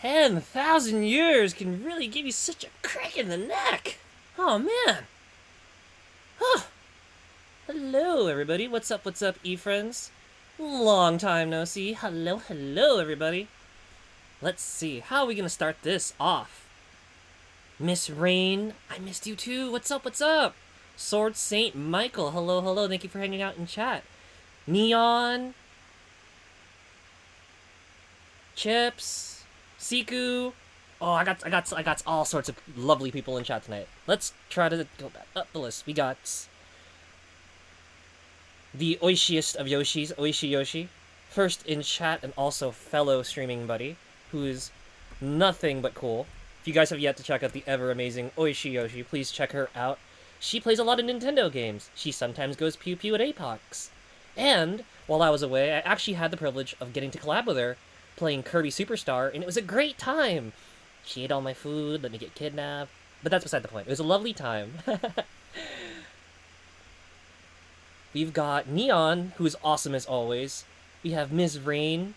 10,000 years can really give you such a crack in the neck. Oh, man. Huh. Hello, everybody. What's up, e-friends? Long time no see. Hello, everybody. Let's see. How are we going to start this off? Miss Rain, I missed you too. What's up? Sword Saint Michael, hello. Thank you for hanging out in chat. Neon. Chips. Siku. Oh, I got all sorts of lovely people in chat tonight. Let's try to go back up the list. We got the oishiest of Yoshis, Oishi Yoshi, first in chat and also fellow streaming buddy, who is nothing but cool. If you guys have yet to check out the ever-amazing Oishi Yoshi, please check her out. She plays a lot of Nintendo games. She sometimes goes pew-pew at Apox. And, while I was away, I actually had the privilege of getting to collab with her, playing Kirby Superstar, and it was a great time! She ate all my food, let me get kidnapped, but that's beside the point. It was a lovely time. We've got Neon, who is awesome as always. We have Ms. Rain.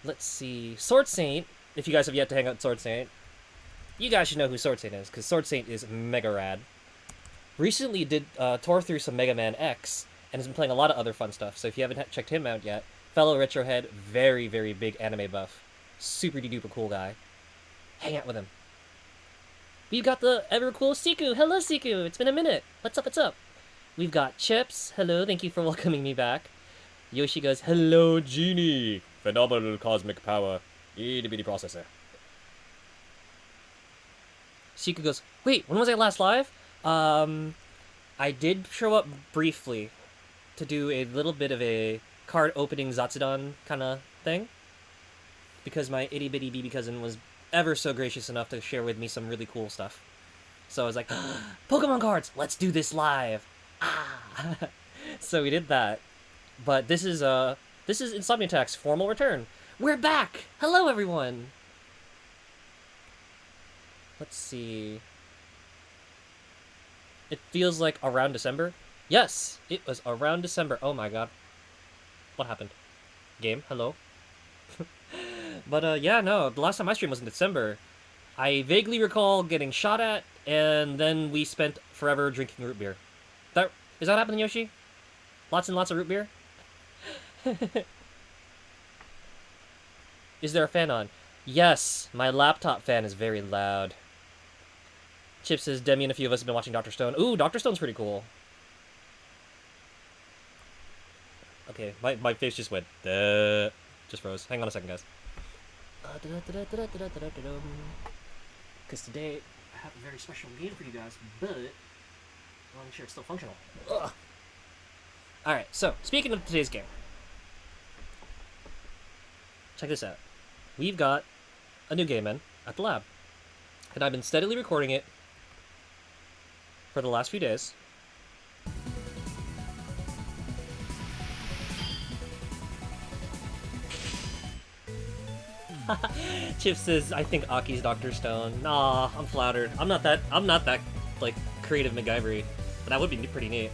Let's see, Sword Saint, if you guys have yet to hang out with Sword Saint. You guys should know who Sword Saint is, because Sword Saint is mega rad. Recently tore through some Mega Man X, and has been playing a lot of other fun stuff, so if you haven't checked him out yet, fellow Retrohead, very, very big anime buff. Super duper cool guy. Hang out with him. We've got the ever-cool Siku. Hello, Siku. It's been a minute. What's up? We've got Chips. Hello, thank you for welcoming me back. Yoshi goes, hello, Gennie. Phenomenal cosmic power. Itty-bitty processor. Siku goes, wait, when was I last live? I did show up briefly to do a little bit of a card opening Zatsudan kind of thing. Because my itty-bitty BB cousin was ever so gracious enough to share with me some really cool stuff. So I was like, Pokemon cards, let's do this live. So we did that. But this is Insomni-Attack's formal return. We're back! Hello, everyone! Let's see. It feels like around December. Yes, it was around December. Oh my god. What happened? Game, hello? But, yeah, no, the last time I streamed was in December. I vaguely recall getting shot at, and then we spent forever drinking root beer. Is that happening, Yoshi? Lots and lots of root beer? Is there a fan on? Yes, my laptop fan is very loud. Chip says, Demi and a few of us have been watching Dr. Stone. Ooh, Dr. Stone's pretty cool. Okay, my face just went, just froze. Hang on a second, guys. Because today, I have a very special game for you guys, but I want to make sure it's still functional. Ugh. Alright, so, speaking of today's game. Check this out. We've got a new game in at the lab. And I've been steadily recording it for the last few days. Chip says, I think Aki's Dr. Stone. Nah, I'm flattered. I'm not that, like, creative MacGyvery. But that would be pretty neat.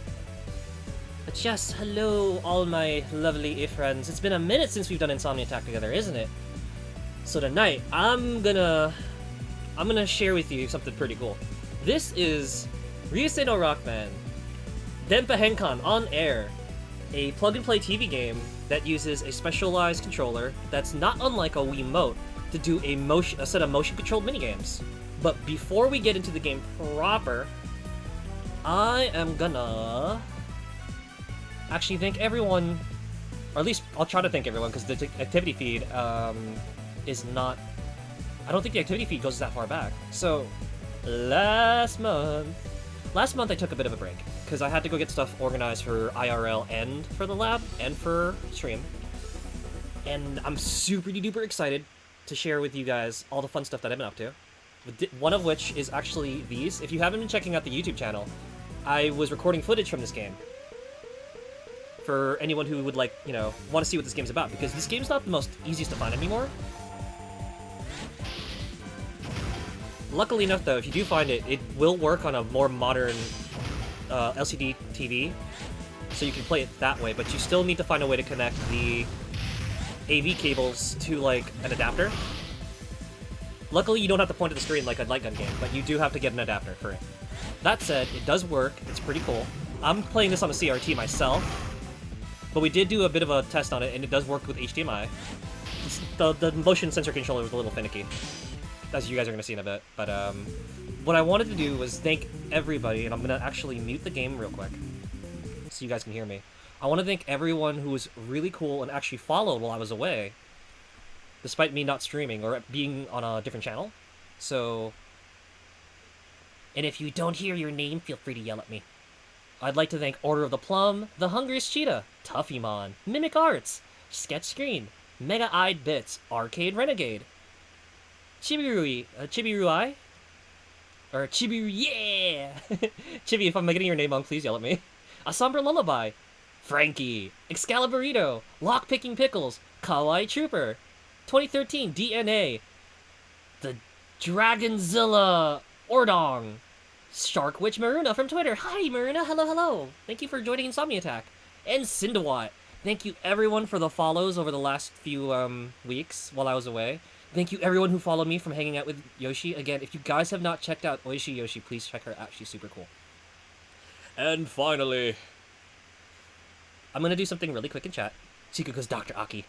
But yes, hello, all my lovely friends. It's been a minute since we've done Insomni-Attack together, isn't it? So tonight, I'm gonna share with you something pretty cool. This is Ryuusei no Rockman, Denpa Henkan on air, a plug-and-play TV game that uses a specialized controller that's not unlike a Wiimote to do a set of motion-controlled minigames. But before we get into the game proper, I am gonna actually thank everyone, or at least I'll try to thank everyone, because the activity feed is not... I don't think the activity feed goes that far back. So, last month I took a bit of a break, because I had to go get stuff organized for IRL and for the lab, and for stream. And I'm super duper excited to share with you guys all the fun stuff that I've been up to. One of which is actually these. If you haven't been checking out the YouTube channel, I was recording footage from this game. For anyone who would, like, you know, want to see what this game's about, because this game's not the most easiest to find anymore. Luckily enough, though, if you do find it, it will work on a more modern LCD TV, so you can play it that way, but you still need to find a way to connect the AV cables to, like, an adapter. Luckily, you don't have to point at the screen like a light gun game, but you do have to get an adapter for it. That said, it does work. It's pretty cool. I'm playing this on a CRT myself, but we did do a bit of a test on it, and it does work with HDMI. The motion sensor controller was a little finicky, as you guys are going to see in a bit. But what I wanted to do was thank everybody, and I'm going to actually mute the game real quick so you guys can hear me. I want to thank everyone who was really cool and actually followed while I was away, despite me not streaming or being on a different channel. So, and if you don't hear your name, feel free to yell at me. I'd like to thank Order of the Plum, The Hungriest Cheetah, Tuffymon, Mimic Arts, Sketch Screen, Mega-Eyed Bits, Arcade Renegade, Chibiru, Chibiru-I? Or Chibiru, yeah! Chibi, if I'm getting your name wrong, please yell at me. A Somber Lullaby, Frankie, Excaliburito, Lockpicking Pickles, Kawaii Trooper, 2013 DNA, the Dragonzilla Ordong, Shark Witch Maruna from Twitter. Hi, Maruna. Hello, hello. Thank you for joining Insomni-Attack. And Cindawatt. Thank you, everyone, for the follows over the last few weeks while I was away. Thank you, everyone who followed me from hanging out with Yoshi. Again, if you guys have not checked out Oishi Yoshi, please check her out. She's super cool. And finally, I'm going to do something really quick in chat. Chikuko's Dr. Aki.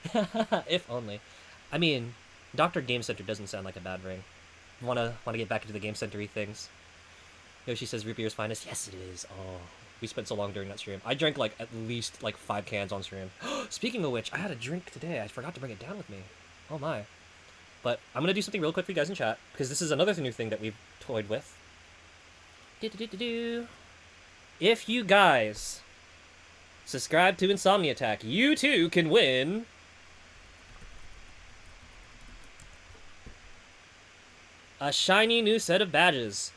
If only. I mean, Dr. Game Center doesn't sound like a bad ring. Wanna get back into the Game Center-y things. Yoshi says root beer's finest. Yes, it is. Oh, we spent so long during that stream. I drank like at least like 5 cans on stream. Speaking of which, I had a drink today. I forgot to bring it down with me. Oh my. But I'm gonna do something real quick for you guys in chat, because this is another new thing that we've toyed with. If you guys subscribe to Insomni-Attack, you too can win a shiny new set of badges.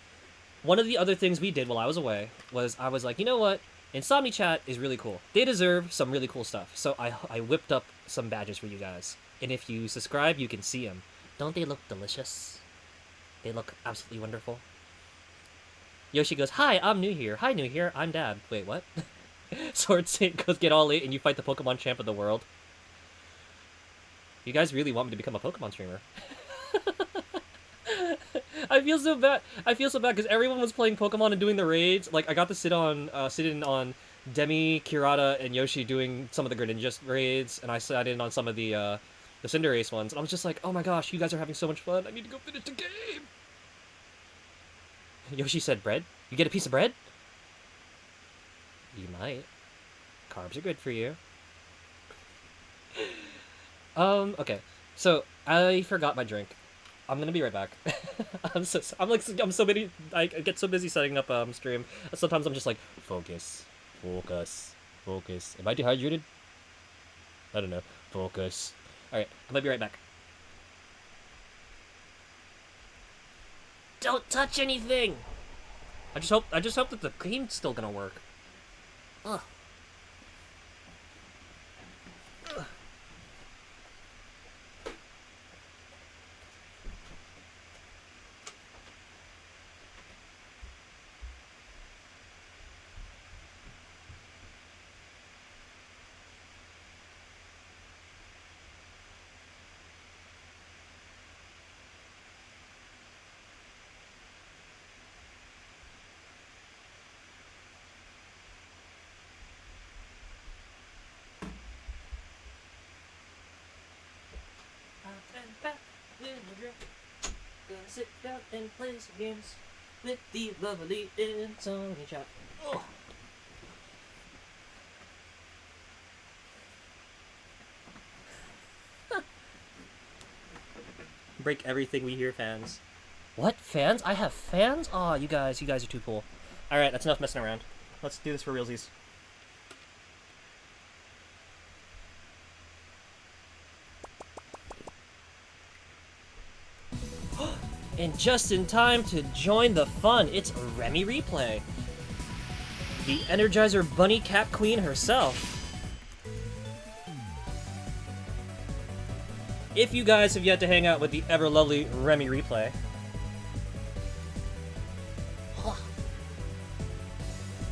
One of the other things we did while I was away was I was like, you know what? Insomni-Chat is really cool. They deserve some really cool stuff. So I whipped up some badges for you guys. And if you subscribe, you can see them. Don't they look delicious? They look absolutely wonderful. Yoshi goes, hi, I'm new here. Hi, new here. I'm Dad. Wait, what? Sword Saint goes, get all late and you fight the Pokemon champ of the world. You guys really want me to become a Pokemon streamer? I feel so bad. I feel so bad because everyone was playing Pokemon and doing the raids. Like, I got to sit in on Demi, Kirata, and Yoshi doing some of the Greninja raids, and I sat in on some of the Cinderace ones. And I was just like, oh my gosh, you guys are having so much fun. I need to go finish the game. Yoshi said, bread? You get a piece of bread? You might. Carbs are good for you. Okay. So, I forgot my drink. I'm gonna be right back. I'm so busy. I get so busy setting up stream. Sometimes I'm just like, focus. Am I dehydrated? I don't know. Focus. All right, I'm gonna be right back. Don't touch anything. I just hope that the game's still gonna work. Ugh. Gonna sit down and play some games with the lovely Insomni-Attack. Oh. Break everything we hear, fans. What? Fans? I have fans? Aw, you guys are too cool. Alright, that's enough messing around. Let's do this for realsies. And just in time to join the fun, it's Remy Replay. The Energizer Bunny Cat Queen herself. If you guys have yet to hang out with the ever lovely Remy Replay,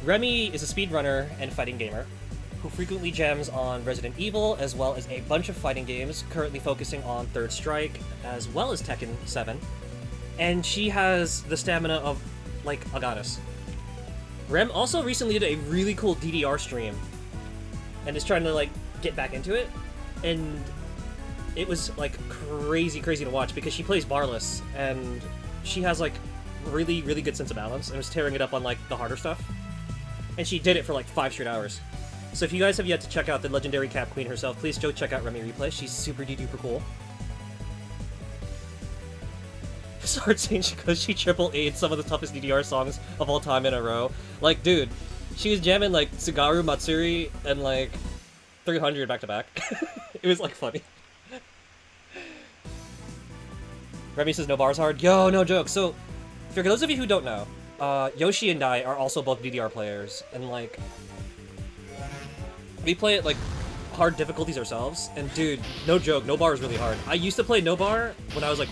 Remy is a speedrunner and fighting gamer who frequently jams on Resident Evil, as well as a bunch of fighting games, currently focusing on Third Strike, as well as Tekken 7. And she has the stamina of, like, a goddess. Rem also recently did a really cool DDR stream, and is trying to, like, get back into it. And it was, like, crazy to watch, because she plays barless, and she has, like, really good sense of balance, and was tearing it up on, like, the harder stuff. And she did it for, like, 5 straight hours. So if you guys have yet to check out the legendary Cap Queen herself, please go check out Remy Replay. She's super duper cool. Start saying she triple A'd some of the toughest DDR songs of all time in a row. Like, dude, she was jamming, like, Tsugaru, Matsuri, and, like, 300 back to back. It was, like, funny. Remy says no bars hard. Yo, no joke. So, for those of you who don't know, Yoshi and I are also both DDR players, and, like, we play at, like, hard difficulties ourselves, and, dude, no joke, no bar is really hard. I used to play no bar when I was, like,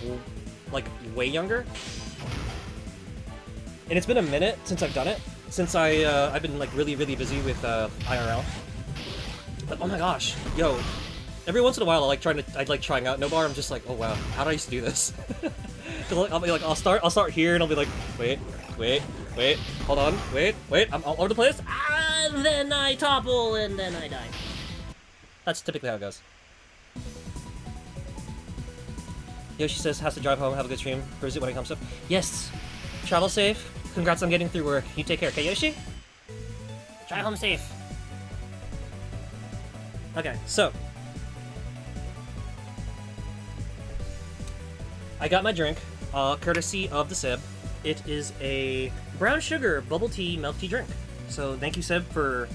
way younger, and it's been a minute since I've done it, since I've been, like, really busy with IRL. But oh my gosh, yo, every once in a while I like trying out no bar. I'm just like, oh wow, how did I used to do this? I'll be like, I'll start here, and I'll be like, wait, hold on, wait, I'm all over the place, and then I topple, and then I die. That's typically how it goes. Yoshi says has to drive home, have a good stream. Visit when it comes up. Yes! Travel safe. Congrats on getting through work. You take care, okay, Yoshi? Drive home safe. Okay, so. I got my drink, courtesy of the Seb. It is a brown sugar bubble tea milk tea drink. So thank you, Seb, for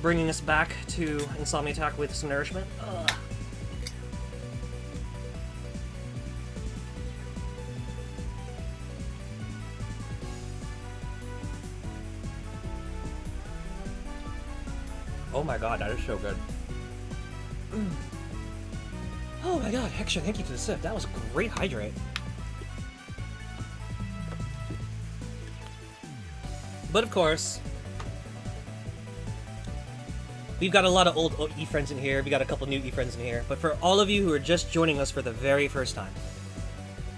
bringing us back to Insomni-Attack with some nourishment. Ugh. Oh my god, that is so good. Oh my god, extra thank you to the sip. That was a great hydrate. But of course, we've got a lot of old E-friends in here. We got a couple new E-friends in here. But for all of you who are just joining us for the very first time,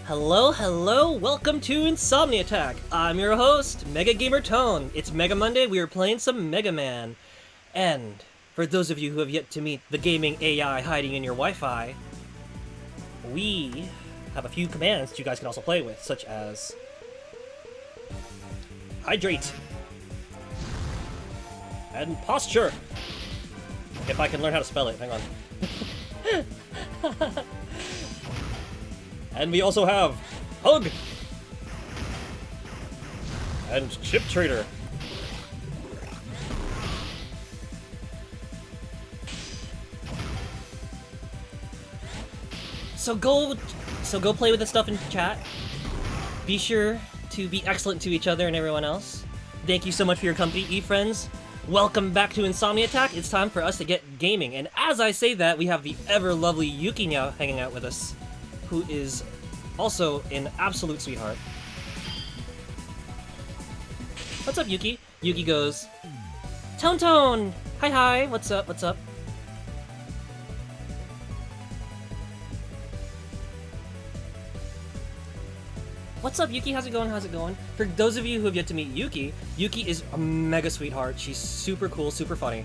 hello, welcome to Insomni-Attack. I'm your host, Mega Gamer Tone. It's Mega Monday, we are playing some Mega Man. And for those of you who have yet to meet the gaming AI hiding in your Wi-Fi, we have a few commands that you guys can also play with, such as hydrate and posture. If I can learn how to spell it, hang on. And we also have hug and chip trader. So go play with the stuff in chat. Be sure to be excellent to each other and everyone else. Thank you so much for your company, e-friends. Welcome back to Insomni-Attack. It's time for us to get gaming. And as I say that, we have the ever lovely Yuki now hanging out with us, who is also an absolute sweetheart. What's up, Yuki? Yuki goes, Tone! Hi, what's up? What's up, Yuki? How's it going? For those of you who have yet to meet Yuki, Yuki is a mega sweetheart. She's super cool, super funny,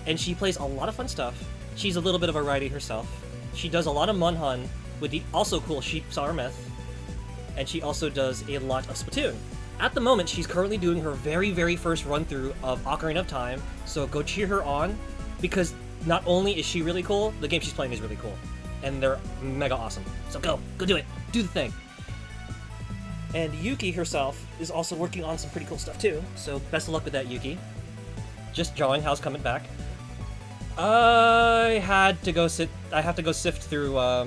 and she plays a lot of fun stuff. She's a little bit of a righty herself. She does a lot of Munhun with the also cool Sheep Sour Myth, and she also does a lot of Splatoon. At the moment, she's currently doing her very first run-through of Ocarina of Time, so go cheer her on, because not only is she really cool, the game she's playing is really cool, and they're mega awesome. So go do it, do the thing. And Yuki herself is also working on some pretty cool stuff too, so best of luck with that, Yuki. Just drawing how's coming back. I have to go sift through a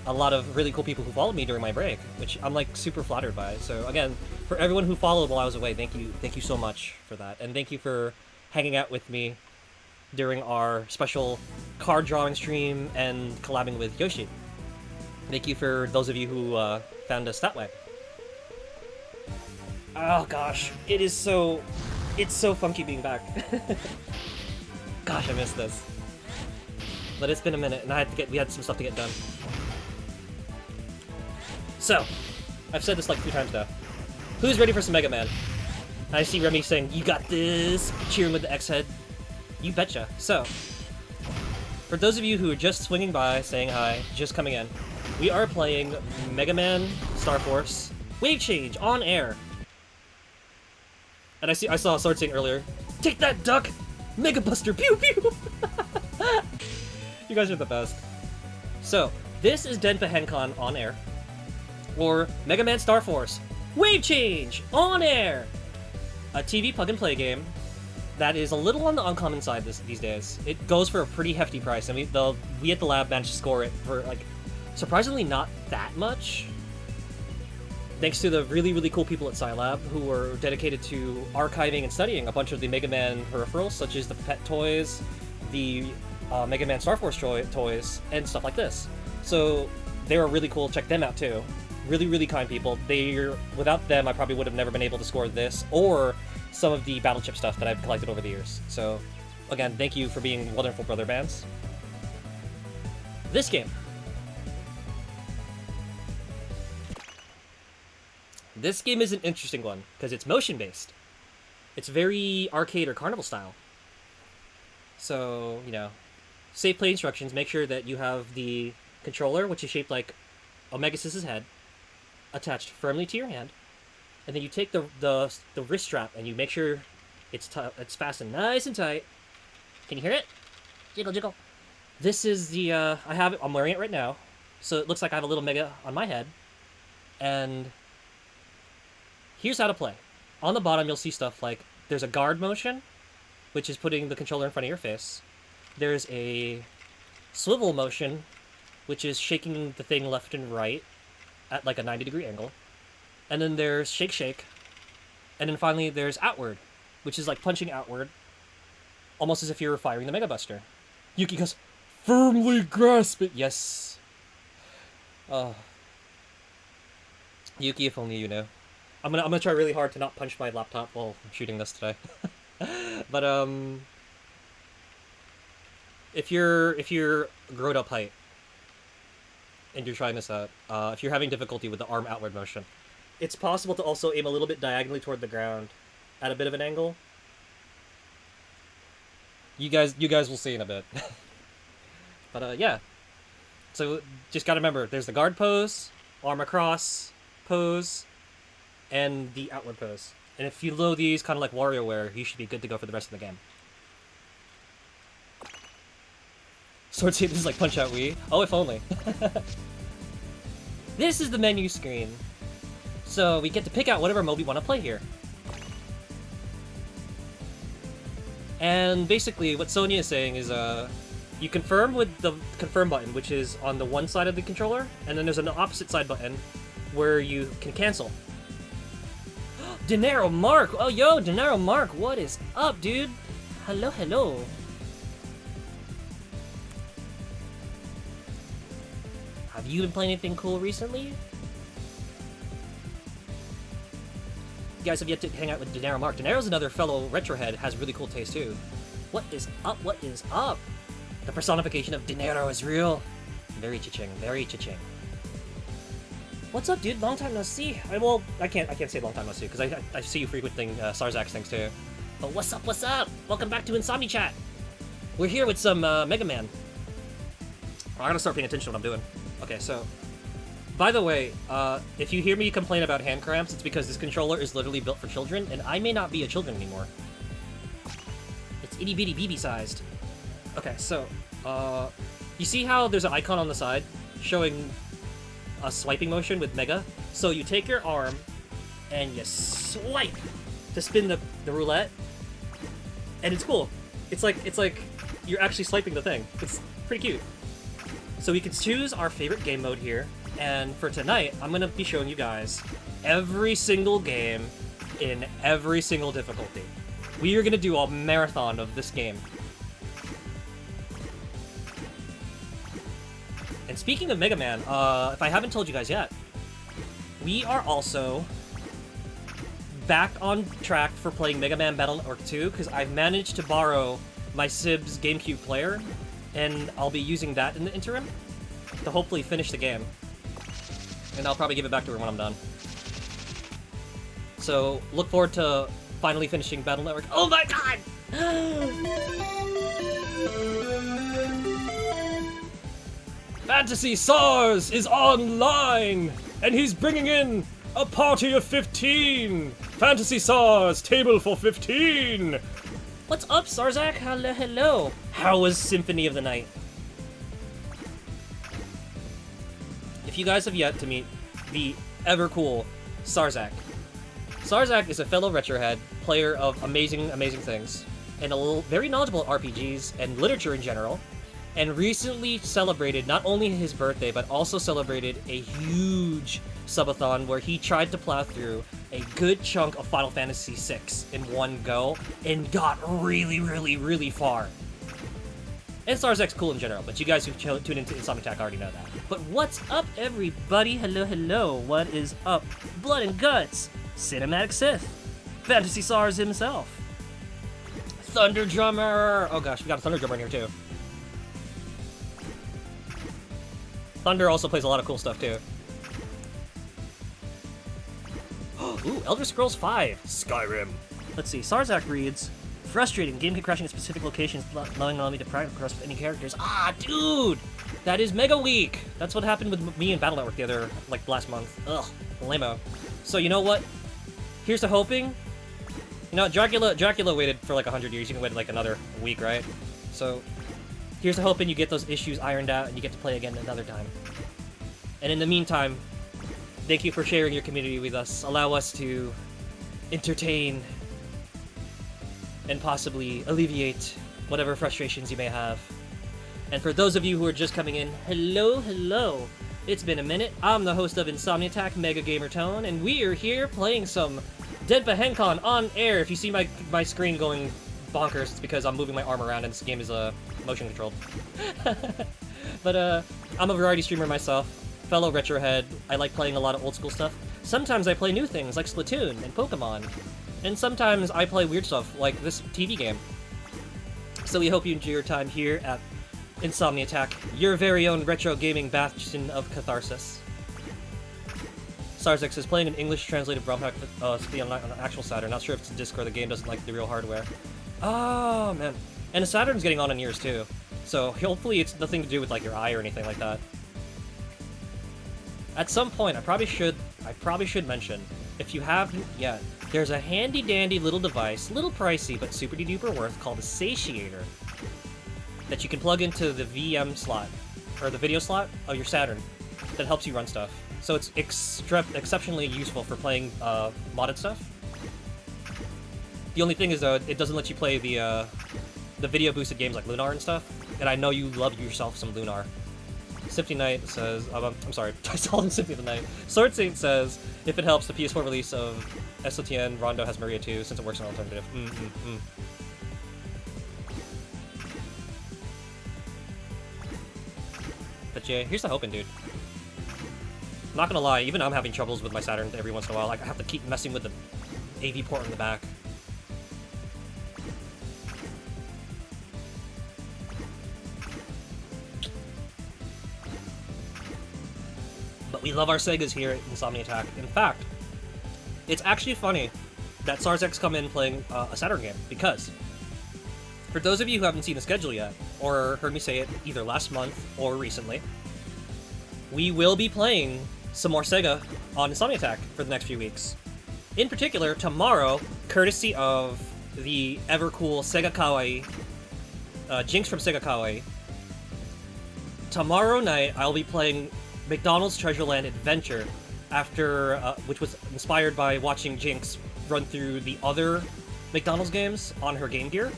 lot of really cool people who followed me during my break, which I'm like super flattered by. So again, for everyone who followed while I was away, thank you so much for that, and thank you for hanging out with me during our special card drawing stream and collabing with Yoshi. Thank you for those of you who found us that way. Oh gosh, it's so funky being back. gosh, I missed this. But it's been a minute, and we had some stuff to get done. So, I've said this like 3 times now. Who's ready for some Mega Man? I see Remy saying, "You got this!" cheering with the X head. You betcha. So, for those of you who are just swinging by, saying hi, just coming in, we are playing Mega Man Star Force Wave Change on air. And I saw Sword saying earlier, "Take that, duck! Mega Buster! Pew pew!" You guys are the best. So, this is Denpa Henkan on air, or Mega Man Star Force Wave Change on air, a TV plug-and-play game that is a little on the uncommon side these days. It goes for a pretty hefty price, and we at the lab managed to score it for like surprisingly not that much. Thanks to the really, really cool people at Scilab who were dedicated to archiving and studying a bunch of the Mega Man peripherals, such as the pet toys, the Mega Man Star Force toys, and stuff like this. So they were really cool. Check them out too. Really, really kind people. Without them, I probably would have never been able to score this or some of the battle chip stuff that I've collected over the years. So again, thank you for being wonderful brother bands. This game. This game is an interesting one, because it's motion-based. It's very arcade or carnival style. So, you know, safe play instructions, make sure that you have the controller, which is shaped like Omegasys' head, attached firmly to your hand, and then you take the wrist strap and you make sure it's fastened nice and tight. Can you hear it? Jiggle, jiggle. This is the, I'm wearing it right now, so it looks like I have a little Mega on my head, and here's how to play. On the bottom, you'll see stuff like, there's a guard motion, which is putting the controller in front of your face. There's a swivel motion, which is shaking the thing left and right at like a 90-degree angle. And then there's shake, shake. And then finally, there's outward, which is like punching outward, almost as if you were firing the Mega Buster. Yuki goes, "Firmly grasp it." Yes. Yuki, if only you knew. I'm gonna try really hard to not punch my laptop while I'm shooting this today. But if you're grown up height and you're trying this out, if you're having difficulty with the arm outward motion, it's possible to also aim a little bit diagonally toward the ground at a bit of an angle. You guys will see in a bit. But yeah. So just gotta remember, there's the guard pose, arm across pose, and the outward pose. And if you know these kind of like WarioWare, you should be good to go for the rest of the game. Sword State, this is like Punch-Out Wii. Oh, if only. This is the menu screen. So we get to pick out whatever mode we want to play here. And basically what Sonia is saying is, you confirm with the confirm button, which is on the one side of the controller, and then there's an opposite side button where you can cancel. Dinero Mark! Oh, yo, Dinero Mark, what is up, dude? Hello, hello. Have you been playing anything cool recently? You guys have yet to hang out with Dinero Mark. Dinero's another fellow retrohead, has really cool taste too. What is up? What is up? The personification of Dinero is real. Very cha-ching, very cha-ching. What's up, dude? Long time no see. I can't say long time no see, because I see you frequenting Sarzak's things too. But what's up, what's up? Welcome back to Insomni-Chat. We're here with some Mega Man. I gotta start paying attention to what I'm doing. Okay, so, by the way, if you hear me complain about hand cramps, it's because this controller is literally built for children, and I may not be a children anymore. It's itty-bitty BB sized. Okay, so, you see how there's an icon on the side showing a swiping motion with Mega? So you take your arm and you swipe to spin the roulette, and it's cool. It's like you're actually swiping the thing. It's pretty cute. So we can choose our favorite game mode here, and for tonight, I'm gonna be showing you guys every single game in every single difficulty. We are gonna do a marathon of this game. And speaking of Mega Man, if I haven't told you guys yet, we are also back on track for playing Mega Man Battle Network 2, because I've managed to borrow my Sib's GameCube player, and I'll be using that in the interim to hopefully finish the game. And I'll probably give it back to her when I'm done. So, look forward to finally finishing Battle Network. Oh my god! Fantasy SARS is online! And he's bringing in a party of 15! Fantasy SARS, table for 15! What's up, Sarzak? Hello, hello. How was Symphony of the Night? If you guys have yet to meet the ever-cool Sarzak, Sarzak is a fellow retrohead, player of amazing, amazing things, and very knowledgeable at RPGs and literature in general, and recently celebrated not only his birthday, but also celebrated a huge subathon where he tried to plow through a good chunk of Final Fantasy VI in one go, and got really, really, really far. And Sarzak's cool in general, but you guys who tune into Insomni-Attack already know that. But what's up, everybody? Hello, hello. What is up? Blood and Guts, Cinematic Sith, Fantasy SARS himself, Thunder Drummer. Oh gosh, we got a Thunder Drummer in here too. Thunder also plays a lot of cool stuff too. Ooh, Elder Scrolls V, Skyrim. Let's see, Sarzak reads, frustrating, game keep crashing at specific locations, allowing me to progress with any characters. Ah, dude! That is Mega Week! That's what happened with me and Battle Network the other, last month. Ugh, lame-o. So you know what? Here's to hoping. You know, Dracula waited for 100 years, you can wait another week, right? So, here's to hoping you get those issues ironed out and you get to play again another time. And in the meantime, thank you for sharing your community with us. Allow us to entertain and possibly alleviate whatever frustrations you may have. And for those of you who are just coming in, hello, hello. It's been a minute. I'm the host of Insomni-Attack, Mega Gamer Tone, and we are here playing some Denpa Henkan on air. If you see my screen going bonkers, it's because I'm moving my arm around and this game is motion controlled. But I'm a variety streamer myself, fellow retrohead. I like playing a lot of old school stuff. Sometimes I play new things like Splatoon and Pokemon. And sometimes I play weird stuff like this TV game. So we hope you enjoy your time here at Insomni-Attack, your very own retro gaming bastion of catharsis. Sarzak says, playing an English translated ROM hack on an actual Saturn. Not sure if it's a disc or the game doesn't like the real hardware. Oh, man. And the Saturn's getting on in years, too. So hopefully it's nothing to do with your eye or anything like that. At some point, I probably should mention, if you haven't yet, there's a handy-dandy little device, little pricey, but super-duper worth, called a Satiator, that you can plug into the VM slot, or the video slot of your Saturn, that helps you run stuff. So it's exceptionally useful for playing modded stuff. The only thing is, though, it doesn't let you play the video-boosted games like Lunar and stuff, and I know you love yourself some Lunar. Symphony Night says, I'm sorry, I saw in Symphony of the Night. Sword Saint says, if it helps, the PS4 release of SOTN Rondo has Maria too, since it works on alternative. But yeah, here's the hoping, dude. I'm not gonna lie, even I'm having troubles with my Saturn every once in a while. I have to keep messing with the AV port in the back. But we love our Segas here at Insomni-Attack. In fact, it's actually funny that Sarzak's come in playing a Saturn game, because for those of you who haven't seen the schedule yet, or heard me say it either last month or recently, we will be playing some more Sega on Insomni-Attack for the next few weeks. In particular, tomorrow, courtesy of the ever-cool Sega Kawaii, Jinx from Sega Kawaii, tomorrow night I'll be playing McDonald's Treasureland Adventure, after which was inspired by watching Jinx run through the other McDonald's games on her Game Gear.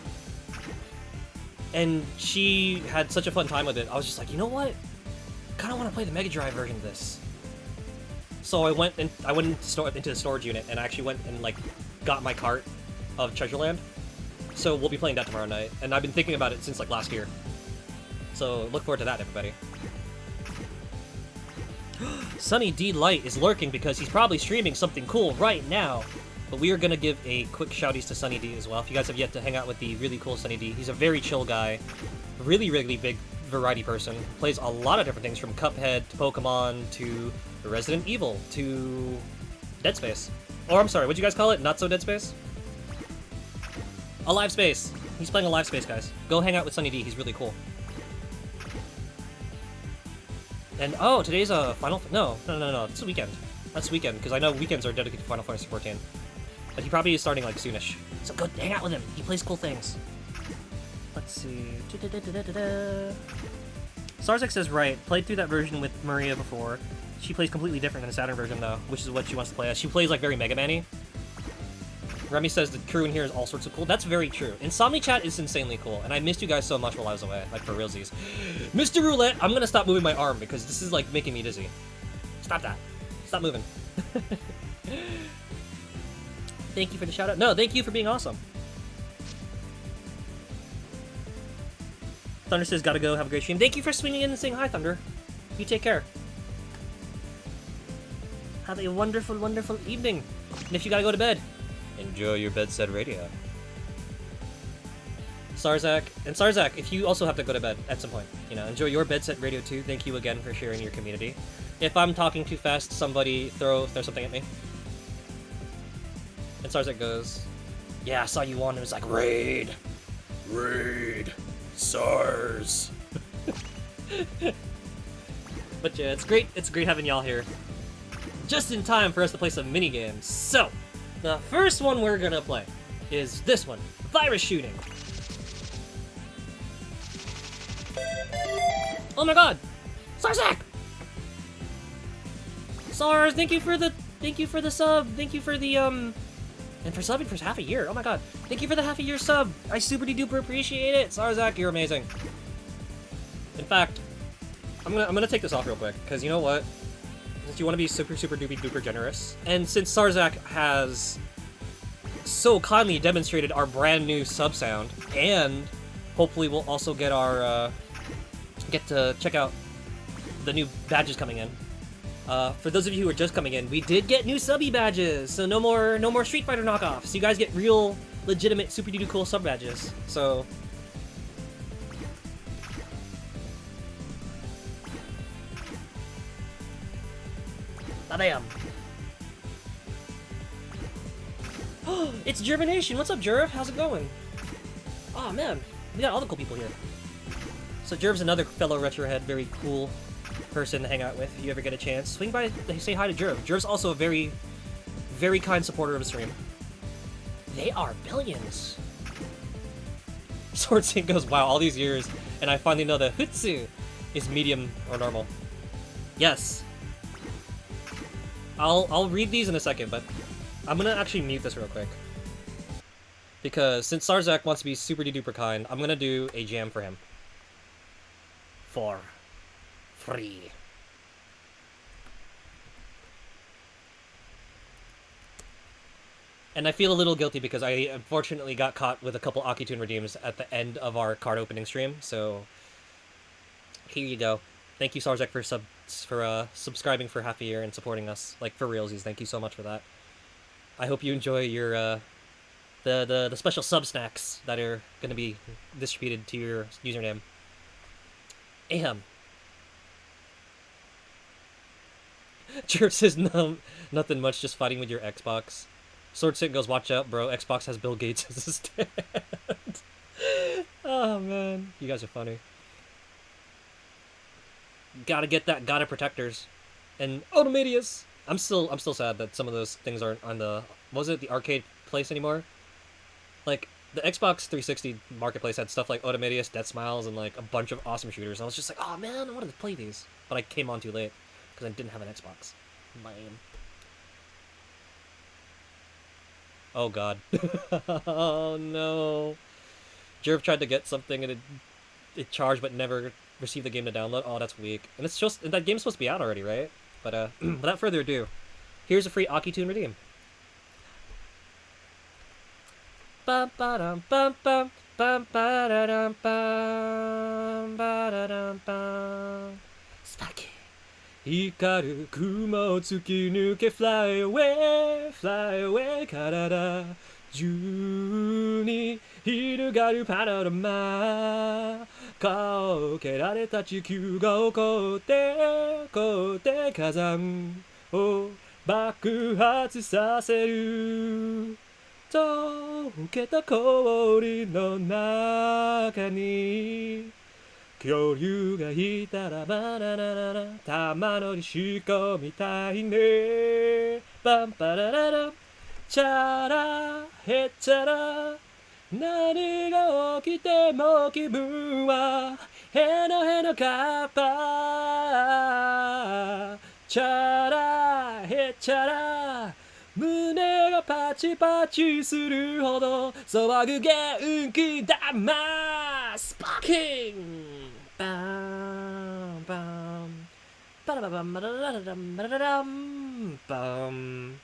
And she had such a fun time with it. I was just like, you know what? I kind of want to play the Mega Drive version of this. So I went into the storage unit and I actually went and got my cart of Treasureland. So we'll be playing that tomorrow night, and I've been thinking about it since last year. So look forward to that, everybody. Sunny D Light is lurking because he's probably streaming something cool right now. But we are gonna give a quick shouties to Sunny D as well. If you guys have yet to hang out with the really cool Sunny D, he's a very chill guy, really big variety person. Plays a lot of different things from Cuphead to Pokemon to Resident Evil to Dead Space. Or I'm sorry, what'd you guys call it? Not so Dead Space? Alive Space. He's playing Alive Space, guys. Go hang out with Sunny D. He's really cool. And oh, today's a Final. No. It's a weekend. That's weekend because I know weekends are dedicated to Final Fantasy 14. But he probably is starting like soonish. So go hang out with him. He plays cool things. Let's see. Starzek says right. Played through that version with Maria before. She plays completely different than the Saturn version though, which is what she wants to play as. She plays like very Mega Man-y. Remy says the crew in here is all sorts of cool. That's very true. Insomni-Chat is insanely cool, and I missed you guys so much while I was away, like for realsies. Mr. Roulette, I'm gonna stop moving my arm because this is like making me dizzy. Stop that. Stop moving. Thank you for the shout out. No, thank you for being awesome. Thunder says gotta go, have a great stream. Thank you for swinging in and saying hi, Thunder. You take care. Have a wonderful, wonderful evening. And if you gotta go to bed, enjoy your bed set radio. Starzak, and Starzak, if you also have to go to bed at some point, you know, enjoy your bed set radio too. Thank you again for sharing your community. If I'm talking too fast, somebody throw something at me. And Starzak goes, yeah, I saw you on, and it was like, raid, SARS. But yeah, it's great having y'all here. Just in time for us to play some mini games. So, the first one we're gonna play is this one, virus shooting. Oh my god! Starzak! Sars, thank you for the sub. Thank you for the and for subbing for half a year. Oh my god. Thank you for the half a year sub. I super duper appreciate it. Starzak, you're amazing. In fact, I'm gonna take this off real quick, because you know what? Since you want to be super duper generous, and since Starzak has so kindly demonstrated our brand new sub sound, and hopefully we'll also get our get to check out the new badges coming in. For those of you who are just coming in, we did get new subby badges, so no more Street Fighter knockoffs. You guys get real, legitimate, super duper cool sub badges. So. Bam! It's Germination! What's up, Jerv? How's it going? Oh man, we got all the cool people here. So Jerv's another fellow retrohead, very cool person to hang out with if you ever get a chance. Swing by, say hi to Jerv. Jerv's also a very kind supporter of the stream. They are billions! Sword Sync goes, wow, all these years, and I finally know that Hutsu is medium or normal. Yes. I'll read these in a second, but I'm gonna actually mute this real quick. Because since Starzak wants to be super duper kind, I'm gonna do a jam for him. For free. And I feel a little guilty because I unfortunately got caught with a couple Akitune redeems at the end of our card opening stream, so here you go. Thank you, Starzak, for subscribing for half a year and supporting us, like for realsies. Thank you so much for that. I hope you enjoy your the special sub snacks that are gonna be distributed to your username. Ahem. Jerv says no, nothing much, just fighting with your Xbox. Sword Sit goes, watch out, bro. Xbox has Bill Gates as a stand. Oh man, you guys are funny. Gotta get that Gotta Protectors. And Automedius! I'm still sad that some of those things aren't on the... Was it the arcade place anymore? Like, the Xbox 360 marketplace had stuff like Automedius, Death Smiles, and like a bunch of awesome shooters. And I was just like, oh man, I wanted to play these. But I came on too late, because I didn't have an Xbox. Lame. Oh god. Oh no. Jerv tried to get something and it charged but never received the game to download. Oh, that's weak. And it's just, that game's supposed to be out already, right? But without further ado, here's a free Akitune redeem. Bum ba dum bum bum bum ba da dum bum ba da dum bum. Sparky, 光る雲を突き抜け Fly away, fly away 体中に広がるパノラマ顔を蹴られた地球が起こって火山を爆発させる溶けた氷の中に恐竜がいたらバナナナナ玉乗り仕込みたいねパンパラララチャラヘチャラ何が起きても気分はヘノヘノカッパチャラヘチャラ胸がパチパチするほど騒ぐ元気玉スパーキンバンバンバラババンバラララランバララランバン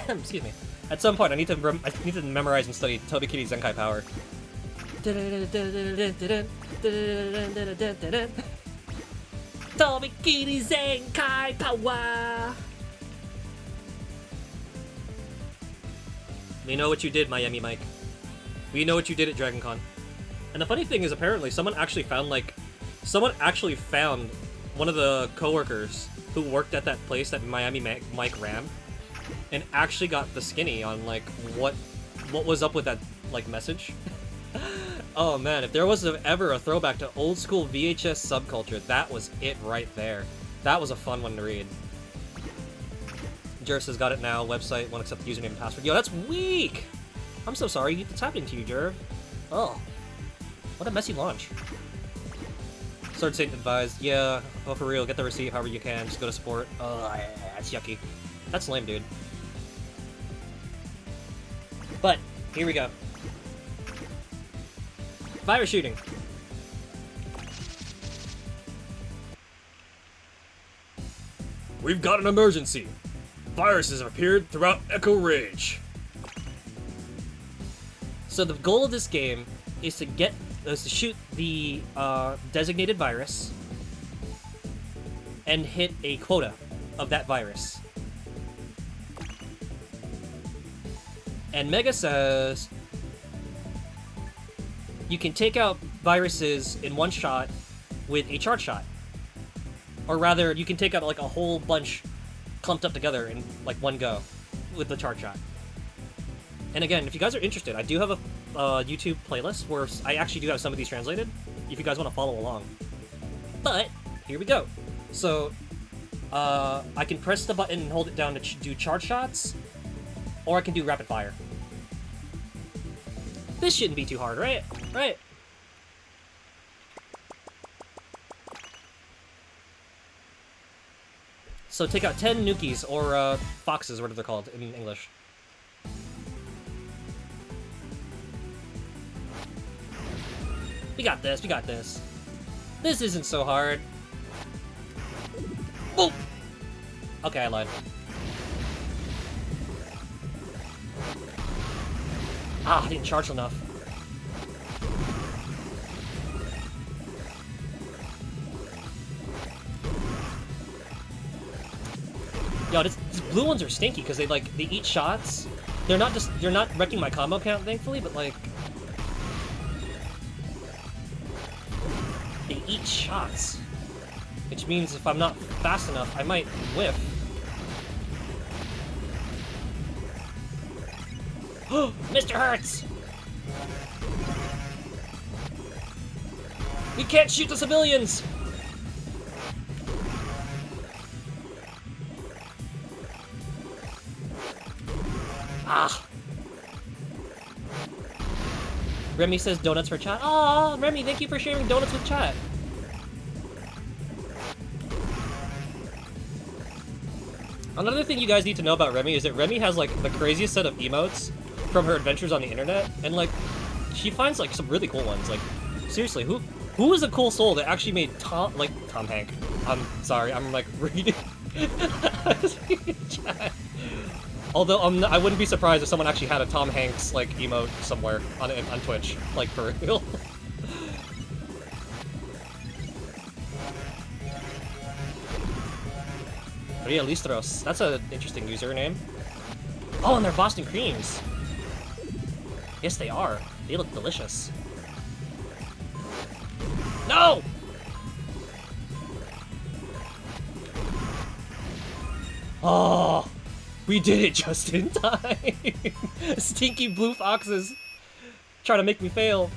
Excuse me. At some point, I need to memorize and study Toby Kitty Zenkai Power. Toby Kitty Zenkai Power. We know what you did, Miami Mike. We know what you did at Dragon Con. And the funny thing is, apparently, someone actually found one of the coworkers who worked at that place that Miami Mike ran. And actually got the skinny on like what was up with that like message. Oh man, if there was ever a throwback to old school VHS subculture, that was it right there. That was a fun one to read. Jervis has got it now. Website won't accept the username and password. Yo, that's weak. I'm so sorry. What's happening to you, Jerv? Oh, what a messy launch. Sword Saint advised. Yeah, oh for real. Get the receipt however you can. Just go to support. Oh, that's yucky. That's lame, dude. But, here we go. Virus shooting. We've got an emergency. Viruses have appeared throughout Echo Ridge. So the goal of this game is to shoot the designated virus and hit a quota of that virus. And Mega says you can take out viruses in one shot with a charge shot. Or rather, you can take out like a whole bunch clumped up together in like one go with the charge shot. And again, if you guys are interested, I do have a YouTube playlist where I actually do have some of these translated, if you guys want to follow along. But, here we go. So, I can press the button and hold it down to do charge shots, or I can do rapid fire. This shouldn't be too hard, right? Right? So take out 10 Nukis, or foxes, whatever they're called in English. We got this, we got this. This isn't so hard. Oh! Okay, I lied. Ah, I didn't charge enough. Yo, these blue ones are stinky because they eat shots. They're not wrecking my combo count, thankfully, but like they eat shots. Which means if I'm not fast enough, I might whiff. Mr. Hertz! We can't shoot the civilians! Ah! Remy says donuts for chat. Aw, Remy, thank you for sharing donuts with chat. Another thing you guys need to know about Remy is that Remy has like the craziest set of emotes from her adventures on the internet, and like she finds like some really cool ones. Like seriously, who is a cool soul that actually made Tom Hank? I'm sorry, I'm like reading chat. Although I wouldn't be surprised if someone actually had a Tom Hanks like emote somewhere on Twitch, like for real. Maria Listros. That's an interesting username. Oh, and they're Boston creams. Yes, they are. They look delicious. No! Oh, we did it just in time. Stinky blue foxes trying to make me fail.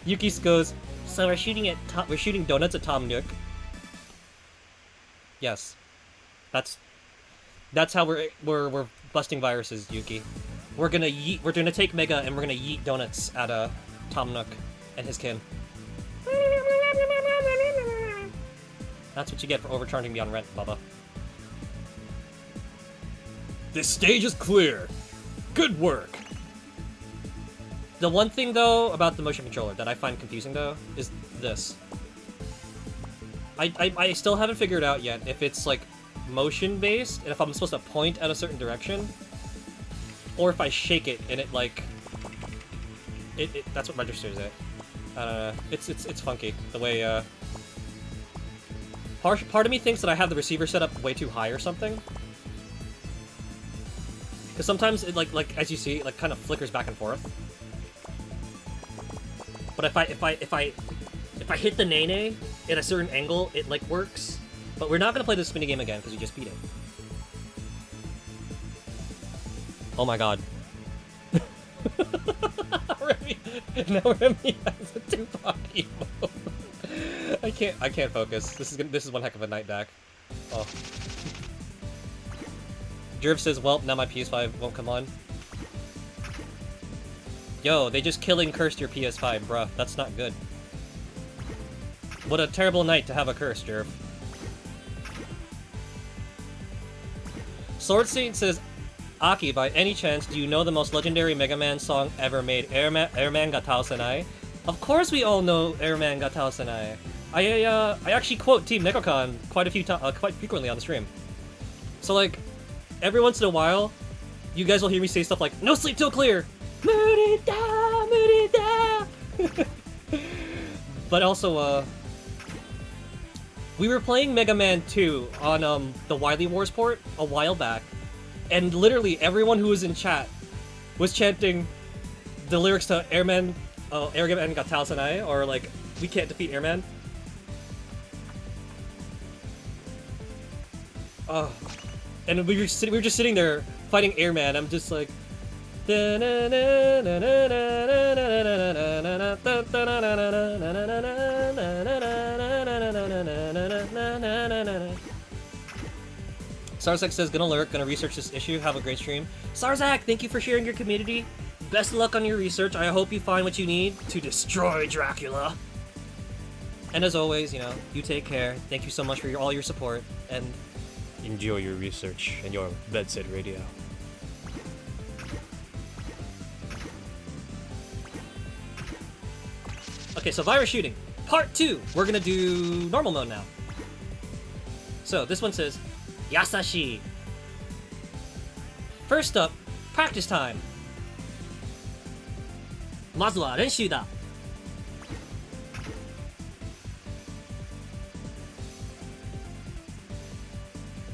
Yuki goes, so we're shooting donuts at Tom Nook. Yes, that's how we're busting viruses, Yuki. We're gonna take Mega and we're gonna yeet donuts at Tom Nook and his kin. That's what you get for overcharging me on rent, Bubba. This stage is clear. Good work. The one thing, though, about the motion controller that I find confusing, though, is this. I still haven't figured out yet if it's, like, motion-based, and if I'm supposed to point at a certain direction, or if I shake it and it, like... that's what registers it. I don't know. It's funky, the way, Part of me thinks that I have the receiver set up way too high or something. Because sometimes it like as you see, it like kind of flickers back and forth. But if I hit the Nene at a certain angle, it like works. But we're not gonna play this mini game again because we just beat it. Oh my god. Now Remy has a two-body mode. I can't focus. This is one heck of a night back. Oh. Jerv says, well, now my PS5 won't come on. Yo, they just killing cursed your PS5, bruh. That's not good. What a terrible night to have a curse, Jerv. Sword Saint says, Aki, by any chance, do you know the most legendary Mega Man song ever made, Airman Gatao Senai? Of course we all know Airman Gatao Senai. I actually quote Team Nekocon quite frequently on the stream. So like, every once in a while, you guys will hear me say stuff like, no sleep till clear! Murida! Murida! But also, we were playing Mega Man 2 on the Wily Wars port a while back, and literally everyone who was in chat was chanting the lyrics to Airman Gatao Senai, or like, we can't defeat Airman. And we were just sitting there fighting Airman. I'm just like, Sarzak says, gonna lurk, gonna research this issue. Have a great stream. Sarzak, thank you for sharing your community. Best of luck on your research. I hope you find what you need to destroy Dracula. And as always, you know, you take care. Thank you so much for all your support, and enjoy your research and your bedsit radio. Okay, so virus shooting. Part 2. We're gonna do normal mode now. So this one says, Yasashi. First up, practice time. まずは練習だ。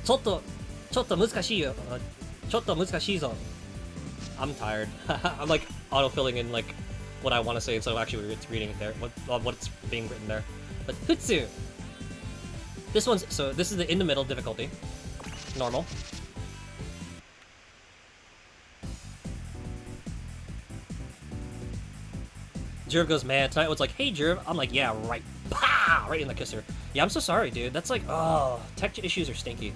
ちょっと難しいよ。ちょっと難しいぞ。I'm tired. I'm like autofilling in like what I want to say instead of actually it's reading it there. What's being written there. But Futsu. This is the in the middle difficulty. Normal. Jerv goes, man, tonight was like, hey Jerv. I'm like, yeah, right. Pow! Right in the kisser. Yeah, I'm so sorry, dude. That's like, oh, tech issues are stinky.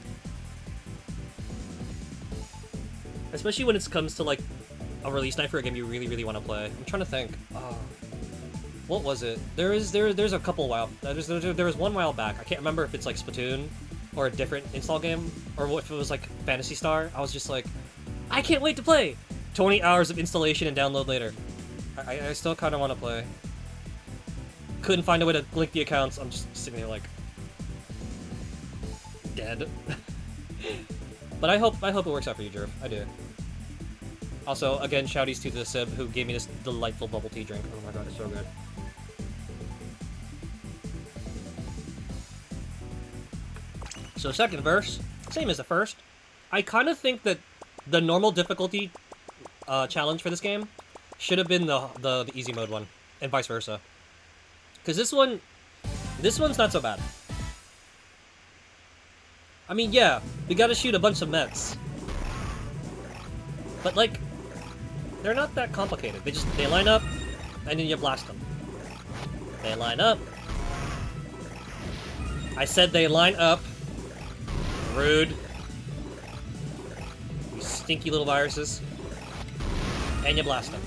Especially when it comes to like a release night for a game you really, really want to play. I'm trying to think. Oh, what was it? There's a couple there was one while back. I can't remember if it's like Splatoon or a different install game, or if it was like Phantasy Star. I was just like, I can't wait to play. 20 hours of installation and download later. I still kind of want to play. Couldn't find a way to link the accounts. I'm just sitting there like dead. But I hope it works out for you, Jerv. I do. Also, again, shouties to the Sib who gave me this delightful bubble tea drink. Oh my god, it's so good. So second verse, same as the first. I kind of think that the normal difficulty challenge for this game should have been the easy mode one, and vice versa. Because this one's not so bad. I mean, yeah, we gotta shoot a bunch of mechs. But, like, they're not that complicated. They line up, and then you blast them. They line up. I said they line up. Rude. You stinky little viruses. And you blast them.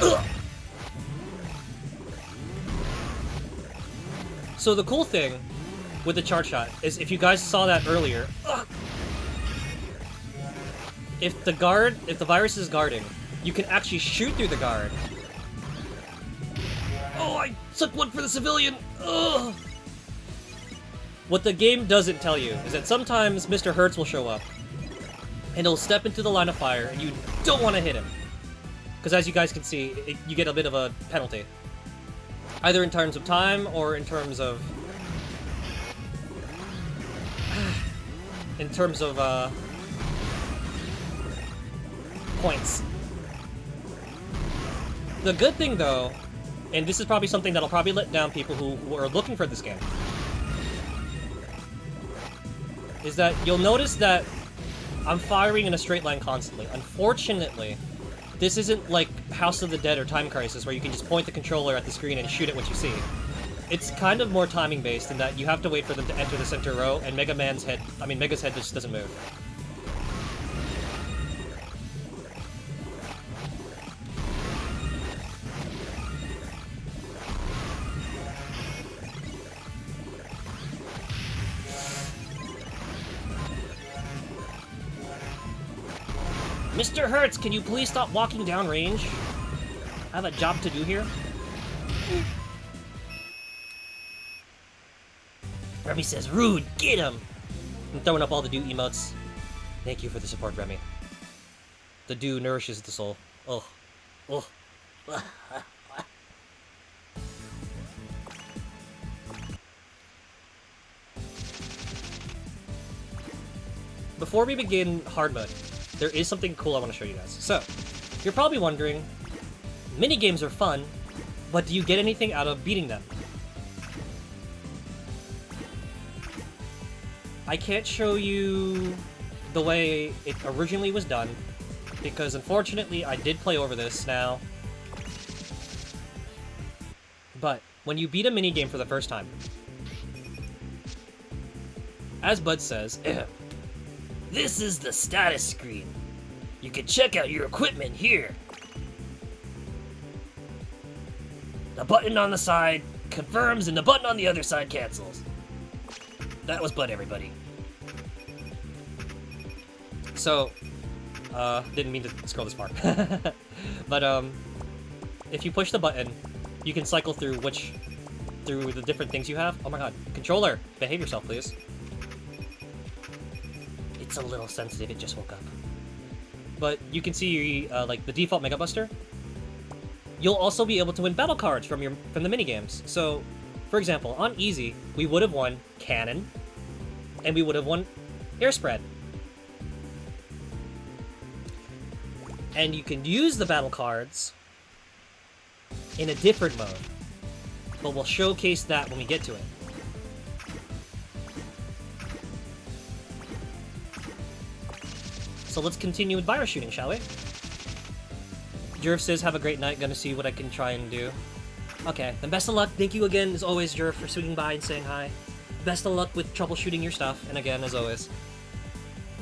Ugh. So the cool thing with the charge shot is, if you guys saw that earlier, if the virus is guarding, you can actually shoot through the guard. Oh, I took one for the civilian! Ugh. What the game doesn't tell you is that sometimes Mr. Hertz will show up, and he'll step into the line of fire, and you don't want to hit him. Because as you guys can see, you get a bit of a penalty. Either in terms of time, or in terms of... points. The good thing, though, and this is probably something that'll probably let down people who are looking for this game, is that you'll notice that I'm firing in a straight line constantly. Unfortunately, this isn't like House of the Dead or Time Crisis, where you can just point the controller at the screen and shoot at what you see. It's kind of more timing based in that you have to wait for them to enter the center row, and Mega's head just doesn't move. Mr. Hertz, can you please stop walking down range? I have a job to do here. Remy says, rude, get him! I'm throwing up all the do emotes. Thank you for the support, Remy. The do nourishes the soul. Oh. Oh. Before we begin hard mode, there is something cool I want to show you guys. So, you're probably wondering, minigames are fun, but do you get anything out of beating them? I can't show you the way it originally was done, because unfortunately I did play over this now. But, when you beat a minigame for the first time, as Bud says, this is the status screen. You can check out your equipment here. The button on the side confirms and the button on the other side cancels. That was Bud, everybody. So, didn't mean to scroll this far. But, if you push the button, you can cycle through the different things you have. Oh my god. Controller, behave yourself, please. It's a little sensitive, it just woke up. But you can see, like, the default Mega Buster. You'll also be able to win battle cards from the minigames. So, for example, on Easy, we would have won Cannon, and we would have won Air Spread. And you can use the battle cards in a different mode. But we'll showcase that when we get to it. So let's continue with virus shooting, shall we? Jerv says, have a great night, gonna see what I can try and do. Okay, then best of luck. Thank you again, as always, Jerv, for swinging by and saying hi. Best of luck with troubleshooting your stuff, and again, as always,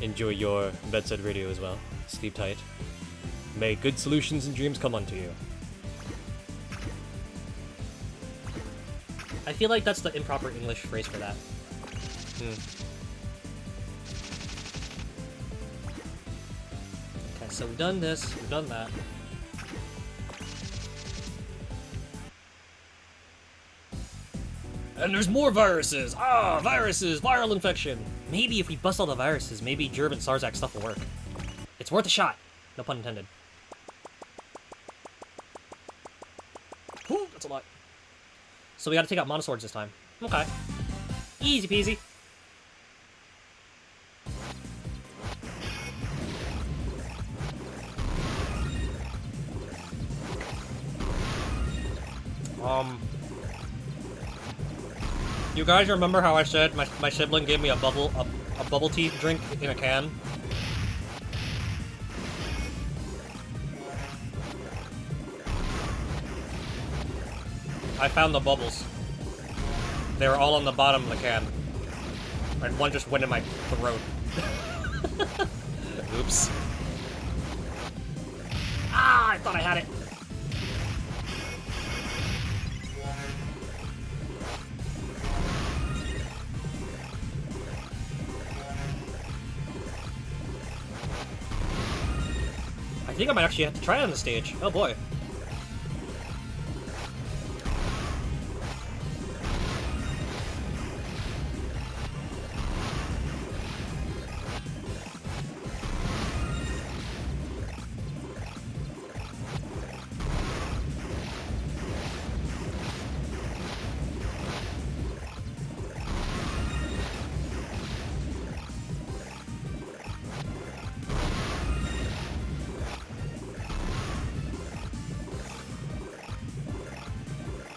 enjoy your bedside radio as well. Sleep tight. May good solutions and dreams come unto you. I feel like that's the improper English phrase for that. So we've done this, we've done that. And there's more viruses! Ah, viruses! Viral infection! Maybe if we bust all the viruses, maybe Gerb and Sarzak stuff will work. It's worth a shot! No pun intended. Whew, that's a lot. So we gotta take out Monoswords this time. Okay. Easy peasy. You guys remember how I said my sibling gave me a bubble tea drink in a can? I found the bubbles. They were all on the bottom of the can. And one just went in my throat. Oops. Ah, I thought I had it. I think I might actually have to try it on the stage. Oh boy.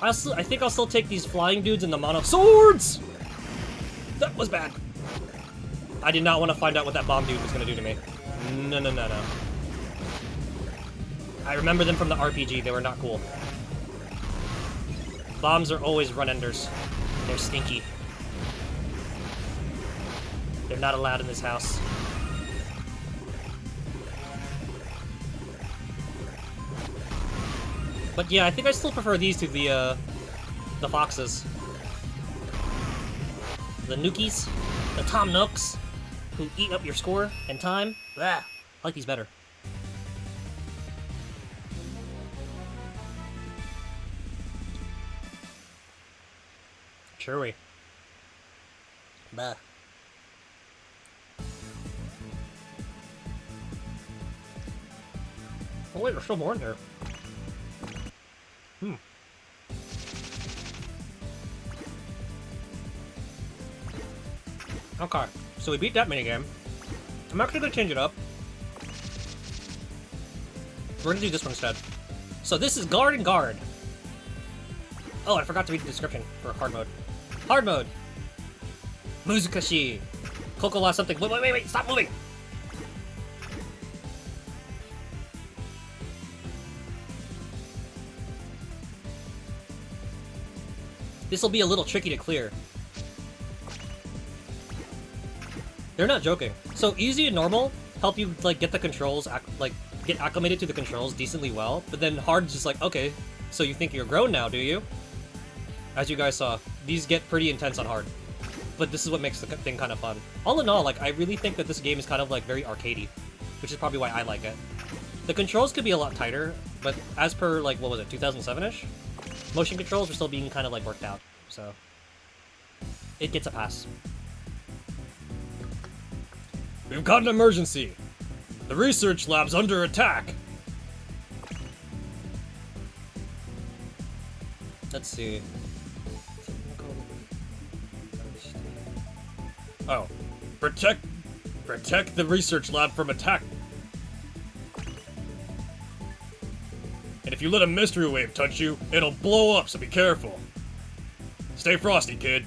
I think I'll still take these flying dudes and the mono swords! That was bad. I did not want to find out what that bomb dude was going to do to me. No, no, no, no. I remember them from the RPG. They were not cool. Bombs are always run-enders. They're stinky. They're not allowed in this house. But yeah, I think I still prefer these to the foxes. The Nukies, the Tom Nooks, who eat up your score and time. Ah, I like these better. Chewy. Bah. Oh wait, there's still more in here. Okay, so we beat that minigame. I'm actually gonna change it up. We're gonna do this one instead. So this is guard and guard. Oh, I forgot to read the description for hard mode. Hard mode. Muzukashi. Coco lost something. Wait, stop moving! This will be a little tricky to clear. They're not joking. So easy and normal help you like get the controls, get acclimated to the controls decently well, but then hard's just like, okay, so you think you're grown now, do you? As you guys saw, these get pretty intense on hard. But this is what makes the thing kind of fun. All in all, like, I really think that this game is kind of like very arcadey, which is probably why I like it. The controls could be a lot tighter, but as per like, what was it, 2007-ish? Motion controls are still being kind of like worked out, so it gets a pass. We've got an emergency. The research lab's under attack. Let's see. Oh, protect the research lab from attack. And if you let a mystery wave touch you, it'll blow up, so be careful. Stay frosty, kid.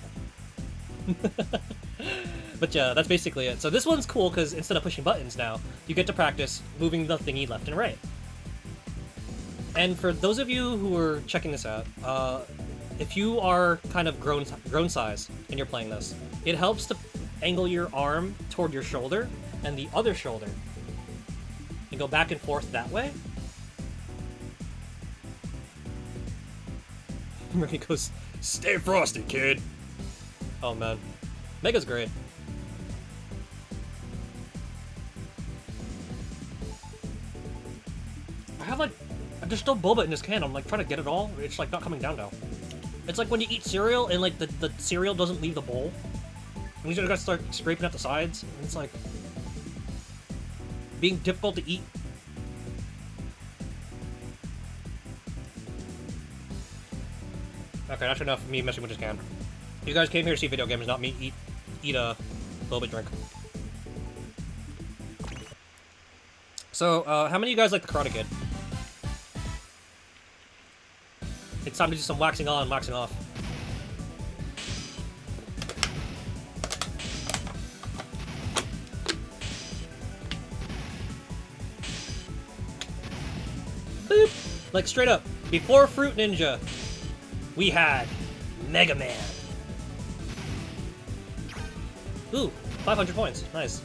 But yeah, that's basically it. So this one's cool because instead of pushing buttons now, you get to practice moving the thingy left and right. And for those of you who are checking this out, if you are kind of grown size and you're playing this, it helps to angle your arm toward your shoulder and the other shoulder and go back and forth that way. Where he goes, stay frosty, kid. Oh man, Mega's great. There's still boba in this can. I'm like trying to get it all. It's like not coming down now. It's like when you eat cereal and like the cereal doesn't leave the bowl. And you just gotta start scraping at the sides. And it's like being difficult to eat. Okay, that's enough of me messing with this can. You guys came here to see video games, not me eat a little bit drink. So, how many of you guys like the Karate Kid? It's time to do some waxing on, waxing off. Boop! Like, straight up. Before Fruit Ninja, we had Mega Man. Ooh, 500 points. Nice.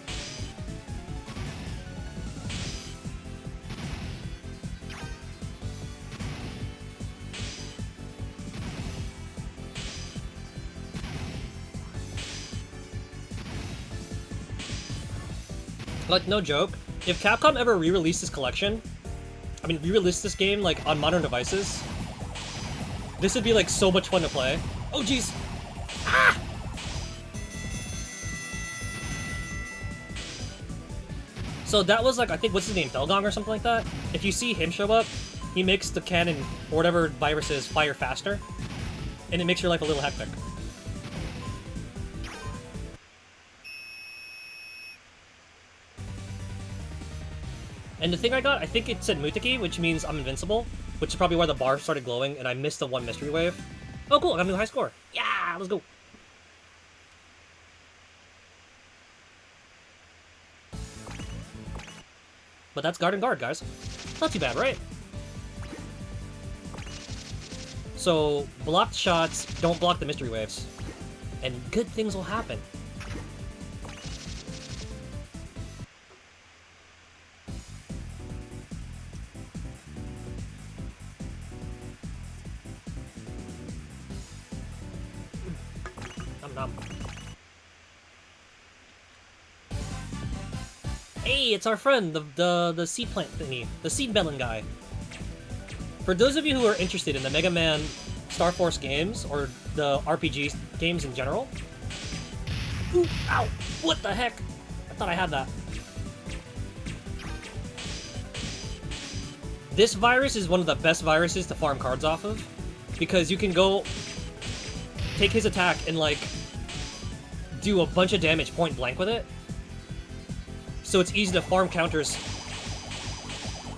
Like, no joke, if Capcom ever re-released this collection, I mean, re-released this game, like, on modern devices, this would be, like, so much fun to play. Oh, jeez! Ah! So that was, like, I think, what's his name, Belgong or something like that? If you see him show up, he makes the cannon, or whatever virus is, fire faster, and it makes your life a little hectic. And the thing I got, I think it said Muteki, which means I'm invincible, which is probably why the bar started glowing, and I missed the one mystery wave. Oh, cool, I got a new high score. Yeah, let's go. But that's guard and guard, guys. Not too bad, right? So, blocked shots don't block the mystery waves. And good things will happen. Hey, it's our friend, the seed plant thingy, the seed melon guy. For those of you who are interested in the Mega Man Star Force games, or the RPG games in general... Ooh, ow! What the heck? I thought I had that. This virus is one of the best viruses to farm cards off of, because you can go take his attack and, like, do a bunch of damage point blank with it. So it's easy to farm counters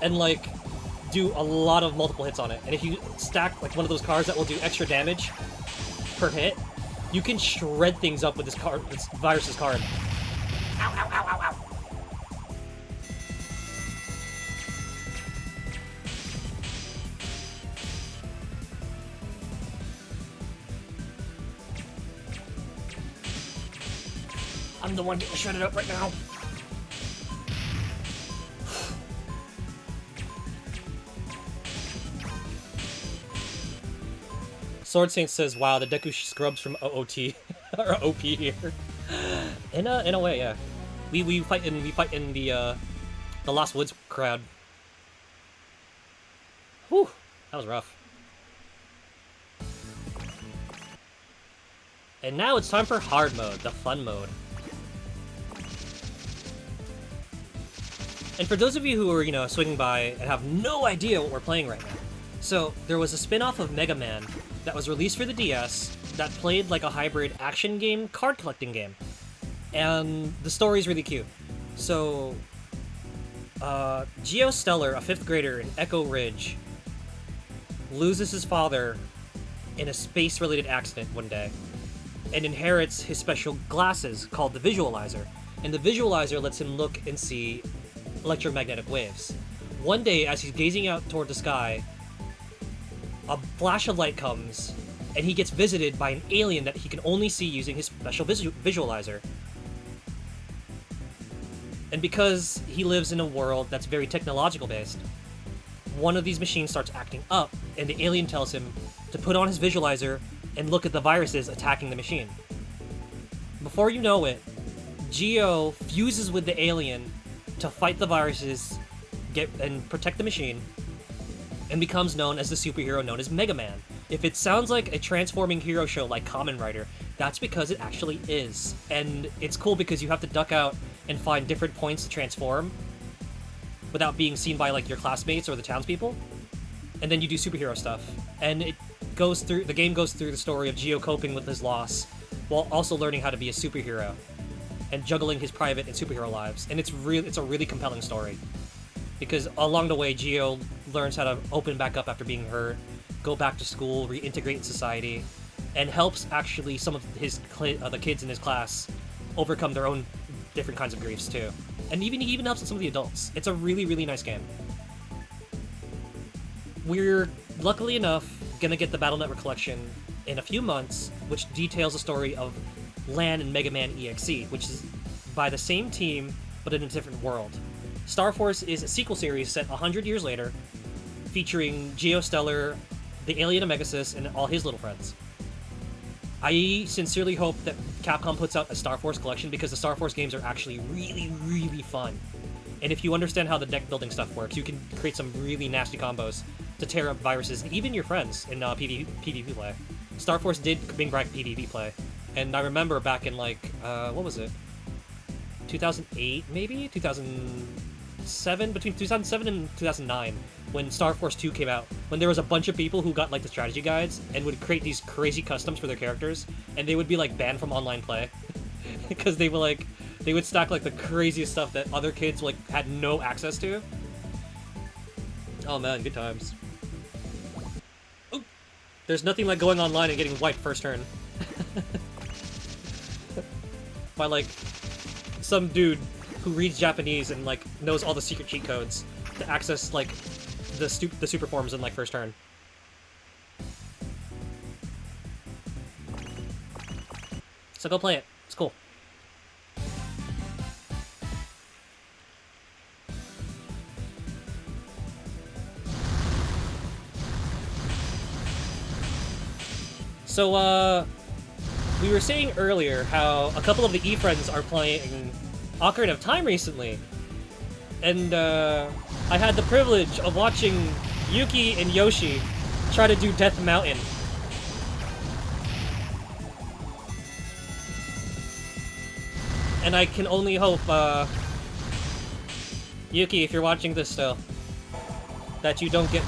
and, like, do a lot of multiple hits on it. And if you stack, like, one of those cards that will do extra damage per hit, you can shred things up with this card, this virus's card. Ow, ow, ow, ow, ow. I'm the one getting shredded up right now. Sword Saint says, "Wow, the Deku scrubs from OOT or OP here." In a way, yeah. We fight in the Lost Woods crowd. Whew, that was rough. And now it's time for hard mode, the fun mode. And for those of you who are, you know, swinging by and have no idea what we're playing right now, so there was a spin-off of Mega Man that was released for the DS that played like a hybrid action game, card collecting game. And the story's really cute. So, Geo Stellar, a 5th grader in Echo Ridge, loses his father in a space-related accident one day, and inherits his special glasses called the Visualizer. And the Visualizer lets him look and see electromagnetic waves. One day, as he's gazing out toward the sky, a flash of light comes, and he gets visited by an alien that he can only see using his special visualizer. And because he lives in a world that's very technological based, one of these machines starts acting up, and the alien tells him to put on his visualizer and look at the viruses attacking the machine. Before you know it, Geo fuses with the alien to fight the viruses, and protect the machine, and becomes known as the superhero known as Mega Man. If it sounds like a transforming hero show like Kamen Rider, that's because it actually is. And it's cool because you have to duck out and find different points to transform without being seen by like your classmates or the townspeople. And then you do superhero stuff. And the game goes through the story of Geo coping with his loss, while also learning how to be a superhero, and juggling his private and superhero lives. And it's a really compelling story, because along the way, Geo learns how to open back up after being hurt, go back to school, reintegrate in society, and helps actually some of the kids in his class overcome their own different kinds of griefs too. And he even helps with some of the adults. It's a really, really nice game. We're, luckily enough, gonna get the Battle Network Collection in a few months, which details the story of Lan and Mega Man EXE, which is by the same team, but in a different world. Star Force is a sequel series set 100 years later, featuring Geostellar, the alien Omegasis, and all his little friends. I sincerely hope that Capcom puts out a Star Force collection, because the Star Force games are actually really, really fun. And if you understand how the deck building stuff works, you can create some really nasty combos to tear up viruses, and even your friends in PvP play. Star Force did bring back PvP play, and I remember back in, like, what was it? 2008, maybe? 2007? Between 2007 and 2009, when Star Force 2 came out, when there was a bunch of people who got, like, the strategy guides and would create these crazy customs for their characters, and they would be, like, banned from online play. Because they were, like, they would stack, like, the craziest stuff that other kids, like, had no access to. Oh man, good times. Ooh. There's nothing like going online and getting wiped first turn. By, like, some dude who reads Japanese and, like, knows all the secret cheat codes to access, like, the super forms in, like, first turn. So go play it. It's cool. So, we were saying earlier how a couple of the E-Friends are playing Ocarina of Time recently. And, I had the privilege of watching Yuki and Yoshi try to do Death Mountain. And I can only hope, Yuki, if you're watching this still, that you don't get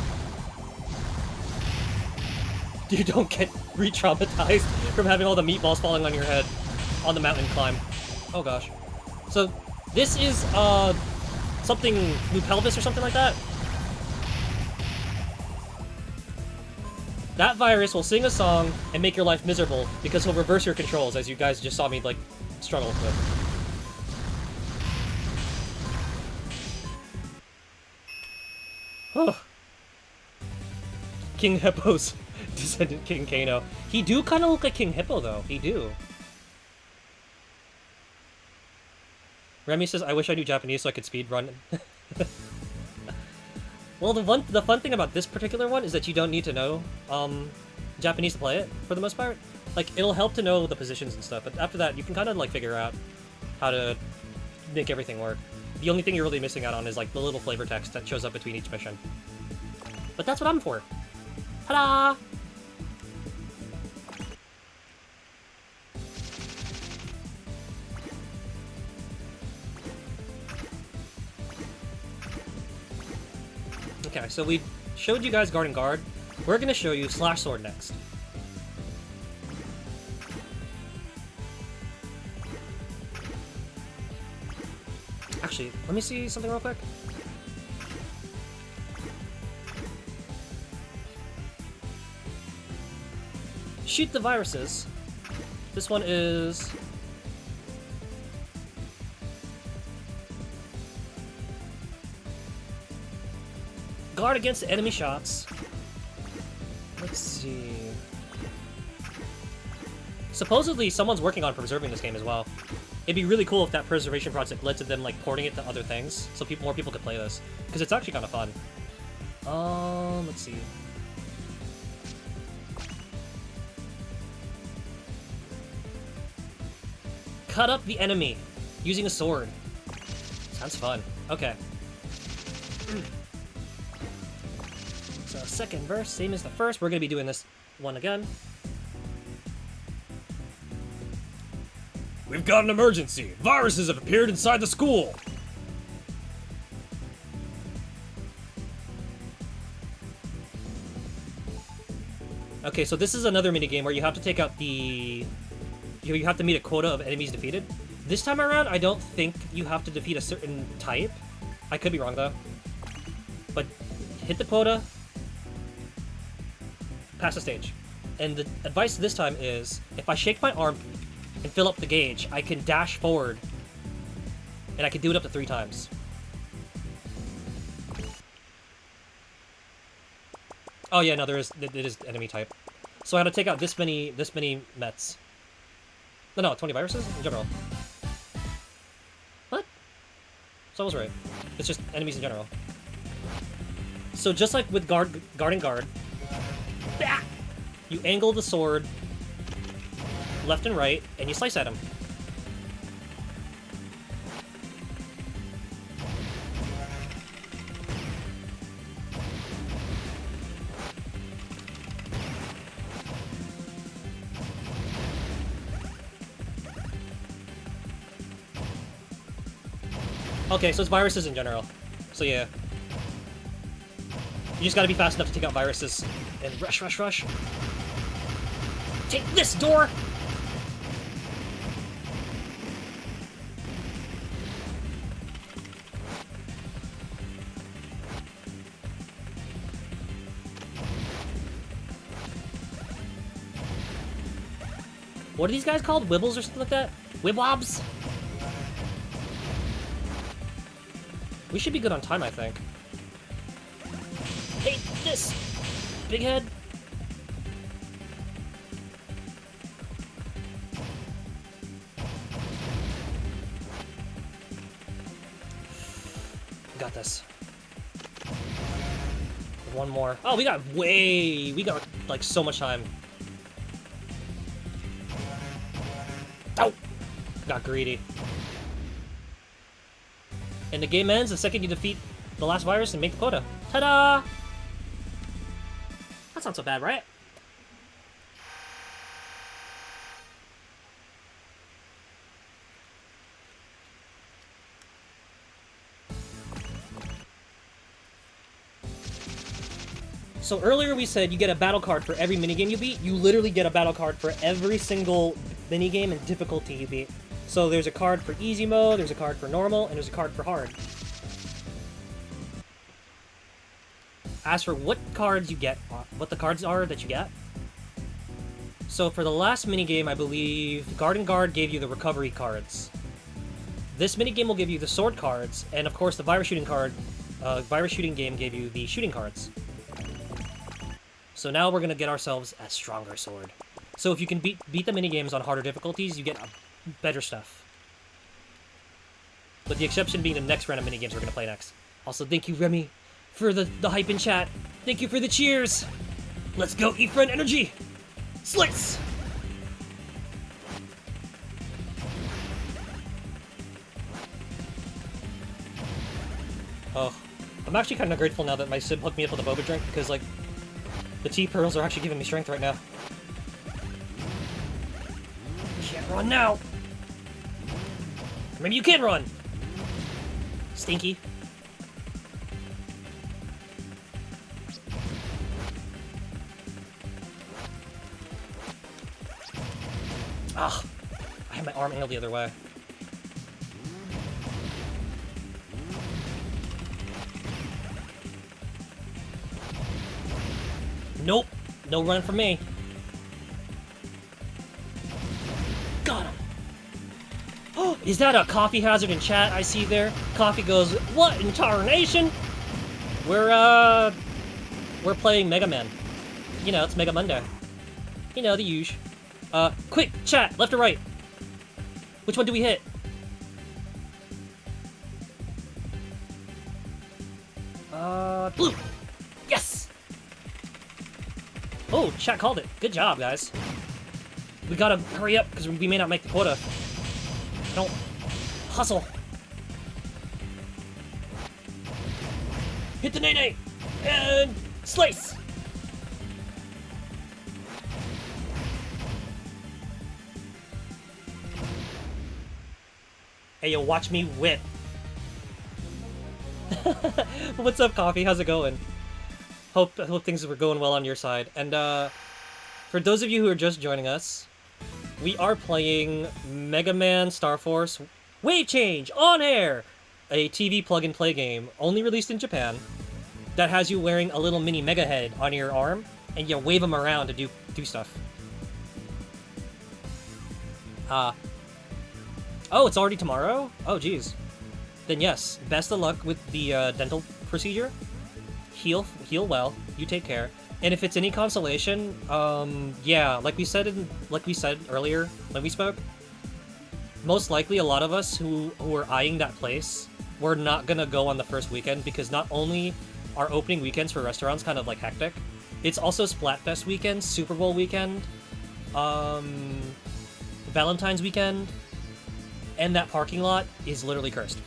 re-traumatized from having all the meatballs falling on your head on the mountain climb. Oh gosh. So, this is, something New Pelvis or something like that? That virus will sing a song and make your life miserable, because he'll reverse your controls, as you guys just saw me, like, struggle with. Oh. King Hippo's descendant, King Kano. He do kind of look like King Hippo, though. He do. Remy says, I wish I knew Japanese so I could speedrun. Well, the fun thing about this particular one is that you don't need to know Japanese to play it, for the most part. Like, it'll help to know the positions and stuff, but after that, you can kind of, like, figure out how to make everything work. The only thing you're really missing out on is, like, the little flavor text that shows up between each mission. But that's what I'm for. Ta-da! Okay, so we showed you guys Guard and Guard. We're gonna show you Slash Sword next. Actually, let me see something real quick. Shoot the viruses. This one is... Guard against enemy shots. Let's see... Supposedly, someone's working on preserving this game as well. It'd be really cool if that preservation project led to them, like, porting it to other things, so more people could play this. Because it's actually kind of fun. Let's see. Cut up the enemy using a sword. Sounds fun. Okay. So, second verse, same as the first. We're gonna be doing this one again. We've got an emergency. Viruses have appeared inside the school. Okay, so this is another minigame where you have to take out the... You have to meet a quota of enemies defeated. This time around, I don't think you have to defeat a certain type. I could be wrong, though. But hit the quota, pass the stage. And the advice this time is, if I shake my arm and fill up the gauge, I can dash forward. And I can do it up to 3 times. Oh yeah, no, it is enemy type. So I had to take out this many Mets. No, 20 viruses in general. What? So I was right. It's just enemies in general. So just like with guard and guard, you angle the sword left and right, and you slice at him. Okay, so it's viruses in general. So yeah. You just gotta be fast enough to take out viruses. And rush, rush, rush. Take this door! What are these guys called? Wibbles or something like that? Wibwobs? We should be good on time, I think. Hey, this! Big head! Got this. One more. Oh, we got like so much time. Oh! Got greedy. And the game ends the second you defeat the last virus and make the quota. Ta-da! That's not so bad, right? So earlier we said you get a battle card for every minigame you beat. You literally get a battle card for every single minigame and difficulty you beat. So there's a card for easy mode, there's a card for normal, and there's a card for hard. As for what cards you get, what the cards are that you get. So for the last minigame, I believe Guard and Guard gave you the recovery cards. This minigame will give you the sword cards, and of course the virus shooting game gave you the shooting cards. So now we're gonna get ourselves a stronger sword. So if you can beat the minigames on harder difficulties, you get better stuff. With the exception being the next round of minigames we're gonna play next. Also, thank you, Remy, for the hype in chat. Thank you for the cheers. Let's go, eat friend energy. Slice. Oh, I'm actually kind of grateful now that my Sib hooked me up with a boba drink because, like, the T-pearls are actually giving me strength right now. Can't run now. Maybe you can run. Stinky. Ah, I had my arm angled the other way. Nope, no run for me. Got him. Oh, is that a coffee hazard in chat I see there? Coffee goes, what in tarnation? We're playing Mega Man. You know, it's Mega Monday. You know, the usual. Quick, chat, left or right? Which one do we hit? Blue! Yes! Oh, chat called it. Good job, guys. We gotta hurry up, because we may not make the quota. Don't hustle. Hit the nay-nay! And slice! Hey, yo, watch me whip. What's up, Coffee? How's it going? Hope things were going well on your side. And, For those of you who are just joining us, we are playing Mega Man Star Force Wave Change on air, a TV plug-and-play game only released in Japan that has you wearing a little mini Mega Head on your arm and you wave them around to do stuff. Oh, it's already tomorrow? Oh, geez. Then yes, best of luck with the dental procedure. Heal well. You take care. And if it's any consolation, yeah, like we said earlier when we spoke, most likely a lot of us who are eyeing that place, we're not gonna go on the first weekend because not only are opening weekends for restaurants kind of like hectic, it's also Splatfest weekend, Super Bowl weekend, Valentine's weekend, and that parking lot is literally cursed.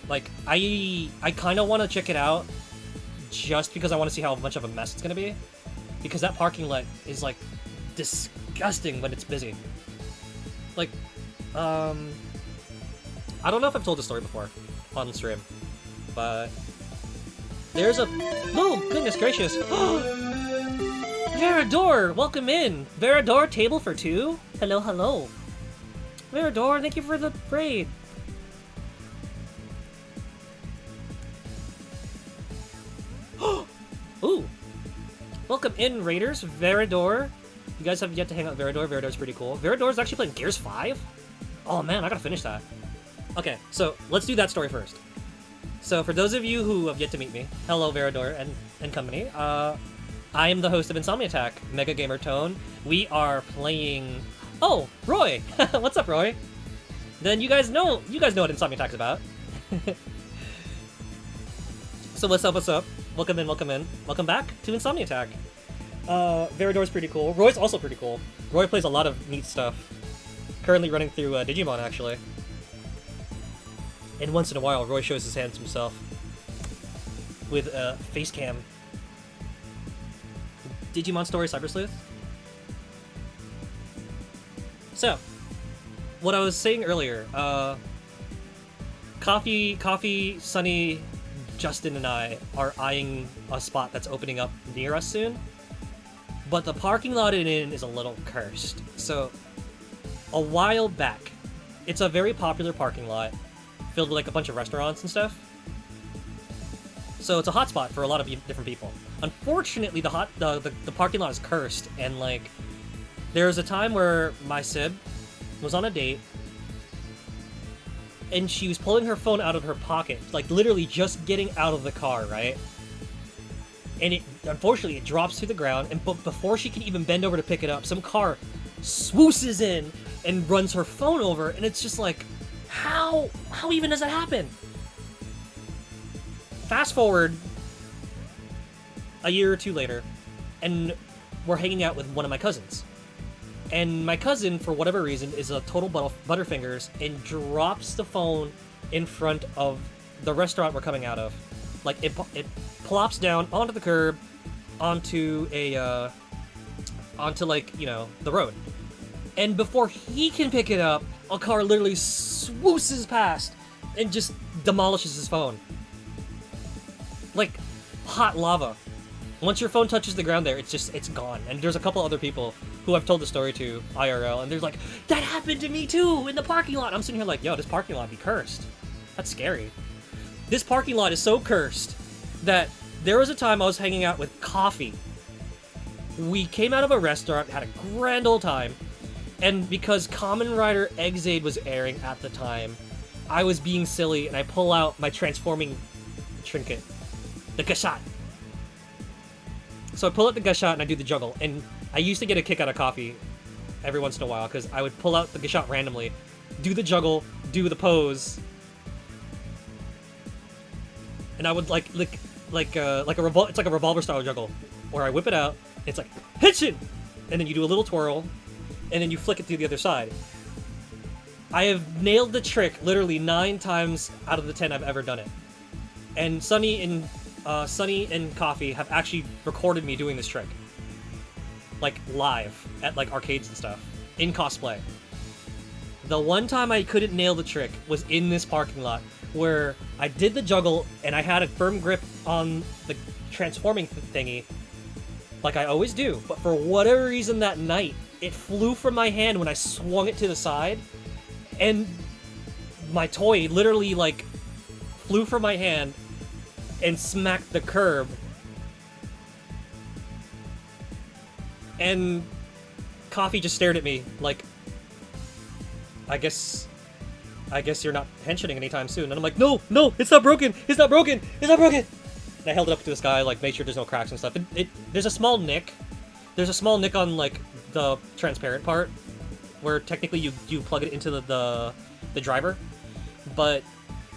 Like, I kind of want to check it out just because I want to see how much of a mess it's gonna be. Because that parking lot is, like, disgusting when it's busy. Like, I don't know if I've told the story before on stream, but there's a... Oh, goodness gracious. Verador, welcome in. Verador, table for two? Hello, hello. Verador, thank you for the raid. Ooh. Welcome in, Raiders. Verador. You guys have yet to hang out with Verador. Verador's pretty cool. Verador's actually playing Gears 5? Oh man, I gotta finish that. Okay, so let's do that story first. So for those of you who have yet to meet me, hello Verador and company. I am the host of Insomni-Attack, Mega Gamer Tone. We are playing... Oh, Roy! What's up, Roy? Then you guys know what Insomni-Attack's about. So what's up? Welcome in. Welcome back to Insomni-Attack. Verador's pretty cool. Roy's also pretty cool. Roy plays a lot of neat stuff. Currently running through Digimon, actually. And once in a while, Roy shows his hands himself. With face cam. Digimon Story Cyber Sleuth. So, what I was saying earlier, Coffee, Sunny, Justin, and I are eyeing a spot that's opening up near us soon. But the parking lot it in is a little cursed. So, a while back, it's a very popular parking lot filled with like a bunch of restaurants and stuff. So it's a hotspot for a lot of different people. Unfortunately, the parking lot is cursed, and like, there was a time where my sib was on a date, and she was pulling her phone out of her pocket, like literally just getting out of the car, right? And unfortunately, it drops to the ground, and before she can even bend over to pick it up, some car swooses in and runs her phone over, and it's just like, how even does that happen? Fast forward a year or two later, and we're hanging out with one of my cousins. And my cousin, for whatever reason, is a total butterfingers and drops the phone in front of the restaurant we're coming out of. Like, it plops down onto the curb, onto like, you know, the road. And before he can pick it up, a car literally swooses past and just demolishes his phone. Like, hot lava. Once your phone touches the ground there, it's gone. And there's a couple other people who I've told the story to IRL, and they're like, that happened to me too, in the parking lot. I'm sitting here like, yo, this parking lot be cursed. That's scary. This parking lot is so cursed that there was a time I was hanging out with Coffee. We came out of a restaurant, had a grand old time, and because Kamen Rider Exade was airing at the time, I was being silly, and I pull out my transforming trinket, the Gashat. So I pull out the Gashat and I do the juggle, and I used to get a kick out of Coffee every once in a while, because I would pull out the Gashat randomly, do the juggle, do the pose, and I would it's like a revolver style juggle, where I whip it out, and it's like, Hitchin! And then you do a little twirl, and then you flick it to the other side. I have nailed the trick literally 9 times out of the 10 I've ever done it. And Sunny and Coffee have actually recorded me doing this trick. Like, live, at like arcades and stuff, in cosplay. The one time I couldn't nail the trick was in this parking lot, where I did the juggle, and I had a firm grip on the transforming thingy, like I always do, but for whatever reason that night, it flew from my hand when I swung it to the side, and my toy literally, like, flew from my hand and smacked the curb. And Coffee just stared at me like, I guess you're not pensioning anytime soon. And I'm like, no, it's not broken, it's not broken, it's not broken. And I held it up to the sky, like, make sure there's no cracks and stuff. There's a small nick. There's a small nick on, like, the transparent part, where technically you plug it into the driver, but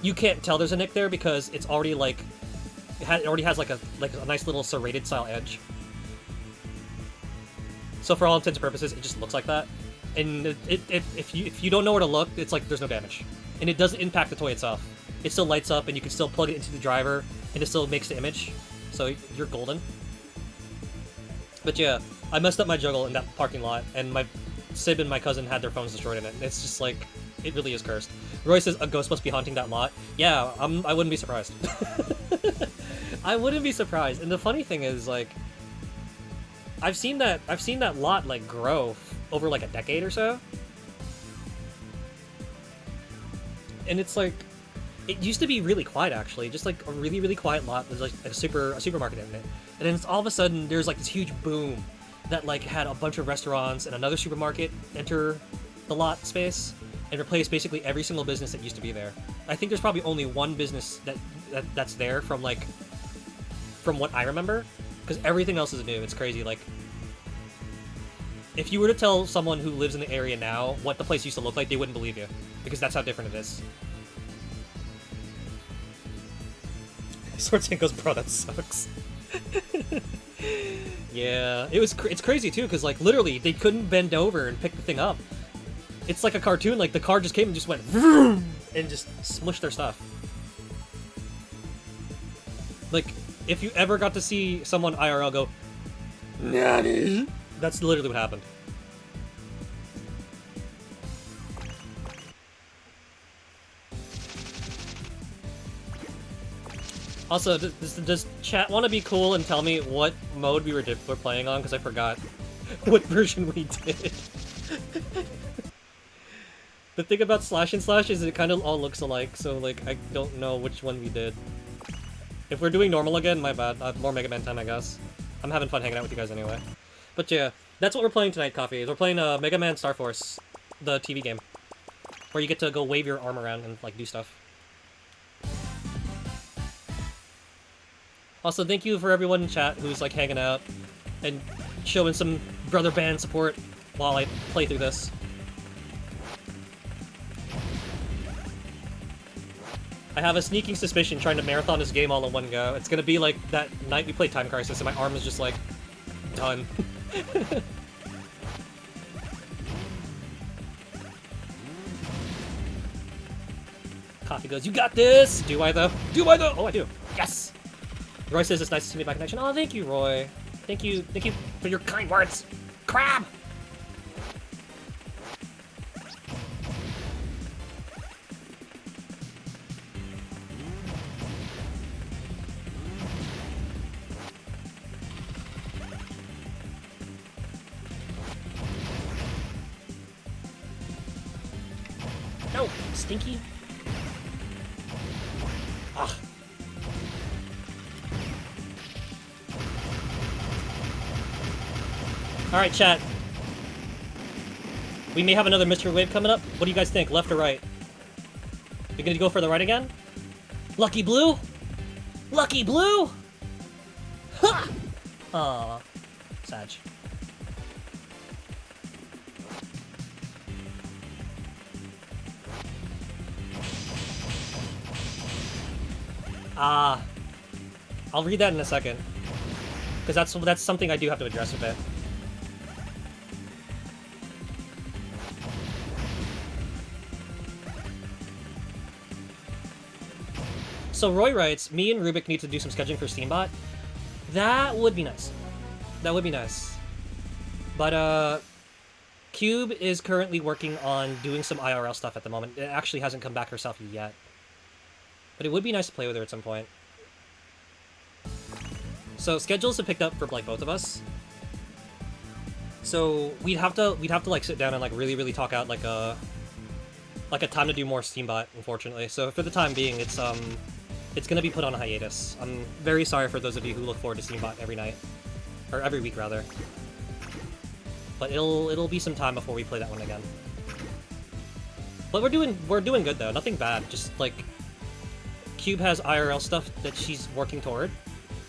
you can't tell there's a nick there because it's already, like, it already has, like a nice little serrated style edge. So for all intents and purposes, it just looks like that. And if you don't know where to look, it's like there's no damage. And it doesn't impact the toy itself. It still lights up, and you can still plug it into the driver, and it still makes the image. So you're golden. But yeah, I messed up my juggle in that parking lot, and my Sib and my cousin had their phones destroyed in it. It's just like, it really is cursed. Roy says a ghost must be haunting that lot. Yeah, I wouldn't be surprised. I wouldn't be surprised. And the funny thing is, like, I've seen that lot, like, grow over, like, a decade or so. And it's like, it used to be really quiet, actually. Just, like, a really, really quiet lot. There's, like, a supermarket in it. And then all of a sudden, there's, like, this huge boom that, like, had a bunch of restaurants and another supermarket enter the lot space and replace basically every single business that used to be there. I think there's probably only one business that's there from, like, from what I remember, because everything else is new. It's crazy. Like, if you were to tell someone who lives in the area now what the place used to look like, they wouldn't believe you, because that's how different it is. Swordsman goes, bro, that sucks. Yeah, it's crazy too, because, like, literally they couldn't bend over and pick the thing up. It's like a cartoon. Like, the car just came and just went vroom, and just smushed their stuff. Like, if you ever got to see someone IRL go, "Nani?" That's literally what happened. Also, does chat want to be cool and tell me what mode we were playing on? Because I forgot what version we did. The thing about Slash and Slash is it kind of all looks alike, so, like, I don't know which one we did. If we're doing normal again, my bad. More Mega Man time, I guess. I'm having fun hanging out with you guys anyway. But yeah, that's what we're playing tonight, Coffee. We're playing Mega Man Star Force, the TV game, where you get to go wave your arm around and, like, do stuff. Also, thank you for everyone in chat who's, like, hanging out and showing some brother band support while I play through this. I have a sneaking suspicion trying to marathon this game all in one go. It's gonna be like that night we played Time Crisis and my arm is just, like, done. Coffee goes, you got this! Do I, though? Do I, though? Oh, I do. Yes! Roy says it's nice to see me back in action. Oh, thank you, Roy. Thank you for your kind words. Crab! No, stinky. Ah. Alright, chat. We may have another mystery wave coming up. What do you guys think? Left or right? You're gonna go for the right again? Lucky Blue? Lucky Blue? Ha! Aw. Sag. I'll read that in a second, because that's something I do have to address a bit. So Roy writes, me and Rubik need to do some scheduling for Steambot. That would be nice. That would be nice. But Cube is currently working on doing some IRL stuff at the moment. It actually hasn't come back herself yet. But it would be nice to play with her at some point. So schedules have picked up for, like, both of us. So we'd have to like sit down and like really talk out like a time to do more Steambot, unfortunately. So for the time being, it's gonna be put on hiatus. I'm very sorry for those of you who look forward to Steambot every night, or every week rather. But it'll be some time before we play that one again. But we're doing good though. Nothing bad. Just like Cube has IRL stuff that she's working toward.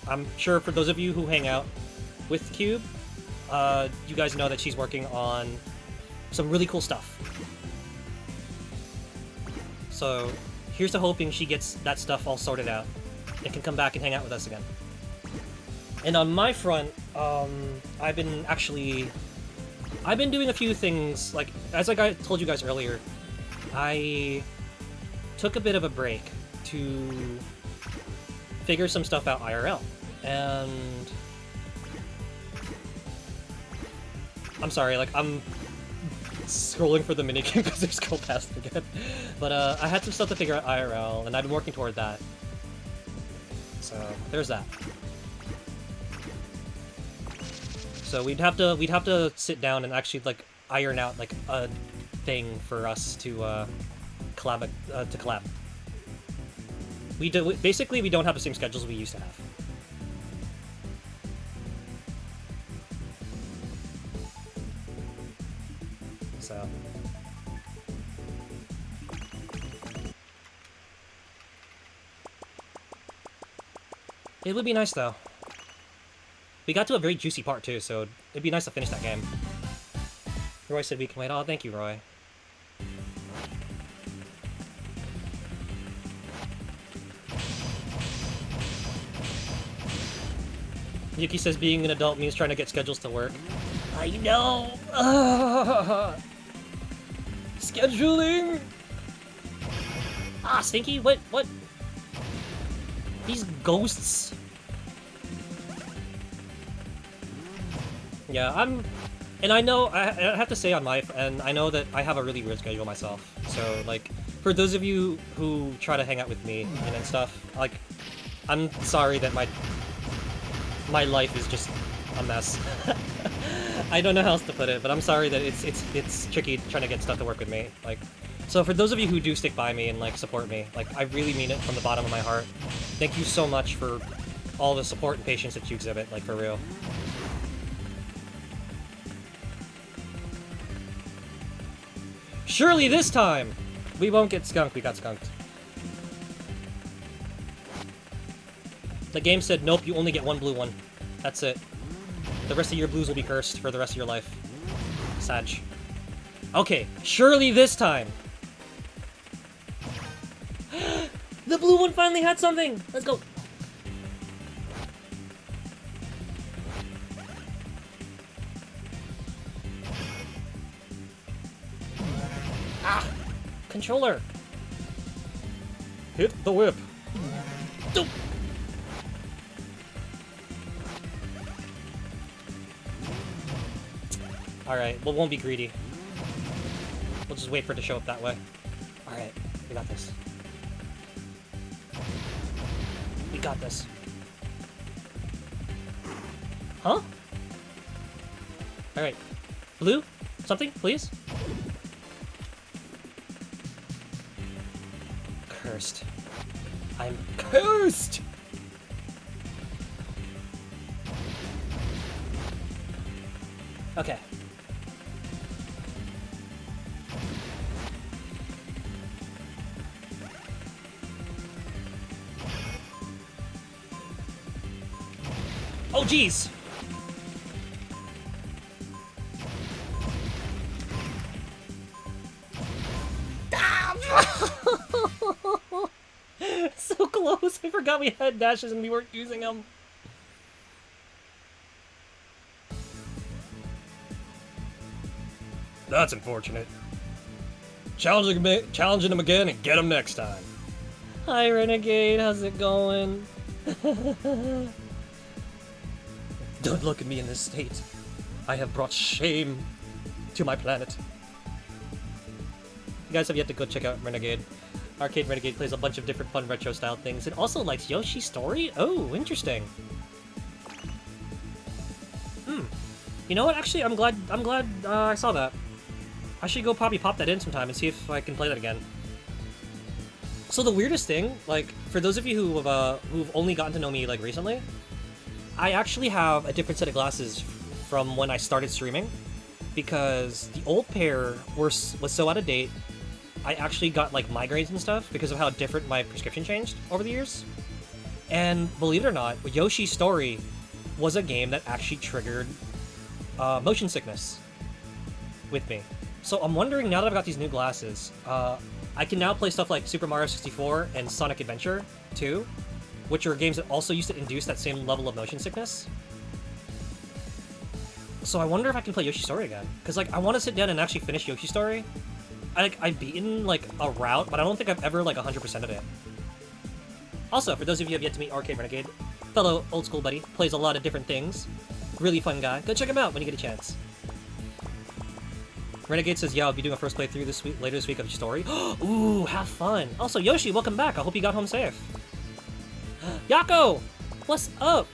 I'm sure for those of you who hang out with Cube, you guys know that she's working on some really cool stuff. So here's to hoping she gets that stuff all sorted out and can come back and hang out with us again. And on my front, I've been doing a few things. Like, as I told you guys earlier, I took a bit of a break to figure some stuff out IRL. And I'm sorry, like, I'm scrolling for the minigame because they're scroll past again. But I had some stuff to figure out IRL, and I've been working toward that. So there's that. So we'd have to sit down and actually like iron out like a thing for us to collab. Basically we don't have the same schedules we used to have. So it would be nice though. We got to a very juicy part too, so it'd be nice to finish that game. Roy said we can wait. Oh, thank you, Roy. Yuki says being an adult means trying to get schedules to work. I know! Scheduling! Ah, Stinky? What? These ghosts? Yeah, and I know, I have to say on my end, I know that I have a really weird schedule myself. So, like, for those of you who try to hang out with me and stuff, like, I'm sorry that my life is just a mess. I don't know how else to put it, but I'm sorry that it's tricky trying to get stuff to work with me. Like, so for those of you who do stick by me and, like, support me, like, I really mean it from the bottom of my heart. Thank you so much for all the support and patience that you exhibit, like, for real. Surely this time, we won't get skunked. We got skunked. The game said, nope, you only get one blue one. That's it. The rest of your blues will be cursed for the rest of your life. Sag. Okay, surely this time. The blue one finally had something! Let's go! Ah! Controller! Hit the whip! Doop. Alright, well, won't be greedy. We'll just wait for it to show up that way. Alright, we got this. We got this. Huh? Alright. Blue? Something, please? Cursed. I'm cursed! Okay. Oh, jeez! So close! I forgot we had dashes and we weren't using them. That's unfortunate. Challenging him again and get him next time. Hi, Renegade. How's it going? Don't look at me in this state. I have brought shame to my planet. You guys have yet to go check out Renegade. Arcade Renegade plays a bunch of different fun retro-style things. It also likes Yoshi's Story? Oh, interesting. You know what? Actually, I'm glad I saw that. I should go probably pop that in sometime and see if I can play that again. So the weirdest thing, like, for those of you who've only gotten to know me like recently, I actually have a different set of glasses from when I started streaming, because the old pair was so out of date. I actually got like migraines and stuff because of how different my prescription changed over the years. And believe it or not, Yoshi's Story was a game that actually triggered motion sickness with me. So I'm wondering, now that I've got these new glasses, I can now play stuff like Super Mario 64 and Sonic Adventure 2, which are games that also used to induce that same level of motion sickness. So I wonder if I can play Yoshi's Story again, because like I want to sit down and actually finish Yoshi's Story. I've beaten like a route, but I don't think I've ever like 100%ed it. Also, for those of you who have yet to meet Arcade Renegade, fellow old school buddy, plays a lot of different things. Really fun guy. Go check him out when you get a chance. Renegade says, yeah, I'll be doing a first playthrough later this week of your story. Ooh, have fun. Also, Yoshi, welcome back. I hope you got home safe. Yako! What's up?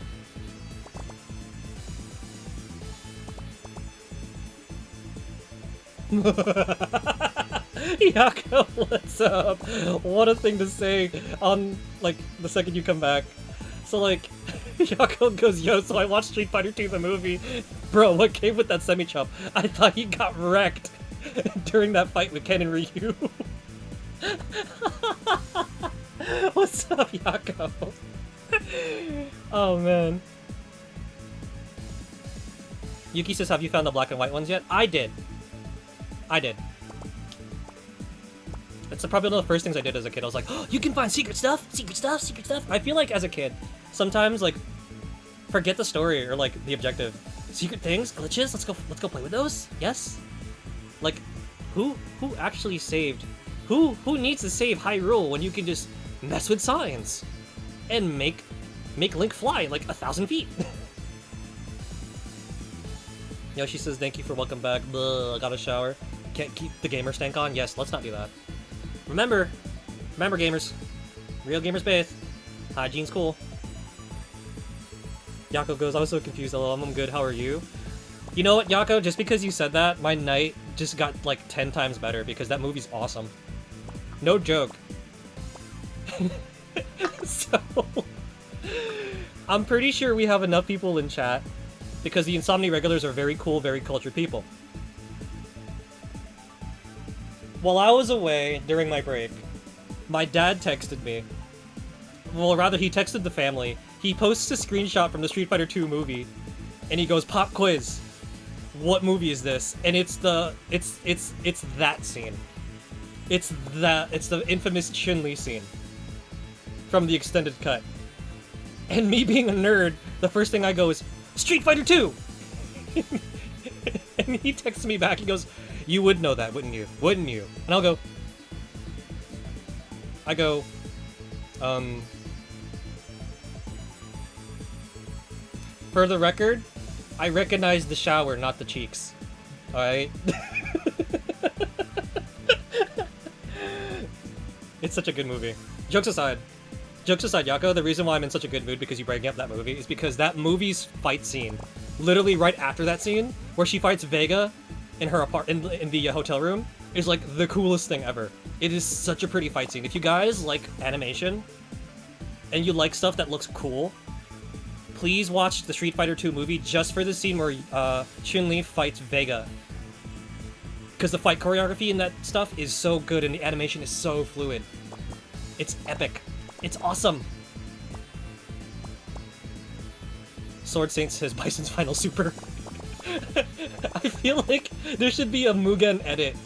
Yako, what's up? What a thing to say on, like, the second you come back. So, like, Yako goes, yo, so I watched Street Fighter 2 the movie. Bro, what came with that semi-chop? I thought he got wrecked during that fight with Ken and Ryu. What's up, Yako? Oh, man. Yuki says, have you found the black and white ones yet? I did. That's probably one of the first things I did as a kid. I was like, oh, you can find secret stuff, secret stuff, secret stuff. I feel like as a kid, sometimes like forget the story or like the objective. Secret things, glitches. Let's go play with those. Yes. Like, who actually saved? Who needs to save Hyrule when you can just mess with signs and make Link fly like 1,000 feet? Yoshi says, thank you for welcome back. Blah, I got a shower. Can't keep the gamer stank on. Yes, let's not do that. Remember gamers. Real gamers bathe. Hygiene's cool. Yako goes, I was so confused. Hello, I'm good. How are you? You know what, Yako? Just because you said that, my night just got like 10 times better because that movie's awesome. No joke. So, I'm pretty sure we have enough people in chat because the Insomni regulars are very cool, very cultured people. While I was away during my break, my dad texted me. Well, rather, he texted the family. He posts a screenshot from the Street Fighter 2 movie, and he goes, "Pop quiz. What movie is this?" And it's that scene. It's the infamous Chun-Li scene from the extended cut. And me being a nerd, the first thing I go is, Street Fighter 2! And he texts me back, he goes, you would know that, wouldn't you? Wouldn't you? And I go, for the record, I recognize the shower, not the cheeks. Alright? It's such a good movie. Jokes aside, Yako, the reason why I'm in such a good mood because you bring up that movie is because that movie's fight scene, literally right after that scene, where she fights Vega in her in the hotel room, is like the coolest thing ever. It is such a pretty fight scene. If you guys like animation, and you like stuff that looks cool, please watch the Street Fighter 2 movie just for the scene where Chun-Li fights Vega. Because the fight choreography in that stuff is so good and the animation is so fluid. It's epic. It's awesome. Sword Saint says Bison's Final Super. I feel like there should be a Mugen edit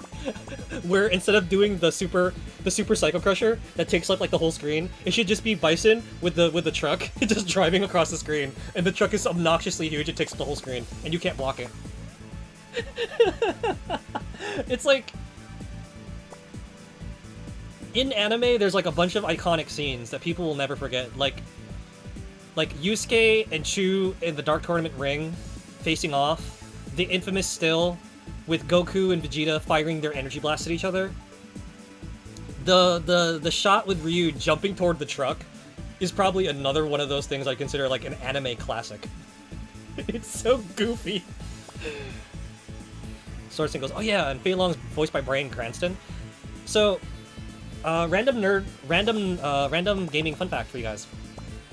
where instead of doing the super Psycho Crusher that takes up like the whole screen, it should just be Bison with the truck just driving across the screen, and the truck is obnoxiously huge. It takes up the whole screen, and you can't block it. It's like in anime, there's like a bunch of iconic scenes that people will never forget, like Yusuke and Chu in the Dark Tournament ring facing off, the infamous still with Goku and Vegeta firing their energy blasts at each other. The shot with Ryu jumping toward the truck is probably another one of those things I consider like an anime classic. It's so goofy. Sorensen goes, oh yeah, and Fei Long's voiced by Bryan Cranston. So, random gaming fun fact for you guys.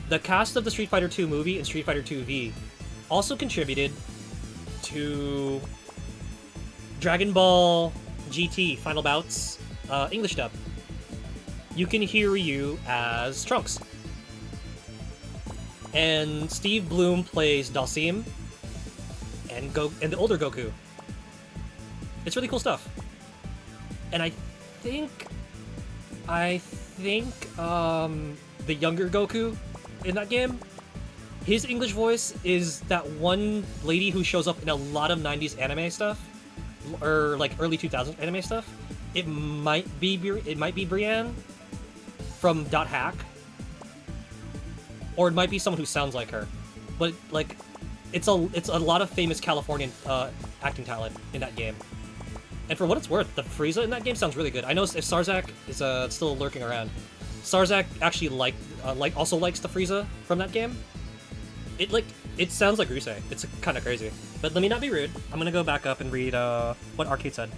The cast of the Street Fighter 2 movie and Street Fighter 2 V also contributed to Dragon Ball GT Final Bouts English dub. You can hear Ryu as Trunks. And Steve Bloom plays Dalsim and the older Goku. It's really cool stuff. And I think the younger Goku in that game, his English voice is that one lady who shows up in a lot of 90s anime stuff, or like early 2000s anime stuff. It might be Brienne from Dot Hack, or it might be someone who sounds like her. But like, it's a lot of famous Californian acting talent in that game. And for what it's worth, the Frieza in that game sounds really good. I know if Sarzak is still lurking around. Sarzak actually also likes the Frieza from that game. It sounds like Ryuusei. It's kind of crazy. But let me not be rude. I'm gonna go back up and read what Arcade said.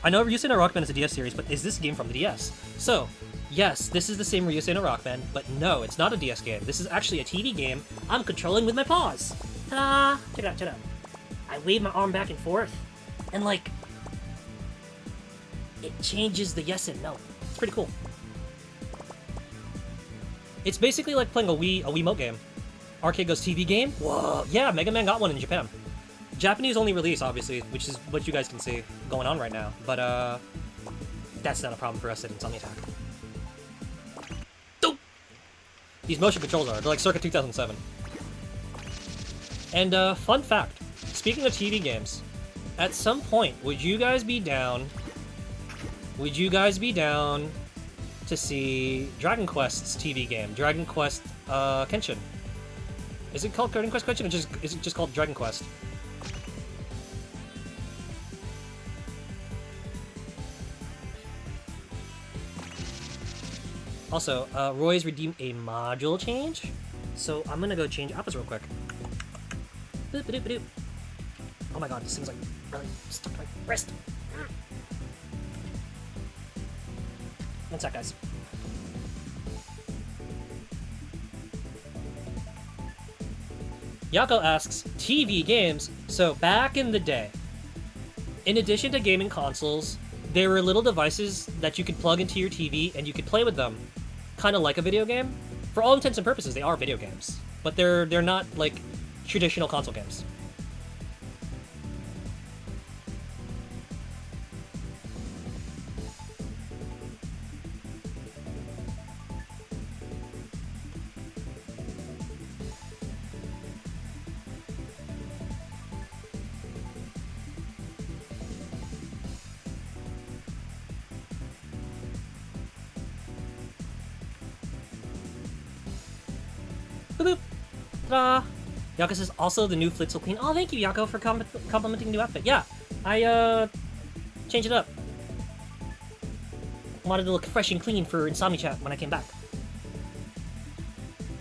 I know Ryuusei no Rockman is a DS series, but is this game from the DS? So, yes, this is the same Ryuusei no Rockman, but no, it's not a DS game. This is actually a TV game I'm controlling with my paws. Ta-da! Check it out, check it out. I wave my arm back and forth, and like, it changes the yes and no. It's pretty cool. It's basically like playing a Wiimote game. Arcade goes TV game? Whoa, yeah, Mega Man got one in Japan. Japanese only release, obviously, which is what you guys can see going on right now. But that's not a problem for us at Insomni-Attack. Dope! These motion controls they're like circa 2007. And fun fact, speaking of TV games, at some point, would you guys be down to see Dragon Quest's TV game, Dragon Quest Kenshin? Is it called Dragon Quest Kenshin, or is it just called Dragon Quest? Also, Roy's redeemed a module change, so I'm gonna go change apples real quick. Boop, boop, boop. Oh my god, this thing's like really stuck to my wrist. One sec, guys. Yako asks, TV games? So, back in the day, in addition to gaming consoles, there were little devices that you could plug into your TV and you could play with them. Kind of like a video game. For all intents and purposes, they are video games. But they're not, like, traditional console games. Boop, boop. Ta-da! Yako says, also the new Flitzel clean. Oh, thank you, Yako, for complimenting the new outfit. Yeah, I, changed it up. Wanted to look fresh and clean for Insomni Chat when I came back.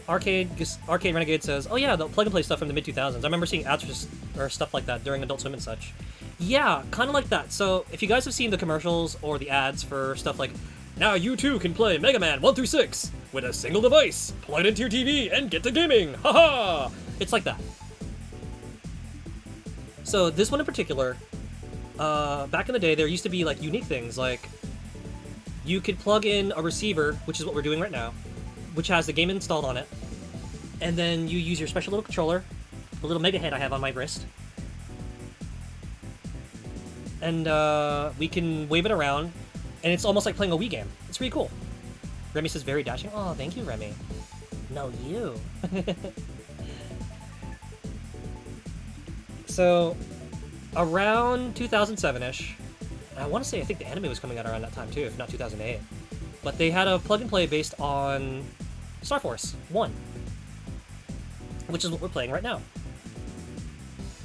Arcade Renegade says, oh yeah, the plug-and-play stuff from the mid-2000s. I remember seeing ads or stuff like that during Adult Swim and such. Yeah, kind of like that. So, if you guys have seen the commercials or the ads for stuff like, now you too can play Mega Man 1 through 6 with a single device. Plug it into your TV and get to gaming. Haha! It's like that. So this one in particular, back in the day, there used to be like unique things. Like you could plug in a receiver, which is what we're doing right now, which has the game installed on it, and then you use your special little controller, the little mega head I have on my wrist, and we can wave it around. And it's almost like playing a Wii game. It's pretty cool. Remy says, very dashing. Oh, thank you, Remy. No, you. So, around 2007-ish, I want to say I think the anime was coming out around that time too, if not 2008. But they had a plug-and-play based on Star Force 1, which is what we're playing right now.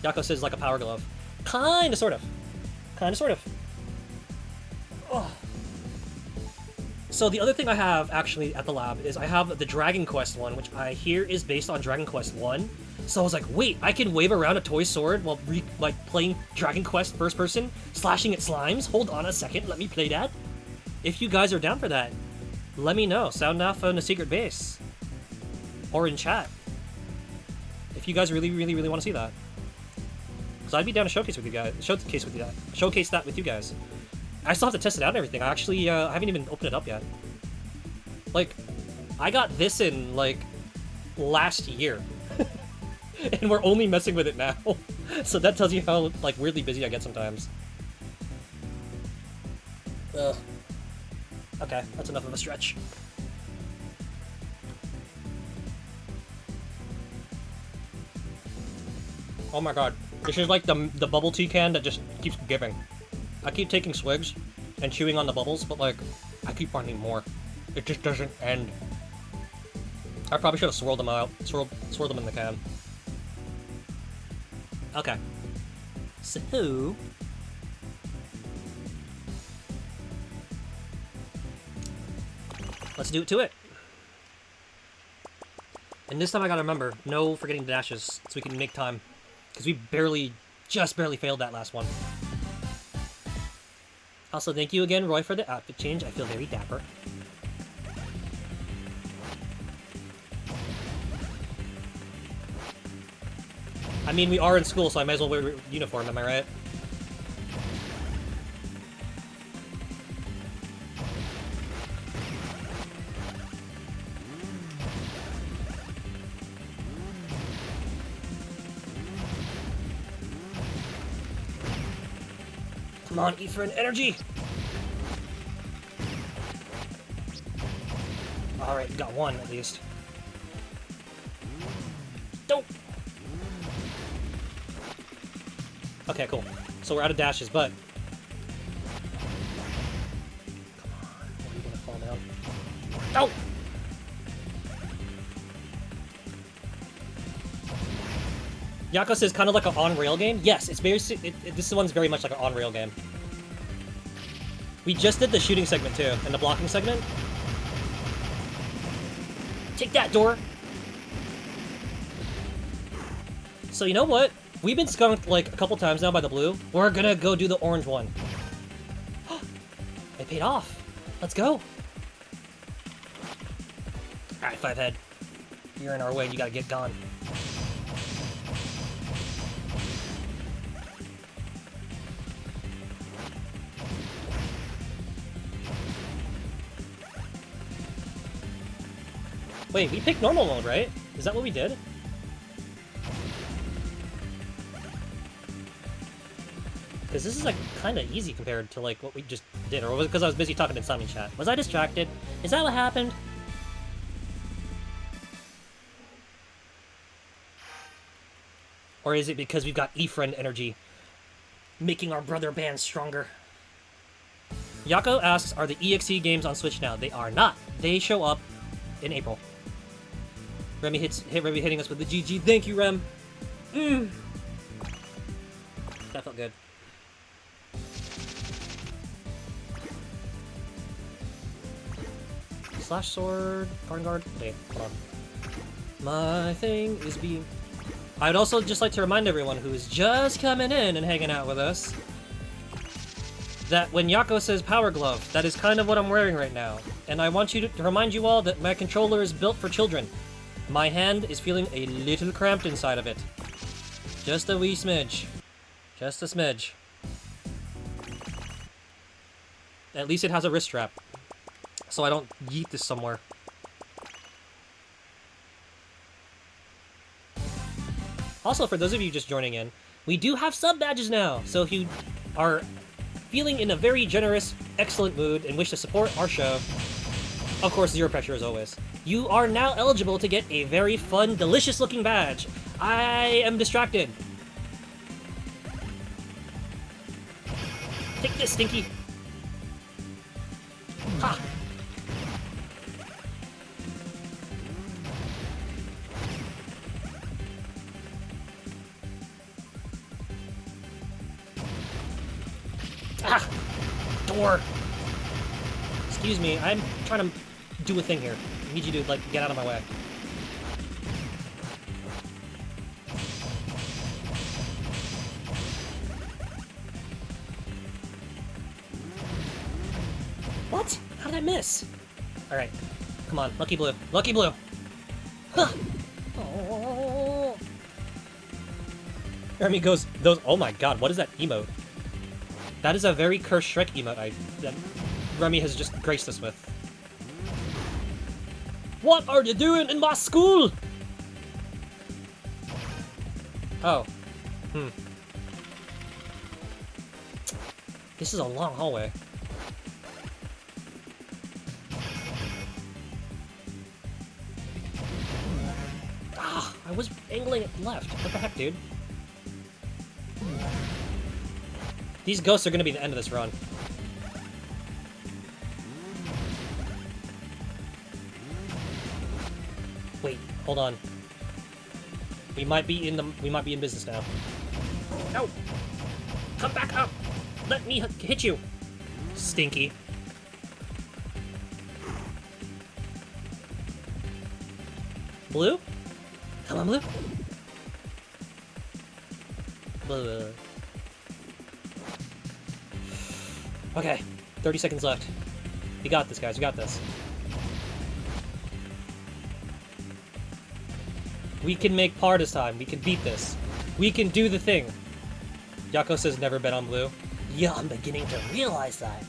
Yako says like a power glove. Kinda, sort of. Kinda, sort of. Oh. So the other thing I have actually at the lab is I have the Dragon Quest one, which I hear is based on Dragon Quest 1, So I was like, wait, I can wave around a toy sword while like playing Dragon Quest first person, slashing at slimes? Hold on a second, let me play that. If you guys are down for that, let me know. Sound off on a secret base. Or in chat. If you guys really want to see that. Because I'd be down to showcase with you guys. Showcase that with you guys. I still have to test it out and everything. I actually haven't even opened it up yet. Like, I got this in, like, last year. And we're only messing with it now. So that tells you how, like, weirdly busy I get sometimes. Ugh. Okay, that's enough of a stretch. Oh my god. This is like the bubble tea can that just keeps giving. I keep taking swigs and chewing on the bubbles, but like, I keep finding more. It just doesn't end. I probably should have swirled them out. Swirled them in the can. Okay. So... let's do it to it. And this time I gotta remember, no forgetting dashes, so we can make time. Because we just barely failed that last one. Also, thank you again, Roy, for the outfit change. I feel very dapper. I mean, we are in school, so I might as well wear a uniform, am I right? Come on, Ethan, energy! Alright, got one at least. Dope! Okay, cool. So we're out of dashes, but... come on, why are you gonna fall down? No! Yakos is kind of like an on-rail game. Yes, it's very. This one's very much like an on-rail game. We just did the shooting segment too, and the blocking segment. Take that, door. So you know what? We've been skunked like a couple times now by the blue. We're gonna go do the orange one. It paid off. Let's go. All right, 5 head. You're in our way. You gotta get gone. Wait, we picked normal mode, right? Is that what we did? Because this is like kind of easy compared to like what we just did, or was it because I was busy talking to Insomni chat? Was I distracted? Is that what happened? Or is it because we've got E-Friend energy, making our brother band stronger? Yako asks, are the EXE games on Switch now? They are not. They show up in April. Remy hitting us with the GG. Thank you, Rem. That felt good. Slash sword, guard. Okay, hold on. My thing is being... I'd also just like to remind everyone who is just coming in and hanging out with us that when Yako says Power Glove, that is kind of what I'm wearing right now. And I want to remind you all that my controller is built for children. My hand is feeling a little cramped inside of it. Just a wee smidge. Just a smidge. At least it has a wrist strap, so I don't yeet this somewhere. Also, for those of you just joining in, we do have sub badges now, so if you are feeling in a very generous, excellent mood and wish to support our show, of course, zero pressure as always, you are now eligible to get a very fun, delicious-looking badge. I am distracted. Take this, Stinky. Ha! Ah! Door! Excuse me, I'm trying to do a thing here. I need you to, like, get out of my way. What? How did I miss? Alright. Come on, Lucky Blue. Lucky Blue! Huh! Oh. Remy goes, those. Oh my god, what is that emote? That is a very cursed Shrek emote that Remy has just graced us with. What are you doing in my school? Oh. This is a long hallway. Ah, I was angling it left. What the heck, dude? These ghosts are gonna be the end of this run. Wait, hold on. We might be in business now. No! Come back up! Let me hit you! Stinky. Blue? Come on, Blue. Blue. Okay, 30 seconds left. We got this, guys. We got this. We can make par this time. We can beat this. We can do the thing. Yako says never bet on Blue. Yeah, I'm beginning to realize that.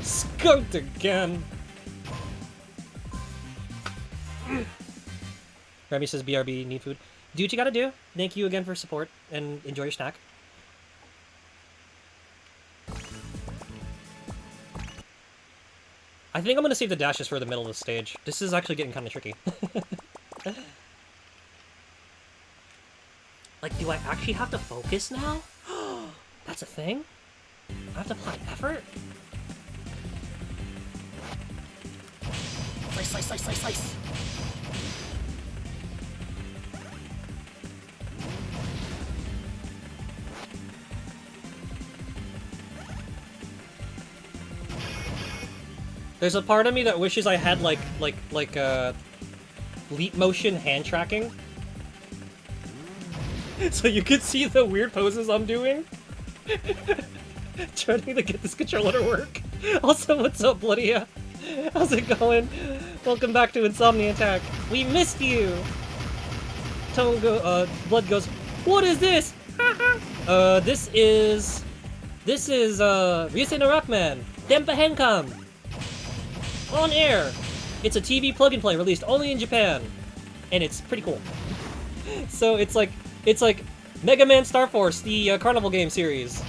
Skunked again. Remy says BRB, need food. Do what you gotta do. Thank you again for support, and enjoy your snack. I think I'm gonna save the dashes for the middle of the stage. This is actually getting kind of tricky. Like, do I actually have to focus now? That's a thing? I have to apply effort? Slice, slice, slice, slice, slice! There's a part of me that wishes I had like leap motion hand tracking. So you could see the weird poses I'm doing. Trying to get this controller to work. Also, what's up, Bloodia? How's it going? Welcome back to Insomni-Attack. We missed you! Blood goes, what is this? This is Ryuusei no Rockman, Denpa Henkan. On air! It's a TV plug-and-play released only in Japan. And it's pretty cool. So it's like Mega Man Star Force, the Carnival game series.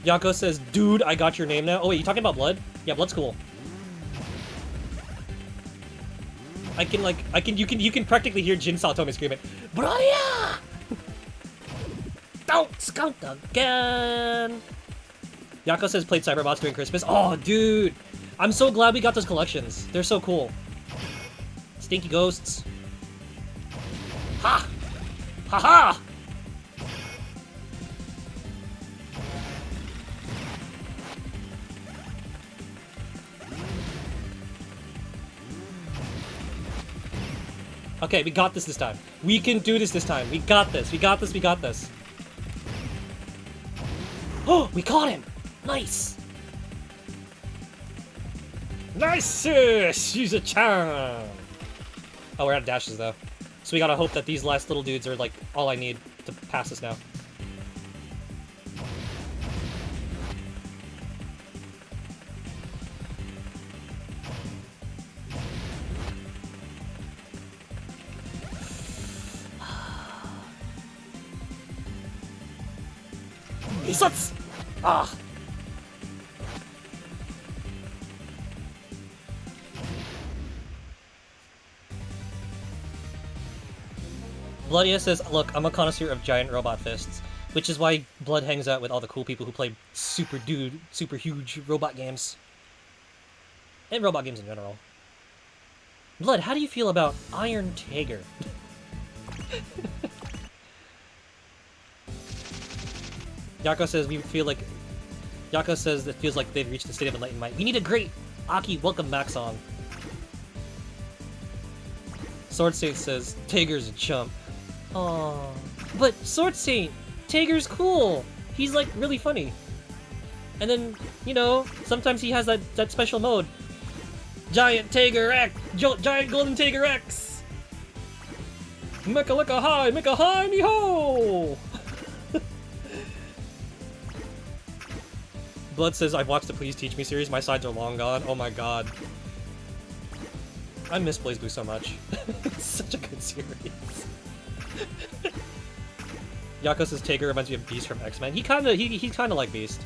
Yako says, dude, I got your name now. Oh wait, you talking about Blood? Yeah, Blood's cool. You can practically hear Jin Saotome screaming, Brodia! Don't skunk again! Yako says played Cyberbots during Christmas. Oh, dude! I'm so glad we got those collections. They're so cool. Stinky ghosts. Ha! Ha ha! Okay, we got this time. We can do this time. We got this. We got this. We got this. Oh, we caught him! Nice! Nice! She's a charm! Oh, we're out of dashes, though. So we gotta hope that these last little dudes are, like, all I need to pass us now. Isatsu! Ah! Bloodia says, look, I'm a connoisseur of giant robot fists, which is why Blood hangs out with all the cool people who play super huge robot games. And robot games in general. Blood, how do you feel about Iron Tiger? Yako says Yako says it feels like they've reached a state of enlightenment. We need a great Aki welcome back song. Sword Saint says, Tager's a chump. Aww. But Sword Saint, Tager's cool. He's like really funny. And then, you know, sometimes he has that special mode. Giant Tager X! Giant Golden Tager X! Mecha hi, me ho! Blood says, I've watched the Please Teach Me series, my sides are long gone. Oh my god. I miss BlazBlue so much. It's such a good series. Yako says Tager reminds me of Beast from X-Men. He's kinda like Beast.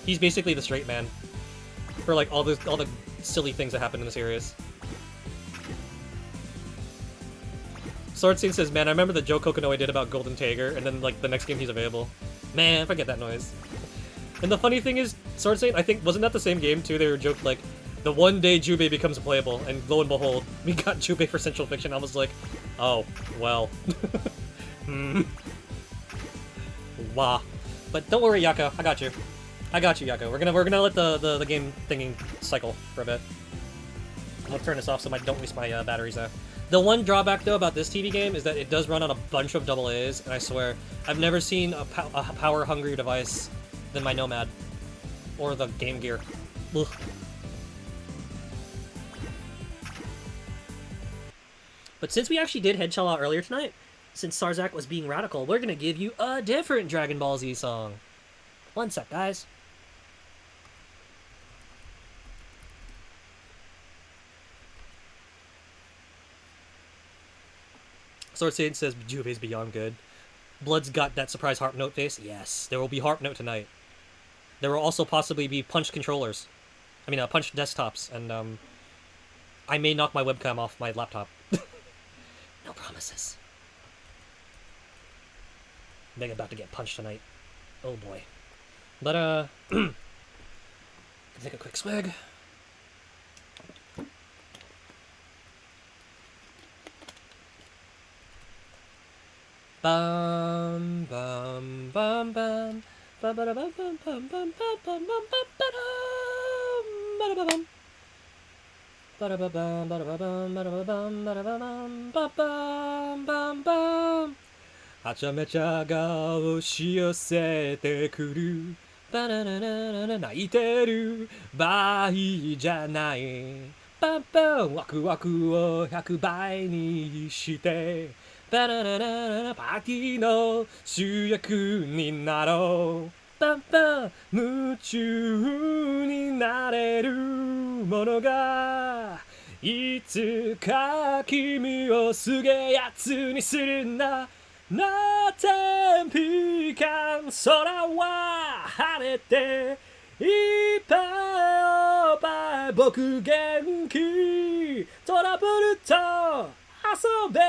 He's basically the straight man. For like all the silly things that happen in the series. Sword Saint says, man, I remember the joke Kokonoe did about Golden Tager, and then like the next game he's available. Man, forget that noise. And the funny thing is, Sword Saint, I think, wasn't that the same game too? They were joked like, the one day Jubei becomes playable, and lo and behold, we got Jubei for Central Fiction. I was like, oh, well. Wow. But don't worry, Yako, I got you. I got you, Yako. We're gonna let the game thingy cycle for a bit. I'm gonna turn this off so I don't waste my batteries there. The one drawback though about this TV game is that it does run on a bunch of AA's, and I swear I've never seen a power hungrier device than my Nomad or the Game Gear. Ugh. But since we actually did Head Shell out earlier tonight, since Sarzak was being radical, we're gonna give you a different Dragon Ball Z song. One sec, guys. Sword Saint says Jubei's beyond good. Blood's got that surprise Harp Note face. Yes, there will be Harp Note tonight. There will also possibly be Punch controllers. I mean, Punch desktops, and I may knock my webcam off my laptop. No promises. Mega about to get punched tonight. Oh boy. But take a quick swig. Bum bum bum bum bum bum bum bum bum bum bum bum bum bum. はちゃめちゃが押し寄せてくるバナナナナナ泣いてる場合じゃないパンパンワクワクを100倍にしてバナナナナナパーティーの主役になろうパンパン夢中になれるものがいつか君をすげえやつにするんだな天日間空は晴れていっぱいおっぱい僕元気トラブルと遊べ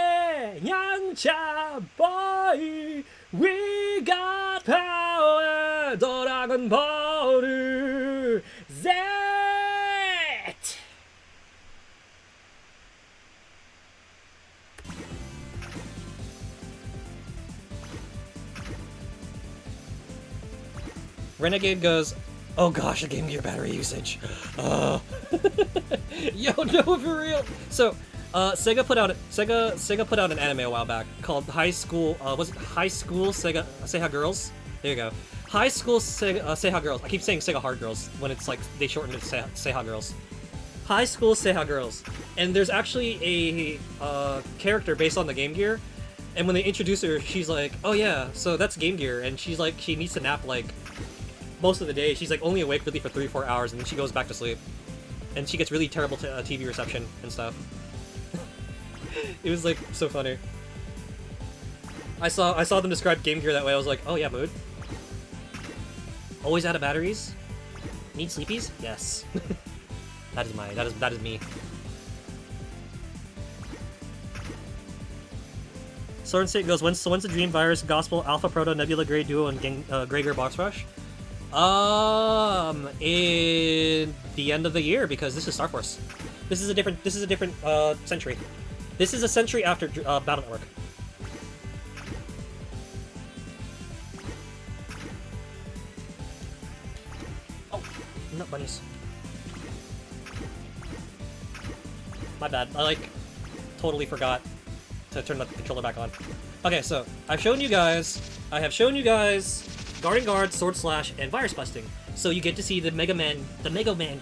やんちゃボーイ We got power ドラゴンボール Z Renegade goes, oh gosh, the Game Gear battery usage. Yo, no, for real. So, Sega put out an anime a while back called High School. Was it High School Sega Girls? There you go. High School Seiha Girls. I keep saying Sega Hard Girls when it's like they shortened it to Seiha Girls. High School Seiha Girls, and there's actually a character based on the Game Gear. And when they introduce her, she's like, "Oh yeah, so that's Game Gear," and she's like, she needs to nap like most of the day. She's like only awake really for 3-4 hours, and then she goes back to sleep. And she gets really terrible TV reception and stuff. It was like so funny. I saw them describe Game Gear that way. I was like, oh yeah, mood. Always out of batteries. Need sleepies? Yes. that is me. Sword State goes, when's the Dream Virus, Gospel, Alpha Proto, Nebula Grey Duo, and Gregor Box Rush? In the end of the year, because this is Star Force. This is a different century. This is a century after Battle Network. Oh, nut bunnies. My bad. totally forgot to turn the controller back on. Okay, so I have shown you guys Guarding Guard, Sword Slash, and Virus Busting. So you get to see the Mega Man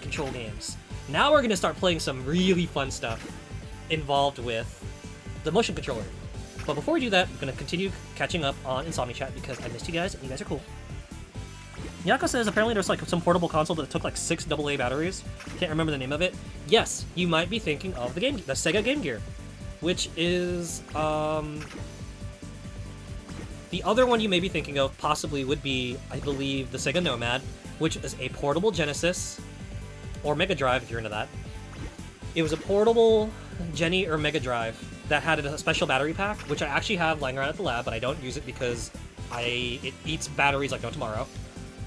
control games. Now we're gonna start playing some really fun stuff involved with the motion controller. But before we do that, I'm gonna continue catching up on Insomni-Chat because I missed you guys and you guys are cool. Yako says apparently there's like some portable console that took like 6 AA batteries. Can't remember the name of it. Yes, you might be thinking of the Sega Game Gear, which is the other one you may be thinking of possibly would be, I believe, the Sega Nomad, which is a portable Genesis or Mega Drive if you're into that. It was a portable Gennie or Mega Drive that had a special battery pack, which I actually have lying around at the lab, but I don't use it because it eats batteries like no tomorrow.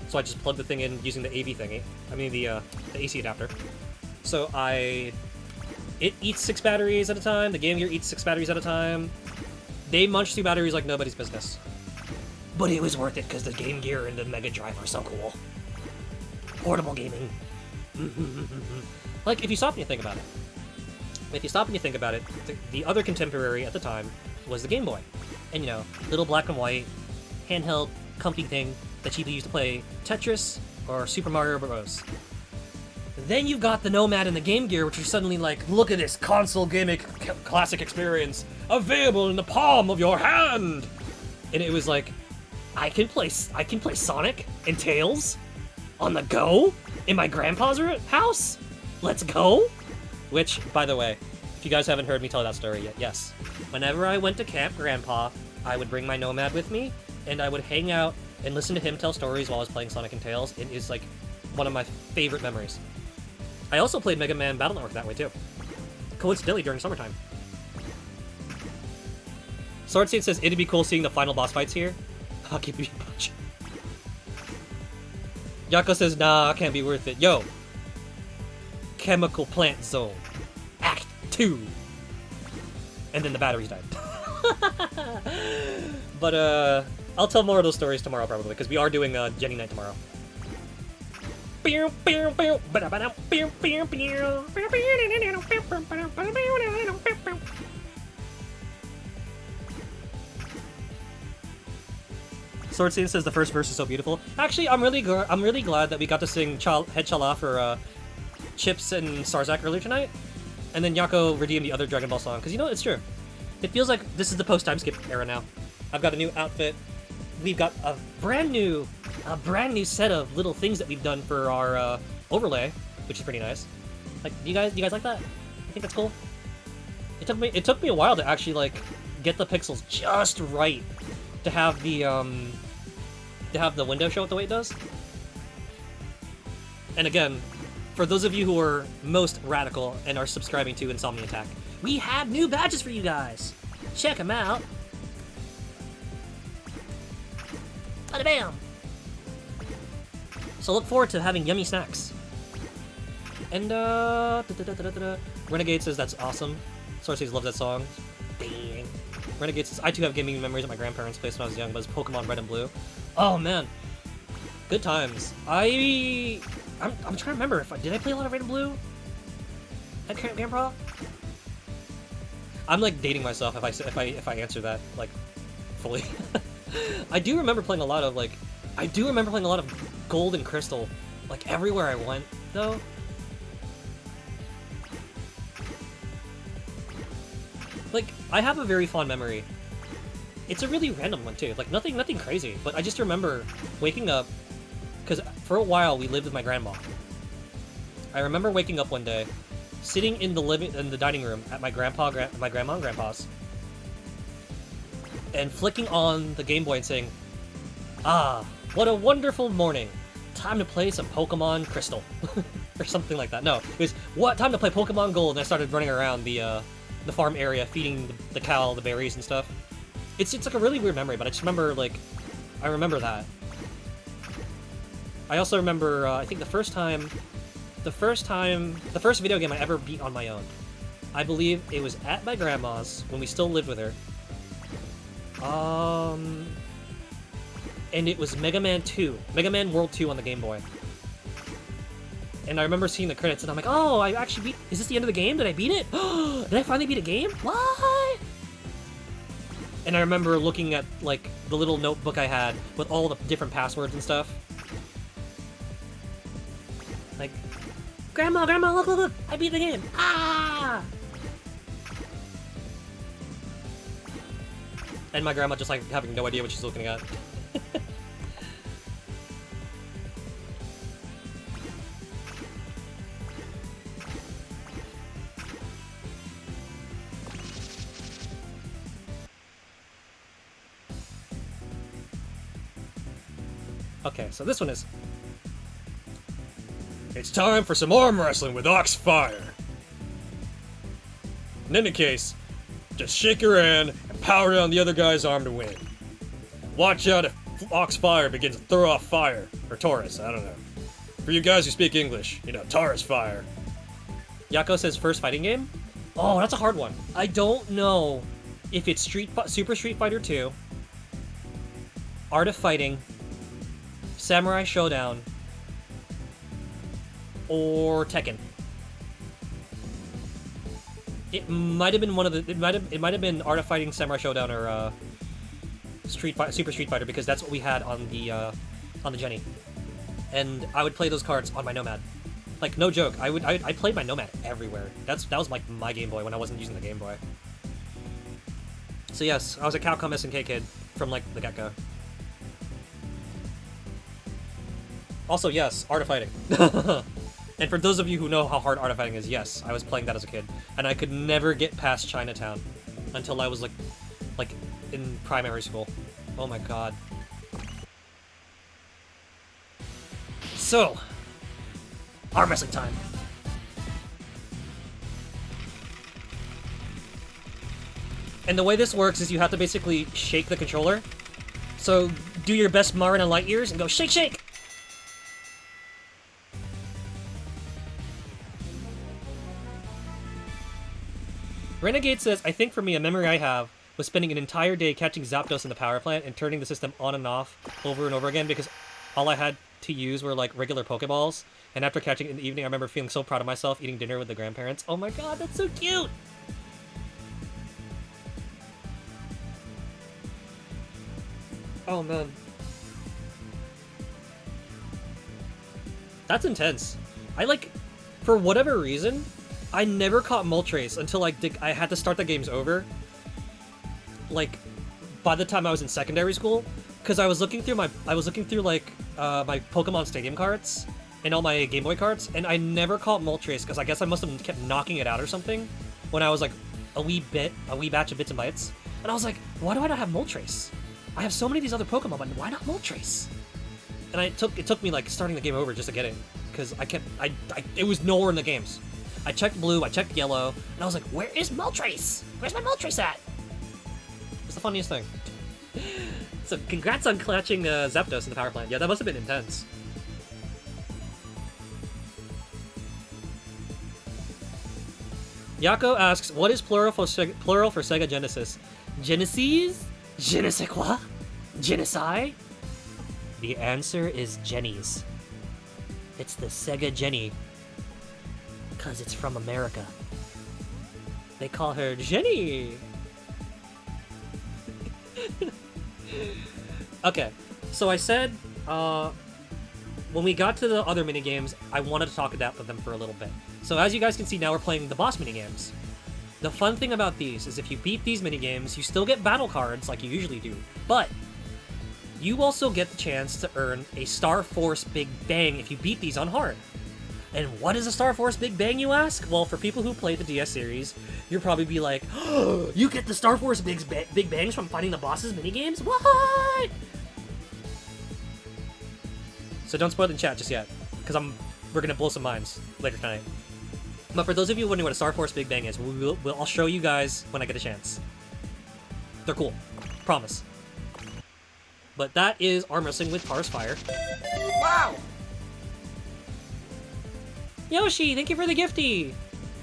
So I just plug the thing in using the AV thingy. I mean the AC adapter. So it eats 6 batteries at a time. The Game Gear eats 6 batteries at a time. They munch through batteries like nobody's business. But it was worth it because the Game Gear and the Mega Drive are so cool. Portable gaming. Like, if you stop and you think about it, the other contemporary at the time was the Game Boy. And, you know, little black and white, handheld, comfy thing that people used to play Tetris or Super Mario Bros. Then you've got the Nomad and the Game Gear, which are suddenly like, look at this console gaming classic experience available in the palm of your hand. And it was like, I can play Sonic and Tails on the go in my grandpa's house. Let's go. Which, by the way, if you guys haven't heard me tell that story yet, yes. Whenever I went to Camp Grandpa, I would bring my Nomad with me, and I would hang out and listen to him tell stories while I was playing Sonic and Tails. It is like one of my favorite memories. I also played Mega Man Battle Network that way too. Coincidentally during summertime. Sword Saint says it'd be cool seeing the final boss fights here. Hockey Beat Punch. Yako says nah, can't be worth it. Yo! Chemical Plant Zone. Act 2. And then the batteries died. But I'll tell more of those stories tomorrow probably, because we are doing Gennie night tomorrow. Sword Saint says the first verse is so beautiful. Actually, I'm really glad that we got to sing Head Chala for Chips and Sarzak earlier tonight, and then Yako redeemed the other Dragon Ball song, because you know, it's true. It feels like this is the post-time skip era now. I've got a new outfit. We've got a brand new set of little things that we've done for our overlay, which is pretty nice. Like, do you guys like that? I think that's cool. It took me a while to actually like get the pixels just right to have the window show it the way it does. And again, for those of you who are most radical and are subscribing to Insomni-Attack, we have new badges for you guys. Check them out. Bada bam! So look forward to having yummy snacks. And Renegade says that's awesome. Sorceries loves that song. Dang. Renegade says I too have gaming memories at my grandparents' place when I was young, but it's Pokemon Red and Blue. Oh man, good times. I'm trying to remember did I play a lot of Red and Blue at Grandpa? I'm like dating myself if I answer that like fully. I do remember playing a lot of Gold and Crystal, like everywhere I went though. Like, I have a very fond memory. It's a really random one too, like nothing crazy, but I just remember waking up, because for a while we lived with my grandma. I remember waking up one day, sitting in the dining room at my grandma and grandpa's, and flicking on the Game Boy and saying, "Ah, what a wonderful morning! Time to play some Pokemon Crystal," or something like that. No, it was time to play Pokemon Gold, and I started running around the farm area, feeding the cow the berries and stuff. It's like a really weird memory, but I just remember I remember that. I also remember I think the first video game I ever beat on my own. I believe it was at my grandma's when we still lived with her. And it was Mega Man 2, Mega Man World 2 on the Game Boy. And I remember seeing the credits, and I'm like, oh, I actually beat... Is this the end of the game? Did I beat it? Did I finally beat a game? What? And I remember looking at, like, the little notebook I had with all the different passwords and stuff. Like, Grandma, look, I beat the game. Ah! And my grandma just, like, having no idea what she's looking at. Okay, so this one is... It's time for some arm wrestling with Ox Fire. In any case, just shake your hand and power down the other guy's arm to win. Watch out if Ox Fire begins to throw off fire. Or Taurus, I don't know. For you guys who speak English, you know, Taurus Fire. Yako says first fighting game? Oh, that's a hard one. I don't know if it's Super Street Fighter 2, Art of Fighting, Samurai Showdown, or Tekken. It might have been one of the. It might have been Art of Fighting, Samurai Showdown, or Super Street Fighter, because that's what we had on the Gennie. And I would play those cards on my Nomad. Like, no joke. I played my Nomad everywhere. That was like my Game Boy when I wasn't using the Game Boy. So yes, I was a Capcom SNK kid from like the get-go. Also, yes, Art of Fighting. And for those of you who know how hard Art of Fighting is, yes, I was playing that as a kid. And I could never get past Chinatown until I was, like in primary school. Oh my god. So, arm wrestling time. And the way this works is you have to basically shake the controller. So, do your best Marin and Light Years and go shake, shake! Renegade says, I think for me, a memory I have was spending an entire day catching Zapdos in the power plant and turning the system on and off over and over again because all I had to use were like regular Pokeballs. And after catching it in the evening, I remember feeling so proud of myself eating dinner with the grandparents. Oh my god, that's so cute! Oh man. That's intense. For whatever reason, I never caught Moltres until I had to start the games over. Like, by the time I was in secondary school, because I was looking through my my Pokemon Stadium cards and all my Game Boy cards, and I never caught Moltres because I guess I must have kept knocking it out or something when I was like a wee batch of Bits and Bytes, and I was like, why do I not have Moltres? I have so many of these other Pokemon, but why not Moltres? And it took me like starting the game over just to get it, because it was nowhere in the games. I checked blue, I checked yellow, and I was like, where is Moltres? Where's my Moltres at? It's the funniest thing. So congrats on catching Zapdos in the power plant. Yeah, that must have been intense. Yako asks, what is plural for Sega Genesis? Genesis? Je ne sais quoi? Genocide? The answer is Gennies. It's the Sega Gennie. Because it's from America. They call her Gennie! Okay, so I said, when we got to the other minigames, I wanted to talk about them for a little bit. So as you guys can see, now we're playing the boss minigames. The fun thing about these is if you beat these minigames, you still get battle cards like you usually do, but you also get the chance to earn a Star Force Big Bang if you beat these on hard. And what is a Star Force Big Bang, you ask? Well, for people who play the DS series, you'll probably be like, oh, you get the Star Force Big Bangs from fighting the bosses minigames? What? So don't spoil it in chat just yet, because we're gonna blow some minds later tonight. But for those of you wondering what a Star Force Big Bang is, I'll show you guys when I get a chance. They're cool. Promise. But that is arm wrestling with Taurus Fire. Wow! Yoshi, thank you for the gifty!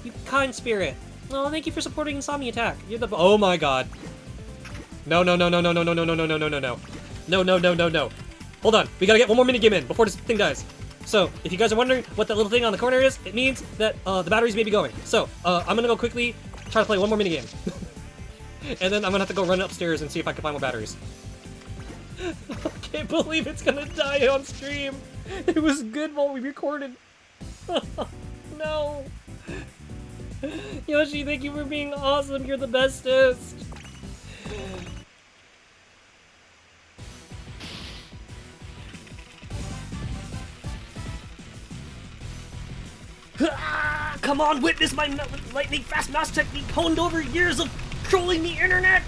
You kind spirit. Oh, thank you for supporting Insomni-Attack. You're the— oh my god. No. No. Hold on, we gotta get one more minigame in before this thing dies. So, if you guys are wondering what that little thing on the corner is, it means that the batteries may be going. So, I'm gonna go quickly try to play one more minigame. And then I'm gonna have to go run upstairs and see if I can find more batteries. I can't believe it's gonna die on stream. It was good while we recorded. No. Yoshi, thank you for being awesome. You're the bestest. Come on, witness my lightning fast mouse technique honed over years of trolling the internet.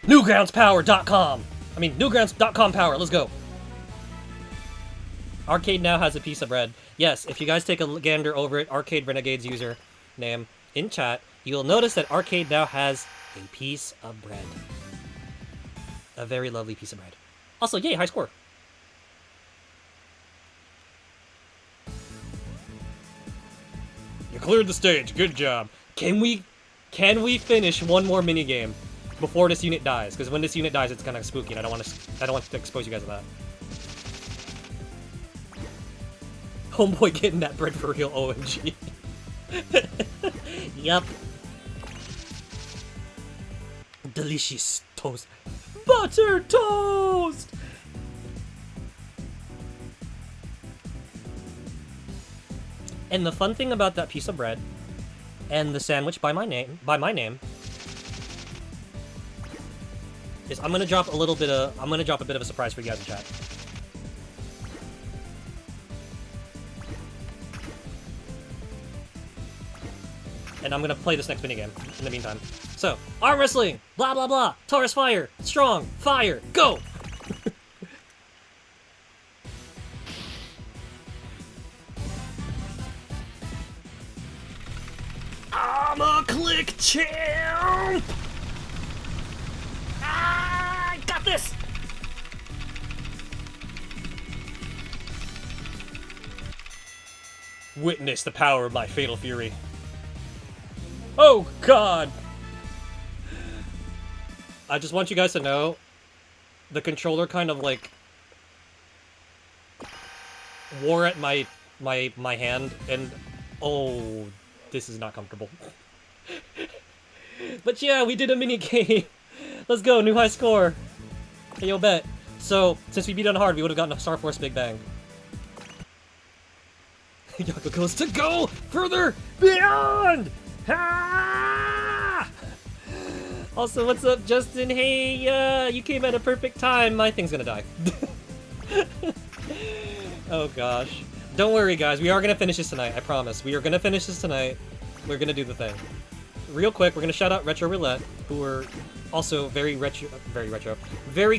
Newgroundspower.com. I mean, Newgrounds.com power. Let's go. Arcade now has a piece of bread. Yes, if you guys take a gander over at Arcade Renegade's username in chat, you'll notice that Arcade now has a piece of bread. A very lovely piece of bread. Also, yay, high score. You cleared the stage. Good job. Can we finish one more minigame before this unit dies? Because when this unit dies, it's kind of spooky, and I don't want to expose you guys to that. Homeboy getting that bread for real, OMG. Yup. Delicious toast. Butter toast! And the fun thing about that piece of bread and the sandwich by my name is I'm gonna drop a bit of a surprise for you guys in chat. And I'm gonna play this next minigame in the meantime. So, arm wrestling, blah blah blah, Taurus fire, strong, fire, go! I'm a click champ! I got this! Witness the power of my fatal fury. Oh, God! I just want you guys to know, the controller kind of, like, wore at my hand, and, oh, this is not comfortable. But yeah, we did a mini game. Let's go, new high score. Hey, yo, bet. So, since we beat on hard, we would have gotten a Star Force Big Bang. Yako goes to go further beyond! Ah! Also, what's up, Justin? Hey, you came at a perfect time. My thing's gonna die. Oh, gosh. Don't worry, guys. We are gonna finish this tonight. I promise. We are gonna finish this tonight. We're gonna do the thing. Real quick, we're gonna shout out Retro Roulette, who are also very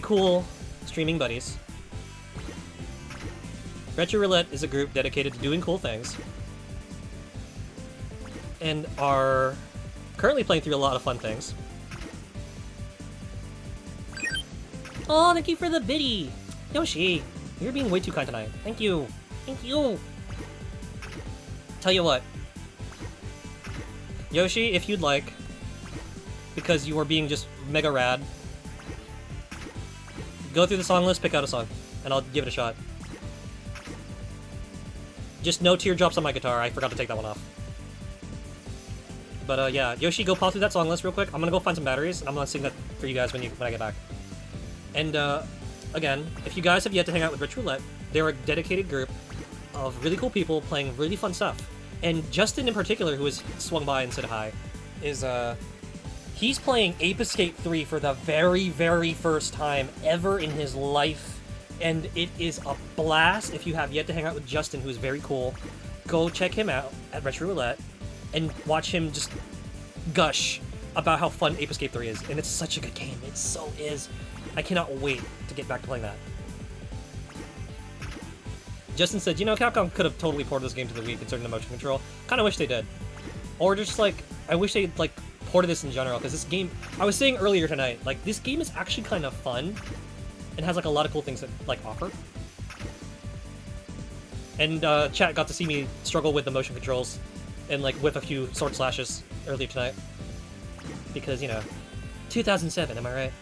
cool streaming buddies. Retro Roulette is a group dedicated to doing cool things, and are currently playing through a lot of fun things. Oh, thank you for the biddy! Yoshi, you're being way too kind tonight. Thank you. Thank you! Tell you what. Yoshi, if you'd like, because you are being just mega rad, go through the song list, pick out a song, and I'll give it a shot. Just no teardrops on my guitar, I forgot to take that one off. But yeah, Yoshi, go pop through that song list real quick. I'm gonna go find some batteries, and I'm gonna sing that for you guys when I get back. And again, if you guys have yet to hang out with Retro Roulette, they're a dedicated group of really cool people playing really fun stuff. And Justin in particular, who has swung by and said hi, is he's playing Ape Escape 3 for the very, very first time ever in his life. And it is a blast. If you have yet to hang out with Justin, who is very cool, go check him out at Retro Roulette and watch him just gush about how fun Ape Escape 3 is. And it's such a good game. It so is. I cannot wait to get back to playing that. Justin said, you know, Capcom could have totally ported this game to the Wii considering the motion control. Kinda wish they did. Or just, like, I wish they'd, like, ported this in general, because this game, I was saying earlier tonight, like, this game is actually kind of fun, and has, like, a lot of cool things to, like, offer. And, chat got to see me struggle with the motion controls, and, like, with a few sword slashes earlier tonight. Because, you know, 2007, am I right?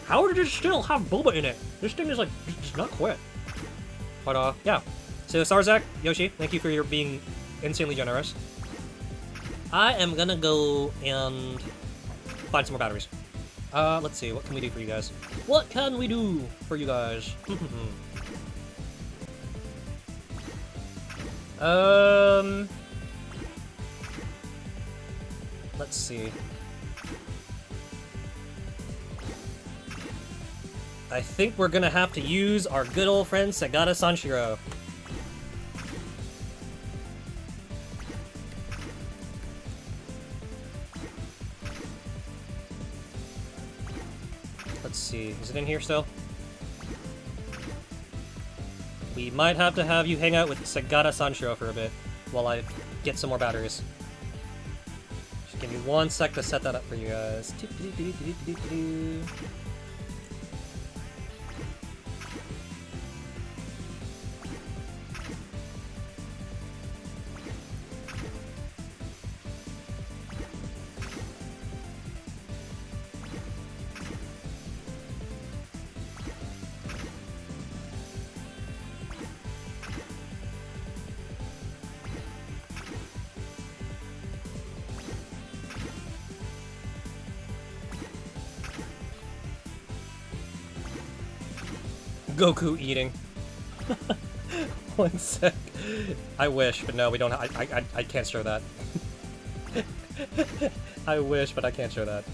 How did it still have boba in it? This thing is like, just not quit. But yeah. So Sarzak, Yoshi, thank you for your being insanely generous. I am gonna go and find some more batteries. Let's see, what can we do for you guys? What can we do for you guys? Let's see. I think we're gonna have to use our good old friend Sagata Sanshiro. Let's see, is it in here still? We might have to have you hang out with Sagata Sanshiro for a bit while I get some more batteries. Just give me 1 sec to set that up for you guys. Goku eating. 1 sec. I wish, but no, we don't. I can't show that. I wish, but I can't show that.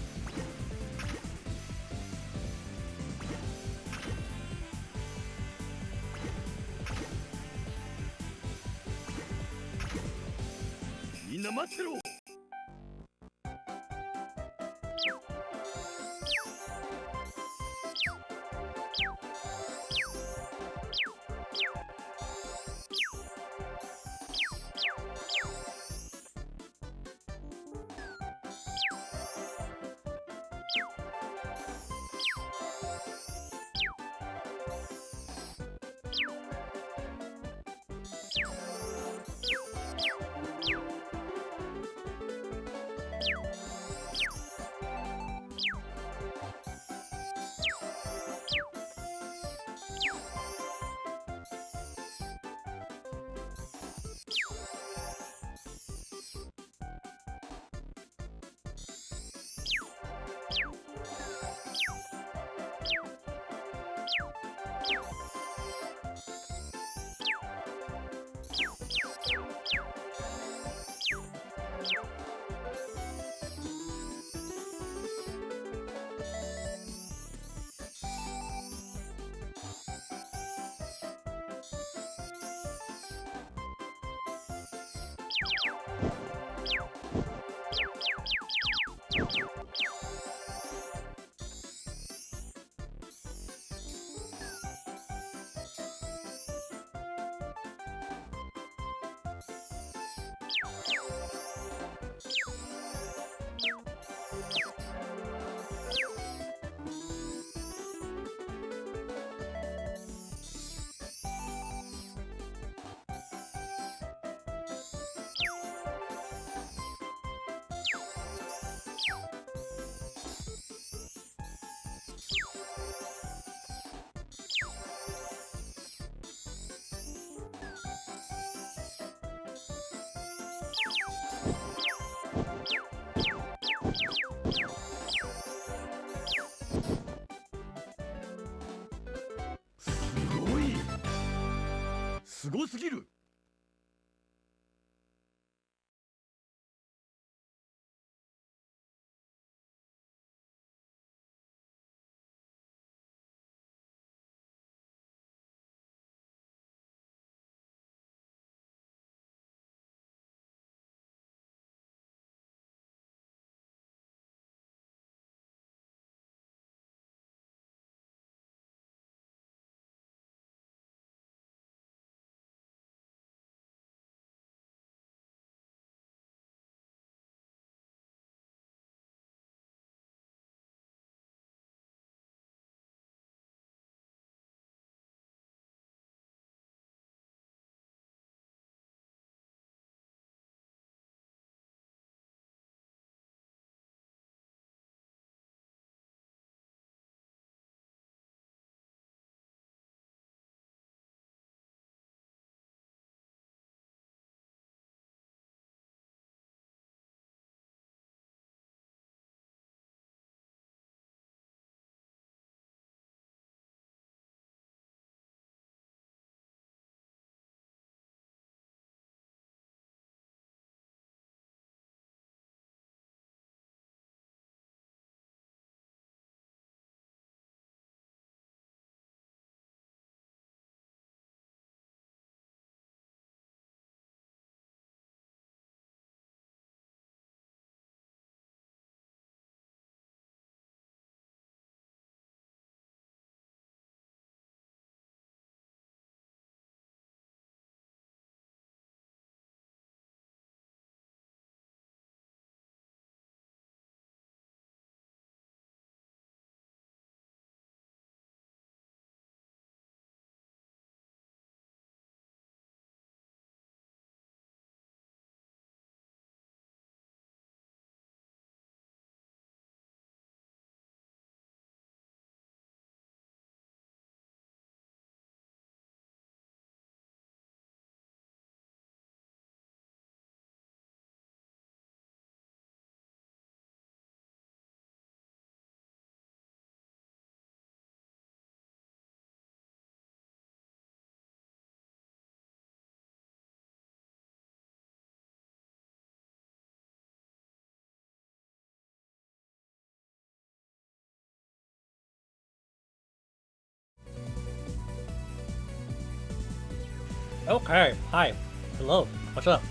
Okay, hi. Hello. What's up?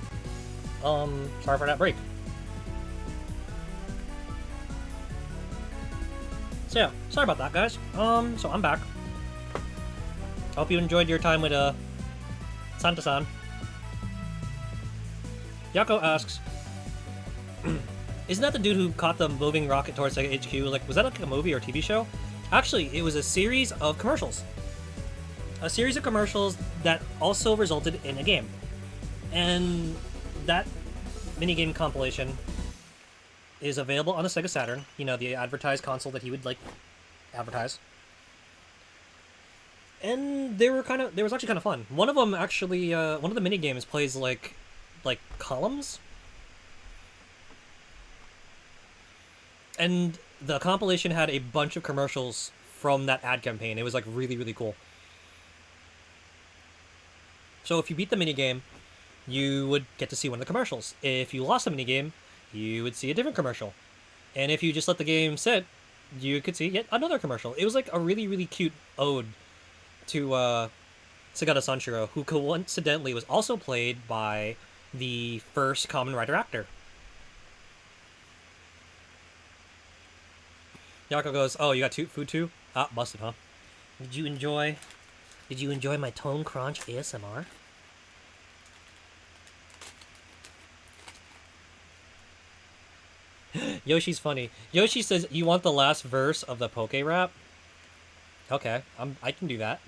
Sorry for that break. So yeah, sorry about that, guys. So I'm back. Hope you enjoyed your time with, Santa-san. Yako asks, isn't that the dude who caught the moving rocket towards Sega HQ? Like, was that like a movie or TV show? Actually, it was a series of commercials. A series of commercials that also resulted in a game. And that minigame compilation is available on the Sega Saturn. You know, the advertised console that he would, like, advertise. And they was actually kind of fun. One of them actually, one of the minigames plays, like columns. And the compilation had a bunch of commercials from that ad campaign. It was, like, really, really cool. So if you beat the minigame, you would get to see one of the commercials. If you lost the minigame, you would see a different commercial. And if you just let the game sit, you could see yet another commercial. It was like a really, really cute ode to Sagata Sanshiro, who coincidentally was also played by the first Kamen Rider actor. Yako goes, oh, you got food too? Ah, busted, huh? Did you enjoy my Tone Crunch ASMR? Yoshi's funny. Yoshi says, you want the last verse of the Poke Rap? Okay, I can do that.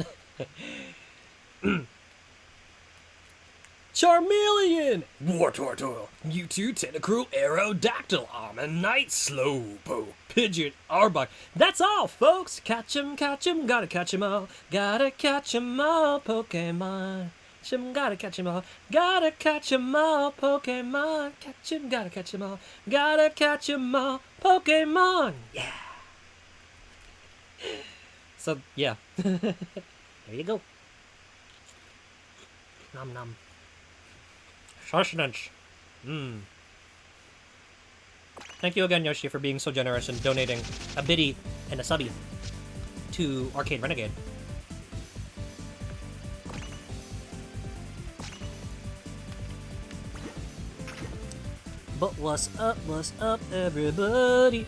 Charmeleon! War Tortoise! Mewtwo, Tentacruel, Aerodactyl, Ammonite, Slowpoke, Pigeon, Arbok. That's all, folks! Catch 'em, gotta catch 'em all. Gotta catch 'em all, Pokemon. Gotta catch 'em all. Gotta catch 'em all, Pokemon. Catch 'em, gotta catch 'em all. Gotta catch 'em all, Pokemon! Yeah! So, yeah. There you go. Nom nom. Sustenance. Thank you again, Yoshi, for being so generous and donating a biddy and a subby to Arcade Renegade. But what's up, everybody?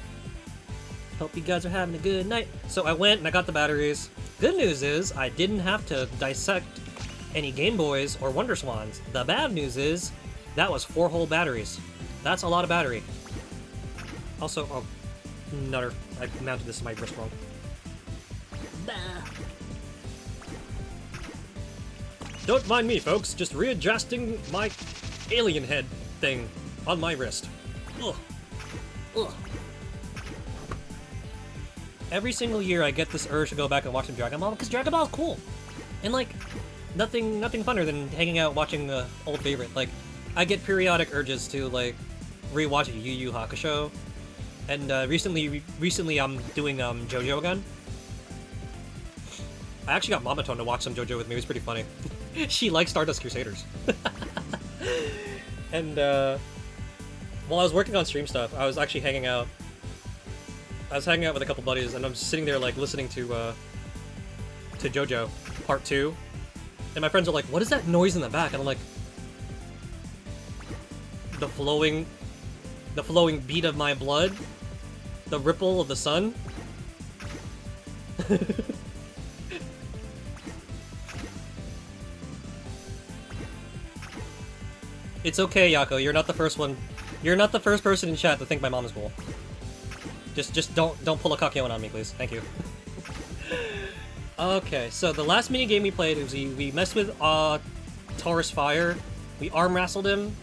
Hope you guys are having a good night. So I went and I got the batteries. Good news is I didn't have to dissect any Game Boys or Wonder Swans. The bad news is that was 4 whole batteries. That's a lot of battery. Also, oh, nutter. I mounted this to my wrist wrong. Bah. Don't mind me, folks. Just readjusting my alien head thing on my wrist. Ugh. Ugh. Every single year I get this urge to go back and watch some Dragon Ball because Dragon Ball is cool. And like, nothing funner than hanging out watching the old favorite. Like, I get periodic urges to like rewatch Yu Yu Hakusho. And recently I'm doing JoJo again. I actually got Mamatone to watch some JoJo with me. It was pretty funny. She likes Stardust Crusaders. And while I was working on stream stuff, I was actually hanging out. I was hanging out with a couple buddies, and I'm just sitting there like listening to JoJo Part 2. And my friends are like, "What is that noise in the back?" And I'm like, the flowing beat of my blood, the ripple of the sun. It's okay, Yako. You're not the first one. You're not the first person in chat to think my mom is cool. Just don't pull a Kakyoin on me, please. Thank you. Okay, so the last mini game we played was we messed with Taurus Fire. We arm wrestled him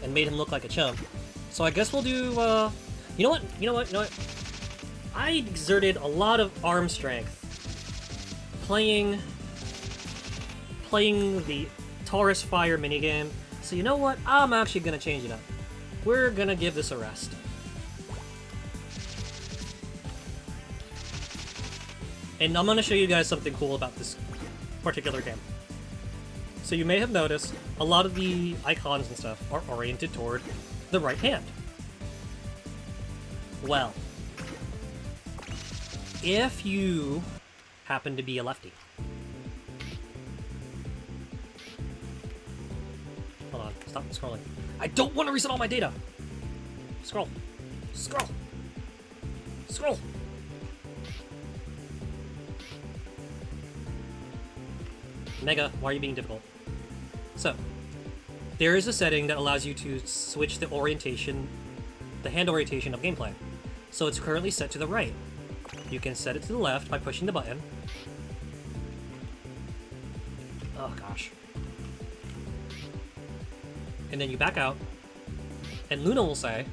and made him look like a chump. So I guess we'll do you know what? I exerted a lot of arm strength playing the Taurus Fire minigame. So you know what? I'm actually gonna change it up. We're gonna give this a rest. And I'm gonna show you guys something cool about this particular game. So you may have noticed a lot of the icons and stuff are oriented toward the right hand. Well, if you happen to be a lefty, Stop scrolling. I don't want to reset all my data! Scroll. Scroll. Scroll. Mega, why are you being difficult? So, there is a setting that allows you to switch the orientation, the hand orientation of gameplay. So it's currently set to the right. You can set it to the left by pushing the button. Oh gosh. And then you back out, and Luna will say,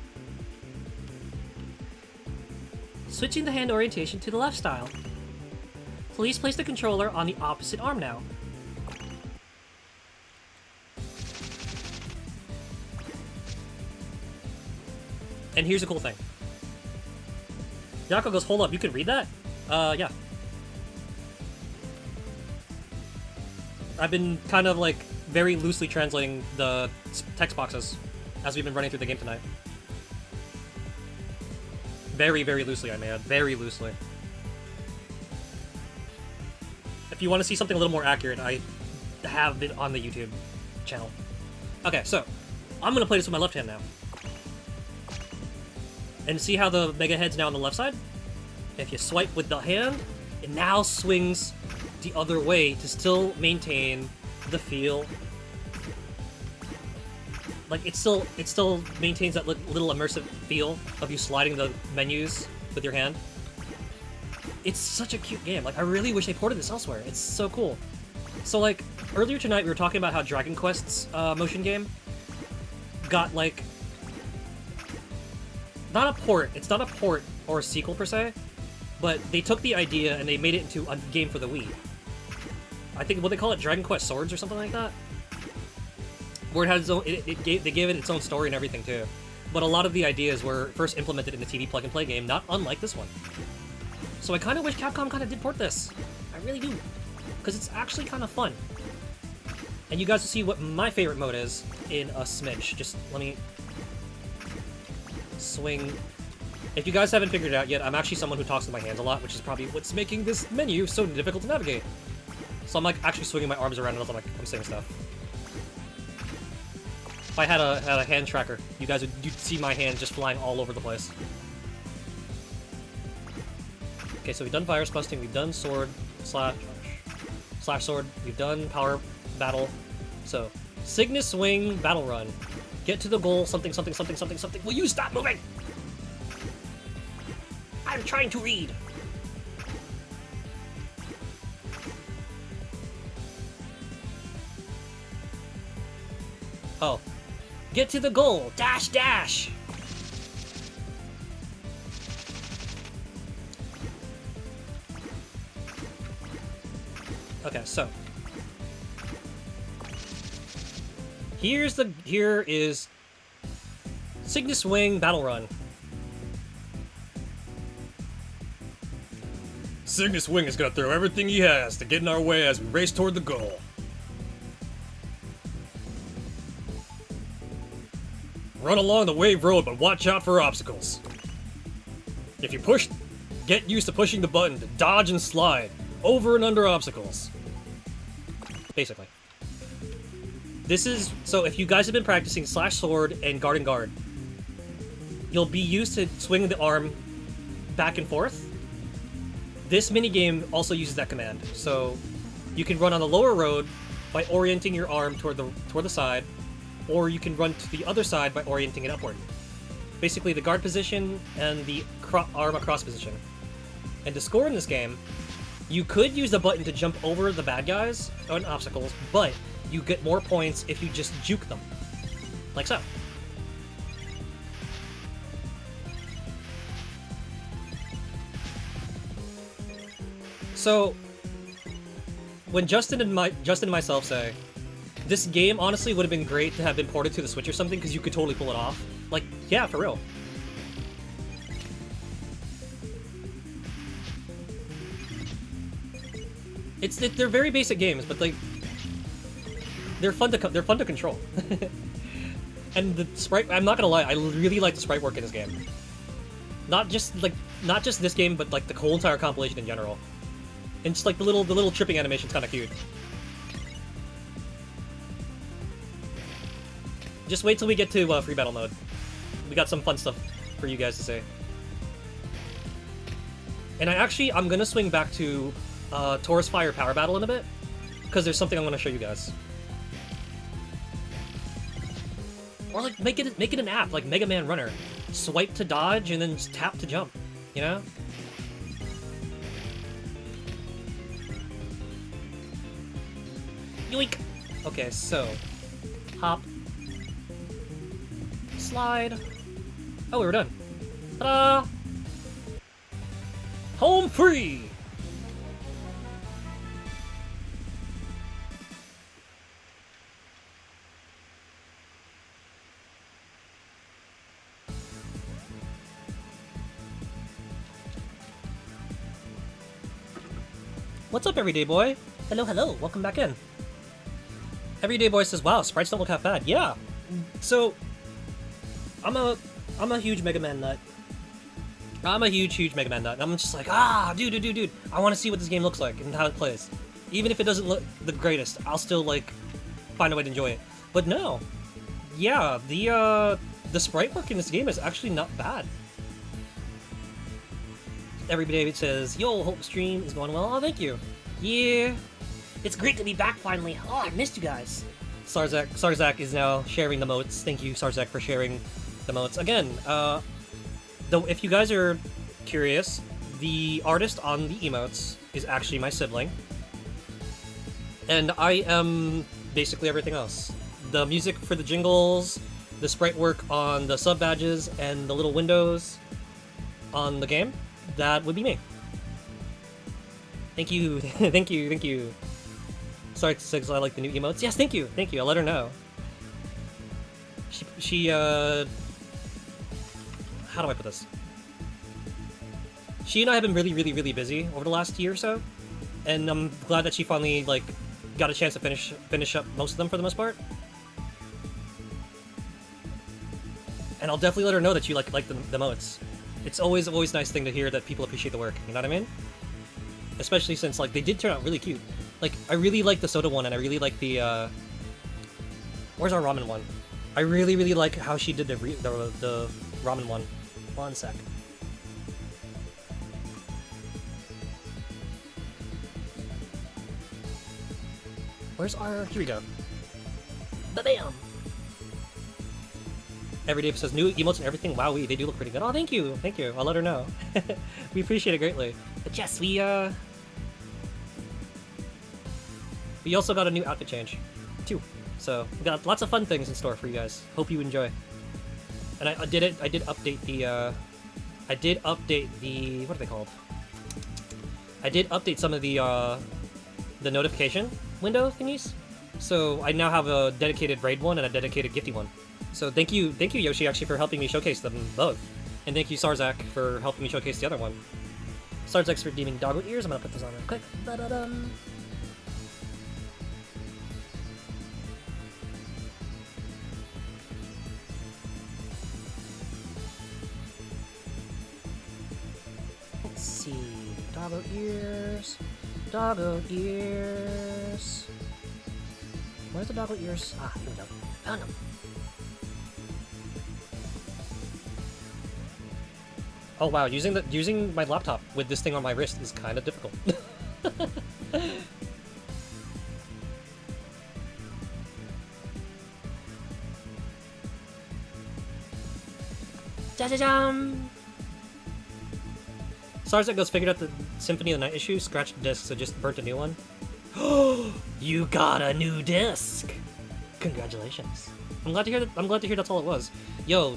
switching the hand orientation to the left style. Please place the controller on the opposite arm now. And here's a cool thing. Yako goes, hold up, you can read that? Yeah. I've been kind of like very loosely translating the text boxes as we've been running through the game tonight. Very, very loosely, I may add. Very loosely. If you want to see something a little more accurate, I have it on the YouTube channel. Okay, so I'm gonna play this with my left hand now. And see how the Mega Head's now on the left side? If you swipe with the hand, it now swings the other way to still maintain the feel. Like, it still maintains that little immersive feel of you sliding the menus with your hand. It's such a cute game. Like, I really wish they ported this elsewhere. It's so cool. So, like, earlier tonight we were talking about how Dragon Quest's motion game got, like, not a port. It's not a port or a sequel per se, but they took the idea and they made it into a game for the Wii. I think what they call it, Dragon Quest Swords or something like that, where it had its own. They gave it its own story and everything too. But a lot of the ideas were first implemented in the TV plug-and-play game, not unlike this one. So I kind of wish Capcom kind of did port this. I really do, because it's actually kind of fun. And you guys will see what my favorite mode is in a smidge. Just let me swing. If you guys haven't figured it out yet, I'm actually someone who talks with my hands a lot, which is probably what's making this menu so difficult to navigate. So I'm like actually swinging my arms around and I'm saying stuff. If I had a hand tracker, you'd see my hands just flying all over the place. Okay, so we've done virus busting, we've done sword slash sword, we've done power battle. So Cygnus swing battle run. Get to the goal, something, something, something, something, something. Will you stop moving? I'm trying to read. Oh. Get to the goal. Dash, dash. Okay, so here is Cygnus Wing Battle Run. Cygnus Wing is gonna throw everything he has to get in our way as we race toward the goal. Run along the wave road, but watch out for obstacles. If you push, get used to pushing the button to dodge and slide over and under obstacles. Basically. This is, so if you guys have been practicing slash sword and guard, you'll be used to swinging the arm back and forth. This minigame also uses that command. So you can run on the lower road by orienting your arm toward the side, or you can run to the other side by orienting it upward. Basically the guard position and the arm across position. And to score in this game, you could use the button to jump over the bad guys and obstacles, but you get more points if you just juke them. Like so. So, when Justin and myself say, this game honestly would have been great to have been ported to the Switch or something, because you could totally pull it off. Like, yeah, for real. They're very basic games, but like they're fun to control. And the sprite, I'm not gonna lie, I really like the sprite work in this game. Not just this game, but like the whole entire compilation in general. And just like the little tripping animation's kind of cute. Just wait till we get to free battle mode. We got some fun stuff for you guys to say. And I'm gonna swing back to Taurus Fire Power Battle in a bit, because there's something I'm gonna show you guys. Or like make it an app like Mega Man Runner. Swipe to dodge and then just tap to jump, you know? Yoink! Okay, so hop, slide. Oh, we were done. Ta-da! Home free! What's up, Everyday Boy? Hello, hello, welcome back in. Everyday Boy says, wow, sprites don't look half bad. Yeah, so I'm a huge Mega Man nut. I'm a huge Mega Man nut. I'm just like, dude, I want to see what this game looks like and how it plays. Even if it doesn't look the greatest, I'll still, like, find a way to enjoy it. But no, yeah, the sprite work in this game is actually not bad. Everybody says, yo, hope the stream is going well. Oh, thank you. Yeah, it's great to be back finally. Oh, I missed you guys. Sarzak is now sharing the motes. Thank you, Sarzak, for sharing the motes. Again, though, if you guys are curious, the artist on the emotes is actually my sibling. And I am basically everything else. The music for the jingles, the sprite work on the sub badges, and the little windows on the game, that would be me. Thank you, thank you. Sorry, Six, I like the new emotes. Yes, thank you, I'll let her know. She how do I put this? She and I have been really busy over the last year or so, and I'm glad that she finally, like, got a chance to finish up most of them for the most part. And I'll definitely let her know that you like the modes. It's always a nice thing to hear that people appreciate the work, you know what I mean? Especially since, like, they did turn out really cute. Like, I really like the soda one, and I really like the, where's our ramen one? I really like how she did the ramen one. One sec. Where's our... Here we go. Ba-bam! Everyday says, new emotes and everything. Wowee, they do look pretty good. Oh, thank you. I'll let her know. We appreciate it greatly. But yes, we also got a new outfit change, too. So, we got lots of fun things in store for you guys. Hope you enjoy. And I did update the, what are they called? I did update some of the notification window thingies. So, I now have a dedicated raid one and a dedicated gifty one. So thank you Yoshi, actually, for helping me showcase them both. And thank you Sarzak for helping me showcase the other one. Sarzak's redeeming doggo ears. I'm gonna put this on real quick. Da-da-dum. Let's see. Doggo ears. Doggo ears. Where's the doggo ears? Ah, here we go. Found them. Oh wow, using my laptop with this thing on my wrist is kind of difficult. Ja-ja-jam! Sarzak goes figured out the Symphony of the Night issue, scratched the disc, so just burnt a new one. You got a new disc! Congratulations. I'm glad to hear that's all it was. Yo,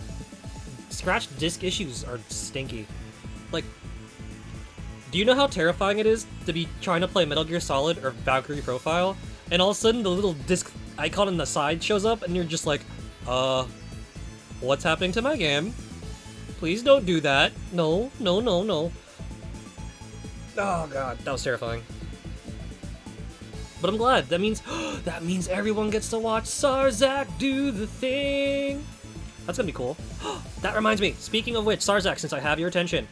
scratched disc issues are stinky. Like, do you know how terrifying it is to be trying to play Metal Gear Solid or Valkyrie Profile, and all of a sudden the little disc icon on the side shows up, and you're just like, what's happening to my game? Please don't do that. No. Oh god, that was terrifying. But I'm glad. That means everyone gets to watch Sarzak do the thing. That's gonna be cool. That reminds me, speaking of which, Sarzak, since I have your attention,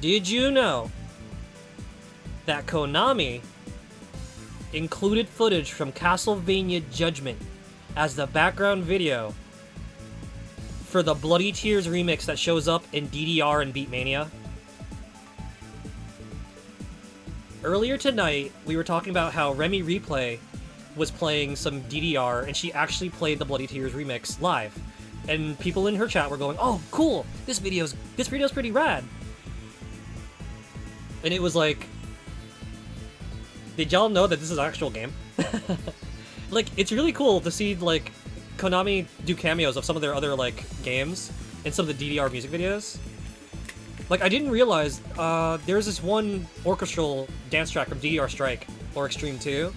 did you know that Konami included footage from Castlevania Judgment as the background video for the Bloody Tears remix that shows up in DDR and Beatmania. Earlier tonight, we were talking about how Remy Replay was playing some DDR, and she actually played the Bloody Tears remix live. And people in her chat were going, "Oh, cool! This video's pretty rad." And it was like, did y'all know that this is an actual game? Like, it's really cool to see, like, Konami do cameos of some of their other, like, games in some of the DDR music videos. Like, I didn't realize, there's this one orchestral dance track from DDR Strike, or Extreme 2,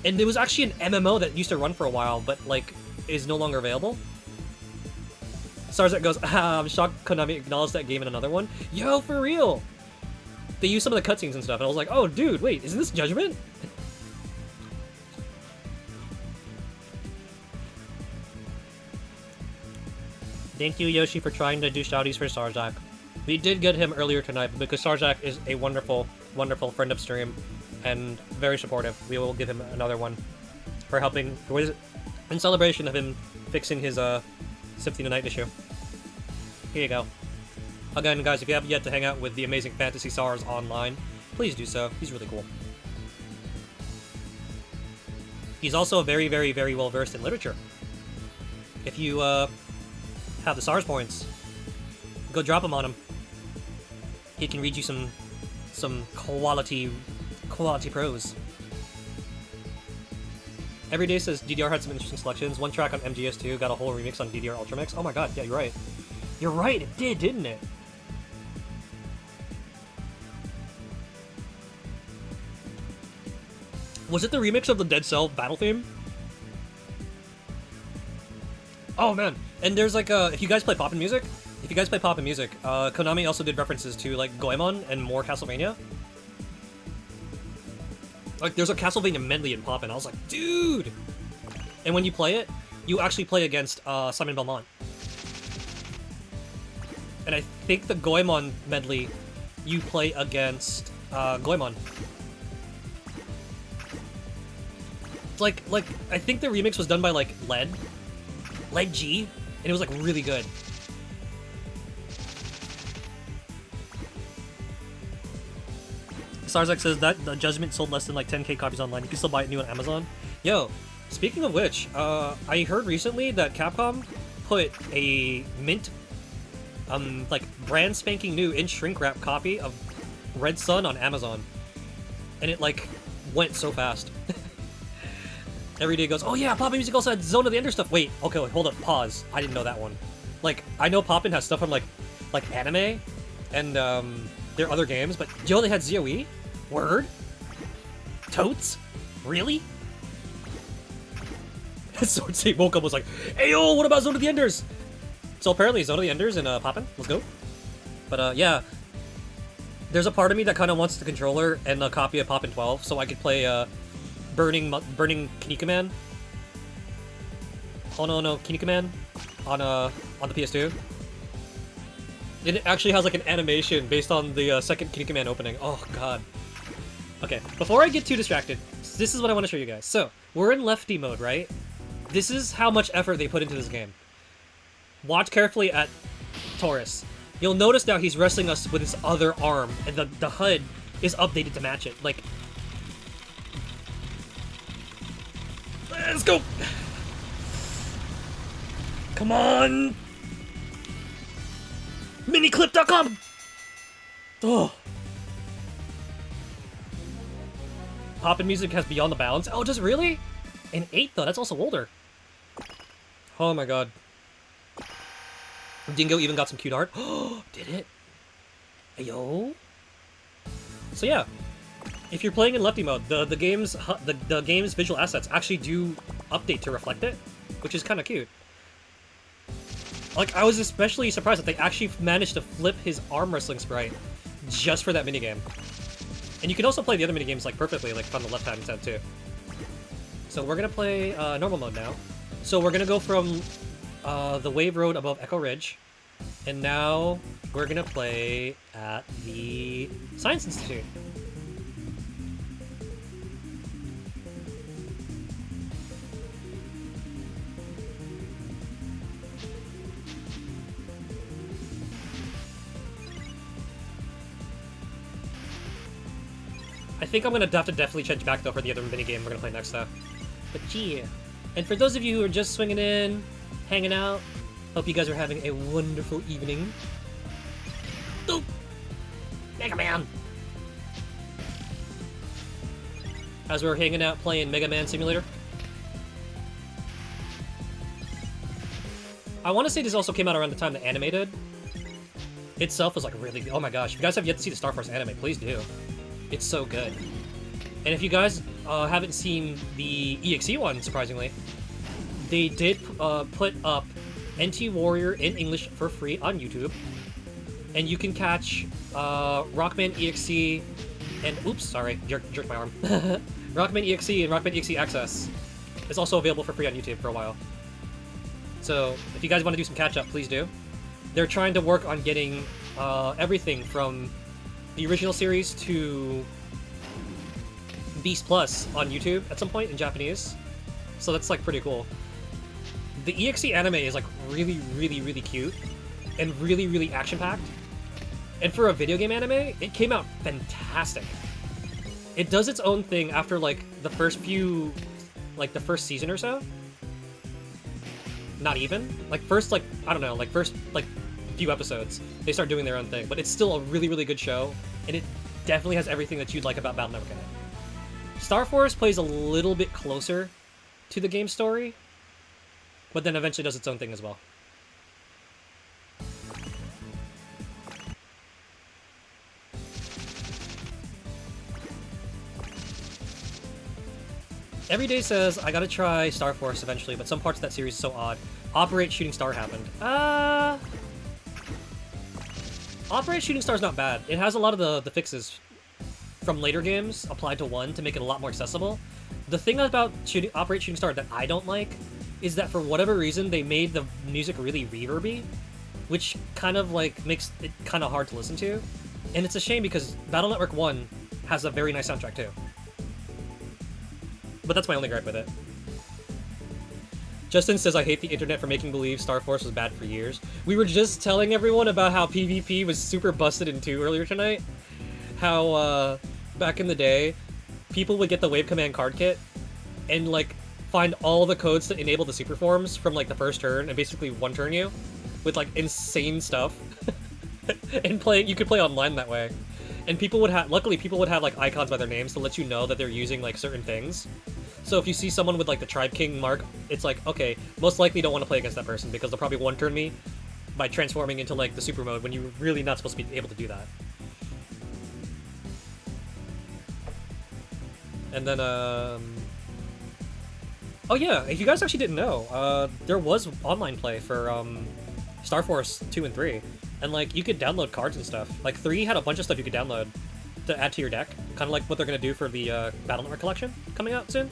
and it was actually an MMO that used to run for a while, but, like, is no longer available. Starzak goes, I'm shocked Konami acknowledged that game in another one. Yo, for real! They used some of the cutscenes and stuff, and I was like, oh, dude, wait, isn't this Judgment? Thank you, Yoshi, for trying to do shouties for Starzak. We did get him earlier tonight, because Starzak is a wonderful, wonderful friend of stream, and very supportive. We will give him another one for helping, in celebration of him fixing his Symphony of Night issue. Here you go. Again, guys, if you haven't yet to hang out with the amazing Fantasy Stars online, please do so. He's really cool. He's also very, very, very well versed in literature. If you have the SARS points, go drop them on him. He can read you some quality prose. Everyday says DDR had some interesting selections. One track on MGS2 got a whole remix on DDR Ultramix. Oh my god, yeah, you're right. You're right, it did, didn't it? Was it the remix of the Dead Cell battle theme? Oh man, and there's like if you guys play Poppin' Music, Konami also did references to like Goemon and more Castlevania. Like there's a Castlevania medley in Poppin'. I was like, dude! And when you play it, you actually play against Simon Belmont. And I think the Goemon medley, you play against Goemon. Like I think the remix was done by like Led G, and it was like really good. Starzak says that the Judgment sold less than like 10k copies online. You can still buy it new on Amazon. Yo, speaking of which, I heard recently that Capcom put a mint, like brand spanking new in shrink wrap copy of Red Sun on Amazon, and it like went so fast. Every day goes, oh yeah, Poppin' Music also had Zone of the Ender stuff. Wait, okay, wait, hold up, pause. I didn't know that one. Like, I know Poppin' has stuff from like anime and their other games, but yo, they had ZOE? Word? Totes? Really? Sword State woke up was like, hey yo, what about Zone of the Enders? So apparently Zone of the Enders and Poppin', let's go. But yeah, there's a part of me that kind of wants the controller and a copy of Poppin' 12 so I could play Burning Kinnikuman. Oh no, Kinnikuman on the PS2. It actually has like an animation based on the second Kinnikuman opening. Oh god. Okay, before I get too distracted, this is what I want to show you guys. So, we're in lefty mode, right? This is how much effort they put into this game. Watch carefully at Taurus. You'll notice now he's wrestling us with his other arm, and the HUD is updated to match it. Like, let's go! Come on! Miniclip.com! Oh. Poppin' Music has Beyond the Bounds. Oh, does it really? An 8 though, that's also older. Oh my god. Dingo even got some cute art. Oh, did it? Ayo. So yeah, if you're playing in lefty mode, the game's visual assets actually do update to reflect it, which is kind of cute. Like, I was especially surprised that they actually managed to flip his arm wrestling sprite just for that minigame. And you can also play the other minigames like perfectly, like from the left-hand side too. So we're gonna play normal mode now. So we're gonna go from the Wave Road above Echo Ridge, and now we're gonna play at the Science Institute. I think I'm gonna have to definitely change back though for the other minigame we're gonna play next though. But yeah. And for those of you who are just swinging in, hanging out, hope you guys are having a wonderful evening. Doop! Mega Man! As we're hanging out playing Mega Man Simulator. I want to say this also came out around the time the animated itself was like really good. Oh my gosh, if you guys have yet to see the Star Force anime, please do. It's so good. And if you guys haven't seen the EXE one, surprisingly, they did put up NT Warrior in English for free on YouTube. And you can catch Rockman EXE and... Oops, sorry, jerked my arm. Rockman EXE and Rockman EXE Access is also available for free on YouTube for a while. So, if you guys want to do some catch-up, please do. They're trying to work on getting everything from the original series to Beast Plus on YouTube at some point in Japanese. So that's, like, pretty cool. The EXE anime is, like, really, really, really cute and really, really action-packed. And for a video game anime, it came out fantastic. It does its own thing after, like, the first few... like, the first season or so. Not even. Like, first, like, I don't know, like, first, like, few episodes, they start doing their own thing. But it's still a really, really good show, and it definitely has everything that you'd like about Battle Network in it. Star Force plays a little bit closer to the game story, but then eventually does its own thing as well. Everyday says, I gotta try Star Force eventually, but some parts of that series is so odd. Operate Shooting Star happened. Operate Shooting Star's not bad. It has a lot of the fixes from later games applied to 1 to make it a lot more accessible. The thing about Operate Shooting Star that I don't like is that for whatever reason, they made the music really reverby, which kind of like makes it kind of hard to listen to. And it's a shame because Battle Network 1 has a very nice soundtrack too. But that's my only gripe with it. Justin says, I hate the internet for making believe Star Force was bad for years. We were just telling everyone about how PvP was super busted in 2 earlier tonight. How, back in the day, people would get the Wave Command card kit and, like, find all the codes to enable the super forms from, like, the first turn and basically one-turn you with, like, insane stuff. And you could play online that way. And people would have, luckily, people would have, like, icons by their names to let you know that they're using, like, certain things. So if you see someone with, like, the Tribe King mark, it's like, okay, most likely don't want to play against that person because they'll probably one-turn me by transforming into, like, the super mode when you're really not supposed to be able to do that. And then, oh yeah, if you guys actually didn't know, there was online play for, Star Force 2 and 3. And, like, you could download cards and stuff. Like, 3 had a bunch of stuff you could download to add to your deck. Kind of like what they're going to do for the Battle Network collection coming out soon.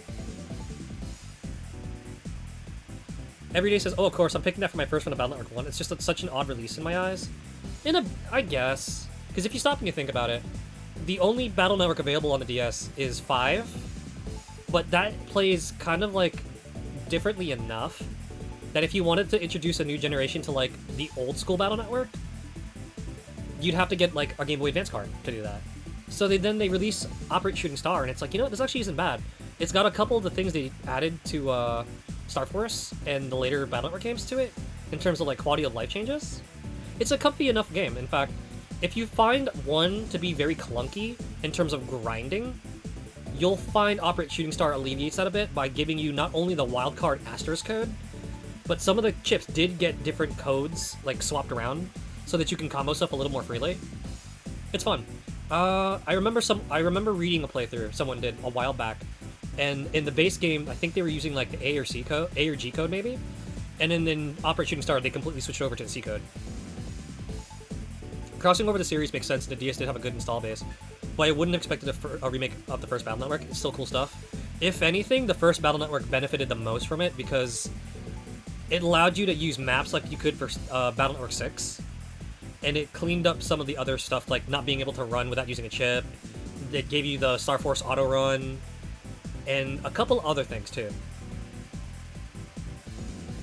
Everyday says, oh, of course, I'm picking that for my first one of Battle Network 1. It's just such an odd release in my eyes. I guess. Because if you stop and you think about it, the only Battle Network available on the DS is 5. But that plays kind of, like, differently enough that if you wanted to introduce a new generation to, like, the old school Battle Network, you'd have to get, like, a Game Boy Advance card to do that. So then they release Operate Shooting Star, and it's like, you know what, this actually isn't bad. It's got a couple of the things they added to Star Force and the later Battle Network games to it, in terms of, like, quality of life changes. It's a comfy enough game. In fact, if you find 1 to be very clunky in terms of grinding, you'll find Operate Shooting Star alleviates that a bit by giving you not only the wildcard asterisk code, but some of the chips did get different codes, like, swapped around, so that you can combo stuff a little more freely. It's fun. I remember reading a playthrough someone did a while back, and in the base game, I think they were using, like, the A or G code, maybe? And then in Operate Shooting Star, they completely switched over to the C code. Crossing over the series makes sense, and the DS did have a good install base, but I wouldn't have expected a remake of the first Battle Network. It's still cool stuff. If anything, the first Battle Network benefited the most from it, because it allowed you to use maps like you could for Battle Network 6, and it cleaned up some of the other stuff, like not being able to run without using a chip. It gave you the Star Force auto run, and a couple other things too.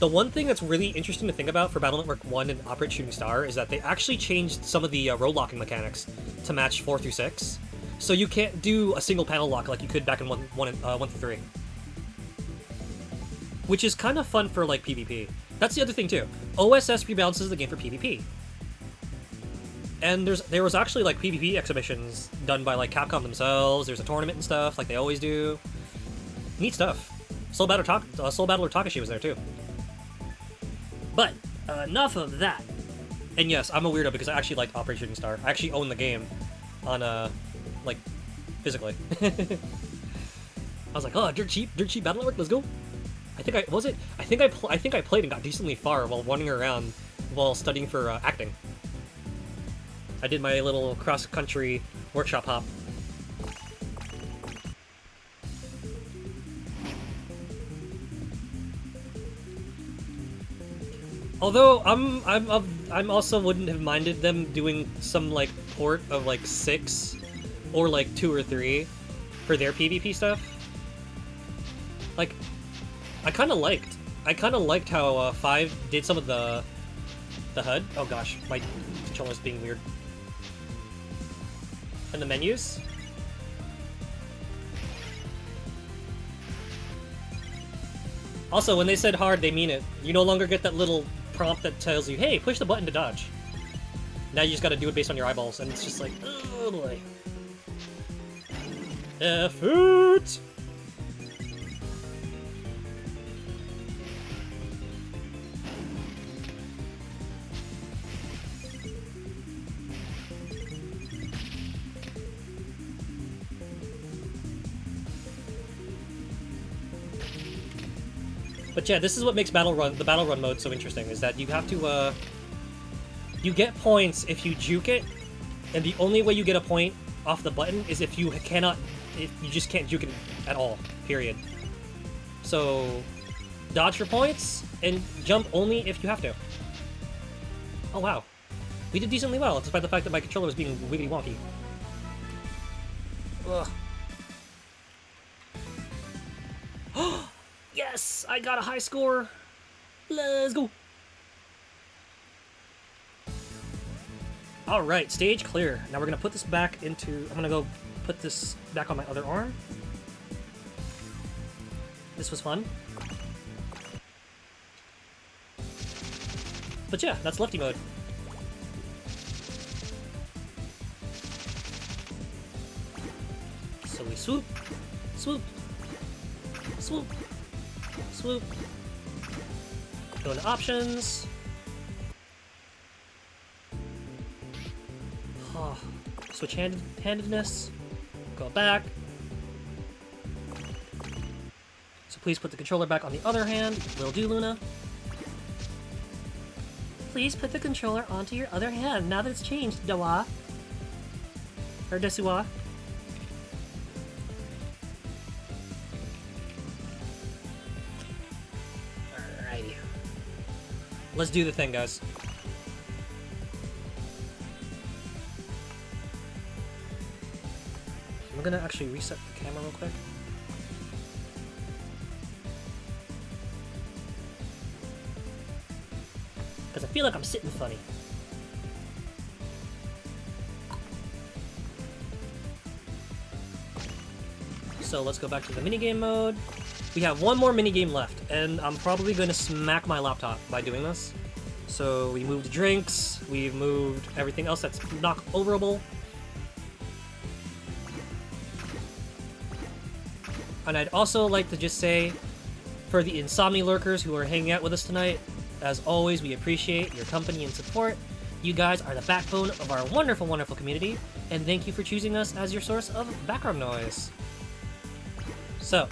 The one thing that's really interesting to think about for Battle Network 1 and Operate Shooting Star is that they actually changed some of the road locking mechanics to match 4 through 6. So you can't do a single panel lock like you could back in 1 through 3. Which is kind of fun for, like, PvP. That's the other thing, too. OSS rebalances the game for PvP. And there was actually, like, PvP exhibitions done by, like, Capcom themselves. There's a tournament and stuff, like they always do. Neat stuff. Soul Battler Takashi was there, too. But, enough of that. And yes, I'm a weirdo because I actually like Operation Shooting Star. I actually own the game on, like, physically. I was like, oh, dirt cheap Battle Network, let's go. I think I played and got decently far while wandering around while studying for acting. I did my little cross-country workshop hop. Although I'm also wouldn't have minded them doing some like port of like 6 or like 2 or 3 for their PvP stuff. Like, I kind of liked how 5 did some of the HUD. Oh gosh, my controller's being weird. And the menus. Also, when they said hard, they mean it. You no longer get that little prompt that tells you, hey, push the button to dodge. Now you just gotta do it based on your eyeballs, and it's just like, oh boy. Effort! But yeah, this is what makes the battle run mode so interesting, is that you have to, you get points if you juke it, and the only way you get a point off the button is if you just can't juke it at all, period. So, dodge for points, and jump only if you have to. Oh wow. We did decently well, despite the fact that my controller was being wiggity wonky. Ugh. Yes! I got a high score! Let's go! Alright, stage clear. Now we're gonna put this back into... I'm gonna go put this back on my other arm. This was fun. But yeah, that's lefty mode. So we swoop, swoop, swoop, swoop. Go into options. Oh, switch handedness. Go back. So please put the controller back on the other hand. Will do, Luna. Please put the controller onto your other hand now that it's changed, Dawa. Or Desuwa. Alrighty. Let's do the thing, guys. I'm gonna actually reset the camera real quick. Because I feel like I'm sitting funny. So let's go back to the minigame mode. We have one more minigame left, and I'm probably going to smack my laptop by doing this. So we moved drinks, we've moved everything else that's knock-overable. And I'd also like to just say, for the Insomni lurkers who are hanging out with us tonight, as always, we appreciate your company and support. You guys are the backbone of our wonderful, wonderful community, and thank you for choosing us as your source of background noise. So,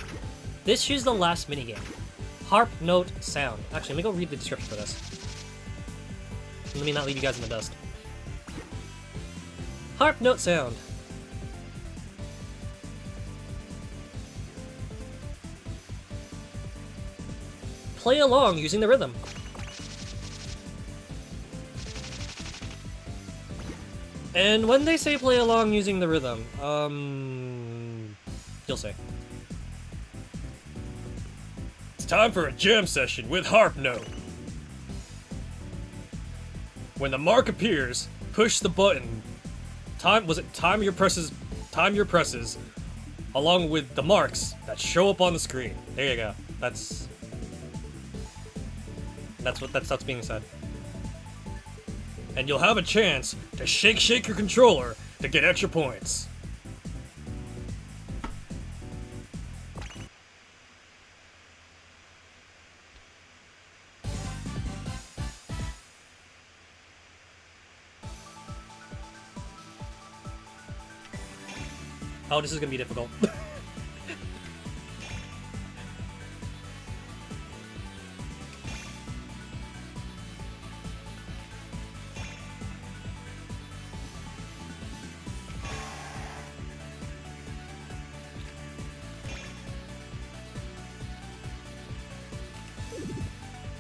this is the last minigame. Harp Note Sound. Actually, let me go read the description for this. Let me not leave you guys in the dust. Harp Note Sound. Play along using the rhythm. And when they say play along using the rhythm, you'll say. It's time for a jam session with Harp Note. When the mark appears, push the button. Time your presses time your presses, along with the marks that show up on the screen. There you go. That's what's being said. And you'll have a chance to shake your controller to get extra points. Oh, this is gonna be difficult.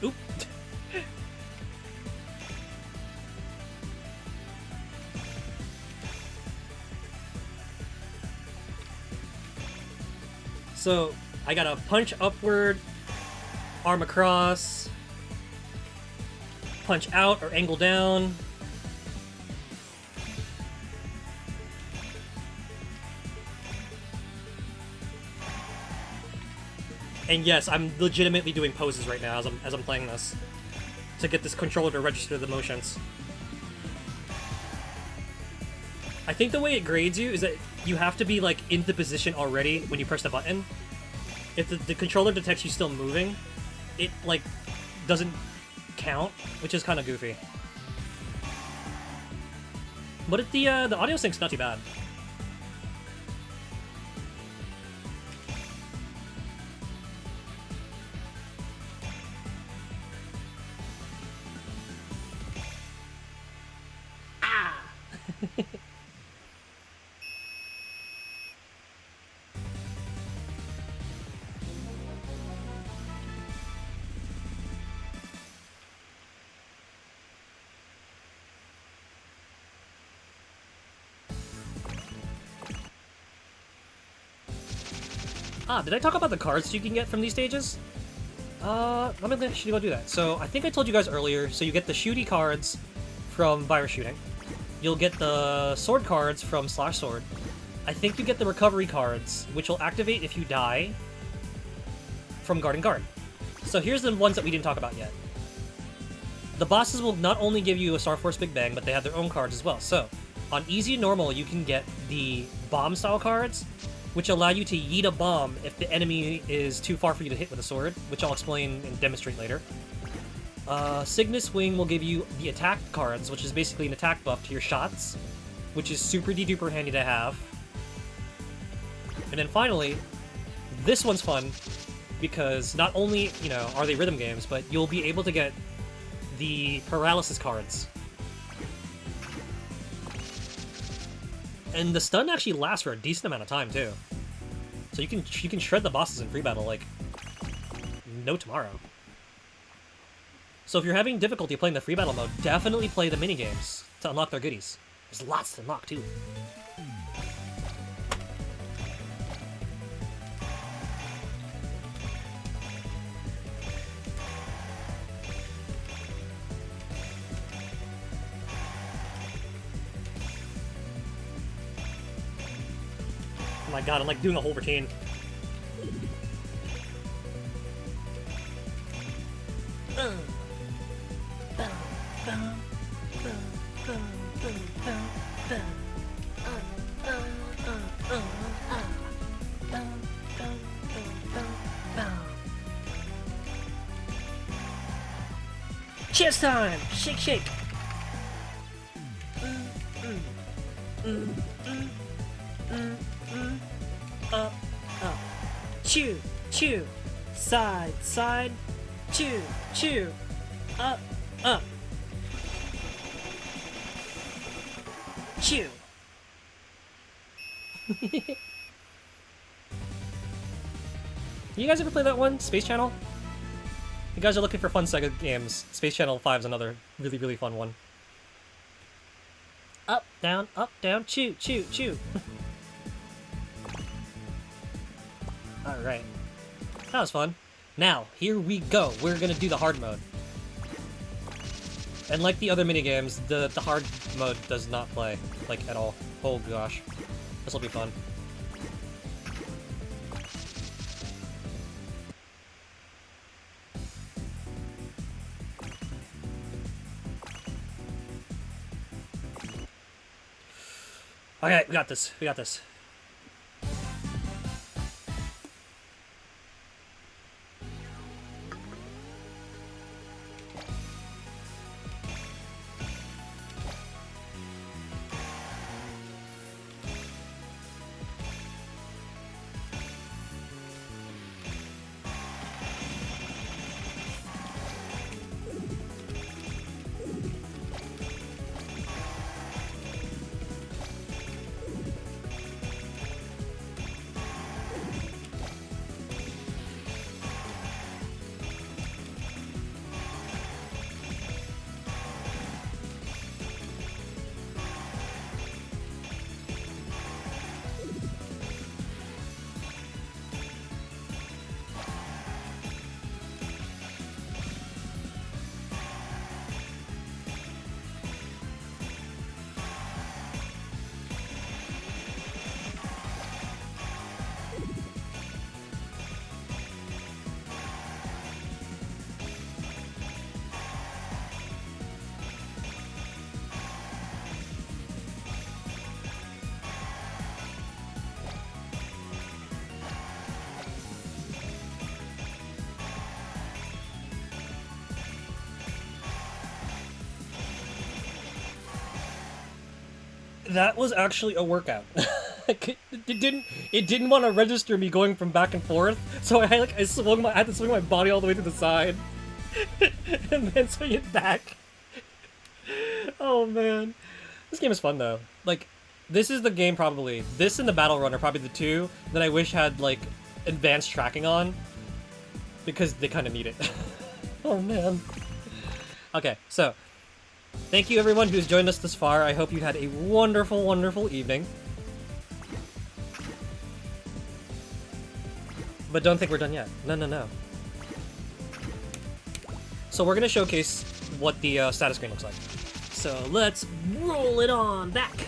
Oop. So, I gotta punch upward, arm across, punch out or angle down. And yes, I'm legitimately doing poses right now as I'm playing this to get this controller to register the motions. I think the way it grades you is that you have to be like in the position already when you press the button. If the controller detects you still moving, it like doesn't count, which is kind of goofy. But the audio sync's not too bad. Did I talk about the cards you can get from these stages? I'm gonna actually go do that. So, I think I told you guys earlier, so you get the shooty cards from virus shooting. You'll get the sword cards from slash sword. I think you get the recovery cards, which will activate if you die from guard and guard. So here's the ones that we didn't talk about yet. The bosses will not only give you a Star Force Big Bang, but they have their own cards as well. So, on easy and normal, you can get the bomb style cards, which allow you to yeet a bomb if the enemy is too far for you to hit with a sword, which I'll explain and demonstrate later. Cygnus Wing will give you the attack cards, which is basically an attack buff to your shots, which is super duper handy to have. And then finally, this one's fun, because not only, you know, are they rhythm games, but you'll be able to get the paralysis cards. And the stun actually lasts for a decent amount of time too. So you can shred the bosses in free battle like no tomorrow. So if you're having difficulty playing the free battle mode, definitely play the minigames to unlock their goodies. There's lots to unlock too. Oh my god, I'm like doing a whole routine. Cheers time! Shake, shake! Up, up. Chew, chew. Side, side. Chew, chew. Up, up. Chew. You guys ever play that one? Space Channel? You guys are looking for fun Sega games. Space Channel 5 is another really, really fun one. Up, down, chew, chew, chew. Alright. That was fun. Now, here we go. We're gonna do the hard mode. And like the other minigames, the hard mode does not play, like, at all. Oh gosh. This will be fun. Okay, we got this. We got this. That was actually a workout. It didn't want to register me going from back and forth, so I had to swing my body all the way to the side, and then swing it back. Oh man, this game is fun though. Like, this is the game probably. This and the Battle Run are probably the two that I wish had like advanced tracking on, because they kind of need it. Oh man. Okay, so. Thank you everyone who's joined us this far. I hope you had a wonderful, wonderful evening. But don't think we're done yet. No, no, no. So we're gonna showcase what the status screen looks like. So let's roll it on back.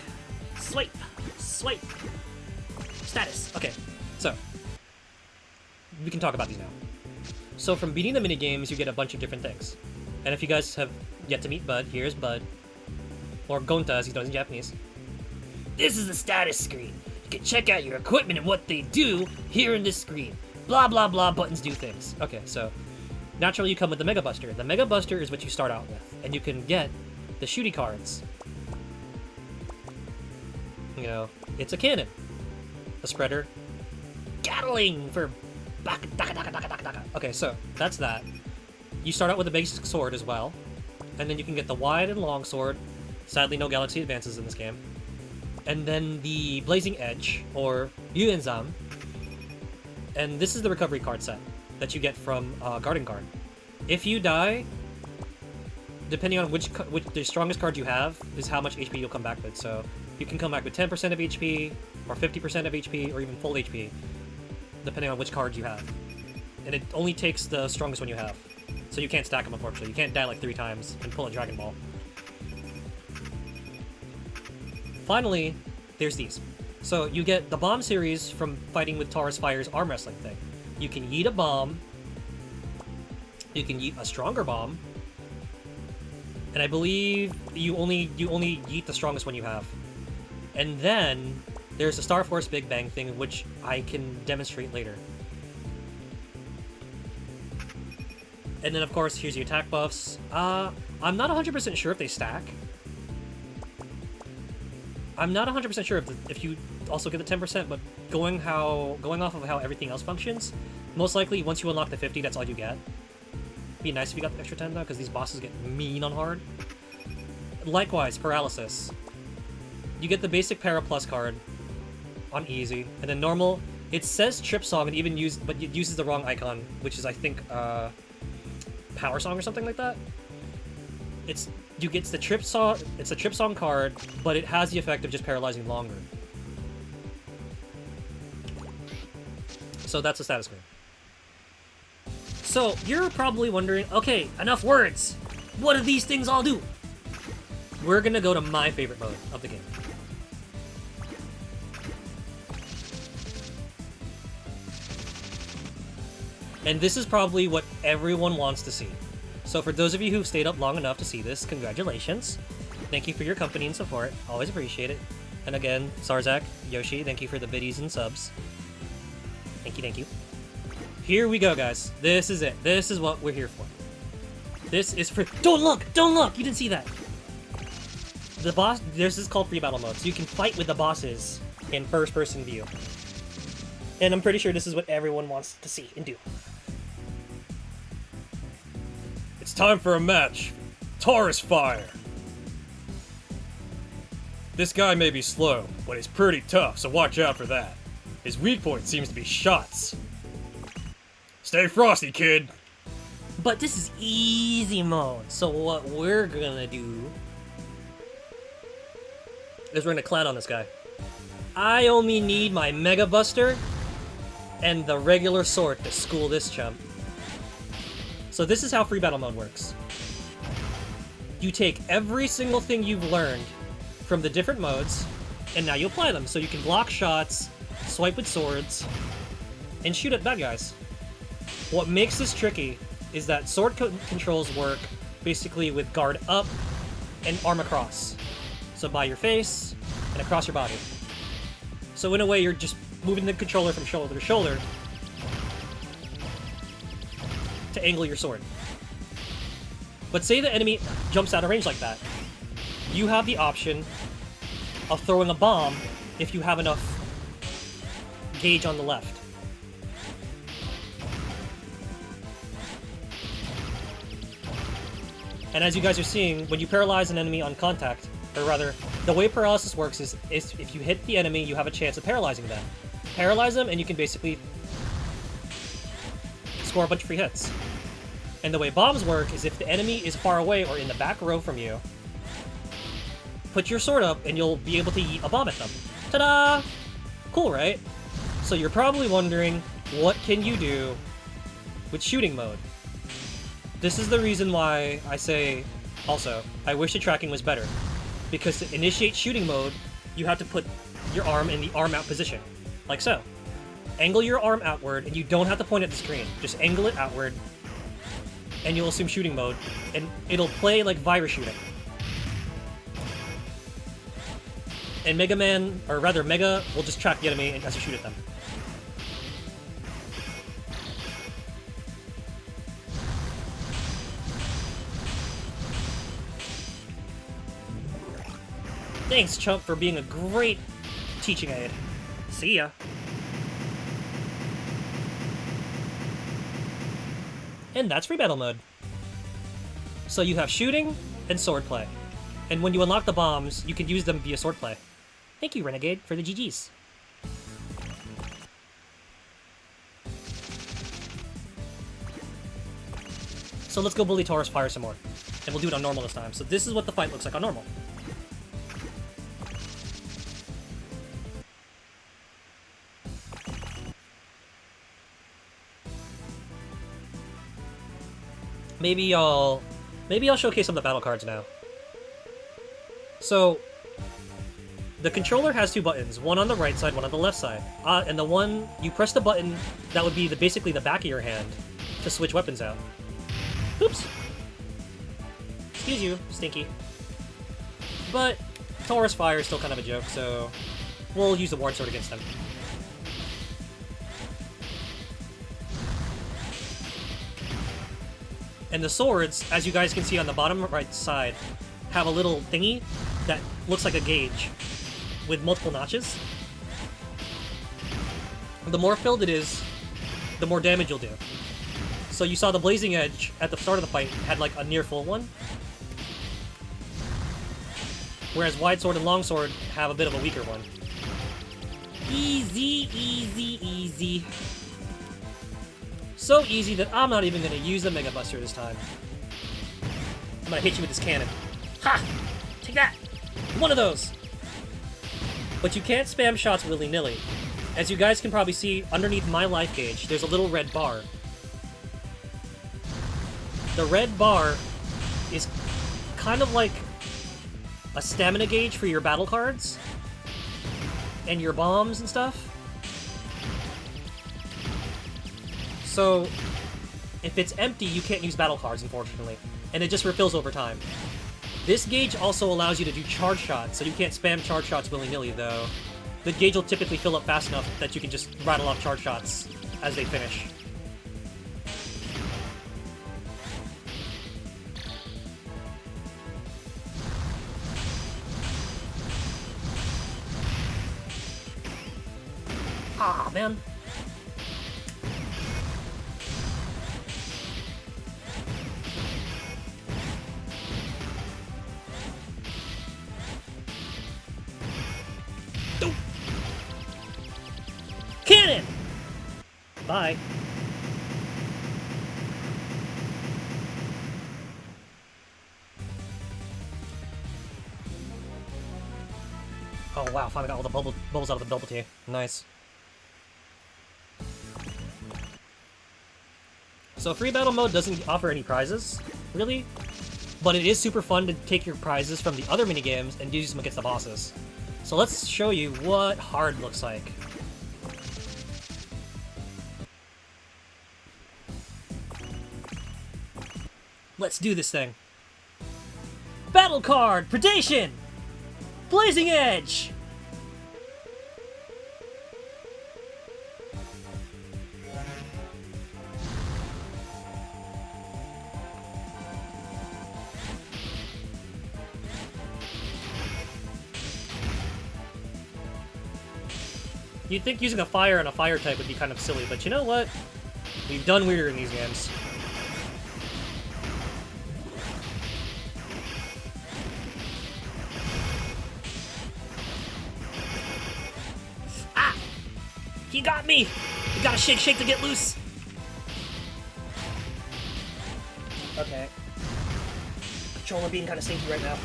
Swipe, swipe. Status. Okay, so we can talk about these now. So from beating the minigames, you get a bunch of different things. And if you guys have yet to meet Bud, here's Bud. Or Gonta, as he's known in Japanese. This is the status screen. You can check out your equipment and what they do here in this screen. Blah, blah, blah, buttons do things. Okay, so naturally you come with the Mega Buster. The Mega Buster is what you start out with. And you can get the shooty cards. You know, it's a cannon. A spreader. Gatling for... Okay, so that's that. You start out with a basic sword as well, and then you can get the wide and long sword. Sadly, no Galaxy Advances in this game. And then the Blazing Edge, or Yuenzam. And this is the recovery card set that you get from Garden Guard. If you die, depending on which the strongest card you have, is how much HP you'll come back with. So you can come back with 10% of HP, or 50% of HP, or even full HP, depending on which card you have. And it only takes the strongest one you have. So you can't stack them, unfortunately. You can't die like 3 times and pull a Dragon Ball. Finally, there's these. So you get the bomb series from fighting with Taurus Fire's arm wrestling thing. You can yeet a bomb. You can yeet a stronger bomb. And I believe you only yeet the strongest one you have. And then there's the Star Force Big Bang thing, which I can demonstrate later. And then, of course, here's your attack buffs. I'm not 100% sure if they stack. I'm not 100% sure if you also get the 10%, but going off of how everything else functions, most likely once you unlock the 50, that's all you get. Be nice if you got the extra 10 though, because these bosses get mean on hard. Likewise, paralysis. You get the basic Para Plus card on easy, and then normal. It says Trip Song, and but it uses the wrong icon, which is I think Power Song or something like that. It's the Trip Song. It's a Trip Song card, but it has the effect of just paralyzing longer. So that's the status screen. So you're probably wondering, okay, enough words. What do these things all do? We're gonna go to my favorite mode of the game. And this is probably what everyone wants to see. So for those of you who've stayed up long enough to see this, congratulations. Thank you for your company and support. Always appreciate it. And again, Sarzak, Yoshi, thank you for the biddies and subs. Thank you, thank you. Here we go, guys. This is it. This is what we're here for. This is for— Don't look! Don't look! You didn't see that! The boss— This is called free battle mode, so you can fight with the bosses in first-person view. And I'm pretty sure this is what everyone wants to see and do. It's time for a match. Taurus Fire. This guy may be slow, but he's pretty tough, so watch out for that. His weak point seems to be shots. Stay frosty, kid. But this is easy mode, so what we're gonna do is we're gonna clown on this guy. I only need my Mega Buster and the regular sword to school this chump. So this is how free battle mode works. You take every single thing you've learned from the different modes, and now you apply them. So you can block shots, swipe with swords, and shoot at bad guys. What makes this tricky is that sword controls work basically with guard up and arm across. So by your face and across your body. So in a way, you're just moving the controller from shoulder to shoulder to angle your sword. But say the enemy jumps out of range like that. You have the option of throwing a bomb if you have enough gauge on the left. And as you guys are seeing, when you paralyze an enemy on contact, or rather, the way paralysis works is if you hit the enemy, you have a chance of paralyzing them. Paralyze them, and you can basically score a bunch of free hits. And the way bombs work is if the enemy is far away or in the back row from you, put your sword up, and you'll be able to yeet a bomb at them. Ta-da! Cool, right? So you're probably wondering, what can you do with shooting mode? This is the reason why I say, also, I wish the tracking was better. Because to initiate shooting mode, you have to put your arm in the arm out position. Like so. Angle your arm outward, and you don't have to point at the screen. Just angle it outward, and you'll assume shooting mode, and it'll play like virus shooting. And Mega Man, or rather Mega, will just track the enemy as you shoot at them. Thanks, Chump, for being a great teaching aid. See ya. And that's free battle mode. So you have shooting and swordplay. And when you unlock the bombs, you can use them via swordplay. Thank you, Renegade, for the GGs. So let's go bully Taurus Fire some more. And we'll do it on normal this time. So this is what the fight looks like on normal. Maybe I'll showcase some of the battle cards now. So, the controller has two buttons, one on the right side, one on the left side. And the one, you press the button, that would be basically the back of your hand to switch weapons out. Oops. Excuse you, Stinky. But, Taurus Fire is still kind of a joke, so we'll use the Ward Sword against them. And the swords, as you guys can see on the bottom right side, have a little thingy that looks like a gauge with multiple notches. The more filled it is, the more damage you'll do. So you saw the Blazing Edge at the start of the fight had like a near full one. Whereas Wide Sword and Long Sword have a bit of a weaker one. Easy, easy, easy. So easy that I'm not even going to use the Mega Buster this time. I'm going to hit you with this cannon. Ha! Take that! One of those! But you can't spam shots willy-nilly. As you guys can probably see, underneath my life gauge, there's a little red bar. The red bar is kind of like a stamina gauge for your battle cards and your bombs and stuff. So, if it's empty, you can't use battle cards, unfortunately. And it just refills over time. This gauge also allows you to do charge shots, so you can't spam charge shots willy-nilly, though. The gauge will typically fill up fast enough that you can just rattle off charge shots as they finish. Ah, man. Cannon! Bye. Oh wow, finally got all the bubbles out of the bubble tea. Nice. So free battle mode doesn't offer any prizes, really, but it is super fun to take your prizes from the other minigames and use them against the bosses. So let's show you what hard looks like. Let's do this thing. Battle card, Predation! Blazing Edge! You'd think using a fire and a fire type would be kind of silly, but you know what? We've done weirder in these games. Ah! He got me! You gotta shake, shake to get loose! Okay. Controller being kind of stinky right now.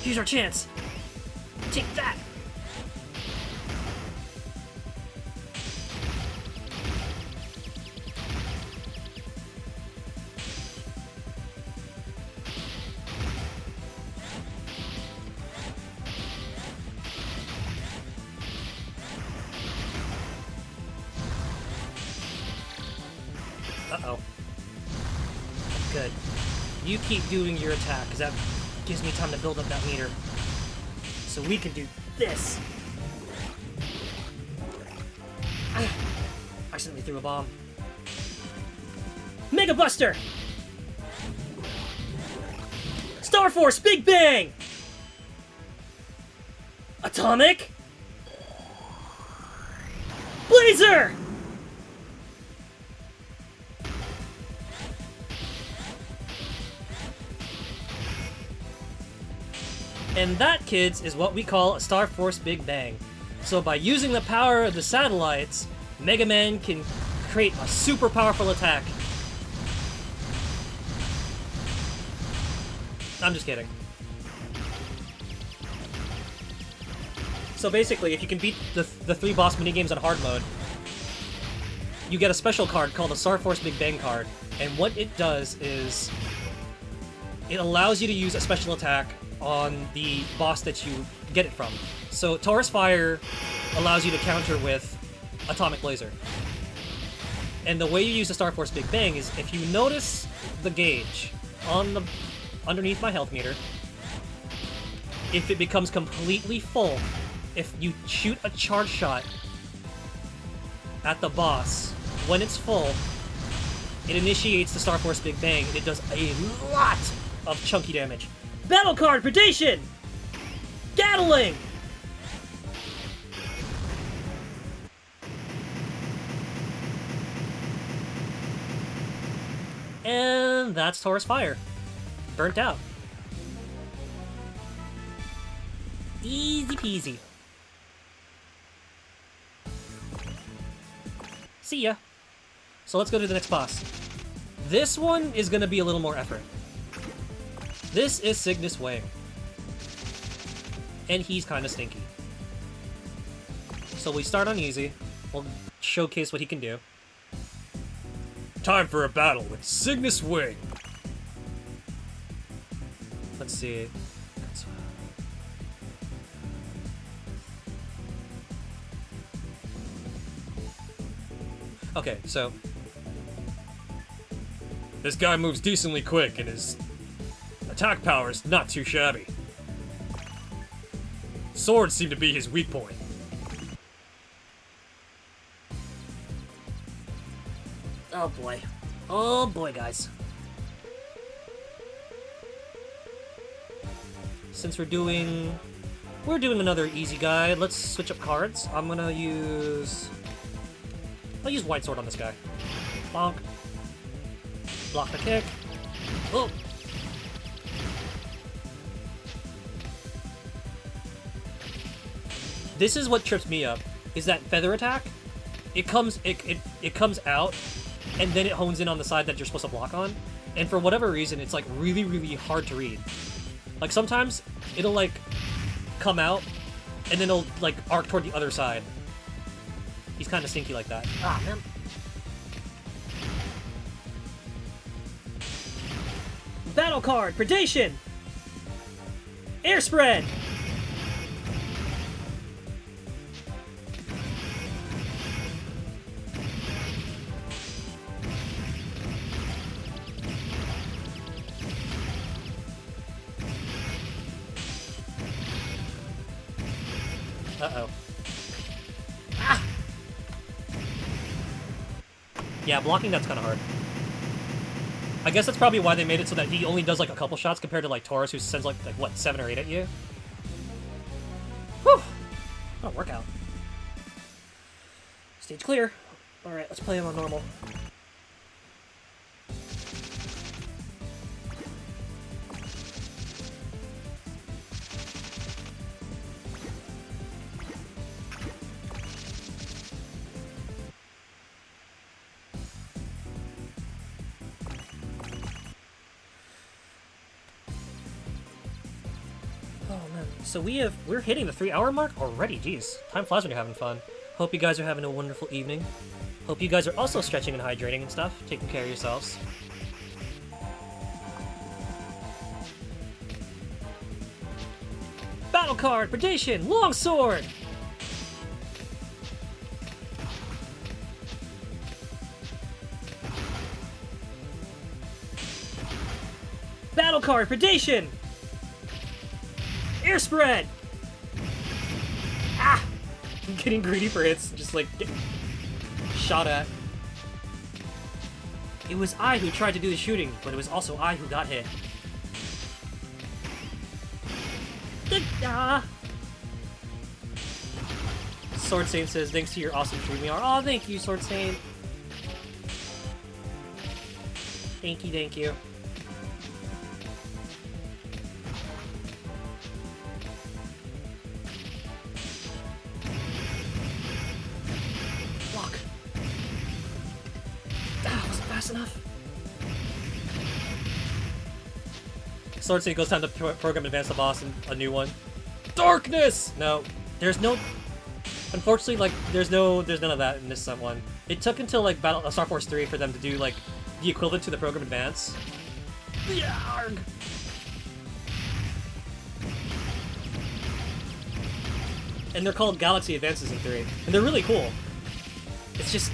Here's our chance. Take that. Uh-oh. Good. You keep doing your attack, because that gives me time to build up that meter. So we can do this. I accidentally threw a bomb. Mega Buster! Star Force Big Bang! Atomic! Blazer! And that, kids, is what we call a Star Force Big Bang. So by using the power of the satellites, Mega Man can create a super powerful attack. I'm just kidding. So basically, if you can beat the 3 boss minigames on hard mode, you get a special card called a Star Force Big Bang card. And what it does is, it allows you to use a special attack on the boss that you get it from. So Taurus Fire allows you to counter with Atomic Blazer. And the way you use the Star Force Big Bang is if you notice the gauge on the underneath my health meter, if it becomes completely full, if you shoot a charge shot at the boss when it's full, it initiates the Star Force Big Bang and it does a lot of chunky damage. Battle card, Predation! Gatling! And that's Taurus Fire. Burnt out. Easy peasy. See ya. So let's go to the next boss. This one is gonna be a little more effort. This is Cygnus Wang. And he's kind of stinky. So we start on easy. We'll showcase what he can do. Time for a battle with Cygnus Wing. Let's see. Okay, so This guy moves decently quick, and his attack power is not too shabby. Swords seem to be his weak point. oh boy. Oh boy, guys. Since we're doing another easy guy, let's switch up cards. I'll use White Sword on this guy. Bonk. Block the kick. Oh! This is what trips me up, is that feather attack. It comes out, and then it hones in on the side that you're supposed to block on. And for whatever reason, it's like really, really hard to read. Like sometimes it'll like come out, and then it'll like arc toward the other side. He's kind of stinky like that. Ah, man. Battle card, Predation! Air Spread! Uh-oh. Ah! Yeah, blocking that's kind of hard. I guess that's probably why they made it so that he only does like a couple shots compared to like Taurus, who sends like what, 7 or 8 at you? Whew! What a workout. Stage clear. Alright, let's play him on normal. So we're hitting the 3-hour mark already. Jeez, time flies when you're having fun. Hope you guys are having a wonderful evening. Hope you guys are also stretching and hydrating and stuff, taking care of yourselves. Battle card, Predation, Longsword. Battle card, Predation. Air Spread! Ah! I'm getting greedy for hits, just like get shot at. It was I who tried to do the shooting, but it was also I who got hit. Ah! Sword Saint says, thanks to your awesome stream we are. Oh, thank you, Sword Saint. Thank you, thank you. Enough. Sword Saint goes time to program advance the boss and a new one. Darkness! No, there's no. Unfortunately, like there's none of that in this one. It took until like Star Force 3 for them to do like the equivalent to the program advance. Yarg! And they're called Galaxy Advances in 3, and they're really cool. It's just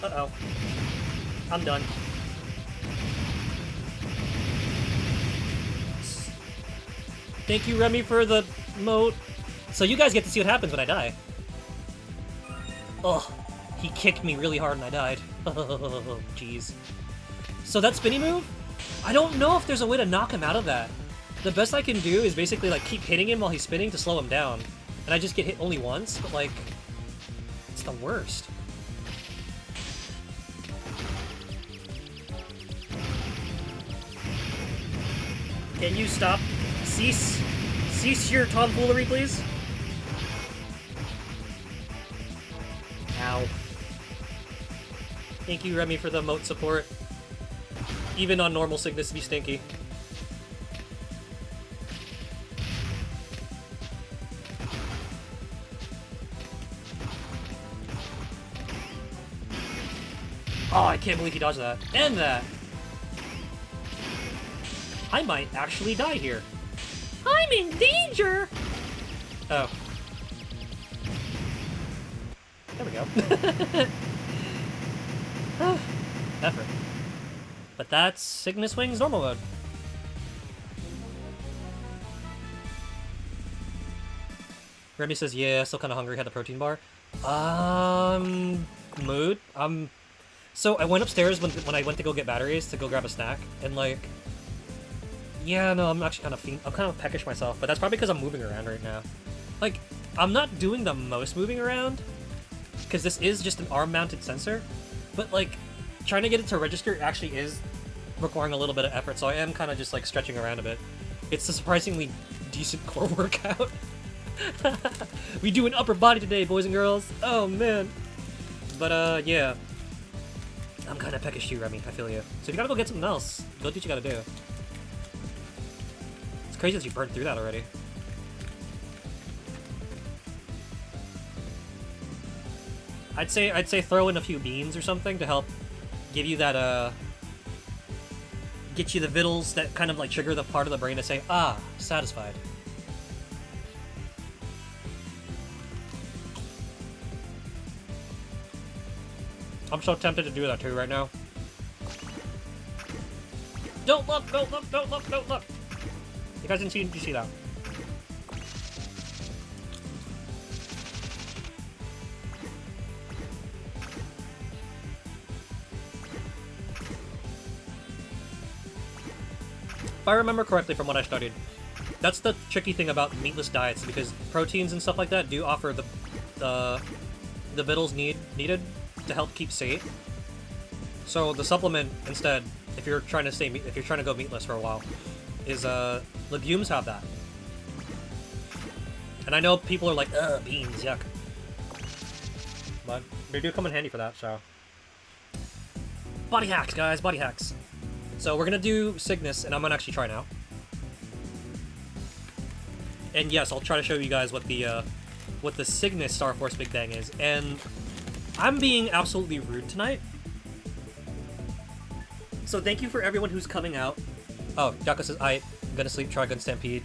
Uh-oh. I'm done. Thank you, Remy, for the moat. So you guys get to see what happens when I die. Ugh. He kicked me really hard and I died. Oh, jeez. So that spinny move? I don't know if there's a way to knock him out of that. The best I can do is basically like keep hitting him while he's spinning to slow him down. And I just get hit only once, but like, it's the worst. Can you stop? Cease your tomfoolery, please? Ow. Thank you, Remy, for the moat support. Even on normal sickness, be stinky. Oh, I can't believe he dodged that. And that! I might actually die here. I'm in danger! Oh. There we go. Effort. But that's Cygnus Wing's normal mode. Remy says, yeah, still kind of hungry, had the protein bar. Mood? So I went upstairs when I went to go get batteries to go grab a snack, and like, yeah, no, I'm actually I'm kind of peckish myself, but that's probably because I'm moving around right now. Like, I'm not doing the most moving around, because this is just an arm-mounted sensor, but like, trying to get it to register actually is requiring a little bit of effort, so I am kind of just like stretching around a bit. It's a surprisingly decent core workout. We do an upper body today, boys and girls. Oh man. But yeah. I'm kind of peckish too, Remy. I feel you. So if you gotta go get something else, go do what you gotta do. It's crazy that you burned through that already. I'd say throw in a few beans or something to help give you that get you the vittles that kind of like trigger the part of the brain to say, ah, satisfied. I'm so tempted to do that too right now. Don't look, don't look, don't look, don't look. You guys didn't see that. If I remember correctly from what I studied, that's the tricky thing about meatless diets, because proteins and stuff like that do offer the vittles needed to help keep sate. So the supplement instead, if you're trying to go meatless for a while, is legumes have that. And I know people are like, ugh, beans, yuck. But they do come in handy for that, so. Body hacks, guys, body hacks. So we're gonna do Cygnus, and I'm gonna actually try now. And yes, I'll try to show you guys what the Cygnus Star Force Big Bang is. And I'm being absolutely rude tonight. So thank you for everyone who's coming out. Oh, Yako says, I'm gonna sleep, try Gun Stampede.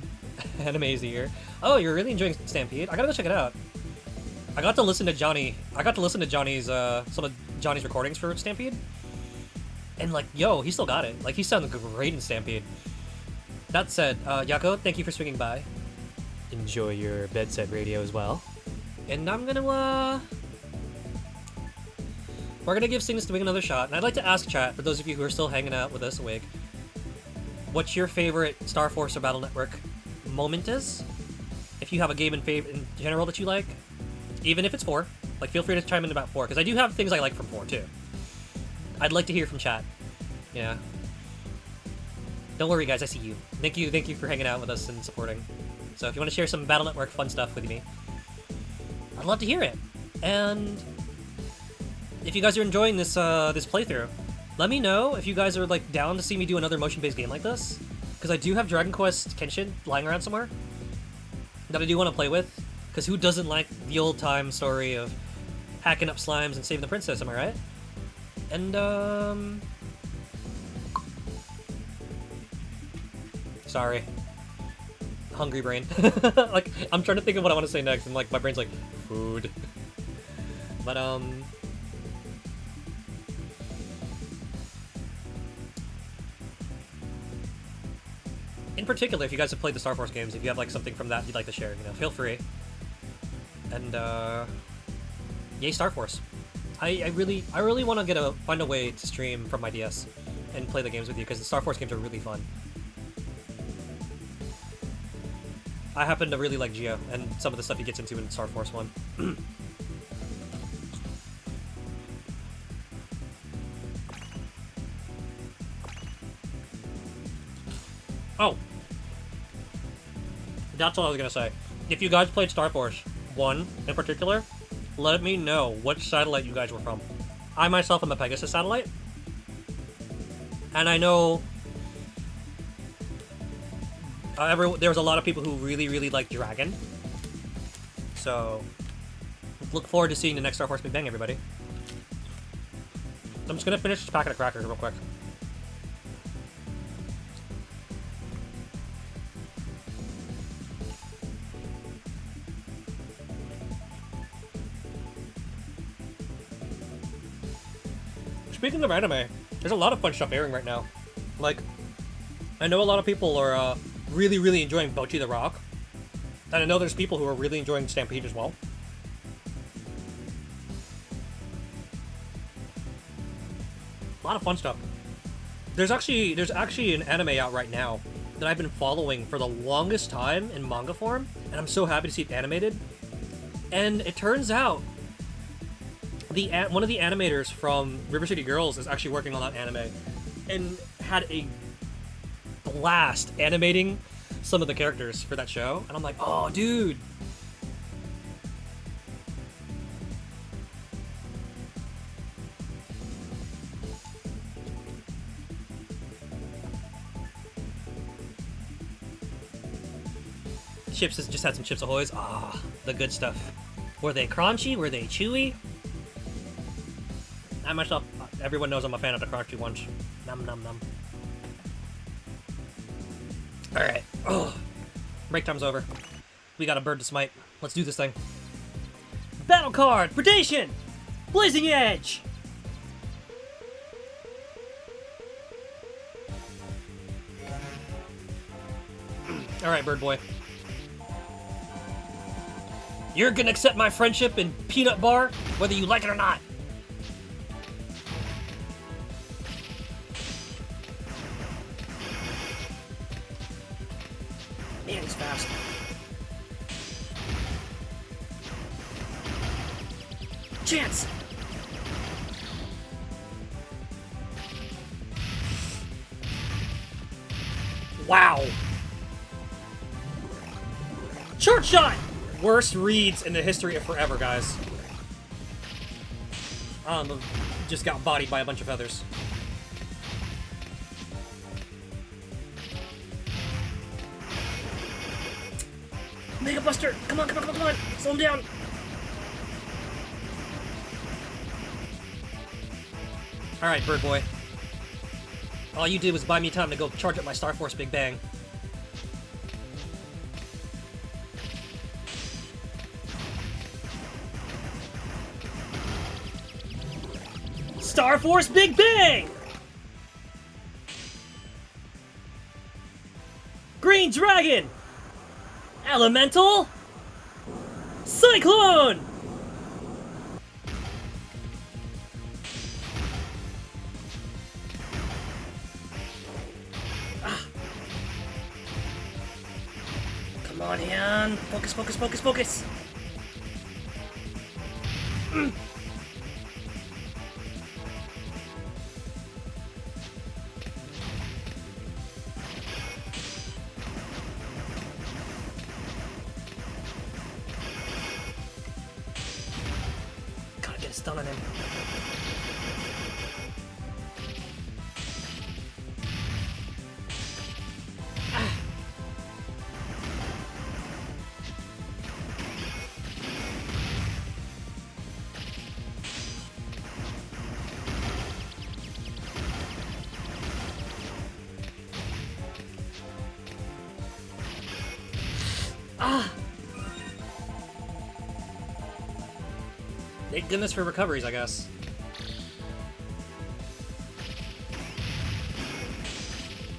Anime is here. Oh, you're really enjoying Stampede? I gotta go check it out. I got to listen to Johnny's, some of Johnny's recordings for Stampede. And like, yo, he still got it. Like, he sounds great in Stampede. That said, Yako, thank you for swinging by. Enjoy your bed set radio as well. And I'm gonna, we're gonna give Cygnus Wing another shot. And I'd like to ask chat, for those of you who are still hanging out with us awake, what's your favorite Star Force or Battle Network moment is? If you have a game in general that you like, even if it's 4, like, feel free to chime in about 4, because I do have things I like from 4 too. I'd like to hear from chat. Yeah. Don't worry, guys. I see you. Thank you for hanging out with us and supporting. So if you want to share some Battle Network fun stuff with me, I'd love to hear it. And if you guys are enjoying this this playthrough, let me know if you guys are like down to see me do another motion-based game like this, because I do have Dragon Quest Kenshin lying around somewhere that I do want to play with. Because who doesn't like the old-time story of hacking up slimes and saving the princess? Am I right? And, sorry. Hungry brain. Like, I'm trying to think of what I want to say next, and, like, my brain's like, food. But, in particular, if you guys have played the Star Force games, if you have, like, something from that you'd like to share, you know, feel free. And, yay Star Force. I really want to find a way to stream from my DS and play the games with you, because the Star Force games are really fun. I happen to really like Geo and some of the stuff he gets into in Star Force 1. Oh! That's all I was gonna say. If you guys played Star Force 1 in particular, let me know what satellite you guys were from. I myself am a Pegasus satellite. And I know there was a lot of people who really, really like Dragon. So, look forward to seeing the next Star Force Big Bang, everybody. I'm just gonna finish this packet of crackers real quick. Speaking of anime, there's a lot of fun stuff airing right now. Like, I know a lot of people are really, really enjoying Bocchi the Rock. And I know there's people who are really enjoying Stampede as well. A lot of fun stuff. There's actually an anime out right now that I've been following for the longest time in manga form, and I'm so happy to see it animated. And it turns out one of the animators from River City Girls is actually working on that anime, and had a blast animating some of the characters for that show. And I'm like, oh, dude. Chips has just had some Chips Ahoy's. Ah, the good stuff. Were they crunchy? Were they chewy? I myself, everyone knows I'm a fan of the crunchy ones. Num num num. Alright. Oh. Break time's over. We got a bird to smite. Let's do this thing. Battle card! Predation! Blazing Edge! Alright, bird boy. You're gonna accept my friendship in Peanut Bar, whether you like it or not. Man, he's fast. Chance! Wow! Short shot! Worst reads in the history of forever, guys. Just got bodied by a bunch of feathers. Mega Buster! Come on, come on, come on, come on! Slow him down! Alright, Bird Boy. All you did was buy me time to go charge up my Star Force Big Bang. Star Force Big Bang! Green Dragon! Elemental! Cyclone! Ah. Come on, Han. Focus, focus, focus, focus! Mm. Stun on him. Ah. Ah. Thank goodness for recoveries, I guess.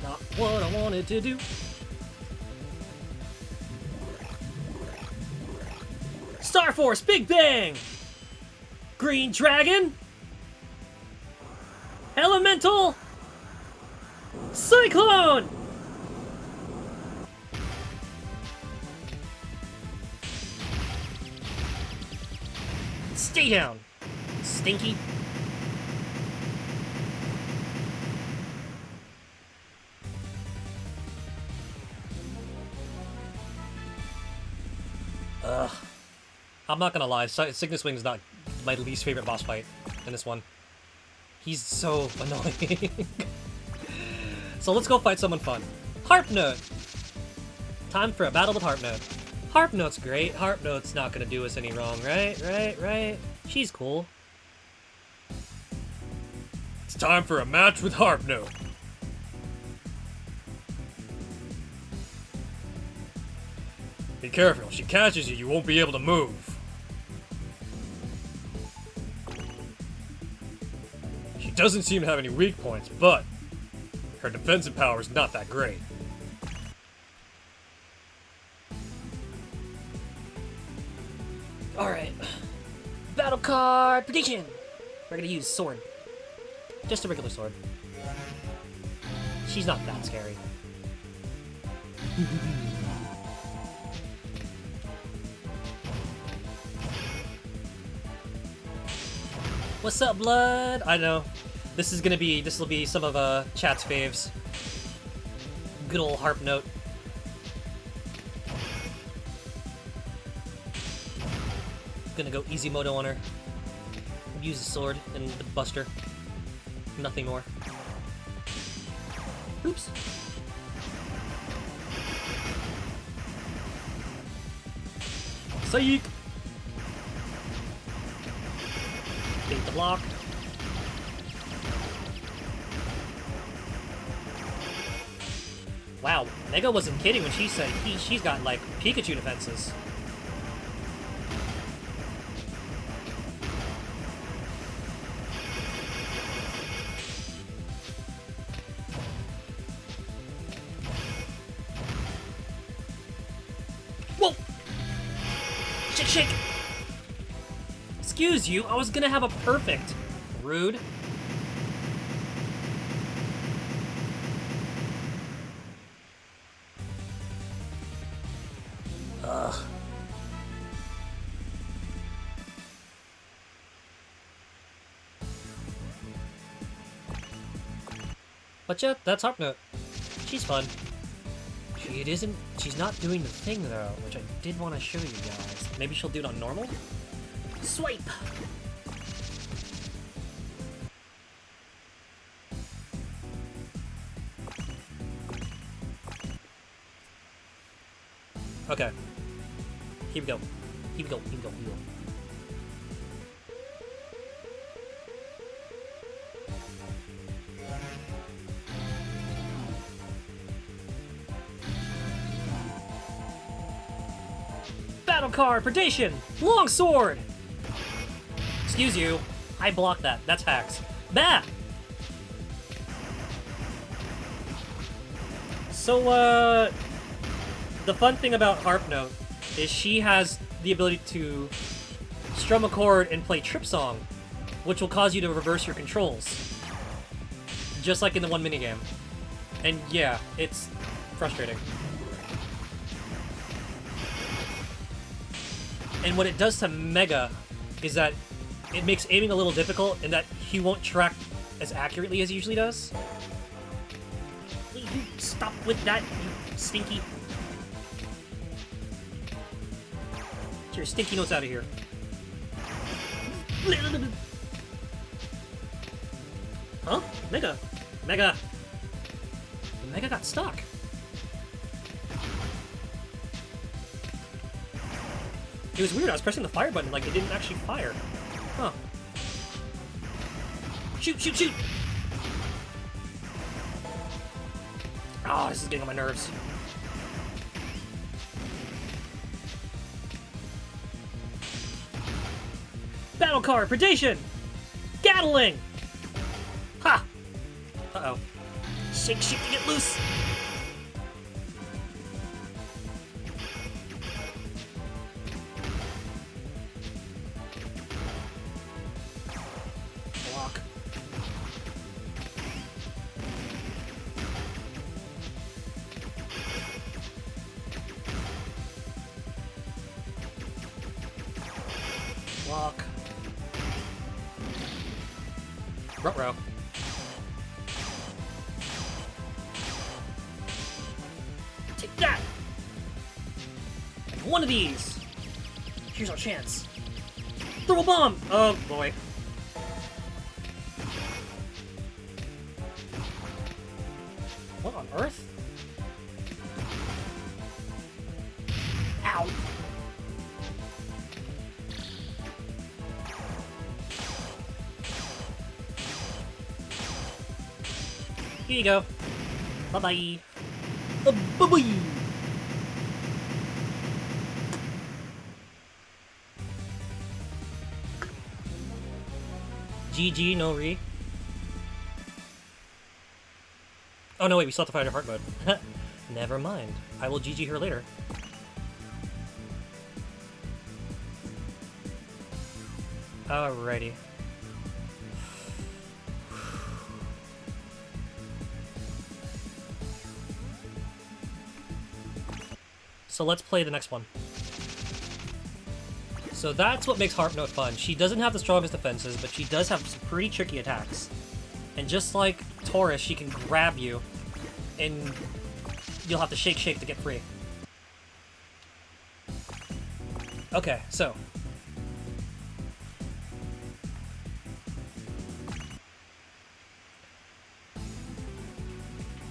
Not what I wanted to do. Star Force Big Bang! Green Dragon! Elemental! Cyclone! Stay down, stinky. I'm not gonna lie, Cygnus Wing is not my least favorite boss fight in this one. He's so annoying. So let's go fight someone fun. Harp Note! Time for a battle with Harp Note. Harp Note's great. Harp Note's not gonna do us any wrong, right? Right? She's cool. It's time for a match with Harp Note. Be careful, if she catches you, you won't be able to move. She doesn't seem to have any weak points, but her defensive power is not that great. Alright. Battle card prediction! We're gonna use sword. Just a regular sword. She's not that scary. What's up, blood? I know. This will be some of chat's faves. Good old Harp Note. Gonna go easy moto on her. Use the sword and the buster. Nothing more. Oops. Psych! Bait the block. Wow, Mega wasn't kidding when she said she's got like Pikachu defenses. Whoa! Shake! Excuse you, I was gonna have a perfect. Rude. Ugh. But yeah, that's Harp Note. She's fun. She's not doing the thing though, which I did want to show you guys. Maybe she'll do it on normal? Swipe! Okay. Here we go. Here we go. Battle card, predation, long sword. Excuse you, I blocked that. That's hacks. Bah. So the fun thing about Harp Note is she has the ability to strum a chord and play Trip Song, which will cause you to reverse your controls, just like in the one minigame. And yeah, it's frustrating. And what it does to Mega is that it makes aiming a little difficult in that he won't track as accurately as he usually does. You stop with that, you stinky. Get your stinky notes out of here. Huh? Mega got stuck. It was weird, I was pressing the fire button, like it didn't actually fire. Huh. Shoot! Oh, this is getting on my nerves. Battle card, predation! Gatling! Ha! Uh-oh. Shake to get loose! Block. Block. Ruh-roh. Take that! One of these! Here's our chance. Throw a bomb! Oh boy. What on earth? Ow! Here you go. Bye-bye. Bye-bye! GG, no re. Oh no, wait, we still have to fight her heart mode. Never mind. I will GG her later. Alrighty. So let's play the next one. So that's what makes Heart Mode fun. She doesn't have the strongest defenses, but she does have some pretty tricky attacks. And just like Taurus, she can grab you, and you'll have to shake to get free. Okay, so.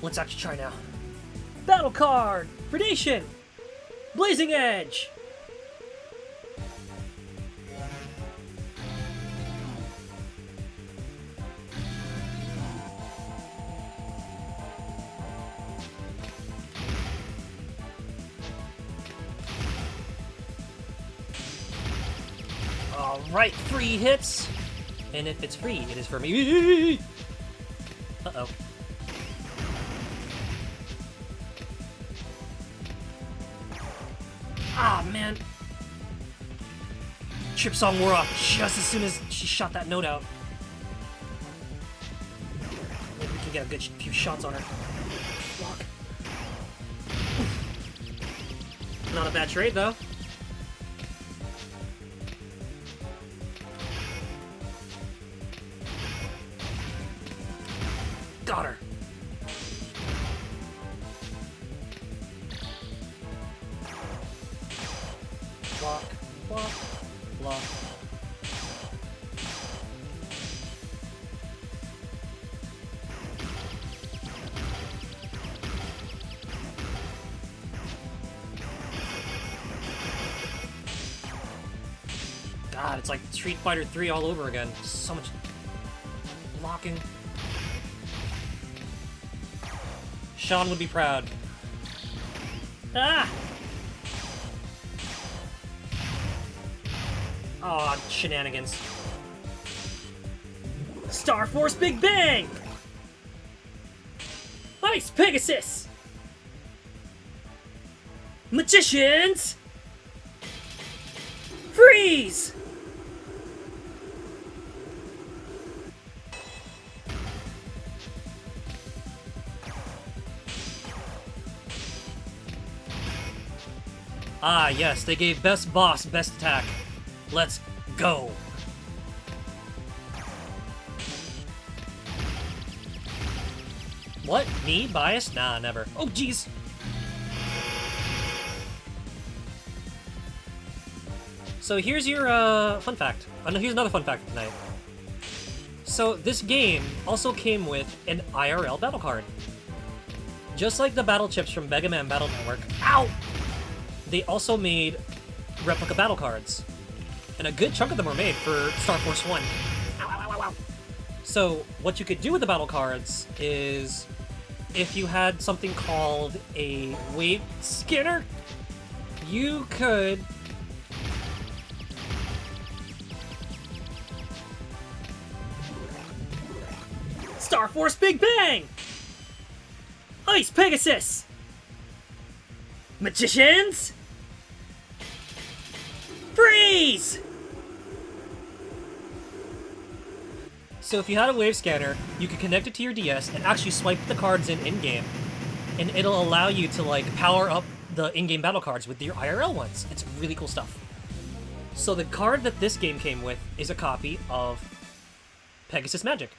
Let's actually try now. Battle card! Predation! Blazing Edge! Alright, 3 hits! And if it's free, it is for me. Uh-oh. Ah, man. Trip Song wore off just as soon as she shot that note out. Maybe we can get a good few shots on her. Block. Not a bad trade, though. Got her. Block, block, block. God, it's like Street Fighter 3 all over again. So much blocking. Sean would be proud. Ah! Aw, oh, shenanigans. Star Force Big Bang! Ice Pegasus! Magicians! Freeze! Ah, yes, they gave best boss best attack. Let's go. What? Me? Biased? Nah, never. Oh, jeez. So here's your fun fact. Oh, no, here's another fun fact for tonight. So this game also came with an IRL battle card. Just like the battle chips from Megaman Battle Network. Ow! They also made replica battle cards. And a good chunk of them were made for Star Force 1. Ow, ow, ow, ow. So, what you could do with the battle cards is, if you had something called a wave scanner, you could Star Force Big Bang! Ice Pegasus! Magicians! Freeze! So if you had a wave scanner, you could connect it to your DS and actually swipe the cards in-game, and it'll allow you to like power up the in-game battle cards with your IRL ones. It's really cool stuff. So the card that this game came with is a copy of Pegasus Magic.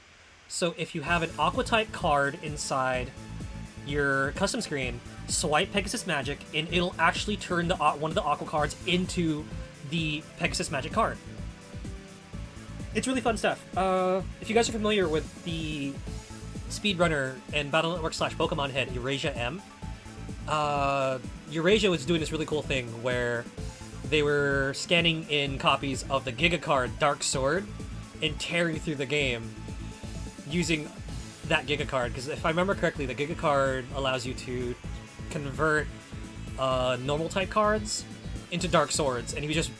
So if you have an Aqua type card inside your custom screen, swipe Pegasus Magic, and it'll actually turn the one of the Aqua cards into the Pegasus Magic card. It's really fun stuff. If you guys are familiar with the speedrunner and Battle Network / Pokemon head Eurasia M. Eurasia was doing this really cool thing where they were scanning in copies of the Giga Card Dark Sword and tearing through the game using that Giga Card. Because if I remember correctly, the Giga Card allows you to convert normal type cards into Dark Swords, and he was just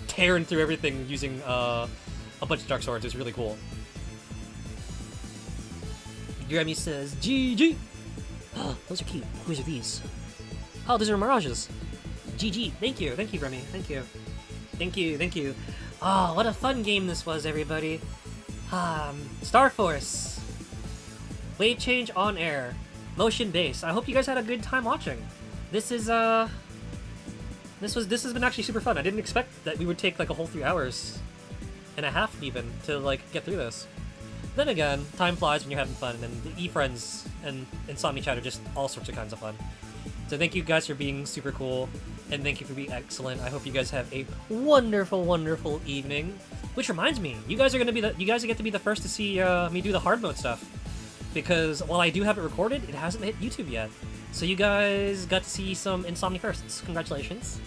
tearing through everything using a bunch of Dark Swords. It was really cool. Grammy says, GG! Oh, those are cute. Whose are these? Oh, those are Mirages. GG. Thank you, Remy. Thank you. Thank you. Oh, what a fun game this was, everybody. Star Force. Wave change on air. Motion base. I hope you guys had a good time watching. This has been actually super fun. I didn't expect that we would take like a whole 3 hours and a half even to like get through this. Then again, time flies when you're having fun, and the e-friends and Insomni-Chat are just all sorts of kinds of fun. So thank you guys for being super cool, and thank you for being excellent. I hope you guys have a wonderful, wonderful evening. Which reminds me, you guys get to be the first to see me do the hard mode stuff, because while I do have it recorded, it hasn't hit YouTube yet. So you guys got to see some Insomni firsts. Congratulations.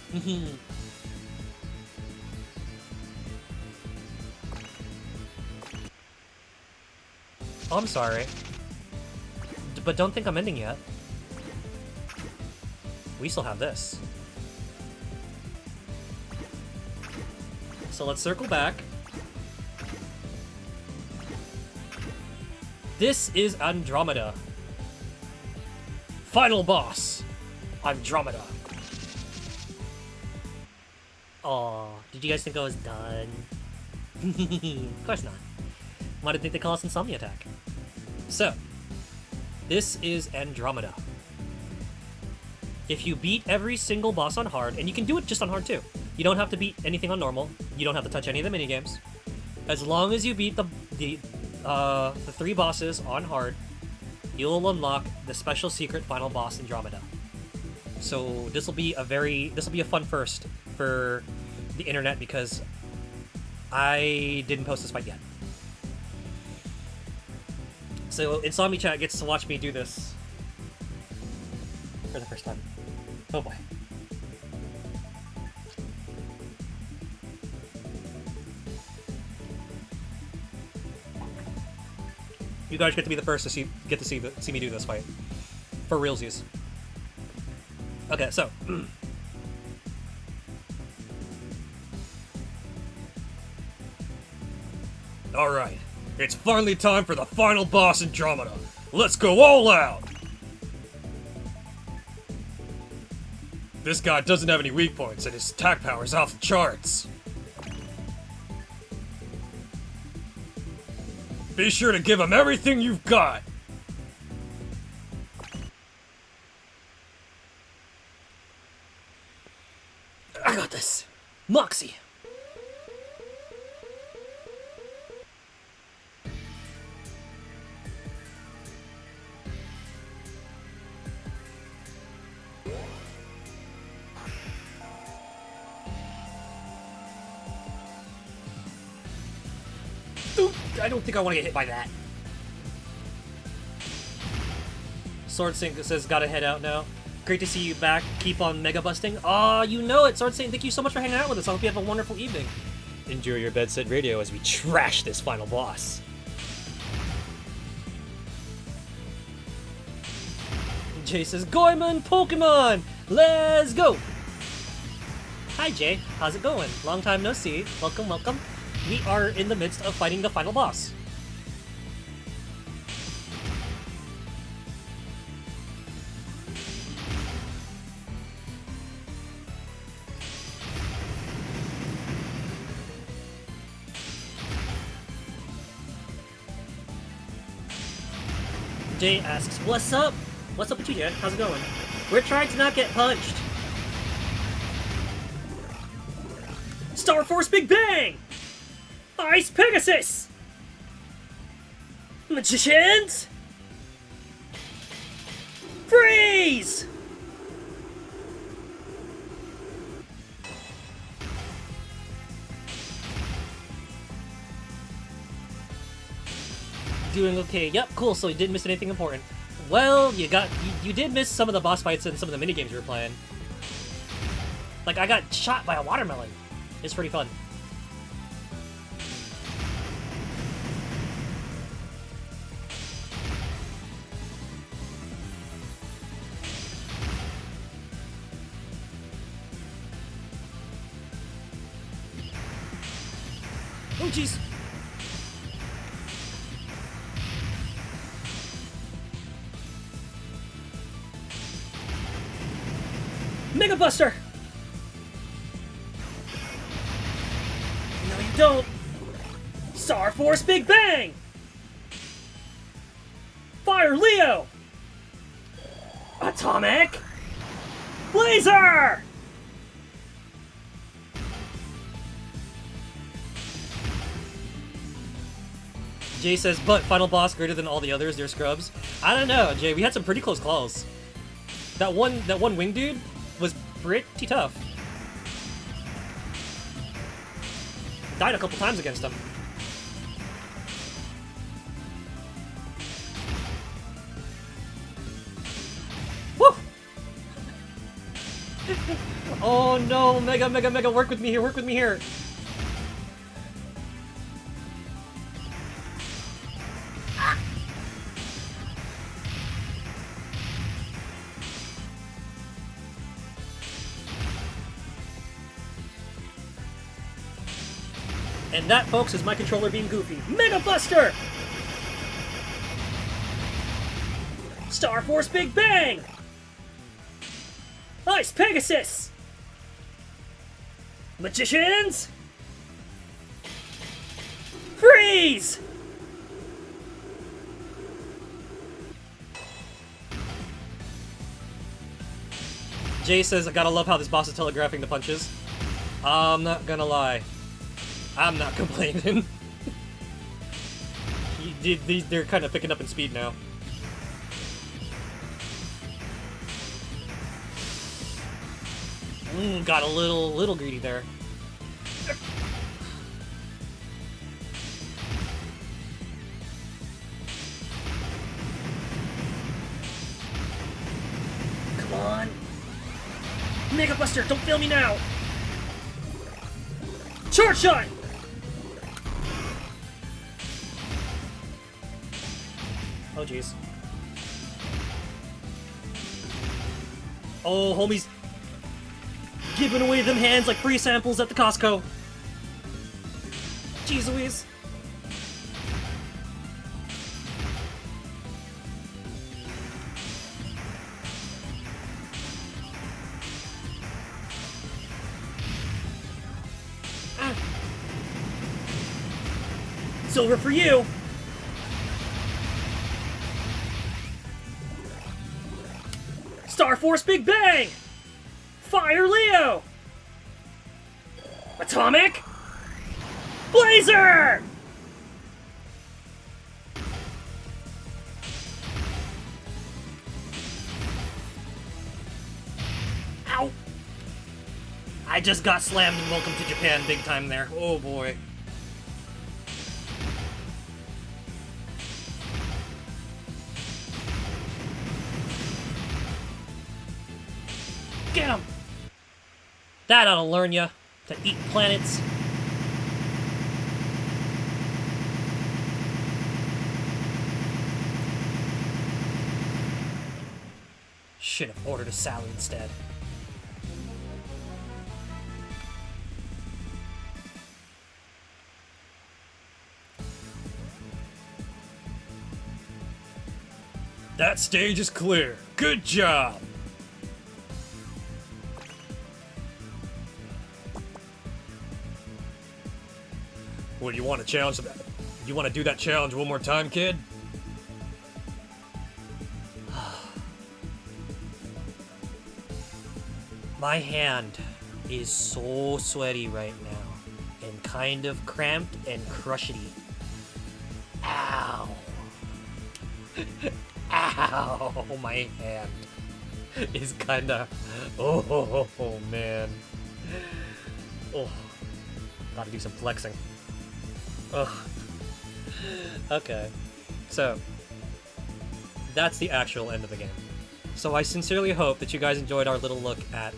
Oh, I'm sorry. But don't think I'm ending yet. We still have this. So let's circle back. This is Andromeda. Final boss, Andromeda. Aw, did you guys think I was done? Of course not. Why did they call us Insomni-Attack? So, this is Andromeda. If you beat every single boss on hard, and you can do it just on hard too. You don't have to beat anything on normal. You don't have to touch any of the minigames. As long as you beat the 3 bosses on hard, you'll unlock the special secret final boss Andromeda. So this will be a fun first for the internet because I didn't post this fight yet. So Insomni-Chat gets to watch me do this for the first time. Oh boy. You guys get to be the first to see me do this fight. For realsies. Okay, so Alright, it's finally time for the final boss Andromeda. Let's go all out! This guy doesn't have any weak points and his attack power is off the charts. Be sure to give him everything you've got! I got this! Moxie! I don't think I want to get hit by that. Sword Saint says, gotta head out now. Great to see you back. Keep on mega busting. Aw, you know it, Sword Saint. Thank you so much for hanging out with us. I hope you have a wonderful evening. Enjoy your bedsit radio as we trash this final boss. Jay says, Goemon Pokemon! Let's go! Hi, Jay. How's it going? Long time no see. Welcome, welcome. We are in the midst of fighting the final boss. Jay asks, what's up? What's up with you, Jay? How's it going? We're trying to not get punched. Star Force Big Bang! Ice Pegasus! Magicians! Freeze! doing okay. Yep, cool, so you didn't miss anything important. Well, you did miss some of the boss fights and some of the minigames you were playing. Like, I got shot by a watermelon. It's pretty fun. Oh, jeez. Mega Buster! No, you don't! Star Force Big Bang! Fire Leo! Atomic Blazer! Jay says, but final boss greater than all the others, they're scrubs. I don't know, Jay, we had some pretty close calls. That one wing dude was pretty tough. Died a couple times against him. Woo! Oh no, Mega, work with me here. And that, folks, is my controller being goofy. Mega Buster! Star Force Big Bang! Ice Pegasus! Magicians! Freeze! Jay says, I gotta love how this boss is telegraphing the punches. I'm not gonna lie. I'm not complaining. They're kind of picking up in speed now. Got a little greedy there. Come on. Mega Buster, don't fail me now. Charge shot! Oh, jeez. Oh, homie's giving away them hands like free samples at the Costco. Jeez Louise. Silver for you! Star Force Big Bang! Fire Leo! Atomic Blazer! Ow! I just got slammed in Welcome to Japan big time there. Oh boy. Get him! That ought to learn ya to eat planets. Should have ordered a salad instead. That stage is clear. Good job. What, do you want to challenge that? You want to do that challenge one more time, kid? My hand is so sweaty right now, and kind of cramped and crushety. Ow. Ow, my hand is kinda, oh man. Oh, gotta do some flexing. Ugh. Okay. So, that's the actual end of the game. So I sincerely hope that you guys enjoyed our little look at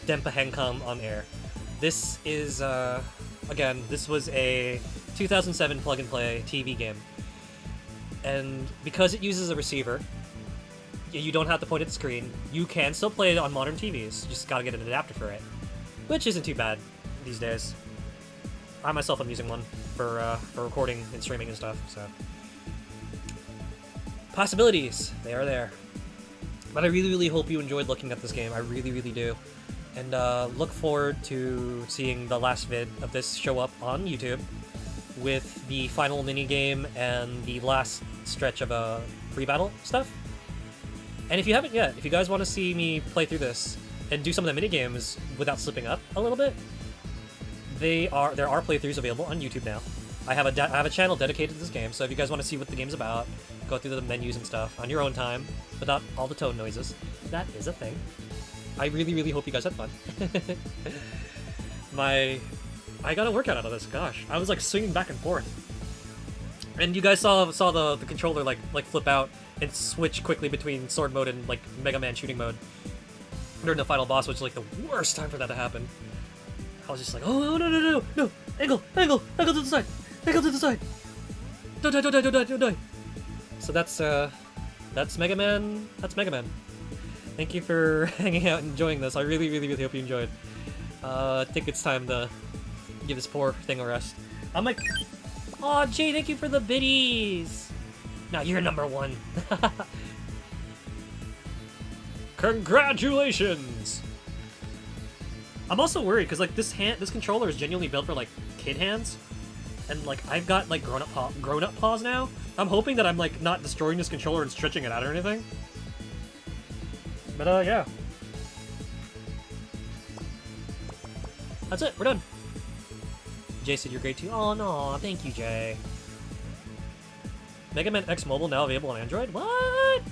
Denpa Henkan on air. This is, again, this was a 2007 plug-and-play TV game. And because it uses a receiver, you don't have to point at the screen. You can still play it on modern TVs. You just gotta get an adapter for it, which isn't too bad these days. I myself am using one for recording and streaming and stuff, so. Possibilities, they are there. But I really, really hope you enjoyed looking at this game. I really, really do. And look forward to seeing the last vid of this show up on YouTube with the final minigame and the last stretch of free battle stuff. And if you haven't yet, if you guys want to see me play through this and do some of the minigames without slipping up a little bit, there are playthroughs available on YouTube now. I have a channel dedicated to this game, so if you guys want to see what the game's about, go through the menus and stuff on your own time, without all the tone noises. That is a thing. I really, really hope you guys had fun. I got a workout out of this, gosh. I was like swinging back and forth. And you guys saw the controller like flip out and switch quickly between sword mode and like Mega Man shooting mode during the final boss, which is like the worst time for that to happen. I was just like, oh no, angle to the side, angle to the side. Don't die. So that's Mega Man. That's Mega Man. Thank you for hanging out and enjoying this. I really, really, really hope you enjoyed. I think it's time to give this poor thing a rest. I'm like, aw, Jay, thank you for the biddies. Now you're number one. Congratulations! I'm also worried because like this controller is genuinely built for like kid hands, and like I've got like grown up paws now. I'm hoping that I'm like not destroying this controller and stretching it out or anything. But yeah. That's it, we're done. Jay said you're great too. Oh no, thank you, Jay. Mega Man X Mobile now available on Android? What?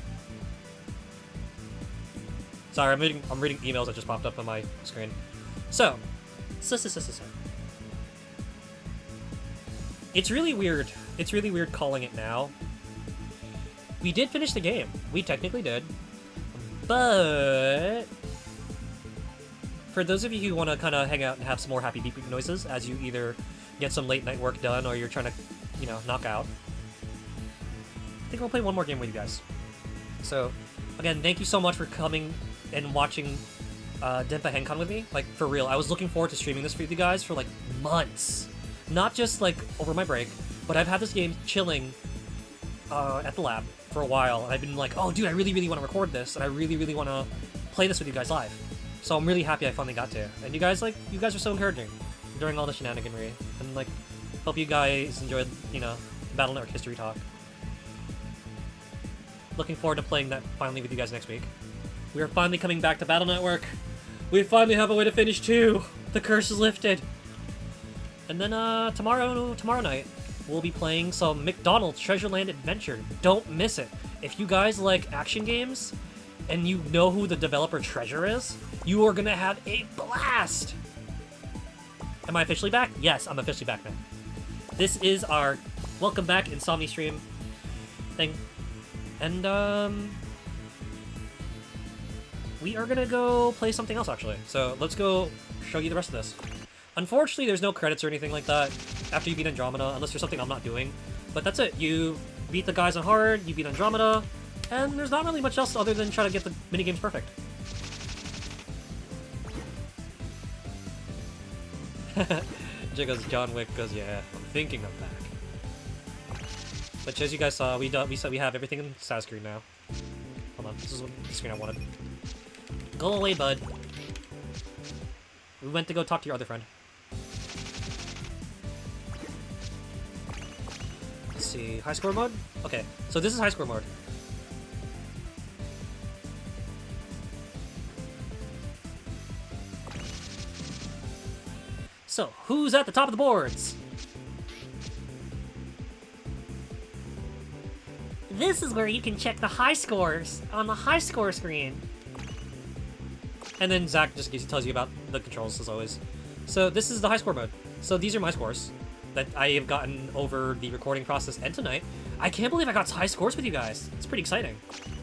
Sorry, I'm reading emails that just popped up on my screen. So. It's really weird. It's really weird calling it now. We did finish the game. We technically did. But for those of you who want to kind of hang out and have some more happy beeping noises as you either get some late night work done or you're trying to, knock out, I think we'll play one more game with you guys. So, again, thank you so much for coming and watching Denpa Henkan with me. Like, for real, I was looking forward to streaming this for you guys for, like, months. Not just, like, over my break, but I've had this game chilling at the lab for a while, and I've been like, oh, dude, I really, really want to record this, and I really, really want to play this with you guys live. So I'm really happy I finally got to. And you guys are so encouraging during all the shenaniganry. And, like, hope you guys enjoyed, Battle Network History Talk. Looking forward to playing that finally with you guys next week. We are finally coming back to Battle Network. We finally have a way to finish 2. The curse is lifted. And then tomorrow night, we'll be playing some McDonald's Treasureland Adventure. Don't miss it. If you guys like action games, and you know who the developer Treasure is, you are gonna have a blast! Am I officially back? Yes, I'm officially back now. This is our welcome back Insomni stream thing. And, we are gonna go play something else, actually. So, let's go show you the rest of this. Unfortunately, there's no credits or anything like that after you beat Andromeda, unless there's something I'm not doing. But that's it. You beat the guys on hard, you beat Andromeda, and there's not really much else other than try to get the minigames perfect. Jay goes, John Wick goes, yeah, I'm thinking of that. But as you guys saw, we have everything in status screen now. Hold on, this is the screen I wanted. Go away, bud. We went to go talk to your other friend. Let's see, high score mode? Okay, so this is high score mode. So, who's at the top of the boards? This is where you can check the high scores on the high score screen. And then Zach just tells you about the controls, as always. So this is the high score mode. So these are my scores that I have gotten over the recording process and tonight. I can't believe I got high scores with you guys. It's pretty exciting.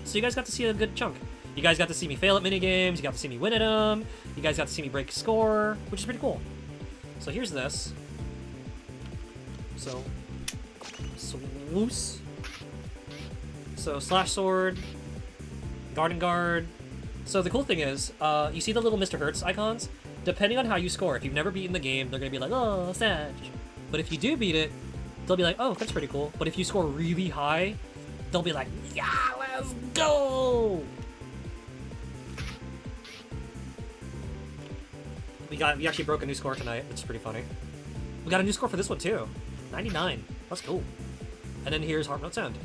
So you guys got to see a good chunk. You guys got to see me fail at minigames, you got to see me win at them, you guys got to see me break score, which is pretty cool. So here's this. So, swoos. So slash sword, garden guard. So the cool thing is, you see the little Mr. Hertz icons? Depending on how you score, if you've never beaten the game, they're gonna be like, oh, Sag. But if you do beat it, they'll be like, oh, that's pretty cool. But if you score really high, they'll be like, yeah, let's go! We actually broke a new score tonight, which is pretty funny. We got a new score for this one too. 99. That's cool. And then here's Heart Note Sound.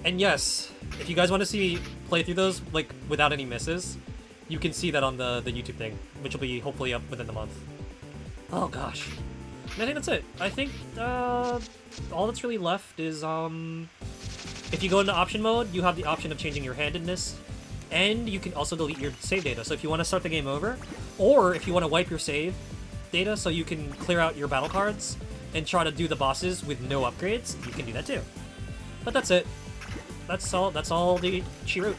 And yes, if you guys want to see me play through those like without any misses, you can see that on the YouTube thing, which will be hopefully up within the month. Oh gosh. And I think that's it. I think all that's really left is if you go into option mode, you have the option of changing your handedness, and you can also delete your save data. So if you want to start the game over, or if you want to wipe your save data so you can clear out your battle cards and try to do the bosses with no upgrades, you can do that too. But that's it. That's all the Chirrut.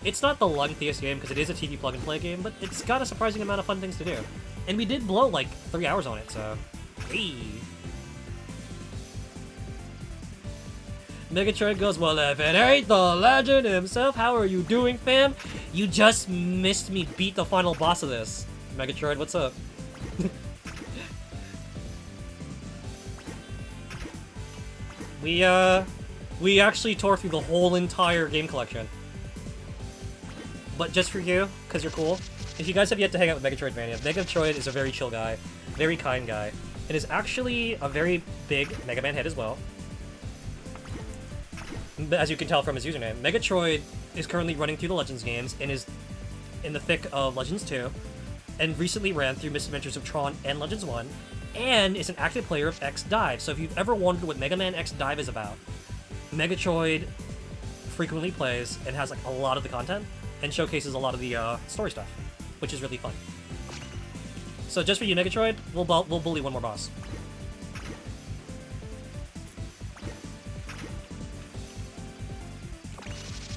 It's not the lengthiest game because it is a TV plug-and-play game, but it's got a surprising amount of fun things to do. And we did blow like 3 hours on it, so... Hey! Megatroid goes, well, if it ain't the legend himself, how are you doing, fam? You just missed me beat the final boss of this. Megatroid, what's up? We actually tore through the whole entire game collection. But just for you, because you're cool. If you guys have yet to hang out with Megatroid Mania, Megatroid is a very chill guy, very kind guy, and is actually a very big Mega Man head as well. As you can tell from his username. Megatroid is currently running through the Legends games and is in the thick of Legends 2, and recently ran through Misadventures of Tron and Legends 1, and is an active player of X Dive. So if you've ever wondered what Mega Man X Dive is about, Megatroid frequently plays and has like a lot of the content, and showcases a lot of the story stuff, which is really fun. So just for you, Megatroid, we'll bully one more boss.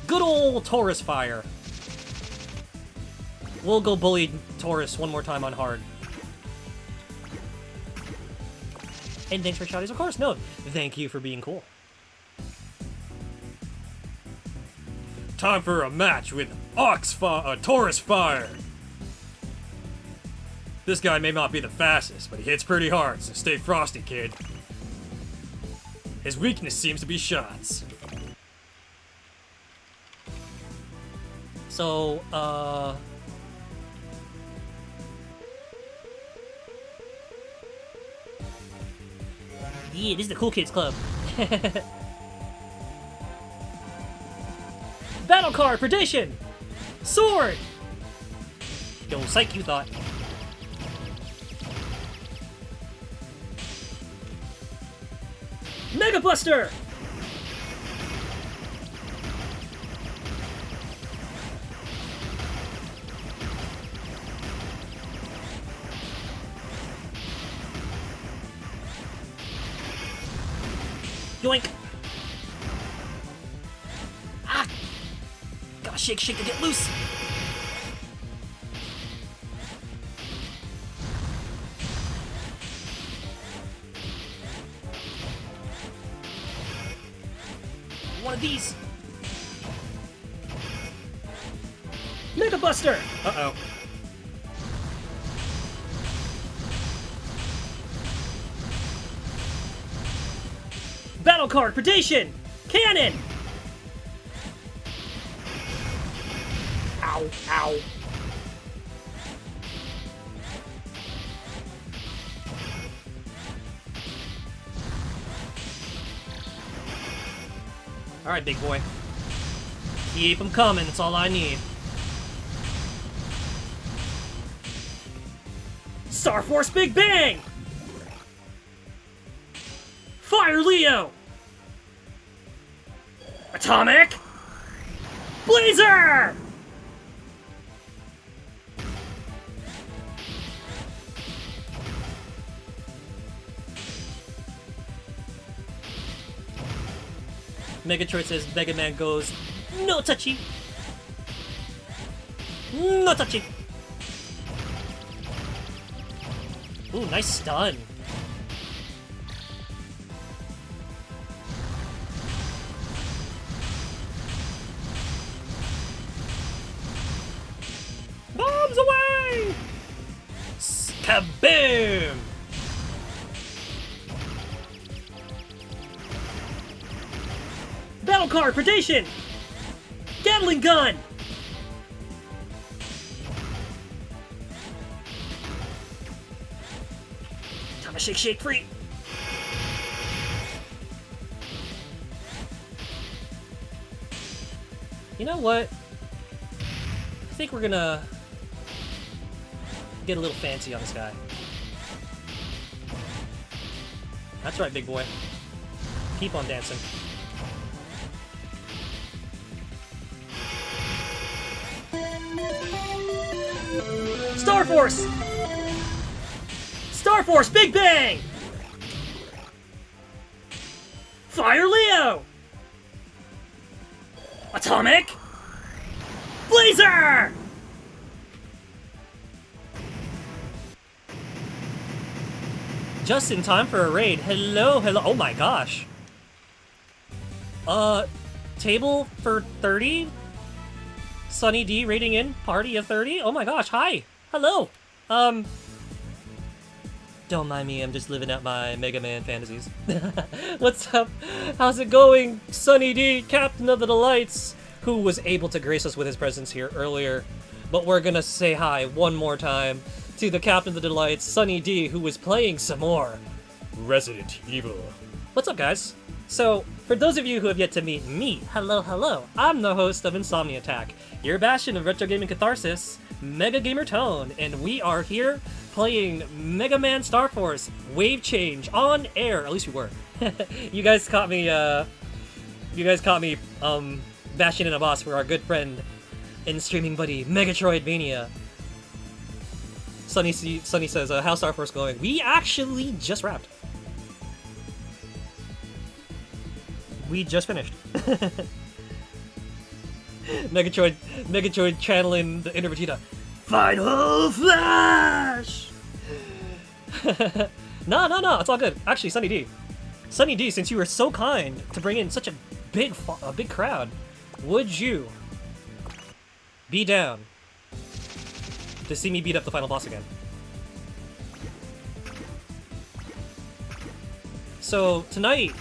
Good old Taurus Fire. We'll go bully Taurus one more time on hard. And thanks for shouties, of course. No, thank you for being cool. Time for a match with Taurus Fire. This guy may not be the fastest, but he hits pretty hard, so stay frosty, kid. His weakness seems to be shots. So, yeah, this is the Cool Kids Club. Battle card, Predation! Sword! Yo, psych, you thought. Mega Buster! Yoink! Ah! Gotta shake to get loose! One of these! Mega Buster! Uh-oh. Battle card, Predation! Cannon! Ow, ow. Alright, big boy. Keep them coming, that's all I need. Star Force Big Bang! Fire Leo! Atomic! Blazer! Megatroid says Mega Man goes, no touchy! No touchy! Ooh, nice stun. Bombs away! Kaboom! Battle card, predation! Gatling gun! Time to shake free! You know what? I think we're gonna get a little fancy on this guy. That's right, big boy. Keep on dancing. Star Force! Star Force, Big Bang! Fire Leo! Atomic! Blazer! Just in time for a raid. Hello. Oh my gosh. Table for 30? Sunny D raiding in, party of 30? Oh my gosh, hi! Hello! Don't mind me, I'm just living out my Mega Man fantasies. What's up? How's it going? Sunny D, Captain of the Delights, who was able to grace us with his presence here earlier. But we're gonna say hi one more time to the Captain of the Delights, Sunny D, who was playing some more Resident Evil. What's up, guys? So, for those of you who have yet to meet me, hello, I'm the host of Insomni-Attack, your bastion of retro gaming catharsis, Mega Gamer Tone, and we are here playing Mega Man Star Force Wave Change on air. At least we were. You guys caught me bashing in a boss for our good friend and streaming buddy Megatroid Mania. Sunny says, how's Star Force going? We actually just wrapped. We just finished. Megatroid channeling the inner Vegeta. Final Flash! No, it's all good. Actually, Sunny D, since you were so kind to bring in such a big crowd, would you be down to see me beat up the final boss again? So tonight,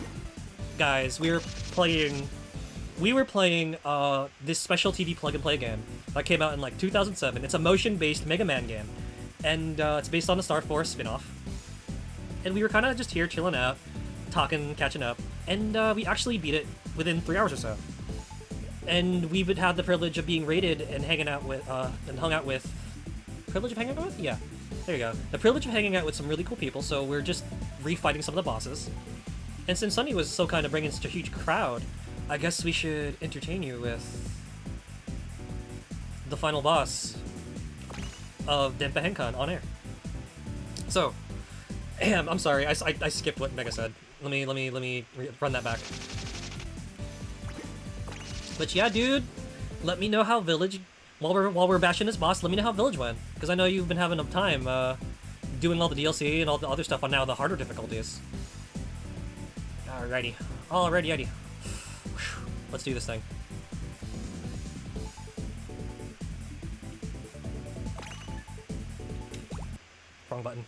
guys, we were playing this special TV plug-and-play game that came out in like 2007. It's a motion-based Mega Man game, and it's based on the Star Force spin-off. And we were kind of just here chilling out, talking, catching up, and we actually beat it within 3 hours or so. And we would have the privilege of being raided and hanging out with, privilege of hanging out with? Yeah, there you go. The privilege of hanging out with some really cool people, so we're just refighting some of the bosses. And since Sunny was so kind of bringing such a huge crowd, I guess we should entertain you with the final boss of Denpa Henkan on air. So, I'm sorry, I skipped what Mega said. Let me run that back. But yeah, dude, let me know how Village, while we're bashing this boss, let me know how Village went, because I know you've been having a time doing all the DLC and all the other stuff on now the harder difficulties. Alrighty. Let's do this thing. Wrong button.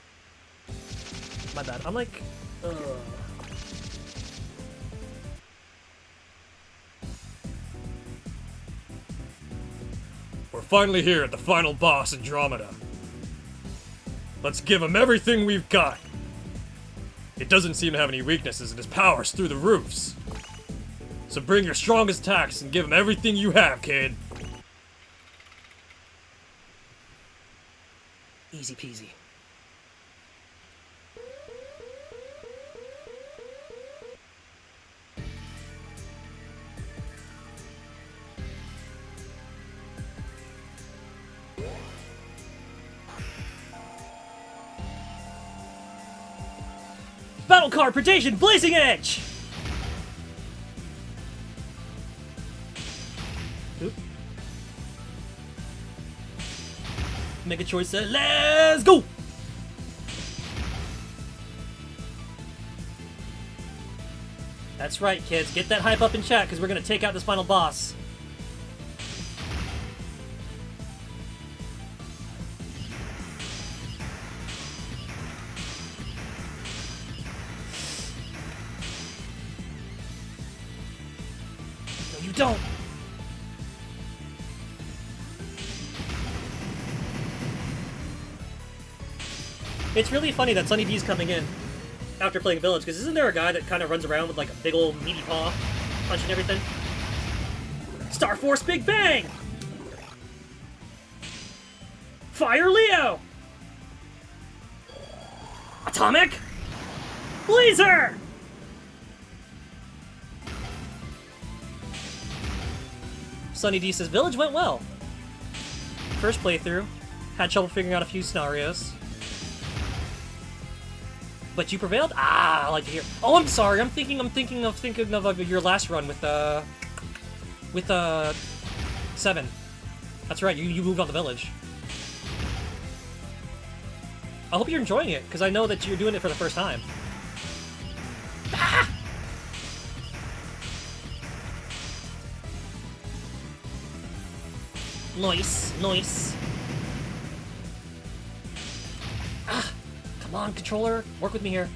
My bad. I'm like, ugh. We're finally here at the final boss, Andromeda. Let's give him everything we've got. It doesn't seem to have any weaknesses and his power's through the roofs. So bring your strongest attacks and give him everything you have, kid. Easy peasy. Battle card predation, Blazing Edge! Mega Choice said, let's go! That's right, kids. Get that hype up in chat, because we're going to take out this final boss. No, you don't! It's really funny that Sunny D's coming in after playing Village, because isn't there a guy that kind of runs around with like a big old meaty paw, punching everything? Star Force Big Bang! Fire Leo! Atomic Laser! Sunny D says, Village went well. First playthrough, had trouble figuring out a few scenarios. But you prevailed? Ah, I like to hear. Oh, I'm sorry. I'm thinking of your last run with 7. That's right. You moved on the Village. I hope you're enjoying it, because I know that you're doing it for the first time. Ah! Nice, nice. Ah! Come on, controller. Work with me here.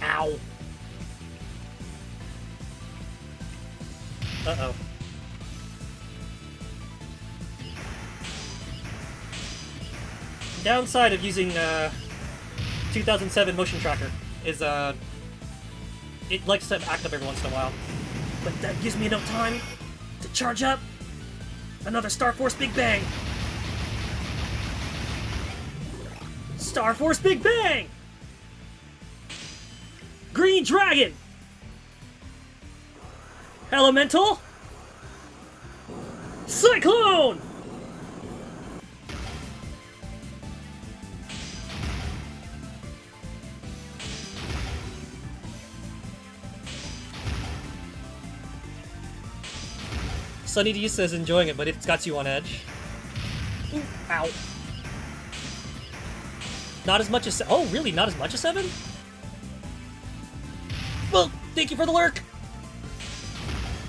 Ow. Uh-oh. Downside of using 2007 motion tracker is it likes to act up every once in a while. But that gives me enough time to charge up another Star Force Big Bang. Star Force Big Bang! Green Dragon! Elemental! Cyclone! Sunny D says enjoying it, but it's got you on edge. Ooh, ow. Not as much as... Oh, really? Not as much as 7? Well, thank you for the lurk!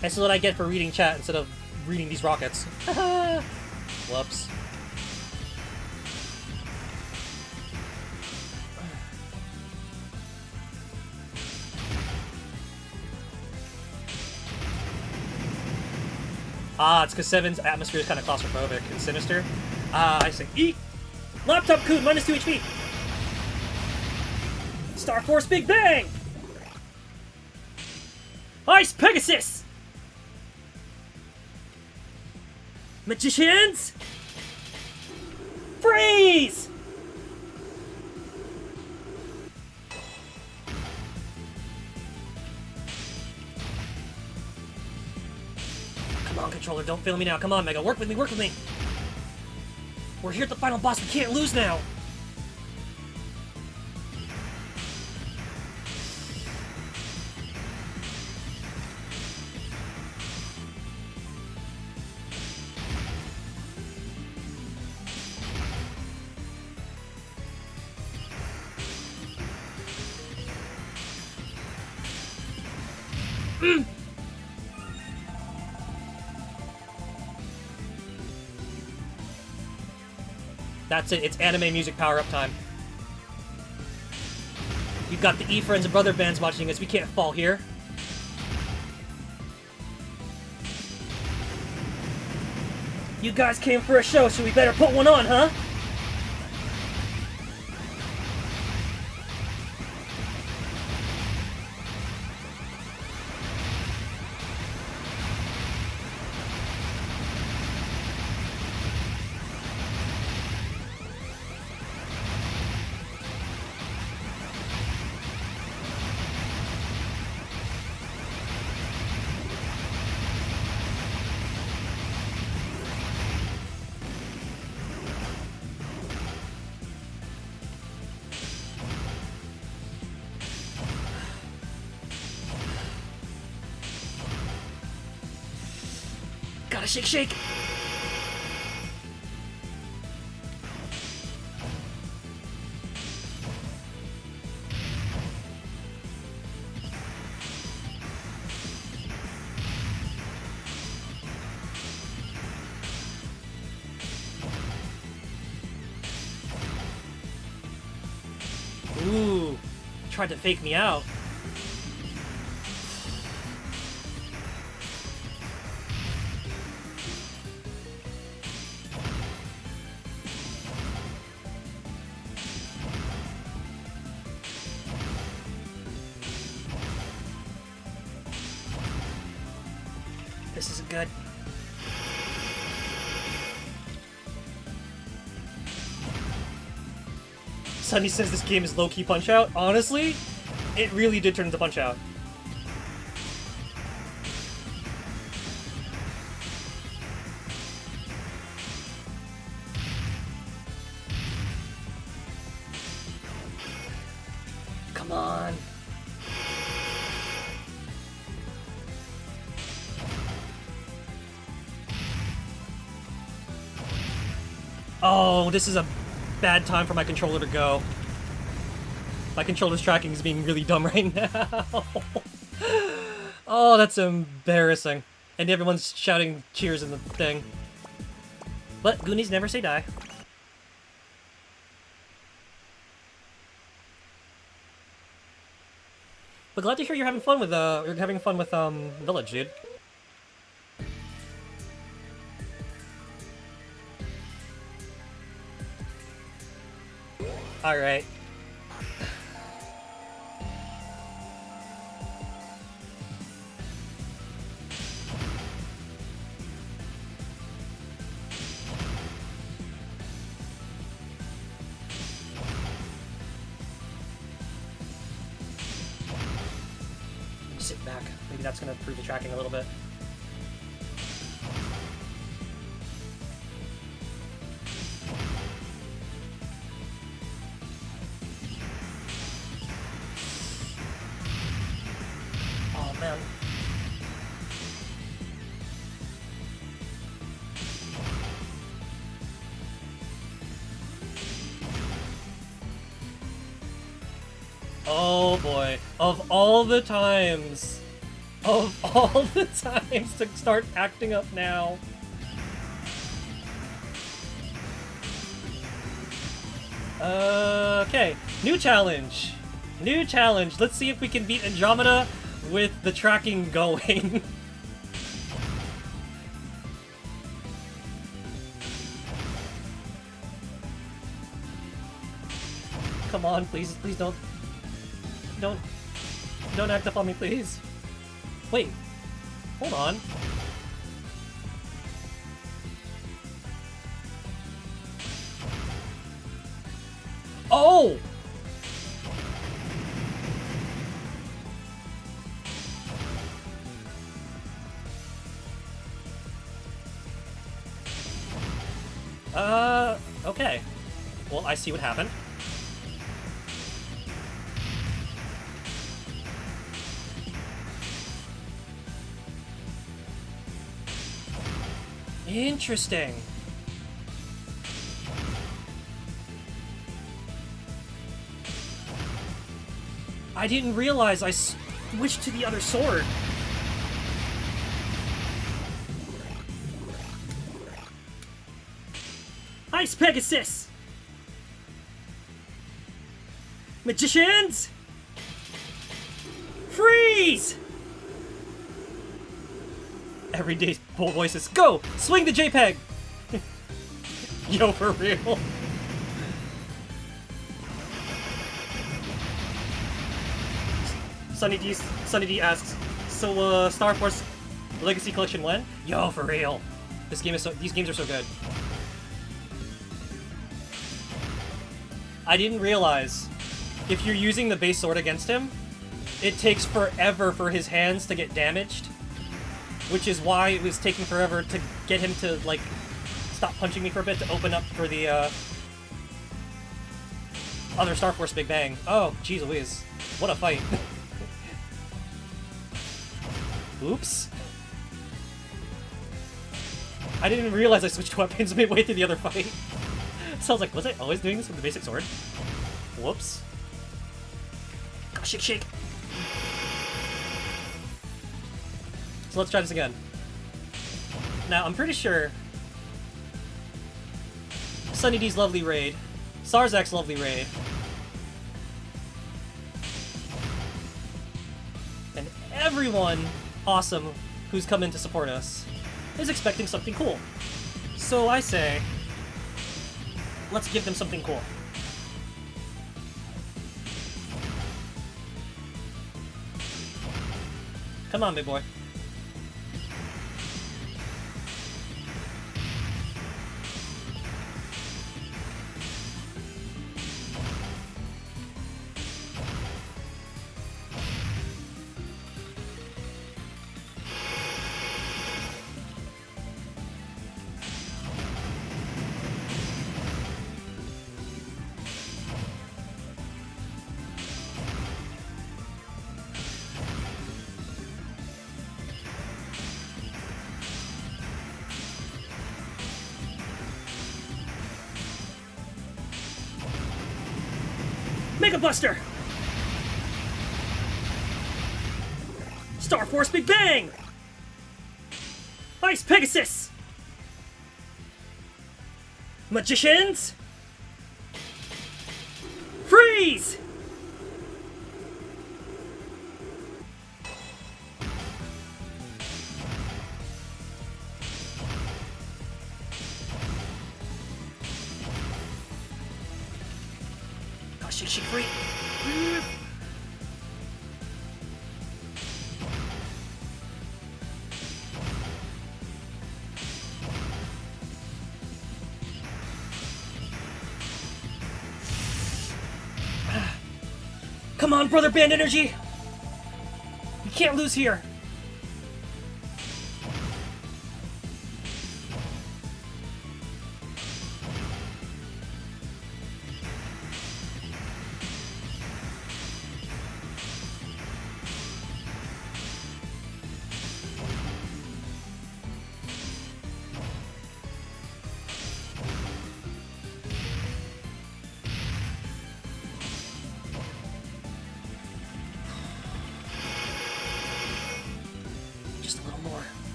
That's what I get for reading chat instead of reading these rockets. Whoops. Ah, it's because 7's atmosphere is kind of claustrophobic and sinister. Ah, I see. Eat! Laptop Coon, minus 2 HP! Star Force Big Bang! Ice Pegasus! Magicians! Freeze! Come on, controller, don't fail me now. Come on, Mega, work with me, work with me! We're here at the final boss, we can't lose now! That's it, it's anime music power-up time. You've got the E-Friends and Brother Bands watching us, we can't fall here. You guys came for a show, so we better put one on, huh? Gotta shake, shake! tried to fake me out. This isn't good. Sunny says this game is low-key Punch-Out. Honestly, it really did turn into Punch-Out. Come on. Oh, this is a bad time for my controller to go. My controller's tracking is being really dumb right now. Oh, that's embarrassing. And everyone's shouting cheers in the thing. But Goonies never say die. But glad to hear you're having fun with Village, dude. Alright. Sit back. Maybe that's gonna improve the tracking a little bit. Oh boy, of all the times to start acting up now. Okay, new challenge. New challenge. Let's see if we can beat Andromeda with the tracking going. Come on, please don't act up on me, please. Wait, hold on. Oh! Okay. Well, I see what happened. Interesting. I didn't realize I switched to the other sword. Ice Pegasus! Magicians! Freeze! Everyday full voices. Go! Swing the JPEG! Yo, for real. Sunny D asks, so Star Force Legacy Collection when? Yo, for real. These games are so good. I didn't realize if you're using the base sword against him, it takes forever for his hands to get damaged, which is why it was taking forever to get him to, like, stop punching me for a bit to open up for the, other Star Force Big Bang. Oh, jeez Louise. What a fight. Oops. I didn't even realize I switched weapons midway through the other fight. So I was like, was I always doing this with the basic sword? Whoops. Go, shake, shake. So let's try this again. Now, I'm pretty sure Sunny D's lovely raid, Sarzak's lovely raid, everyone awesome who's come in to support us is expecting something cool. So I say, let's give them something cool. Come on, big boy. Mega Buster! Star Force Big Bang! Ice Pegasus! Magicians! Freeze! Shake free. Come on, Brother Band Energy! You can't lose here!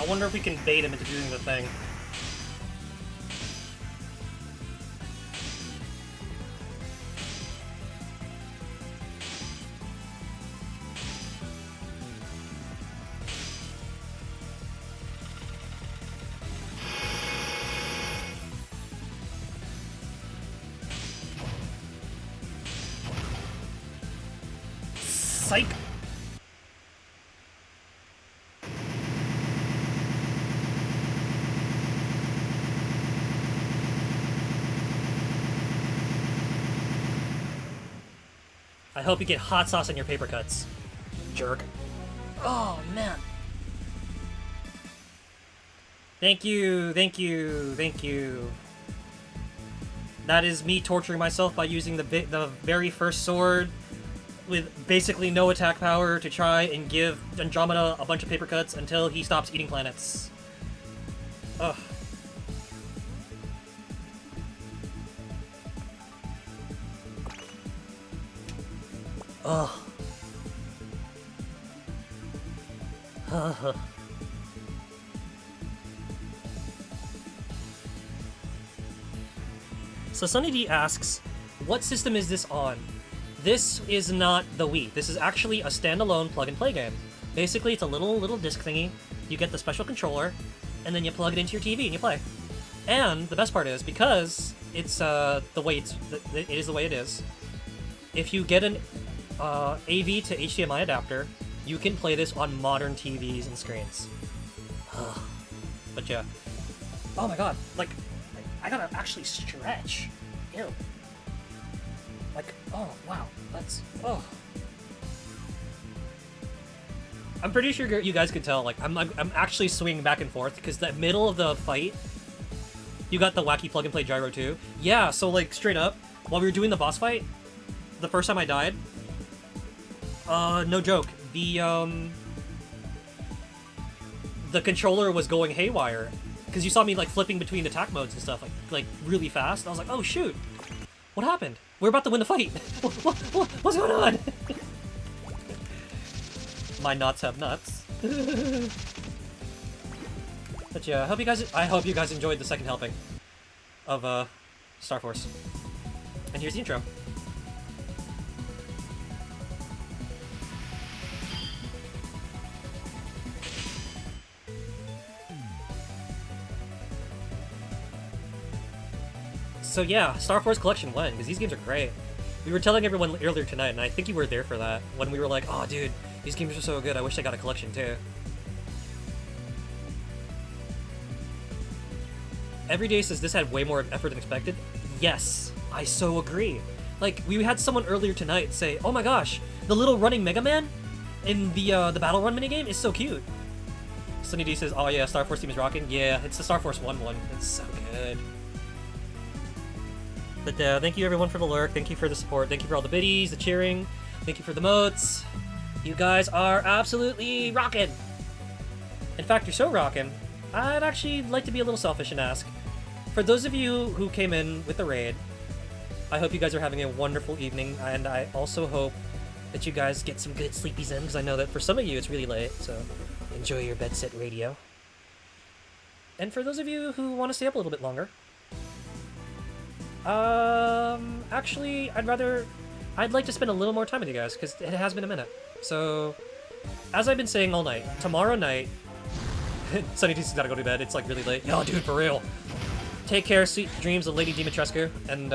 I wonder if we can bait him into doing the thing. Psych! I hope you get hot sauce on your paper cuts. Jerk. Oh, man. Thank you, thank you, thank you. That is me torturing myself by using the very first sword with basically no attack power to try and give Andromeda a bunch of paper cuts until he stops eating planets. Ugh. Ugh. So Sunny D asks, what system is this on? This is not the Wii. This is actually a standalone plug-and-play game. Basically, it's a little disc thingy. You get the special controller, and then you plug it into your TV and you play. And the best part is, because it's it is the way it is, if you get an AV to HDMI adapter, you can play this on modern TVs and screens. But yeah. Oh my god, like, I gotta actually stretch. Ew. Like, oh, wow, that's, oh. I'm pretty sure you guys could tell, like, I'm actually swinging back and forth, because the middle of the fight, you got the wacky plug-and-play gyro too. Yeah, so, like, straight up, while we were doing the boss fight, the first time I died, no joke, the controller was going haywire, because you saw me like flipping between attack modes and stuff like really fast. I was like, oh shoot, what happened? We're about to win the fight. What's going on? My nuts have nuts. But yeah, I hope you guys enjoyed the second helping of Star Force. And here's the intro. So yeah, Star Force Collection 1, because these games are great. We were telling everyone earlier tonight, and I think you were there for that, when we were like, oh dude, these games are so good, I wish I got a collection too. Everyday says this had way more effort than expected. Yes, I so agree. Like, we had someone earlier tonight say, oh my gosh, the little running Mega Man in the Battle Run minigame is so cute. Sunny D says, oh yeah, Star Force team is rocking. Yeah, it's the Star Force 1 one. It's so good. But thank you everyone for the lurk, thank you for the support, thank you for all the biddies, the cheering, thank you for the motes. You guys are absolutely rockin'! In fact, you're so rockin', I'd actually like to be a little selfish and ask, for those of you who came in with the raid, I hope you guys are having a wonderful evening, and I also hope that you guys get some good sleepies in, because I know that for some of you it's really late, so enjoy your bed set radio. And for those of you who want to stay up a little bit longer, actually, I'd like to spend a little more time with you guys, because it has been a minute. So, as I've been saying all night, tomorrow night, Sunny D's gotta go to bed, it's like really late. Yo, dude, for real. Take care, sweet dreams of Lady Dimitrescu, and,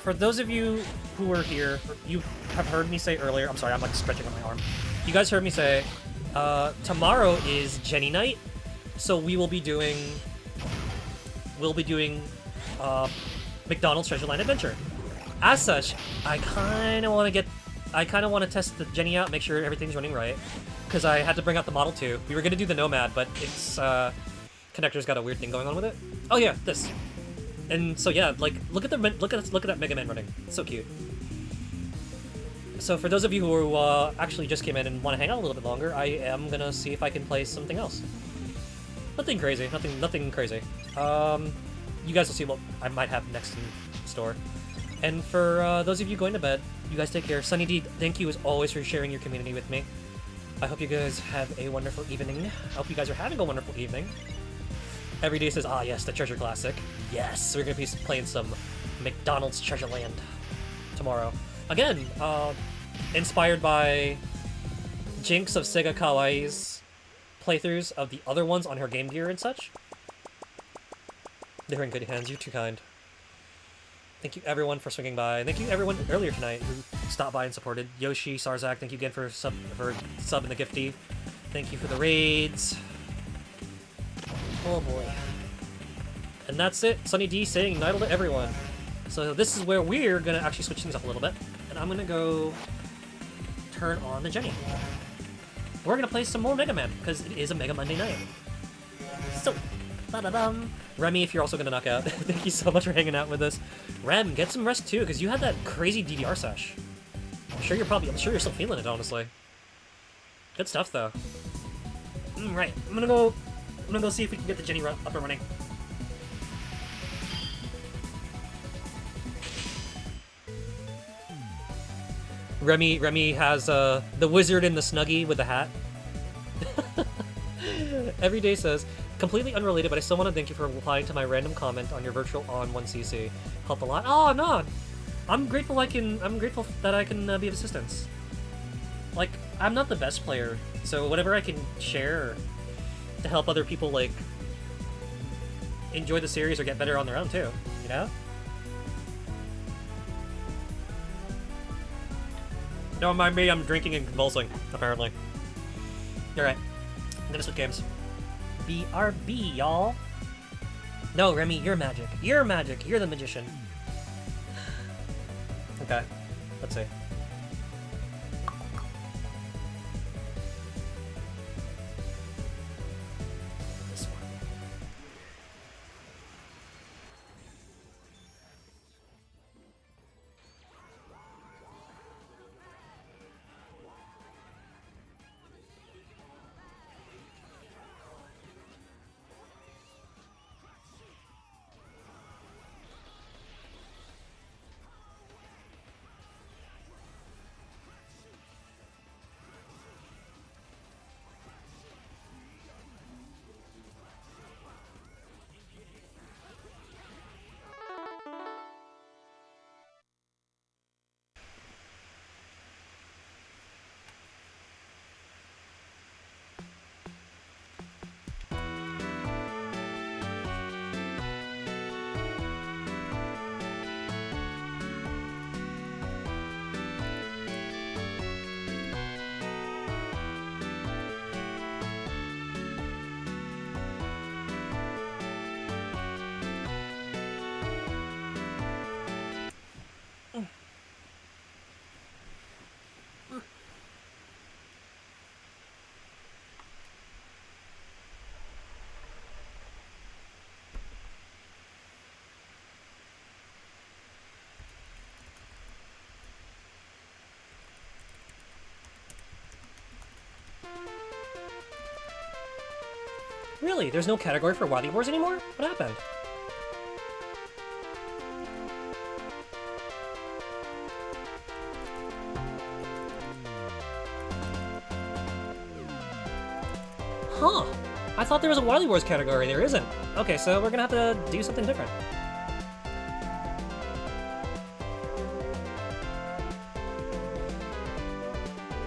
for those of you who were here, you have heard me say earlier, I'm sorry, I'm like stretching on my arm. You guys heard me say, tomorrow is Gennie night, so we'll be doing McDonald's Treasure Line Adventure. As such, I kind of want to test the Gennie out, make sure everything's running right, because I had to bring out the Model 2. We were gonna do the Nomad, but its connector's got a weird thing going on with it. Oh yeah, this. And so yeah, like look at that Mega Man running. It's so cute. So for those of you who actually just came in and want to hang out a little bit longer, I am gonna see if I can play something else. Nothing crazy, nothing crazy. You guys will see what I might have next in store. And for those of you going to bed, you guys take care. Sunny D, thank you as always for sharing your community with me. I hope you guys have a wonderful evening. I hope you guys are having a wonderful evening. Everyday says, ah yes, the Treasure Classic. Yes, we're gonna be playing some McDonald's Treasure Land tomorrow. Again, inspired by Jinx of Sega Kawaii's playthroughs of the other ones on her Game Gear and such. They're in good hands. You're too kind. Thank you everyone for swinging by. Thank you everyone earlier tonight who stopped by and supported. Yoshi, Sarzak, thank you again for subbing the gifty. Thank you for the raids. Oh boy. And that's it. Sunny D saying night to everyone. So this is where we're gonna actually switch things up a little bit. And I'm gonna go turn on the Gennie. We're gonna play some more Mega Man, because it is a Mega Monday night. So, ba-da-dum. Remy, if you're also gonna knock out, thank you so much for hanging out with us. Rem, get some rest too, because you had that crazy DDR sesh. I'm sure you're still feeling it, honestly. Good stuff, though. Right, I'm gonna go see if we can get the Gennie up and running. Remy has the wizard in the Snuggie with the hat. Everyday says, completely unrelated, but I still want to thank you for replying to my random comment on your virtual on 1cc. Helped a lot. Oh no, I'm grateful that I can be of assistance. Like, I'm not the best player, so whatever I can share to help other people like enjoy the series or get better on their own too, you know? Don't mind me, I'm drinking and convulsing, apparently. Alright, I'm gonna switch games. BRB, y'all. No, Remy, you're magic. You're magic. You're the magician. Okay, let's see. This one. Really? There's no category for Wily Wars anymore? What happened? Huh. I thought there was a Wily Wars category. There isn't. Okay, so we're gonna have to do something different.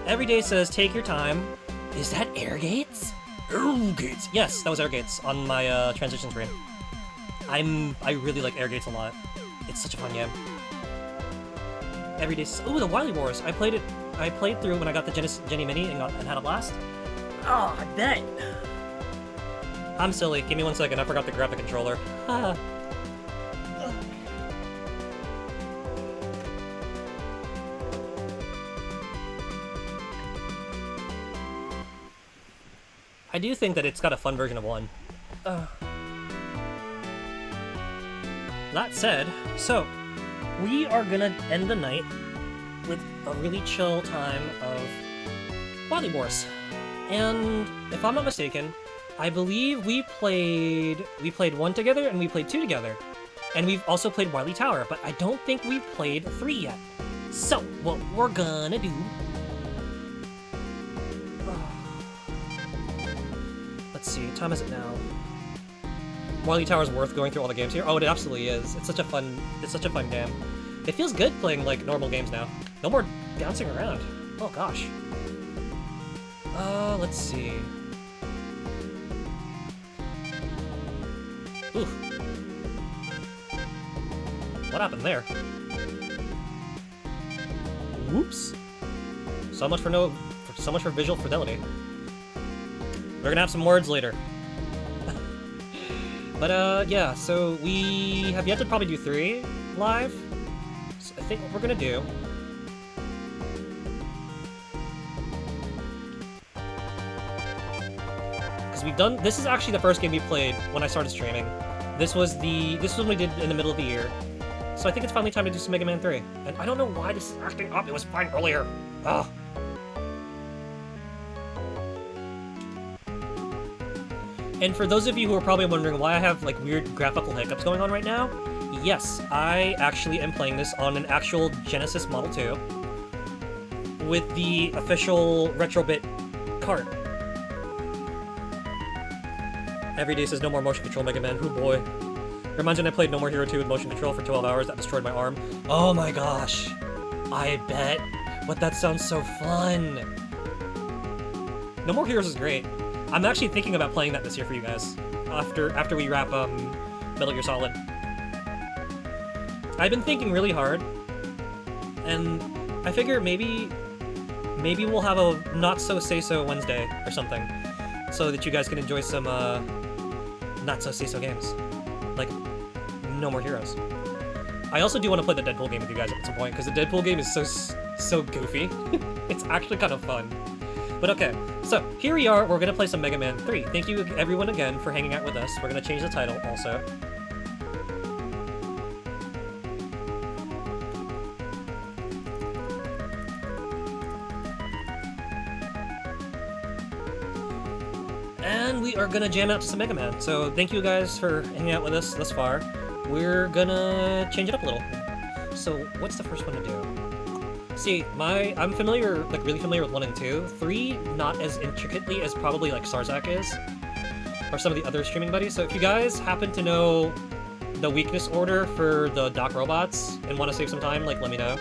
Every day says take your time. Is that air gates? Air gates. Yes, that was air gates on my transition screen. I really like air gates a lot. It's such a fun game. Every day. Ooh, the Wily Wars. I played through when I got the Gennie Mini and had a blast. Oh, I bet. I'm silly. Give me 1 second. I forgot to grab the controller. Ah. I do think that it's got a fun version of 1. That said, so we are gonna end the night with a really chill time of Wily Wars. And if I'm not mistaken, I believe we played 1 together and we played 2 together. And we've also played Wily Tower, but I don't think we've played 3 yet. So, what we're gonna do... Let's see, what time is it now? Wily Tower is worth going through all the games here. Oh, it absolutely is. It's such a fun game. It feels good playing like normal games now. No more bouncing around. Oh gosh. Let's see. Oof. What happened there? Whoops. So much for visual fidelity. We're gonna have some words later. But yeah, so we have yet to probably do 3 live. So I think what we're gonna do... Because we've done... This is actually the first game we played when I started streaming. This was what we did in the middle of the year. So I think it's finally time to do some Mega Man 3. And I don't know why this is acting up, it was fine earlier. Ugh. And for those of you who are probably wondering why I have like weird graphical hiccups going on right now, yes, I actually am playing this on an actual Genesis Model 2 with the official Retrobit cart. Every day says no more motion control Mega Man. Oh boy. Reminds me when I played No More Hero 2 with motion control for 12 hours. That destroyed my arm. Oh my gosh. I bet. But that sounds so fun. No More Heroes is great. I'm actually thinking about playing that this year for you guys. After we wrap Metal Gear Solid. I've been thinking really hard. And I figure maybe we'll have a not-so-say-so Wednesday or something. So that you guys can enjoy some not-so-say-so games. Like, No More Heroes. I also do want to play the Deadpool game with you guys at some point, because the Deadpool game is so goofy. It's actually kind of fun. But okay, so here we are, we're gonna play some Mega Man 3. Thank you everyone again for hanging out with us. We're gonna change the title also. And we are gonna jam out to some Mega Man. So thank you guys for hanging out with us thus far. We're gonna change it up a little. So what's the first one to do? See, I'm familiar, like really familiar with 1 and 2. 3, not as intricately as probably like Sarzak is, or some of the other streaming buddies. So if you guys happen to know the weakness order for the Doc Robots and want to save some time, like let me know.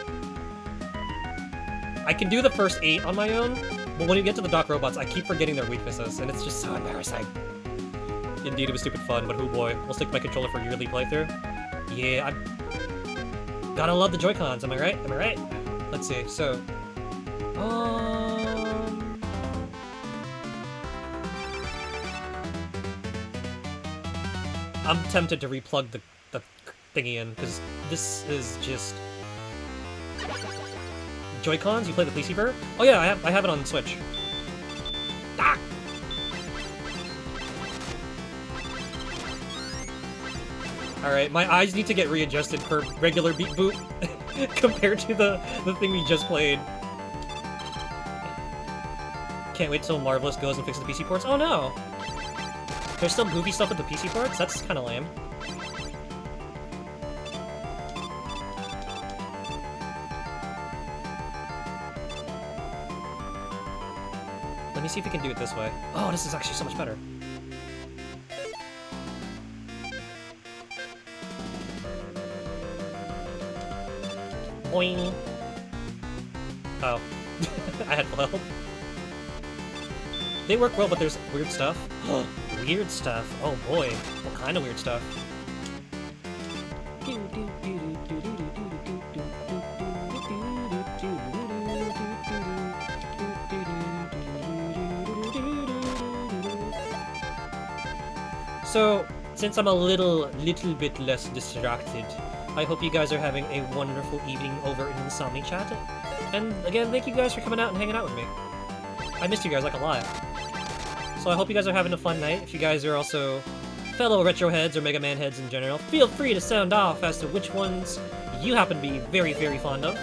I can do the first 8 on my own, but when you get to the Doc Robots, I keep forgetting their weaknesses, and it's just so embarrassing. Indeed, it was stupid fun, but oh boy, we'll stick my controller for yearly playthrough. Yeah, I gotta love the Joy-Cons, am I right? Am I right? Let's see, so... I'm tempted to replug the thingy in, because this is just... Joy-Cons? You play the PC ver? Oh yeah, I have it on Switch. Ah! Alright, my eyes need to get readjusted for regular Beat Boot compared to the thing we just played. Can't wait till Marvelous goes and fixes the PC ports. Oh no! There's still goofy stuff with the PC parts? That's kind of lame. Let me see if we can do it this way. Oh, this is actually so much better. Boing. Oh. I had full health. They work well, but there's weird stuff. Weird stuff. Oh boy. What kind of weird stuff? So, since I'm a little bit less distracted, I hope you guys are having a wonderful evening over in Insomni-Chat. And again, thank you guys for coming out and hanging out with me. I missed you guys like a lot. So I hope you guys are having a fun night. If you guys are also fellow retro heads or Mega Man heads in general, feel free to sound off as to which ones you happen to be very, very fond of.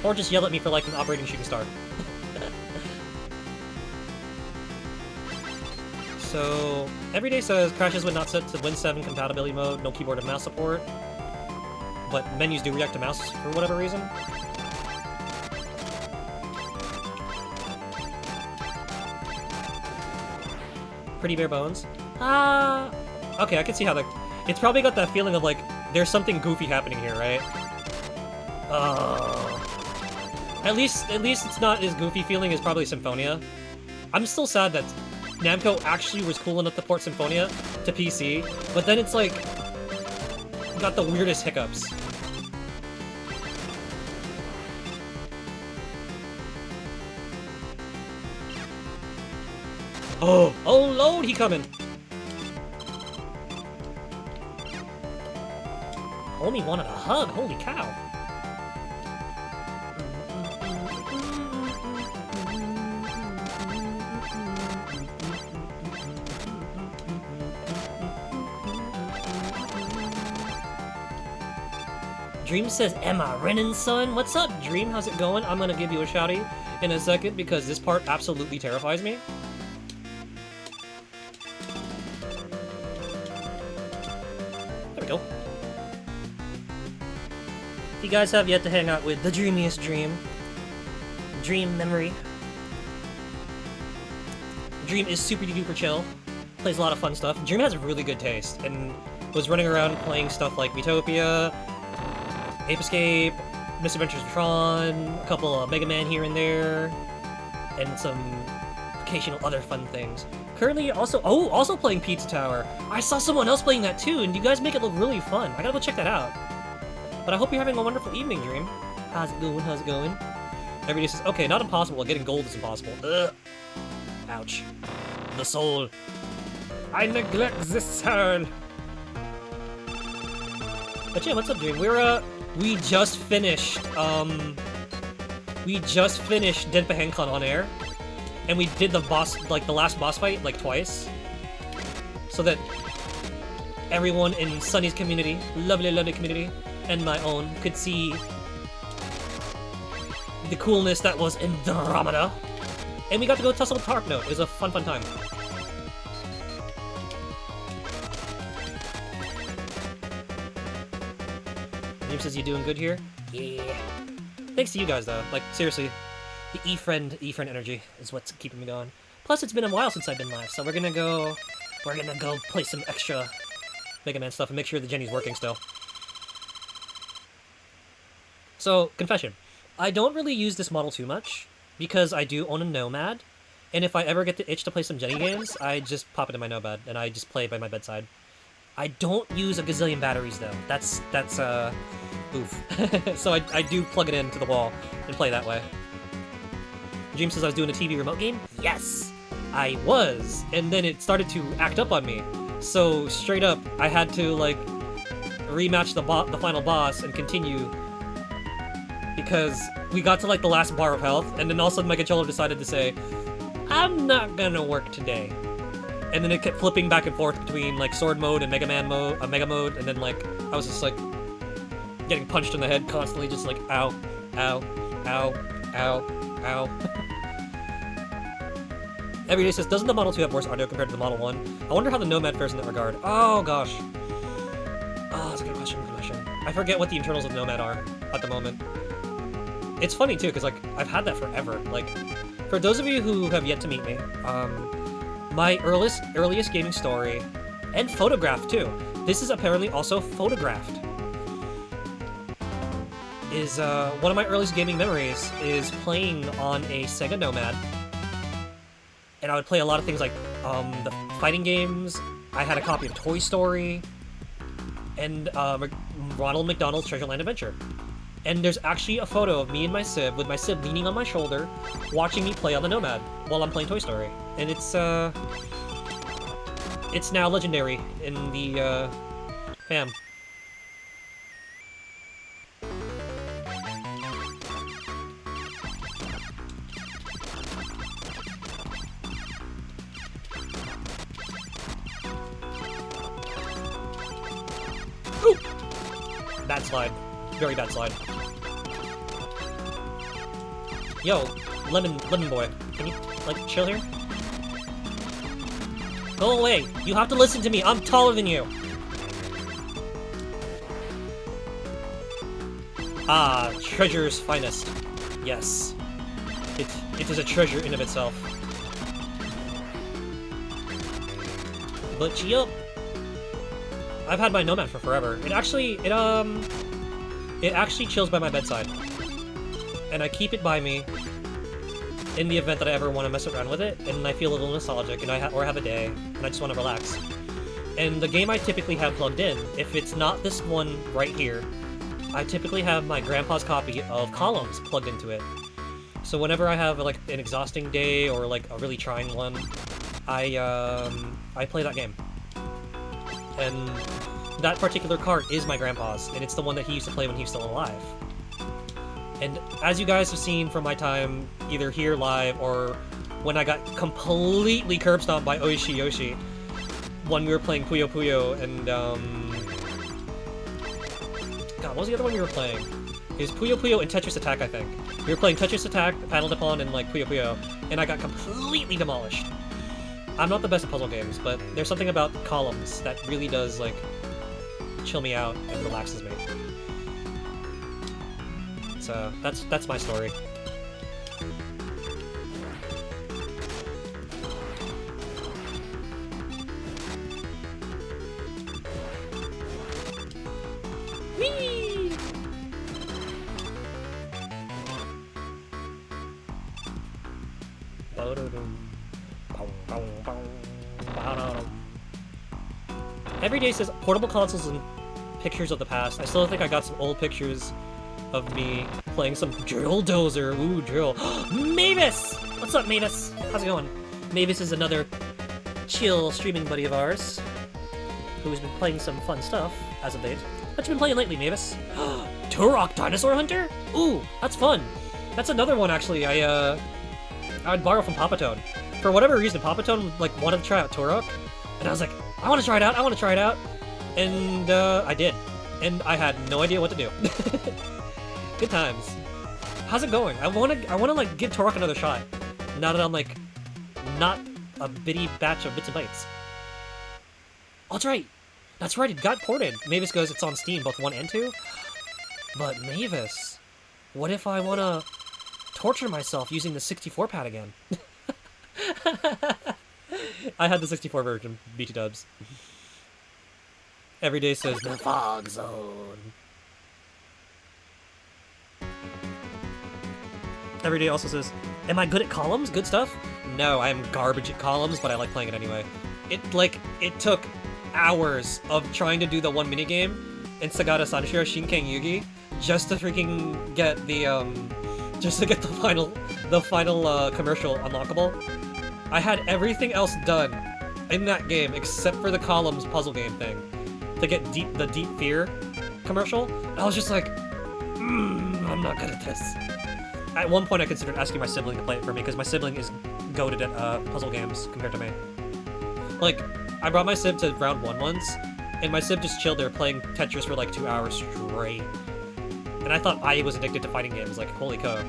Or just yell at me for liking Operating Shooting Star. So, Everyday says crashes when not set to Win 7 compatibility mode, no keyboard and mouse support. But menus do react to mouse for whatever reason. Pretty bare bones. Okay, I can see how it's probably got that feeling of like there's something goofy happening here, right? At least it's not as goofy feeling as probably Symphonia. I'm still sad that Namco actually was cool enough to port Symphonia to PC, but then it's like got the weirdest hiccups. Oh Lord, he coming! Homie wanted a hug, holy cow! Dream says, Emma Renan's son? What's up, Dream? How's it going? I'm gonna give you a shouty in a second because this part absolutely terrifies me. There we go. If you guys have yet to hang out with the dreamiest Dream, Dream Memory. Dream is super duper chill. Plays a lot of fun stuff. Dream has really good taste and was running around playing stuff like Miitopia, Ape Escape, Misadventures of Tron, a couple of Mega Man here and there, and some occasional other fun things. Currently also playing Pizza Tower. I saw someone else playing that too, and you guys make it look really fun. I gotta go check that out. But I hope you're having a wonderful evening, Dream. How's it going? How's it going? Everybody says, okay, not impossible, getting gold is impossible. Ugh. Ouch. The soul. I neglect the soul. But yeah, what's up, Dream? We just finished Denpa Henkan on air, and we did the last boss fight, like, twice, so that everyone in Sunny's community, lovely community, and my own, could see the coolness that was Andromeda, and we got to go tussle with Harp Note. It was a fun time. Dream says, you doing good here? Yeah. Thanks to you guys, though. Like, seriously, the E-Friend energy is what's keeping me going. Plus, it's been a while since I've been live, so we're gonna go play some extra Mega Man stuff and make sure the Gennie's working still. So, confession. I don't really use this model too much, because I do own a Nomad, and if I ever get the itch to play some Gennie games, I just pop it in my Nomad, and I just play it by my bedside. I don't use a gazillion batteries, though. That's oof. So I do plug it into the wall and play that way. Dream says I was doing a TV remote game? Yes! I was! And then it started to act up on me. So, straight up, I had to, like, rematch the final boss and continue. Because we got to, like, the last bar of health, and then all of a sudden my controller decided to say, I'm not gonna work today. And then it kept flipping back and forth between, like, sword mode and Mega Man mode, Mega mode, and then, like, I was just, like, getting punched in the head constantly, just like, ow, ow, ow, ow, ow. Everyday says, doesn't the Model 2 have worse audio compared to the Model 1? I wonder how the Nomad fares in that regard. Oh, gosh. Oh, that's a good question, I forget what the internals of Nomad are at the moment. It's funny, too, because, like, I've had that forever. Like, for those of you who have yet to meet me, my earliest gaming story, and photograph, too. This is apparently also photographed. Is, one of my earliest gaming memories is playing on a Sega Nomad. And I would play a lot of things like, the fighting games. I had a copy of Toy Story. And, Ronald McDonald's Treasure Land Adventure. And there's actually a photo of me and my Sib, with my Sib leaning on my shoulder, watching me play on the Nomad while I'm playing Toy Story. And it's now legendary in the, fam. Ooh! Bad slide. Very bad slide. Yo, lemon boy, can you, like, chill here? Go away! You have to listen to me! I'm taller than you! Ah, treasure's finest. Yes. It is a treasure in of itself. But yup. I've had my Nomad for forever. It actually chills by my bedside. And I keep it by me in the event that I ever want to mess around with it, and I feel a little nostalgic, and or have a day, and I just want to relax. And the game I typically have plugged in, if it's not this one right here, I typically have my grandpa's copy of Columns plugged into it. So whenever I have like an exhausting day or like a really trying one, I play that game. And that particular cart is my grandpa's, and it's the one that he used to play when he was still alive. And as you guys have seen from my time, either here live or when I got completely curb stomped by Oishi Yoshi, when we were playing Puyo Puyo and, God, what was the other one we were playing? It was Puyo Puyo and Tetris Attack, I think. We were playing Tetris Attack, Panel Upon, and, like, Puyo Puyo, and I got completely demolished. I'm not the best at puzzle games, but there's something about Columns that really does, like, chill me out and relaxes me. So, that's my story. Whee! Every day says portable consoles and pictures of the past. I still think I got some old pictures of me playing some Drill Dozer. Ooh, Drill. Mavis! What's up, Mavis? How's it going? Mavis is another chill streaming buddy of ours who's been playing some fun stuff as of late. What you been playing lately, Mavis? Turok Dinosaur Hunter? Ooh, that's fun. That's another one, actually, I would borrow from Papatone. For whatever reason, Papatone, like, wanted to try out Turok, and I was like, I want to try it out, and, I did. And I had no idea what to do. Good times. How's it going? I wanna like give Turok another shot. Now that I'm like not a bitty batch of bits and bytes. Oh, that's right, it got ported. Mavis goes, it's on Steam, both 1 and 2. But Mavis, what if I wanna torture myself using the 64 pad again? I had the 64 version, BT dubs. Every day says the fog zone. Every day also says, am I good at columns? Good stuff? No, I am garbage at columns, but I like playing it anyway. It took hours of trying to do the one minigame in Sagata Sanshiro Shinken Yugi just to freaking get the final commercial unlockable. I had everything else done in that game except for the columns puzzle game thing to get the Deep Fear commercial. I was just like, I'm not good at this. At one point I considered asking my sibling to play it for me because my sibling is goated at puzzle games compared to me. Like, I brought my sib to round 1 once, and my sib just chilled there playing Tetris for like 2 hours straight. And I thought I was addicted to fighting games, like, holy cow.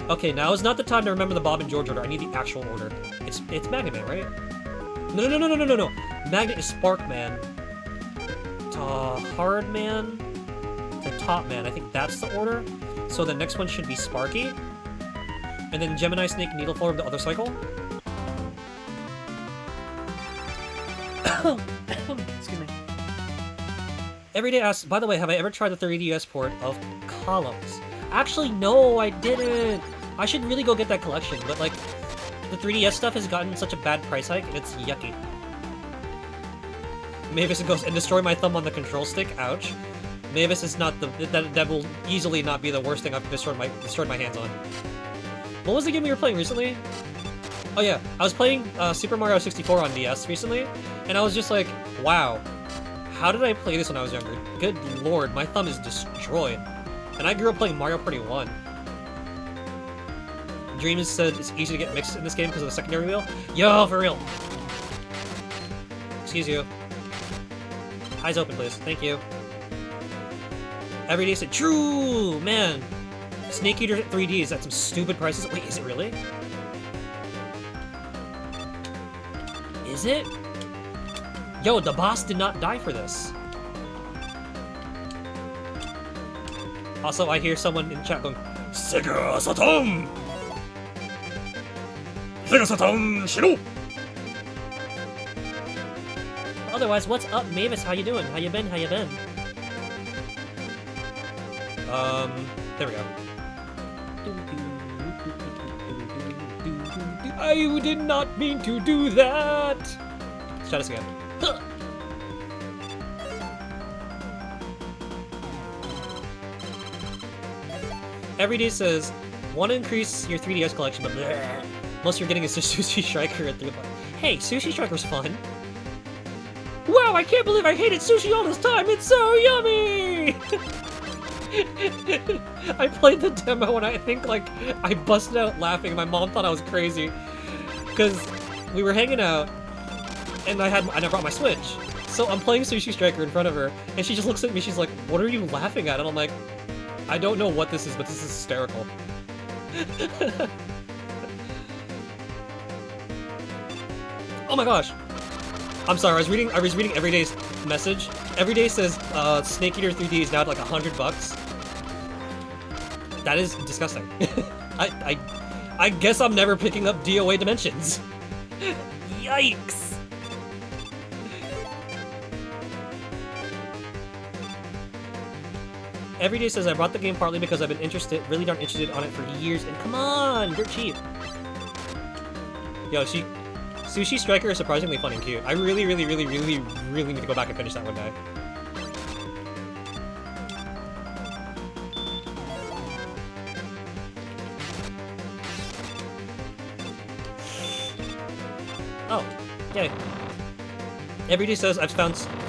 Okay, now is not the time to remember the Bob and George order. I need the actual order. It's Magnet Man, right? No. Magnet is Spark Man. To Hard Man. To Top Man. I think that's the order. So the next one should be Sparky. And then Gemini, Snake, Needle Form, the other cycle. Excuse me. Everyday asks, by the way, have I ever tried the 3DS port of Columns? Actually, no, I didn't. I should really go get that collection, but like, the 3DS stuff has gotten such a bad price hike, and it's yucky. Mavis goes, and destroy my thumb on the control stick, ouch. Mavis is not the, that will easily not be the worst thing I've destroyed my hands on. What was the game we were playing recently? Oh yeah, I was playing Super Mario 64 on DS recently, and I was just like, wow, how did I play this when I was younger? Good lord, my thumb is destroyed. And I grew up playing Mario Party 1. Dreams said it's easy to get mixed in this game because of the secondary wheel. Yo, for real. Excuse you. Eyes open, please. Thank you. Everyday said, true! Man! Snake Eater 3D is at some stupid prices. Wait, is it really? Is it? Yo, the boss did not die for this. Also, I hear someone in chat going, Sega Satan! Sega Satan Shiro! Otherwise, what's up, Mavis? How you doing? How you been? How you been? There we go. I did not mean to do that! Let's try this again. Everyday says, want to increase your 3DS collection, but bleh. Most you're getting is Sushi Striker at 3 bucks. Hey, Sushi Striker's fun. Wow, I can't believe I hated sushi all this time. It's so yummy! I played the demo and I think like I busted out laughing. My mom thought I was crazy because we were hanging out and I brought my Switch. So I'm playing Sushi Striker in front of her and she just looks at me. She's like, "What are you laughing at?" And I'm like, I don't know what this is, but this is hysterical. Oh my gosh! I'm sorry. I was reading Everyday's message. Everyday says Snake Eater 3D is now at like $100. That is disgusting. I guess I'm never picking up DOA Dimensions. Yikes! Everyday says I bought the game partly because I've been really darn interested on it for years, and come on, you're cheap. Yo, Sushi Striker is surprisingly fun and cute. I really need to go back and finish that one day. Oh, yay. Everyday says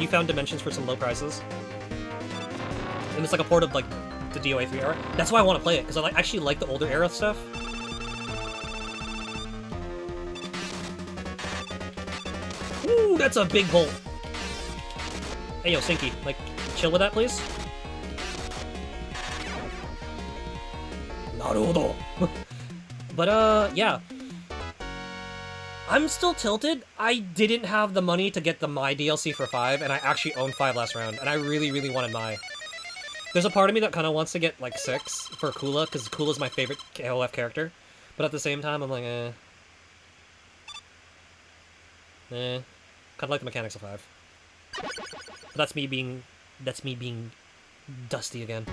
you found Dimensions for some low prices. And it's like a port of like the DOA 3 era. That's why I want to play it, because I actually like the older era stuff. Ooh, that's a big bolt. Hey, yo, Sinky, like, chill with that, please. Naruhodo. But, yeah. I'm still tilted. I didn't have the money to get the Mai DLC for 5, and I actually owned 5 last round, and I really wanted Mai. There's a part of me that kind of wants to get, like, 6 for Kula, because Kula's my favorite KOF character. But at the same time, I'm like, kind of like the mechanics of 5. But that's me being dusty again.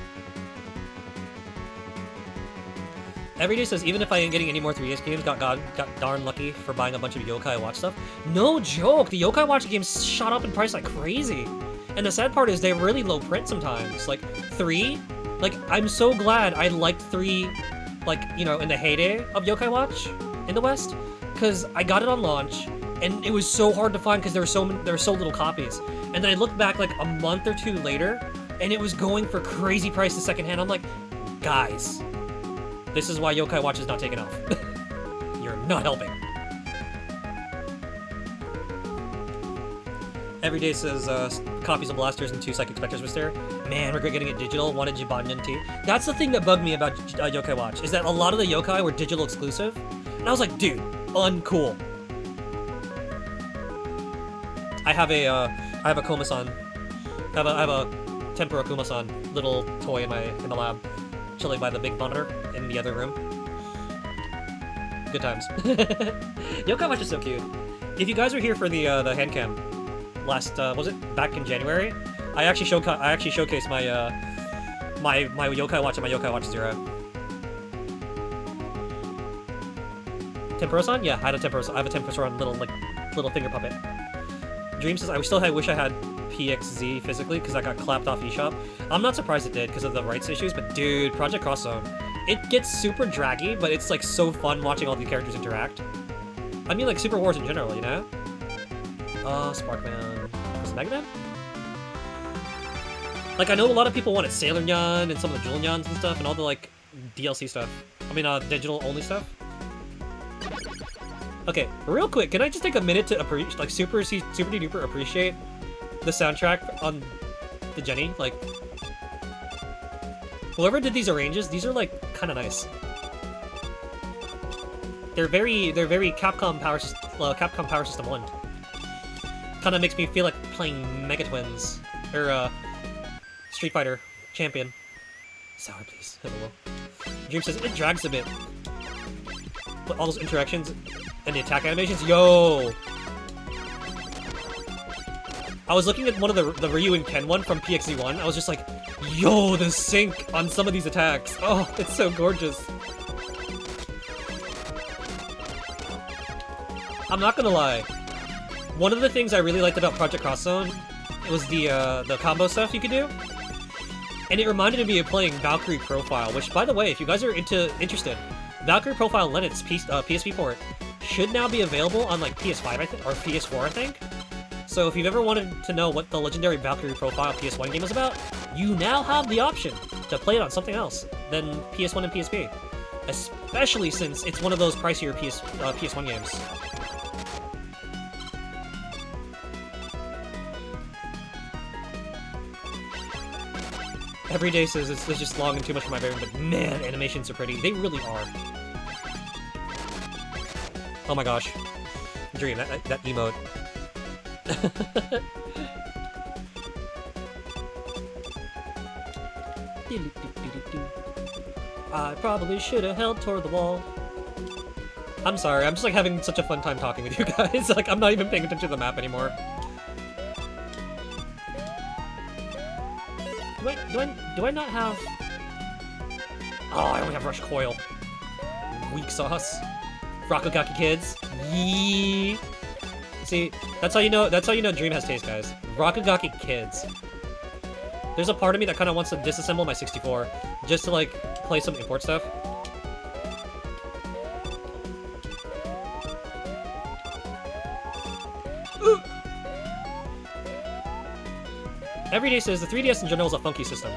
Everyday says, even if I ain't getting any more 3DS games, got darn lucky for buying a bunch of Yokai Watch stuff. No joke! The Yokai Watch games shot up in price like crazy. And the sad part is they're really low print sometimes. Like, 3? Like, I'm so glad I liked 3, like, you know, in the heyday of Yokai Watch in the West. Because I got it on launch, and it was so hard to find because there were so little copies. And then I looked back like a month or 2 later, and it was going for crazy prices secondhand. I'm like, guys, this is why Yokai Watch is not taking off. You're not helping. Everyday says copies of Blasters and 2 Psychic Spectres was there. Man, regret getting it digital. Wanted Jibanyan tea. That's the thing that bugged me about Yokai Watch, is that a lot of the yokai were digital exclusive. And I was like, dude, uncool. I have a Komasan. I have a Tempura Kumasan little toy in the lab, chilling by the big monitor in the other room. Good times. Yokai Watch is so cute. If you guys were here for the hand cam last, was it back in January? I actually showcased my my Yokai Watch and my Yokai Watch Zero. Tempura-san? Yeah, I had a Tempura. I have a Tempura-san little finger puppet. Dream says, I wish I had PXZ physically because I got clapped off eShop. I'm not surprised it did because of the rights issues, but dude, Project Cross Zone, it gets super draggy, but it's like so fun watching all the characters interact. I mean, like Super Wars in general, you know? Sparkman. Was it Megaman? Like, I know a lot of people wanted Sailor Nyan and some of the Jewel Nyans and stuff, and all the, like, DLC stuff. I mean, digital-only stuff. Okay, real quick, can I just take a minute to appreciate, like, super duper appreciate the soundtrack on the Gennie? Like, whoever did these arranges, these are, like, kind of nice. They're very Capcom Power System 1. Kind of makes me feel like playing Mega Twins, or, Street Fighter Champion. Sour, please. Hello. Dream says it drags a bit. But all those interactions and the attack animations, yo! I was looking at one of the Ryu and Ken one from PXZ1. I was just like, yo, the sync on some of these attacks. Oh, it's so gorgeous. I'm not gonna lie. One of the things I really liked about Project Cross Zone was the combo stuff you could do. And it reminded me of playing Valkyrie Profile, which, by the way, if you guys are interested, Valkyrie Profile Linux's PSP port should now be available on, like, PS5, I think, or PS4, I think. So if you've ever wanted to know what the legendary Valkyrie Profile PS1 game is about, you now have the option to play it on something else than PS1 and PSP. Especially since it's one of those pricier PS1 games. Every day says it's just long and too much for my brain, but man, animations are pretty. They really are. Oh my gosh. Dream, that emote. I probably should have held toward the wall. I'm sorry, I'm just like having such a fun time talking with you guys. Like, I'm not even paying attention to the map anymore. Do I not have... Oh, I only have Rush Coil. Weak sauce. Rakugaki kids. Yee. See, that's how you know Dream has taste, guys. Rakugaki kids. There's a part of me that kind of wants to disassemble my 64 just to, like, play some import stuff. Everyday says the 3DS in general is a funky system.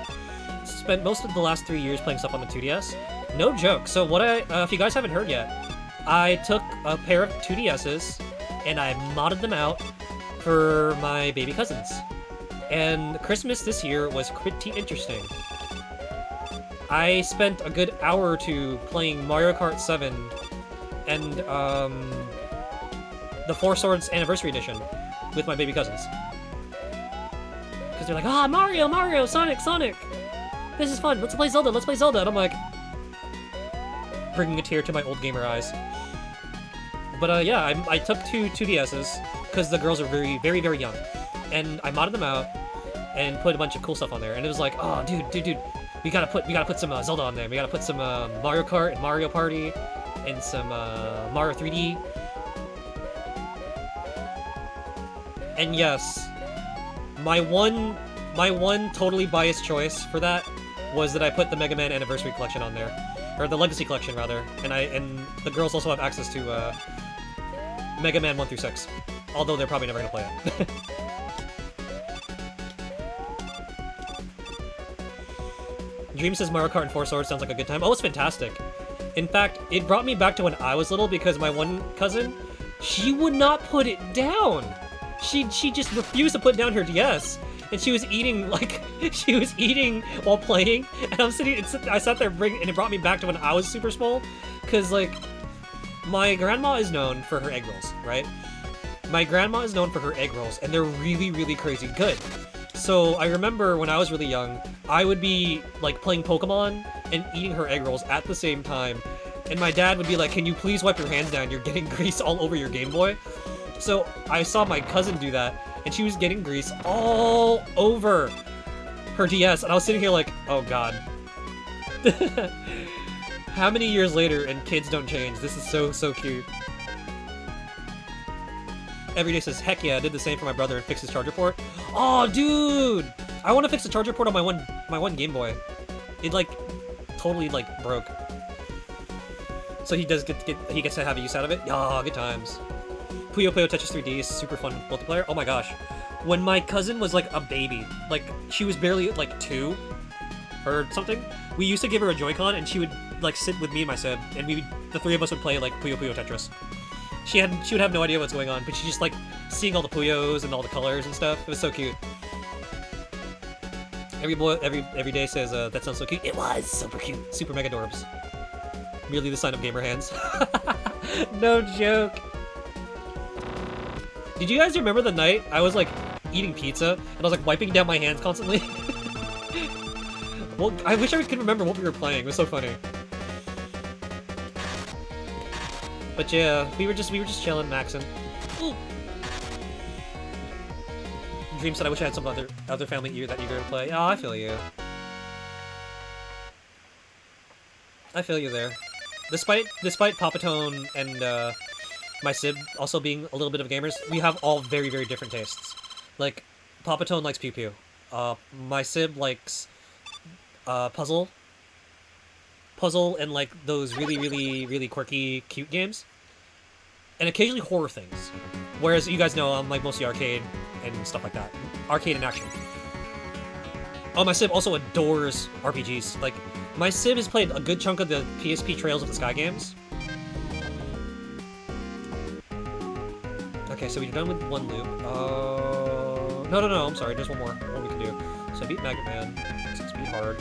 Spent most of the last 3 years playing stuff on the 2DS. No joke. So what if you guys haven't heard yet, I took a pair of 2DSs and I modded them out for my baby cousins. And Christmas this year was pretty interesting. I spent a good hour or two playing Mario Kart 7 and the Four Swords Anniversary Edition with my baby cousins. Because they're like, ah, Mario, Sonic. This is fun. Let's play Zelda. And I'm like, bringing a tear to my old gamer eyes. But yeah, I took two 2DSs because the girls are very, very, very young, and I modded them out and put a bunch of cool stuff on there. And it was like, oh, dude, we gotta put some Zelda on there. We gotta put some Mario Kart and Mario Party and some Mario 3D. And yes, my one totally biased choice for that was that I put the Mega Man Anniversary Collection on there, or the Legacy Collection rather, and the girls also have access to Mega Man 1 through 6, although they're probably never gonna play it. Dream says Mario Kart and Four Swords sounds like a good time. Oh, it's fantastic. In fact, it brought me back to when I was little because my one cousin, she would not put it down. She just refused to put down her DS. and she was eating like she was eating while playing, and I'm sitting. I sat there, and it brought me back to when I was super small, because like my grandma is known for her egg rolls, right? My grandma is known for her egg rolls, and they're really, really crazy good. So I remember when I was really young, I would be like playing Pokemon and eating her egg rolls at the same time. And my dad would be like, "Can you please wipe your hands down? You're getting grease all over your Game Boy." So I saw my cousin do that, and she was getting grease all over her DS, and I was sitting here like, oh god. How many years later and kids don't change? This is so cute. Everyday says, heck yeah, I did the same for my brother and fixed his charger port. Oh, dude! I want to fix the charger port on my one Game Boy. It like totally like broke. So he does he gets to have a use out of it. Yeah, good times. Puyo Puyo Tetris 3D is super fun multiplayer. Oh my gosh. When my cousin was like a baby, like she was barely like 2 or something, we used to give her a Joy-Con and she would like sit with me and my sib, and the 3 of us would play like Puyo Puyo Tetris. She would have no idea what's going on, but she just like seeing all the Puyos and all the colors and stuff. It was so cute. Every day says that sounds so cute. It was super cute. Super mega adorbs. Merely the sign of gamer hands. No joke. Did you guys remember the night I was like eating pizza and I was like wiping down my hands constantly? Well, I wish I could remember what we were playing. It was so funny. But yeah, we were just chilling, maxing. Ooh. Dream said, "I wish I had some other family that eager to play." Oh, I feel you. I feel you there. Despite Papatone and my sib also being a little bit of gamers, we have all very, very different tastes. Like, Papatone likes Pew Pew. My sib likes puzzle and like those really, really, really quirky, cute games. And occasionally horror things. Whereas you guys know I'm like mostly arcade and stuff like that. Arcade and action. Oh, my sib also adores RPGs. Like, my sib has played a good chunk of the PSP Trails of the Sky games. Okay, so we're done with one loop. No, I'm sorry, there's one more. One we can do. So I beat Mega Man. 6-speed hard.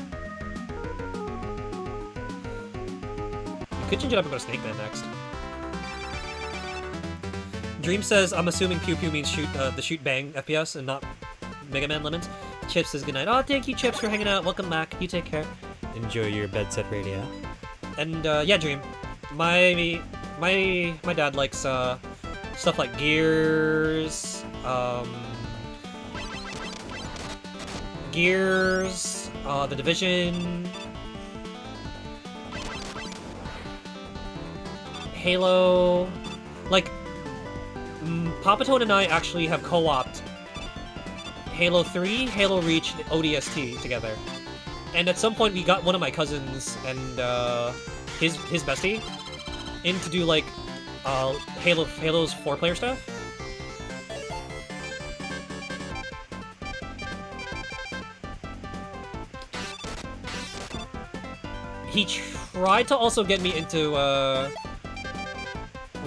You could change it up and go to Snake Man next. Dream says, I'm assuming Pew Pew means the shoot bang FPS and not Mega Man lemons. Chips says goodnight. Oh, thank you, Chips, for hanging out. Welcome back. You take care. Enjoy your bed set radio. And yeah, Dream. My dad likes stuff like Gears, The Division, Halo. Like, Papatone and I actually have co-opted Halo 3, Halo Reach, and ODST together. And at some point we got one of my cousins and his bestie in to do like Halo's 4-player stuff. He tried to also get me into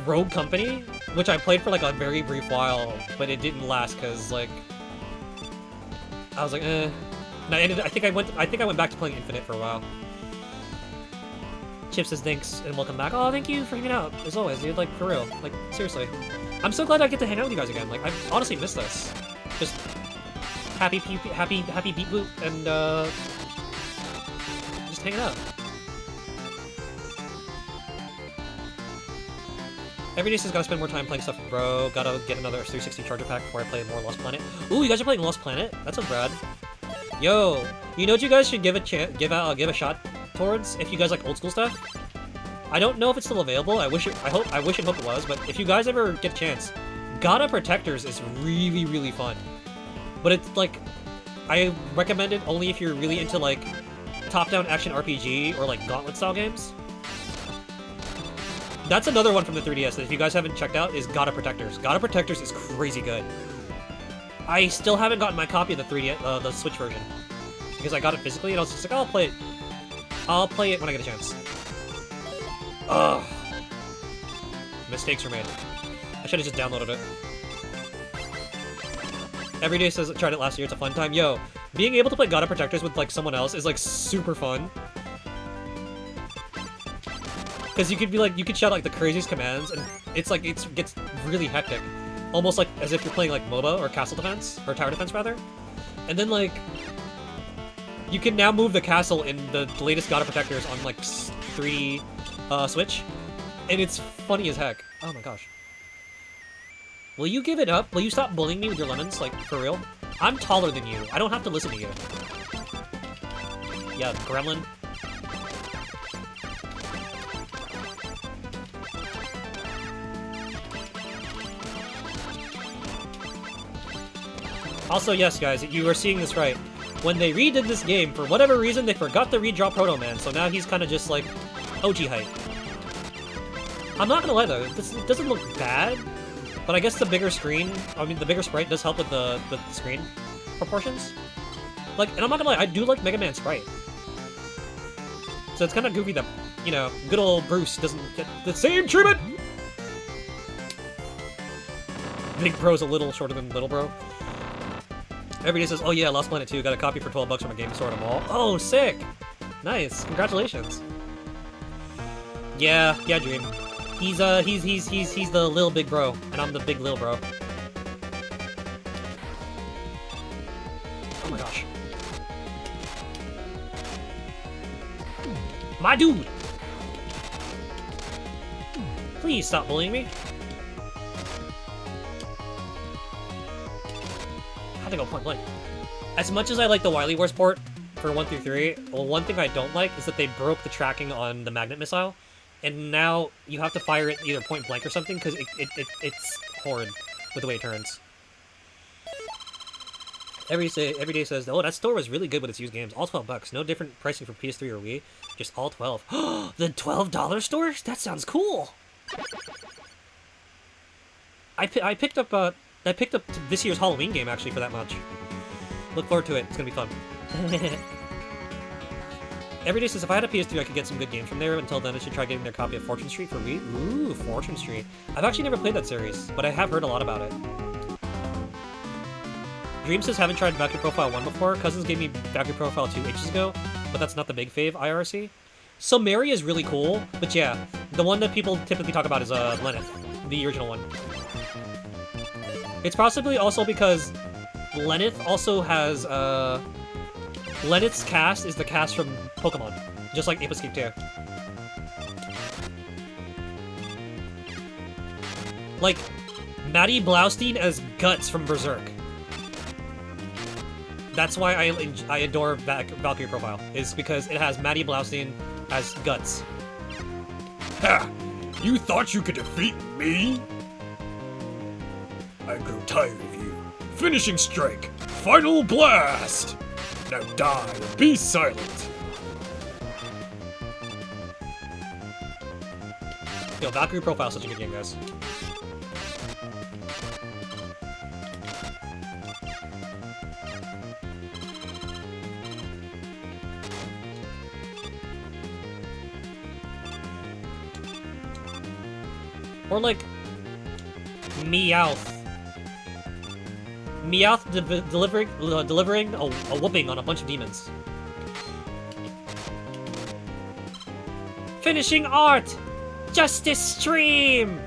Rogue Company, which I played for like a very brief while, but it didn't last because like I was like, eh. And I think I went back to playing Infinite for a while. Chip says thanks and welcome back. Oh, thank you for hanging out as always, dude. Like, for real. Like, seriously. I'm so glad I get to hang out with you guys again. Like, I've honestly missed this. Just happy beat boot and just hanging out. Every day says gotta spend more time playing stuff with bro. Gotta get another 360 charger pack before I play more Lost Planet. Ooh, you guys are playing Lost Planet? That sounds rad. Yo, you know what you guys should give a shot towards if you guys like old school stuff? I don't know if it's still available. I wish and hope it was, but if you guys ever get a chance, Gata Protectors is really, really fun. But it's like, I recommend it only if you're really into like top-down action RPG or like Gauntlet style games. That's another one from the 3DS that if you guys haven't checked out is Gata Protectors. Gata Protectors is crazy good. I still haven't gotten my copy of the Switch version because I got it physically and I was just like, oh, I'll play it. I'll play it when I get a chance. Ugh. Mistakes were made. I should have just downloaded it. Everyday says tried it last year. It's a fun time. Yo, being able to play God of Protectors with like someone else is like super fun. Because you could shout like the craziest commands, and it's like it gets really hectic, almost like as if you're playing like MOBA or Castle Defense or Tower Defense rather. And then like you can now move the castle in the latest God of Protectors on like 3D Switch, and it's funny as heck. Oh my gosh. Will you give it up? Will you stop bullying me with your lemons? Like, for real? I'm taller than you. I don't have to listen to you. Yeah, gremlin. Also, yes, guys, you are seeing this right. When they redid this game, for whatever reason, they forgot to redraw Proto Man, so now he's kind of just like OG height. I'm not gonna lie though, it doesn't look bad. But I guess the bigger screen, I mean, the bigger sprite does help with the screen proportions. Like, and I'm not gonna lie, I do like Mega Man sprite. So it's kind of goofy that, you know, good old Bruce doesn't get the same treatment! Big Bro's a little shorter than Little Bro. Everybody says, oh yeah, Lost Planet 2, got a copy for $12 from a game store at a mall. Oh, sick! Nice, congratulations. Yeah, Dream. He's the little big bro, and I'm the big little bro. Oh my gosh. My dude! Please stop bullying me. I had to go point blank. As much as I like the Wily Wars port for 1 through 3, well, one thing I don't like is that they broke the tracking on the magnet missile. And now you have to fire it either point blank or something, because it's horrid with the way it turns. Every day says, oh, that store was really good with its used games. All $12. No different pricing for PS3 or Wii. Just all 12. The $12 store? That sounds cool! I picked up this year's Halloween game, actually, for that much. Look forward to it. It's gonna be fun. Everyday says, if I had a PS3, I could get some good games from there. Until then, I should try getting their copy of Fortune Street for Wii. Ooh, Fortune Street. I've actually never played that series, but I have heard a lot about it. Dream says, haven't tried Valkyrie Profile 1 before. Cousins gave me Valkyrie Profile 2 ages ago, but that's not the big fave IRC. So Mary is really cool, but yeah, the one that people typically talk about is Lenneth, the original one. It's possibly also because Lenneth also has, Lenneth's cast is the cast from Pokemon, just like Ape Escape 2. Like, Maddie Blaustein as Guts from Berserk. That's why I adore Valkyrie Profile, is because it has Maddie Blaustein as Guts. Ha! You thought you could defeat me? I grew tired of you. Finishing strike! Final blast! Now die and be silent! Yo, Valkyrie Profile is such a good game, guys. Or like Meowth. Meowth delivering a whooping on a bunch of demons. Finishing art! Justice Stream!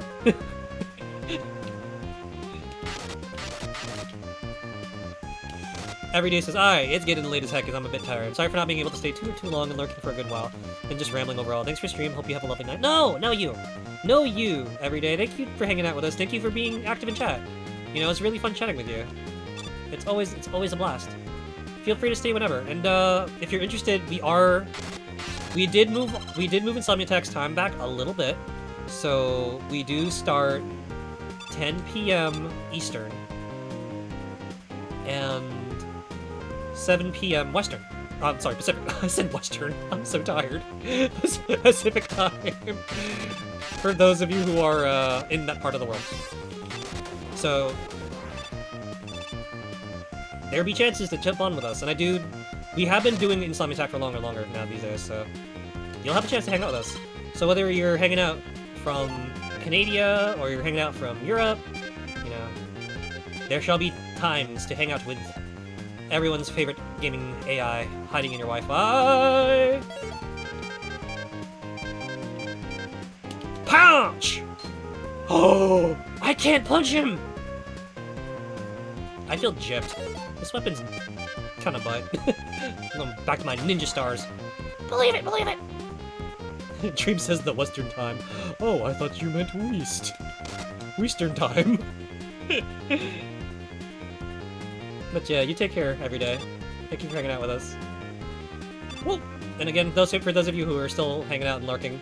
Everyday says, aye, it's getting late as heck because I'm a bit tired. Sorry for not being able to stay too long and lurking for a good while. And just rambling overall. Thanks for stream, hope you have a lovely night. No you! No you, Everyday. Thank you for hanging out with us. Thank you for being active in chat. You know, it's really fun chatting with you. It's always a blast. Feel free to stay whenever. And if you're interested, we did move Insomni-Attack's time back a little bit. So we do start 10 p.m. Eastern and 7 p.m. Western. I'm sorry, Pacific. I said Western. I'm so tired. Pacific time. For those of you who are in that part of the world. So there be chances to jump on with us, and we have been doing Insomni-Attack for longer and longer now these days, so you'll have a chance to hang out with us. So whether you're hanging out from Canada, or you're hanging out from Europe, you know, There shall be times to hang out with everyone's favorite gaming AI hiding in your Wi-Fi. Punch! Oh, I can't punch him! I feel gypped. This weapon's kind of butt. I'm back to my ninja stars. Believe it, believe it! Dream says the Western time. Oh, I thought you meant West. Western time. But yeah, you take care every day. Thank you for hanging out with us. Well, and again, for those of you who are still hanging out and lurking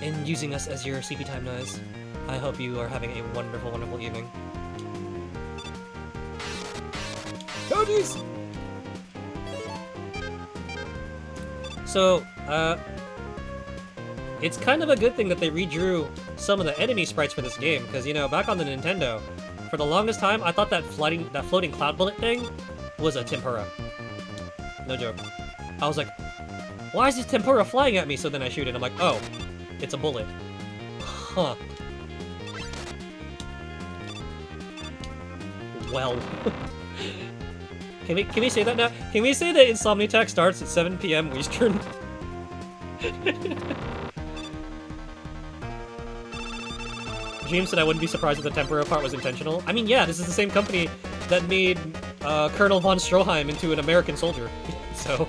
and using us as your sleepy time noise, I hope you are having a wonderful, wonderful evening. Oh, jeez! So, it's kind of a good thing that they redrew some of the enemy sprites for this game, because, you know, back on the Nintendo, for the longest time, I thought that floating cloud bullet thing was a tempura. No joke. I was like, why is this tempura flying at me? So then I shoot it, I'm like, oh, it's a bullet. Huh. Well. Can we say that now? Can we say that Insomni-Attack starts at 7 PM Eastern? Dream said I wouldn't be surprised if the tempura part was intentional. I mean, yeah, this is the same company that made Colonel von Stroheim into an American soldier. So...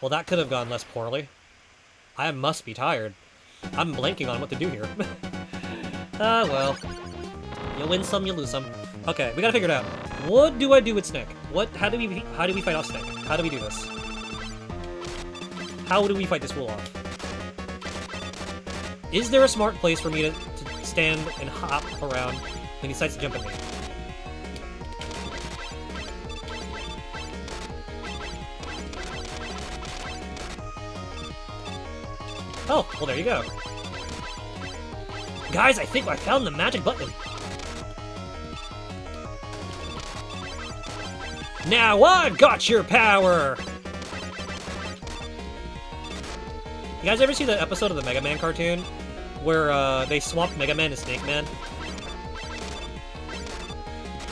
Well, that could have gone less poorly. I must be tired. I'm blanking on what to do here. Well. You win some, you lose some. Okay, we gotta figure it out. What do I do with Snake? How do we fight off Snake? How do we do this? How do we fight this fool off? Is there a smart place for me to stand and hop around when he decides to jump at me? Oh, well there you go. Guys, I think I found the magic button. Now I've got your power! You guys ever see the episode of the Mega Man cartoon? Where, they swapped Mega Man and Snake Man?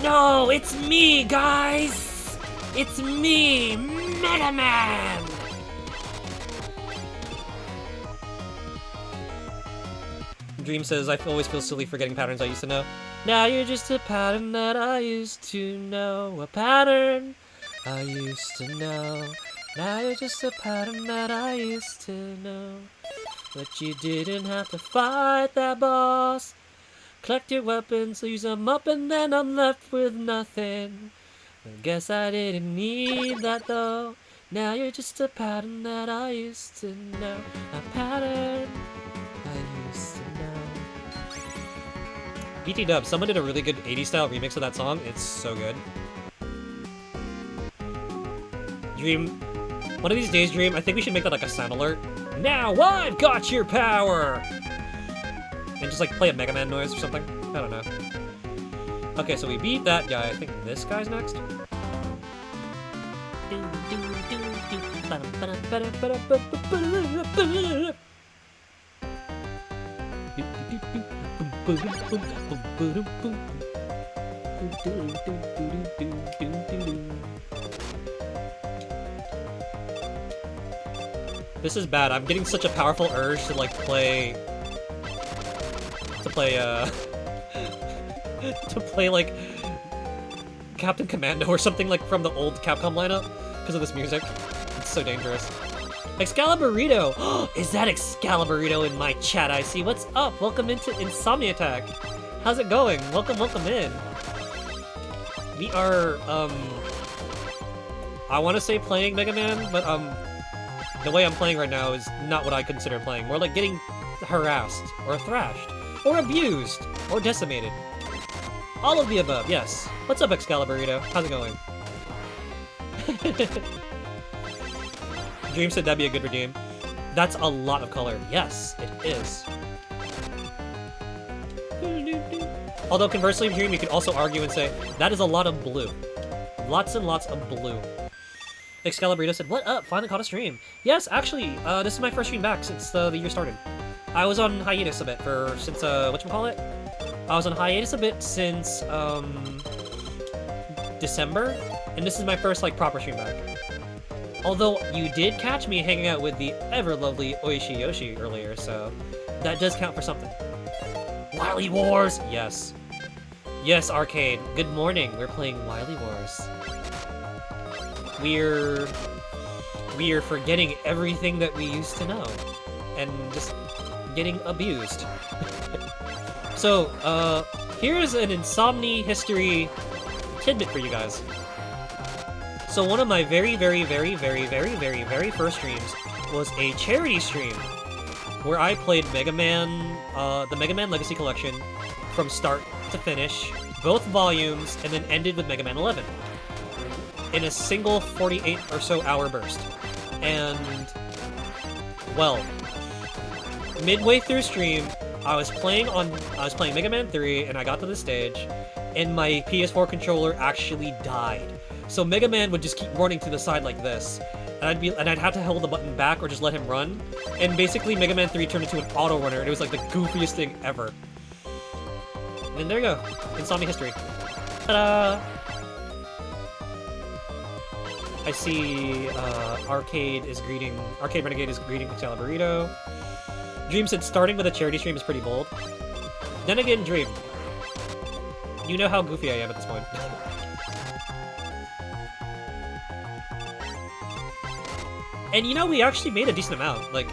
No, it's me, guys! It's me, Mega Man! Dream says, I always feel silly forgetting patterns I used to know. Now you're just a pattern that I used to know. A pattern I used to know. Now you're just a pattern that I used to know. But you didn't have to fight that boss. Collect your weapons, use them up, and then I'm left with nothing. I guess I didn't need that though. Now you're just a pattern that I used to know. A pattern I used to know. BT Dub, someone did a really good 80s style remix of that song. It's so good. Dream, one of these days, Dream, I think we should make that like a sound alert. Now I've got your power! And just like play a Mega Man noise or something. I don't know. Okay, so we beat that guy. I think this guy's next. This is bad. I'm getting such a powerful urge to like play to play like Captain Commando or something like from the old Capcom lineup because of this music. It's so dangerous. Excaliburito! Is that Excaliburito in my chat? I see. What's up? Welcome into Insomni-Attack. How's it going? Welcome in. We are, I want to say playing Mega Man, but, the way I'm playing right now is not what I consider playing. More like getting harassed, or thrashed, or abused, or decimated. All of the above, yes. What's up, Excaliburito? How's it going? Dream said that'd be a good redeem. That's a lot of color. Yes, it is. Although conversely, Dream, you could also argue and say, that is a lot of blue. Lots and lots of blue. Excaliburito said, what up? Finally caught a stream. Yes, actually, this is my first stream back since the year started. I was on hiatus a bit since whatchamacallit? I was on hiatus a bit since, December, and this is my first, like, proper stream back. Although, you did catch me hanging out with the ever-lovely Oishi Yoshi earlier, so that does count for something. Wily Wars! Yes. Yes, Arcade. Good morning. We're playing Wily Wars. We're forgetting everything that we used to know. And just getting abused. So, here's an Insomni history tidbit for you guys. So one of my very first streams was a charity stream where I played Mega Man, the Mega Man Legacy Collection from start to finish, both volumes, and then ended with Mega Man 11 in a single 48 or so hour burst. And, well, midway through stream, I was playing Mega Man 3, and I got to the stage, and my PS4 controller actually died. So Mega Man would just keep running to the side like this, and I'd have to hold the button back or just let him run. And basically, Mega Man 3 turned into an auto runner, and it was like the goofiest thing ever. And there you go, Insomni history. Ta-da! I see Arcade Renegade is greeting Excaliburito. Dream said starting with a charity stream is pretty bold. Then again, Dream, you know how goofy I am at this point. And you know, we actually made a decent amount. Like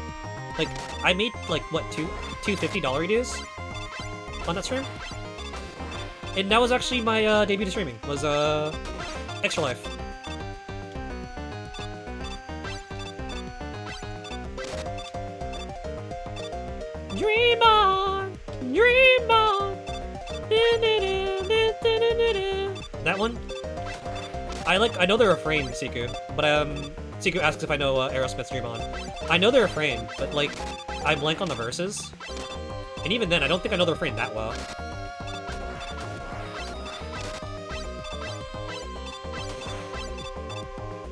I made like what, two $50 dues on that stream, and that was actually my debut to streaming. Was Extra Life. Dream on, dream on. That one. I know the refrain, Siku, but Siku asks if I know Aerosmith's Dream On. I know the refrain, but like, I blank on the verses. And even then, I don't think I know the refrain that well.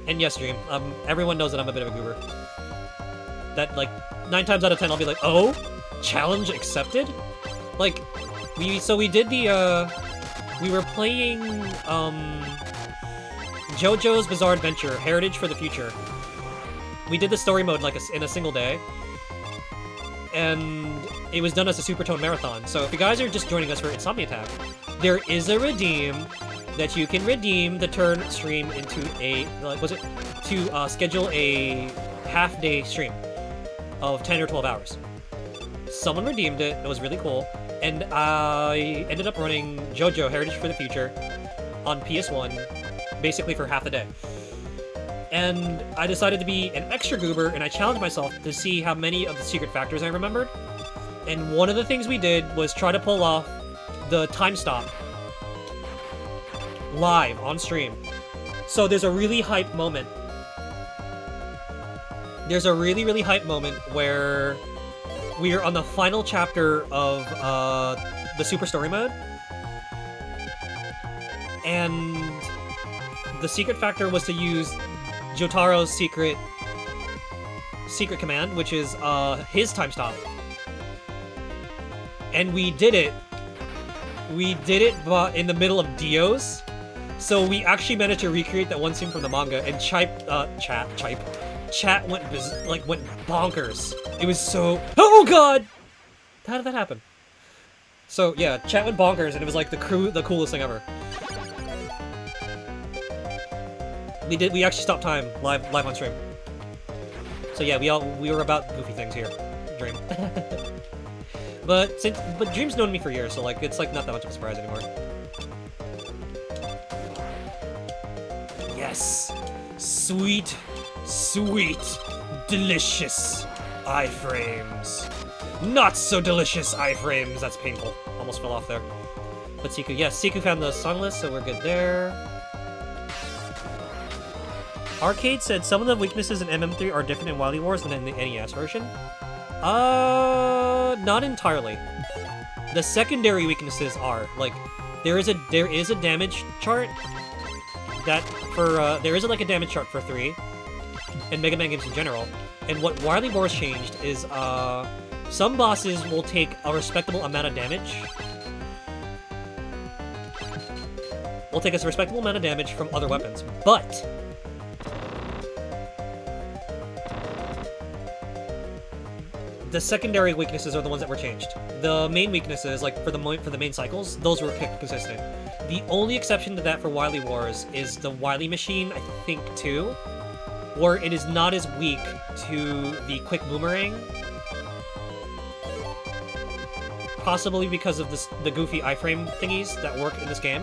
And yes, Dream, everyone knows that I'm a bit of a goober. That, like, 9 times out of 10 I'll be like, oh? Challenge accepted? Like, we did the, we were playing, JoJo's Bizarre Adventure, Heritage for the Future. We did the story mode like in a single day, and it was done as a Supertone Marathon. So if you guys are just joining us for Insomni-Attack, there is a redeem that you can redeem the turn stream into a, to schedule a half-day stream of 10 or 12 hours. Someone redeemed it, it was really cool, and I ended up running JoJo Heritage for the Future on PS1, basically for half the day. And I decided to be an extra goober, and I challenged myself to see how many of the secret factors I remembered. And one of the things we did was try to pull off the time stop live on stream. So there's a really hype moment. There's a really hype moment where we are on the final chapter of the Super Story Mode. And the secret factor was to use Jotaro's secret command, which is his time stop. And we did it. We did it in the middle of Dio's. So we actually managed to recreate that one scene from the manga, and chat went bonkers. It was so, oh god! How did that happen? So yeah, chat went bonkers, and it was like the coolest thing ever. We actually stopped time live on stream. So yeah, we were about goofy things here, Dream. but Dream's known me for years, so like it's like not that much of a surprise anymore. Yes, sweet, delicious iframes. Not so delicious iframes. That's painful. Almost fell off there. But Siku, yes, Siku found the song list, so we're good there. Arcade said some of the weaknesses in MM3 are different in Wily Wars than in the NES version. Not entirely. The secondary weaknesses are like there is a damage chart that for there is like a damage chart for 3 and Mega Man games in general. And what Wily Wars changed is some bosses will take a respectable amount of damage. Will take a respectable amount of damage from other weapons, but the secondary weaknesses are the ones that were changed. The main weaknesses, like for the main cycles, those were kept consistent. The only exception to that for Wily Wars is the Wily Machine, I think, too, where it is not as weak to the quick boomerang. Possibly because of the goofy iframe thingies that work in this game.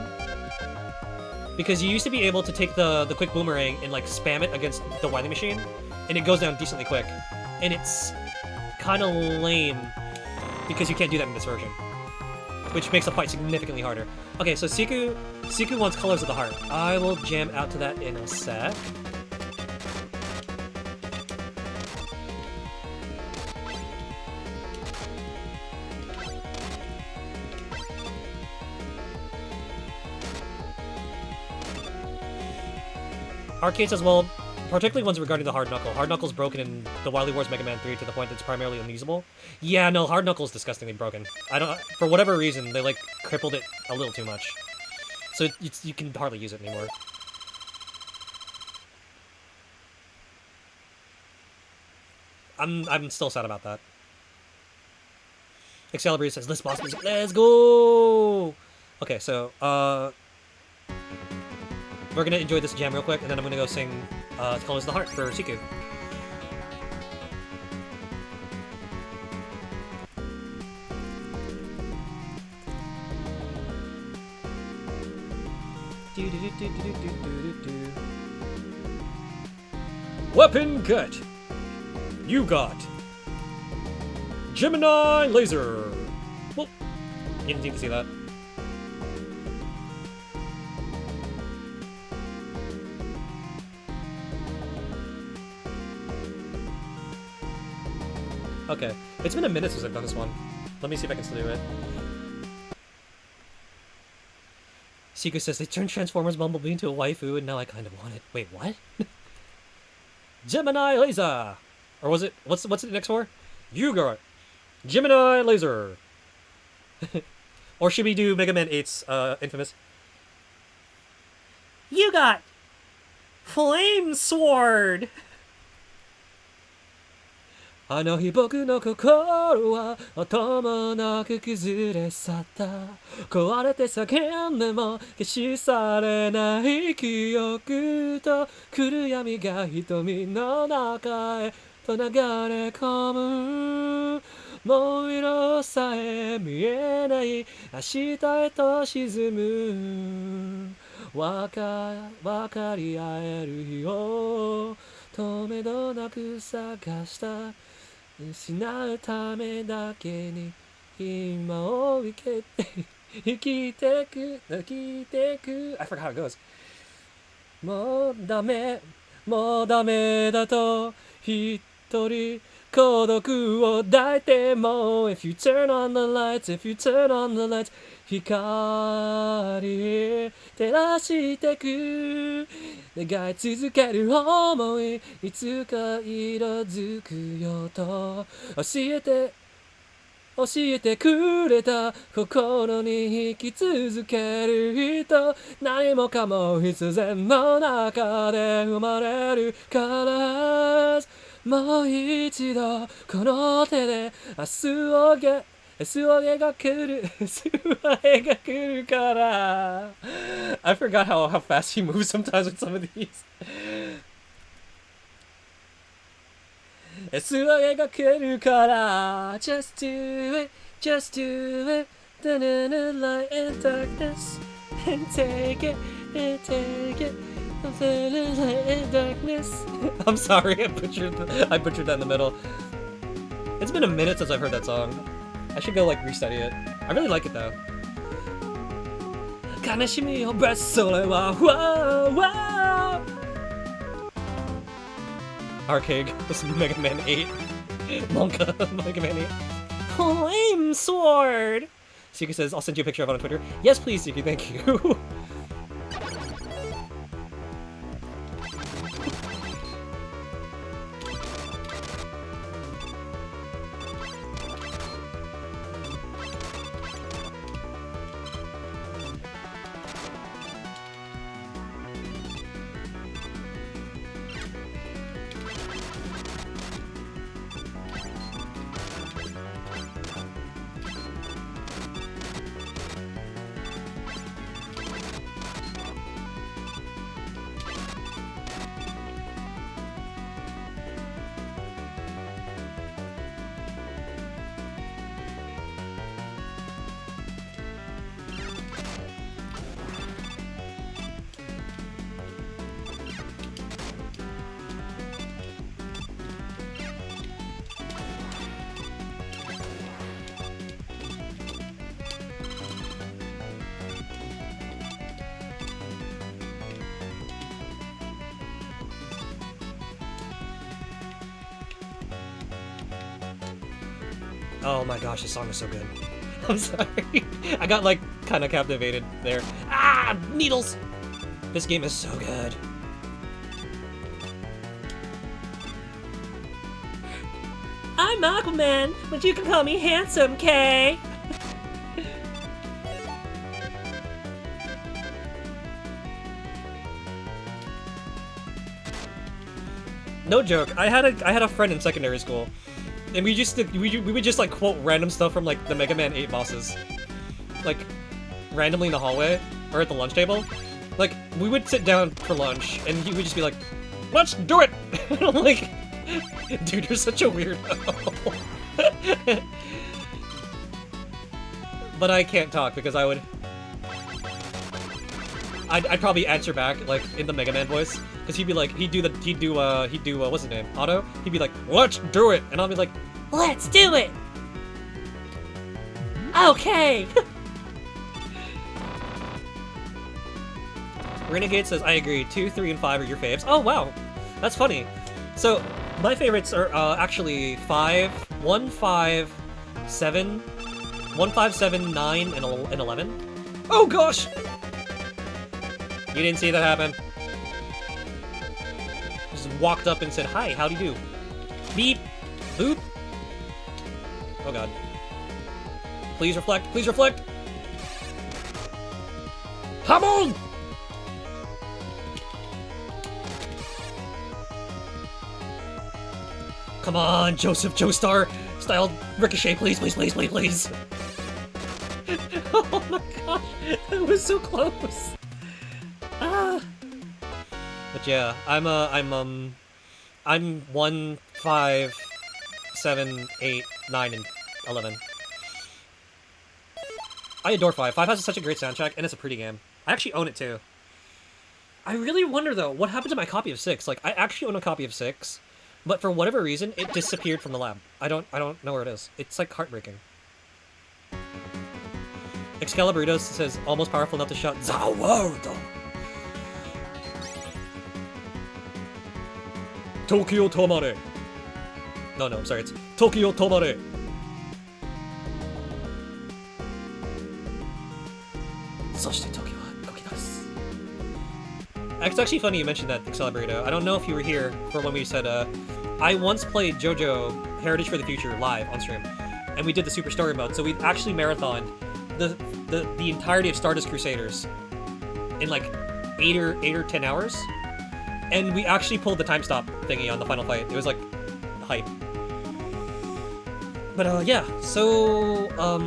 Because you used to be able to take the quick boomerang and like spam it against the Wily Machine, and it goes down decently quick. And it's kind of lame because you can't do that in this version, which makes the fight significantly harder. Okay, so Siku wants Colors of the Heart. I will jam out to that in a sec. Arcade says, well, particularly ones regarding the Hard Knuckle. Hard Knuckle's broken in the Wily Wars Megaman 3 to the point that it's primarily unusable. Yeah, no, Hard Knuckle's disgustingly broken. I don't, for whatever reason, they like crippled it a little too much. So you can hardly use it anymore. I'm still sad about that. Excalibur says, "Let's boss music, let's go!" Okay, so we're gonna enjoy this jam real quick, and then I'm gonna go sing Colors of the Heart for Siku. Weapon cut. You got Gemini Laser. Well, you didn't need to see that. Okay, it's been a minute since I've done this one. Let me see if I can still do it. Siku says they turned Transformers Bumblebee into a waifu, and now I kind of want it. Wait, what? Gemini Laser! Or was it, what's it next for? You got Gemini Laser! Or should we do Mega Man 8's infamous? You got Flame Sword! あの日僕の心は音もなく崩れ去った壊れて叫んでも消し去れない記憶と暗闇が瞳の中へと流れ込むもう色さえ見えない明日へと沈む分かり合える日を止めどなく探した失うためだけに今を生きてく I forgot how it goes もうダメだと一人孤独を抱いても If you turn on the lights 光照らしてく願い続ける想いいつか色づくよと教えてくれた心に生き続ける人何もかも必然の中で生まれるからもう一度この手で明日を描けるから I forgot how fast he moves sometimes with some of these 明日を描けるから Just do it Light and darkness And take it Light and darkness I'm sorry, I butchered that in the middle. It's been a minute since I've heard that song. I should go like restudy it. I really like it though. 悲しみをブレスそれは wow, wow. Arcade. This is Mega Man 8. Monka, Mega Man 8. Flame Sword! Suki says, I'll send you a picture of it on Twitter. Yes, please, Suki, thank you. Oh my gosh, this song is so good. I'm sorry. I got like kind of captivated there. Ah, needles! This game is so good. I'm Aquaman, but you can call me Handsome K. No joke. I had a friend in secondary school. And we would just like quote random stuff from like the Mega Man 8 bosses. Like randomly in the hallway or at the lunch table. Like we would sit down for lunch and he would just be like, "Let's do it!" And I'm like, dude, you're such a weirdo. But I can't talk because I'd probably answer back like in the Mega Man voice. Because he'd be like, he'd do what's his name? Otto? He'd be like, "Let's do it!" And I'll be like, "Let's do it!" Okay! Renegade says, I agree, 2, 3, and 5 are your faves. Oh, wow. That's funny. So, my favorites are actually 5, 1, 5, 7, 1, 5, 7, 9, and 11. Oh, gosh! You didn't see that happen. Just walked up and said, "Hi, how do you do?" Beep! Boop! Oh god. Please reflect! Please reflect! Hamon! Come on, Joseph Joestar! Style Ricochet, please, please, please, please, please! Oh my gosh! That was so close! Ah! But yeah, I'm 1, 5, 7, 8, 9, and 11. I adore 5. 5 has such a great soundtrack, and it's a pretty game. I actually own it too. I really wonder though, what happened to my copy of 6? Like, I actually own a copy of 6, but for whatever reason, it disappeared from the lab. I don't know where it is. It's like heartbreaking. Excaliburitos says, almost powerful enough to shut the world. Tokyo Tomare. No, I'm sorry, it's Tokyo Tomare. It's actually funny you mentioned that, Excaliburito. I don't know if you were here for when we said, I once played JoJo Heritage for the Future live on stream, and we did the Super Story mode, so we actually marathoned the entirety of Stardust Crusaders in like 8 or 10 hours, and we actually pulled the time stop thingy on the final fight. It was like hype. But yeah, so oh,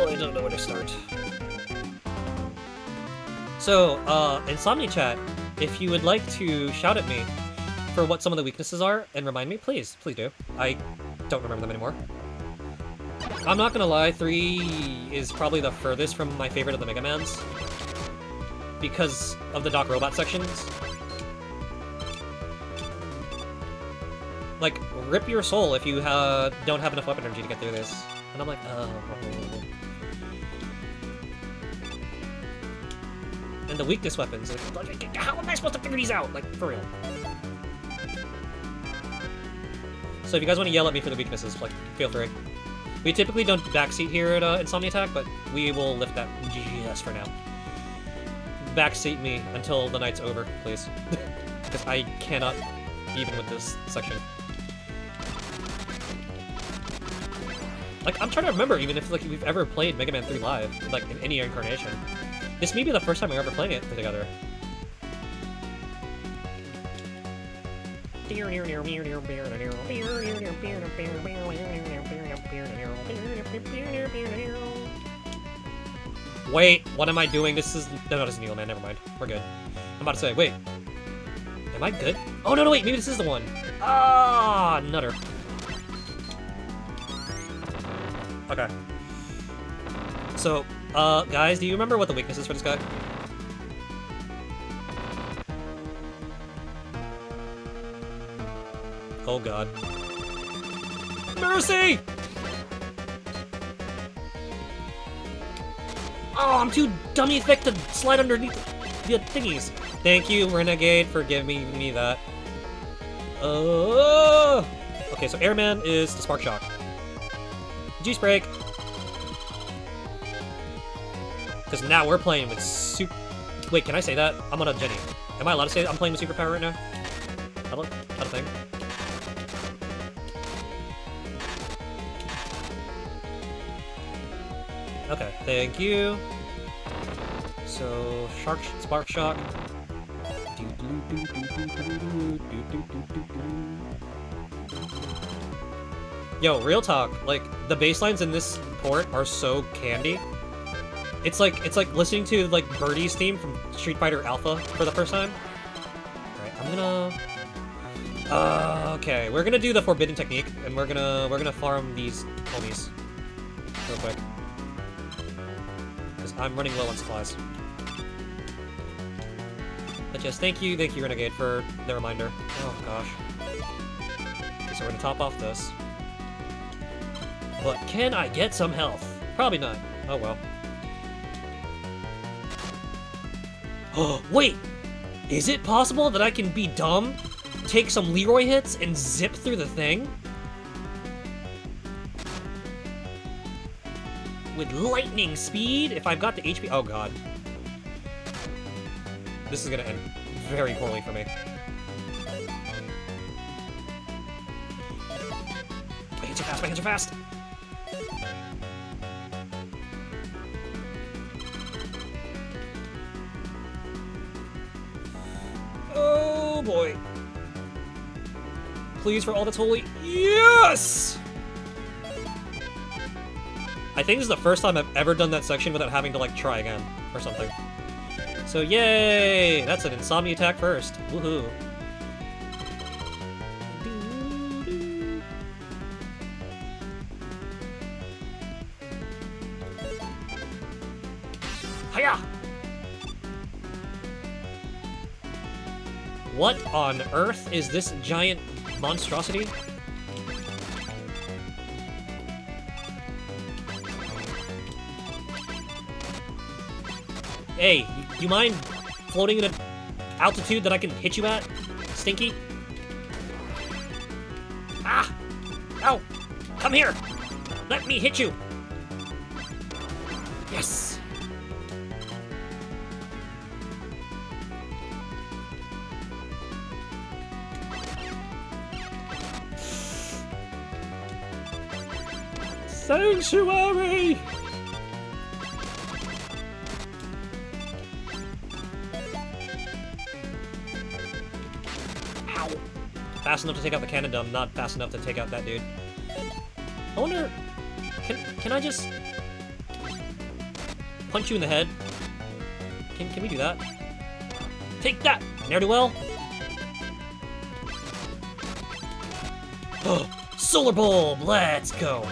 I don't know where to start. So, Insomni-Chat, if you would like to shout at me for what some of the weaknesses are and remind me, please do. I don't remember them anymore. I'm not gonna lie, 3 is probably the furthest from my favorite of the Mega Mans because of the Doc Robot sections. Like, rip your soul if you don't have enough weapon energy to get through this. And I'm like, oh. and the weakness weapons. Like, how am I supposed to figure these out? Like, for real. So if you guys want to yell at me for the weaknesses, like, feel free. We typically don't backseat here at Insomni-Attack, but we will lift that just for now. Backseat me until the night's over, please. Because I cannot even with this section. Like, I'm trying to remember even if like we've ever played Mega Man 3 live, like in any incarnation. This may be the first time we're ever playing it together. Wait, what am I doing? This is... No, this is Needle Man, never mind. We're good. I'm about to say, wait. Am I good? Oh, no, wait, maybe this is the one. Ah, nutter. Okay. So, guys, do you remember what the weakness is for this guy? Oh, God. Mercy! Oh, I'm too dummy thick to slide underneath the thingies. Thank you, Renegade, for giving me that. Okay, so Airman is the Spark Shock. Juice Break. Because now we're playing with super... Wait, can I say that? I'm on a Gennie. Am I allowed to say that I'm playing with Superpower right now? I don't think. Okay, thank you. So, Spark Shock. Yo, real talk, like, the basslines in this port are so candy. It's like listening to, like, Birdie's theme from Street Fighter Alpha for the first time. Alright, I'm gonna... okay, we're gonna do the Forbidden Technique, and we're gonna farm these homies real quick. Because I'm running low on supplies. But yes, thank you, Renegade, for the reminder. Oh, gosh. Okay, so we're gonna top off this. But can I get some health? Probably not. Oh, well. Oh, wait! Is it possible that I can be dumb, take some Leroy hits, and zip through the thing? With lightning speed, if I've got the HP... Oh, God. This is gonna end very poorly for me. I hit you fast! Oh boy. Please, for all that's holy. Yes! I think this is the first time I've ever done that section without having to, like, try again or something. So, yay! That's an Insomni-Attack first. Woohoo. Hiya! What on earth is this giant monstrosity? Hey, you mind floating in an altitude that I can hit you at? Stinky? Ah! Ow! Come here! Let me hit you! Yes! Sanctuary! Ow! Fast enough to take out the cannon dumb, not fast enough to take out that dude. I wonder... Can I just... punch you in the head? Can we do that? Take that, ne'er-do-well! Oh! Solar Bulb! Let's go!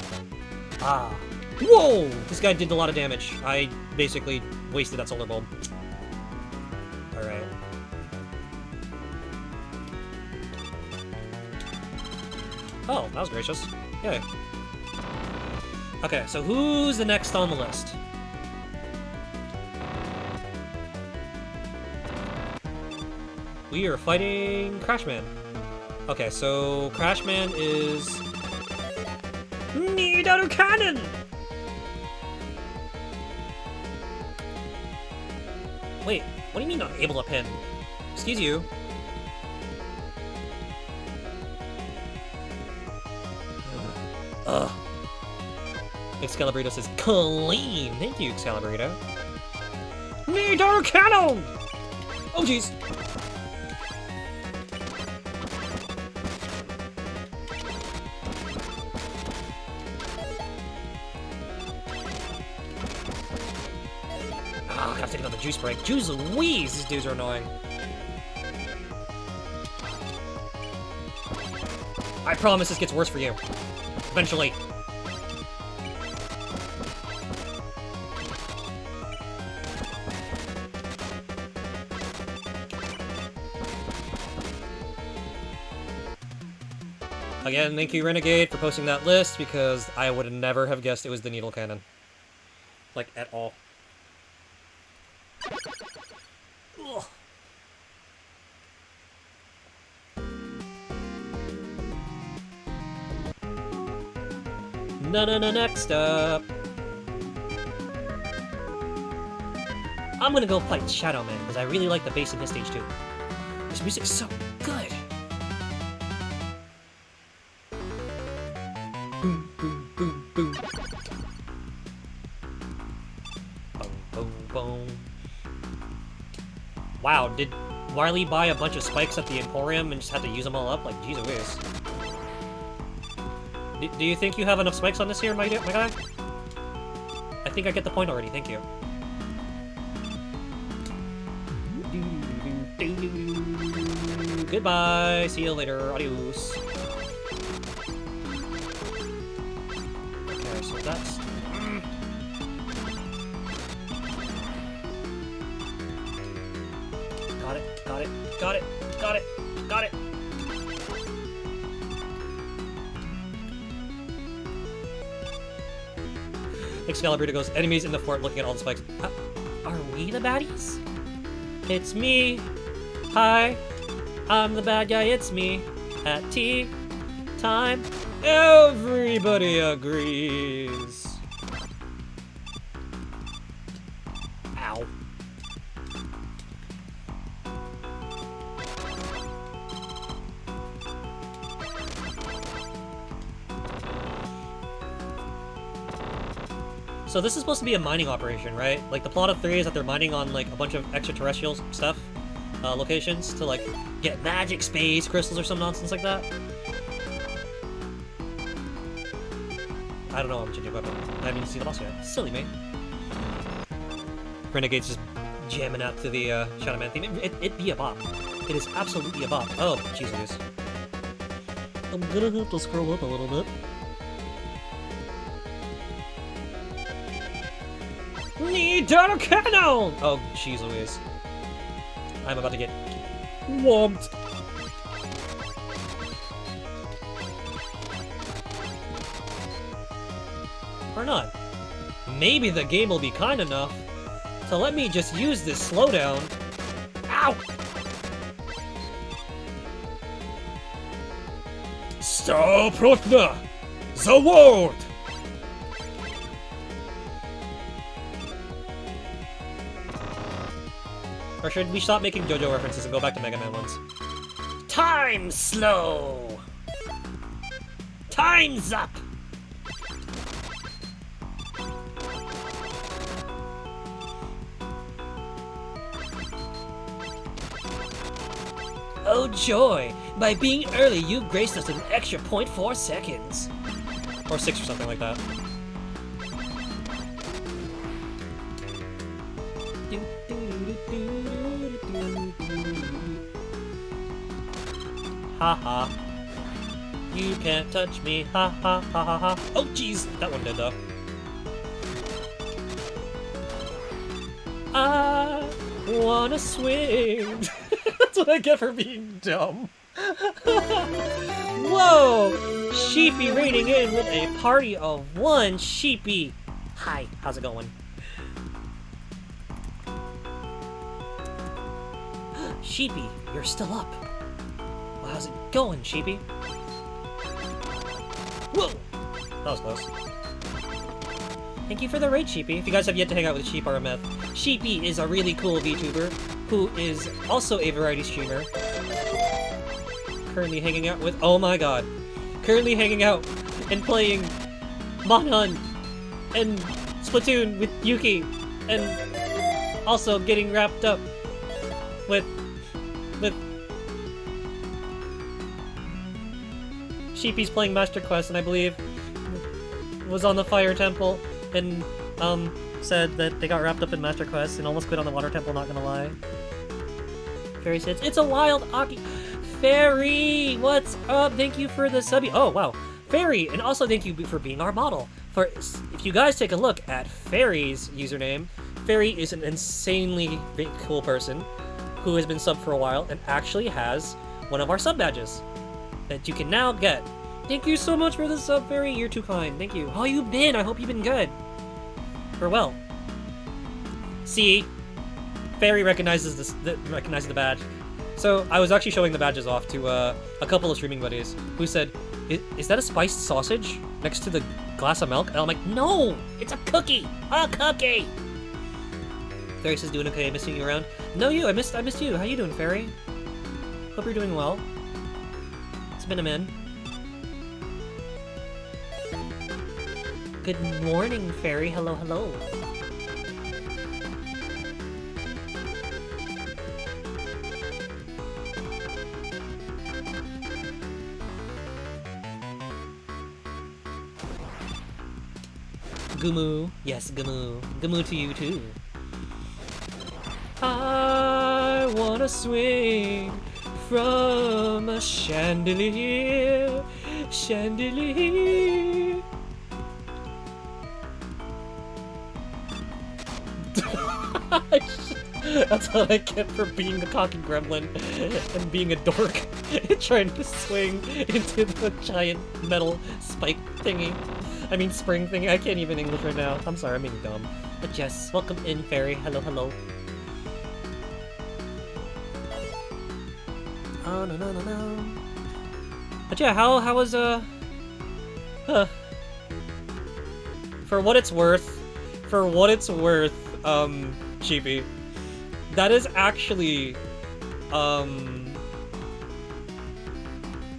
Ah. Whoa! This guy did a lot of damage. I basically wasted that Solar Bulb. Alright. Oh, that was gracious. Yay. Okay, so who's the next on the list? We are fighting Crashman. Okay, so Crashman is... Need out of cannon! Wait, what do you mean not able to pin? Excuse you. Ugh. Excaliburrito says, clean! Thank you, Excaliburrito. Need our cannon! Oh, jeez. Oh, gotta take another juice break. Juice Louise! These dudes are annoying. I promise this gets worse for you. Eventually. Again, thank you, Renegade, for posting that list, because I would never have guessed it was the needle cannon. Like, at all. Ugh. No, next up. I'm gonna go fight Shadow Man, because I really like the bass in this stage too. This music's so good. Boom, boom, boom, boom. Boom, boom, boom. Wow, did Wily buy a bunch of spikes at the Emporium and just had to use them all up? Like, jeez whiz. Do you think you have enough spikes on this here, my guy? I think I get the point already, thank you. Goodbye, see you later, adios. Okay, so that's... Got it, got it, got it, got it, got it! Excaliburrito goes, enemies in the fort looking at all the spikes. Are we the baddies? It's me. Hi. I'm the bad guy, it's me. At tea time, everybody agrees. Ow. So this is supposed to be a mining operation, right? Like, the plot of 3 is that they're mining on, like, a bunch of extraterrestrial stuff, locations, to, like, get magic space crystals or some nonsense like that. I don't know, I'm changing weapon. I haven't even seen the boss yet. Silly me. Renegade's just jamming out to the, Shadow Man theme. It be a bop. It is absolutely a bop. Oh, Jesus. I'm gonna have to scroll up a little bit. Need a cannon! Oh, jeez Louise. I'm about to get whomped. Or not. Maybe the game will be kind enough to let me just use this slowdown. Ow! Stop Rotna! The world! Or should we stop making JoJo references and go back to Mega Man ones? Time slow! Time's up! Oh joy! By being early, you graced us with an extra 0.4 seconds. Or 6 or something like that. Haha. You can't touch me. Ha ha ha ha ha. Oh jeez, that one did though. I wanna swing. That's what I get for being dumb. Whoa! Sheepy raiding in with a party of 1 Sheepy. Hi, how's it going? Sheepy, you're still up. Well, how's it going, Sheepy? Whoa! That was close. Thank you for the raid, Sheepy. If you guys have yet to hang out with Sheep RMF, Sheepy is a really cool VTuber who is also a variety streamer. Currently hanging out with... Oh my god. Currently hanging out and playing Monhun and Splatoon with Yuki, and also getting wrapped up with Sheepy's playing Master Quest, and I believe was on the Fire Temple and said that they got wrapped up in Master Quest and almost quit on the Water Temple, not gonna lie. Fairy says, it's a wild Aki. Fairy, what's up? Thank you for the subby. Oh, wow. Fairy, and also thank you for being our model. For if you guys take a look at Fairy's username, Fairy is an insanely big, cool person who has been subbed for a while and actually has one of our sub badges that you can now get. Thank you so much for the sub, Fairy. You're too kind. Thank you. How you been? I hope you've been good. Or well. See, Fairy recognizes the badge. So I was actually showing the badges off to a couple of streaming buddies who said, "Is that a spiced sausage next to the glass of milk?" And I'm like, "No, it's a cookie, a cookie." Fairy says, "Doing okay? Missing you around?" No, I missed you. How you doing, Fairy? Hope you're doing well. It's been a minute. Good morning, Fairy. Hello, hello. Gumu. Yes, Gumu. Gumu to you, too. I wanna swing from a chandelier. Chandelier. That's what I get for being a cocky gremlin and being a dork. Trying to swing into the giant metal spike thingy. I mean spring thingy. I can't even English right now. I'm sorry, I'm being dumb. But yes, welcome in, Fairy. Hello, hello. Oh, no. But yeah, how was, For what it's worth, Sheepy, that is actually,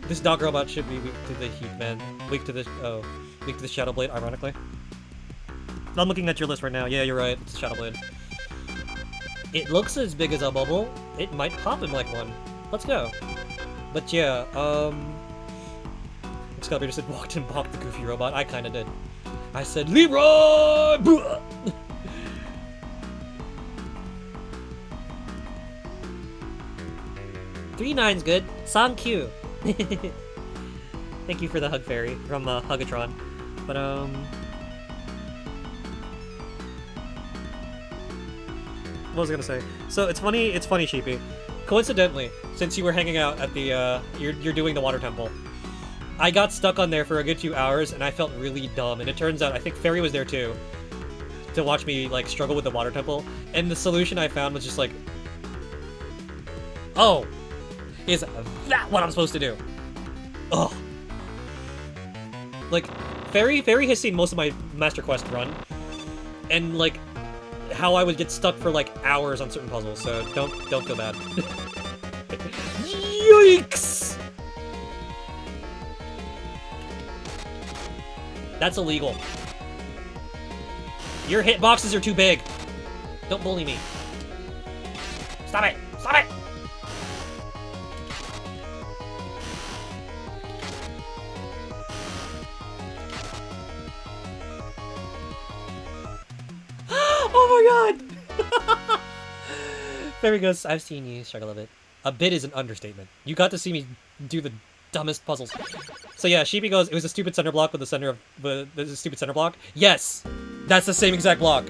this dog robot should be weak to the heat, man. Weak to the Shadow Blade, ironically. I'm looking at your list right now. Yeah, you're right. It's Shadow Blade. It looks as big as a bubble. It might pop in like one. Let's go. But yeah, Excalibur just said walked and balked the goofy robot. I kinda did. I said, Leroy! 3-9's good. Thank you. Thank you for the hug, Fairy, from Hugatron. But what was I gonna say? So it's funny, Sheepy. Coincidentally, since you were hanging out at the you're doing the Water Temple, I got stuck on there for a good few hours and I felt really dumb. And it turns out I think Fairy was there too, to watch me like struggle with the Water Temple. And the solution I found was just like, oh, is that what I'm supposed to do? Ugh. Like, Fairy has seen most of my Master Quest run, and like how I would get stuck for like hours on certain puzzles. So don't feel bad. Yikes! That's illegal. Your hitboxes are too big. Don't bully me. Stop it! Stop it! Oh my god! Fairy goes, I've seen you struggle a bit. A bit is an understatement. You got to see me do the dumbest puzzles. So yeah, Sheepy goes, it was a stupid center block with the center of the stupid center block. Yes! That's the same exact block.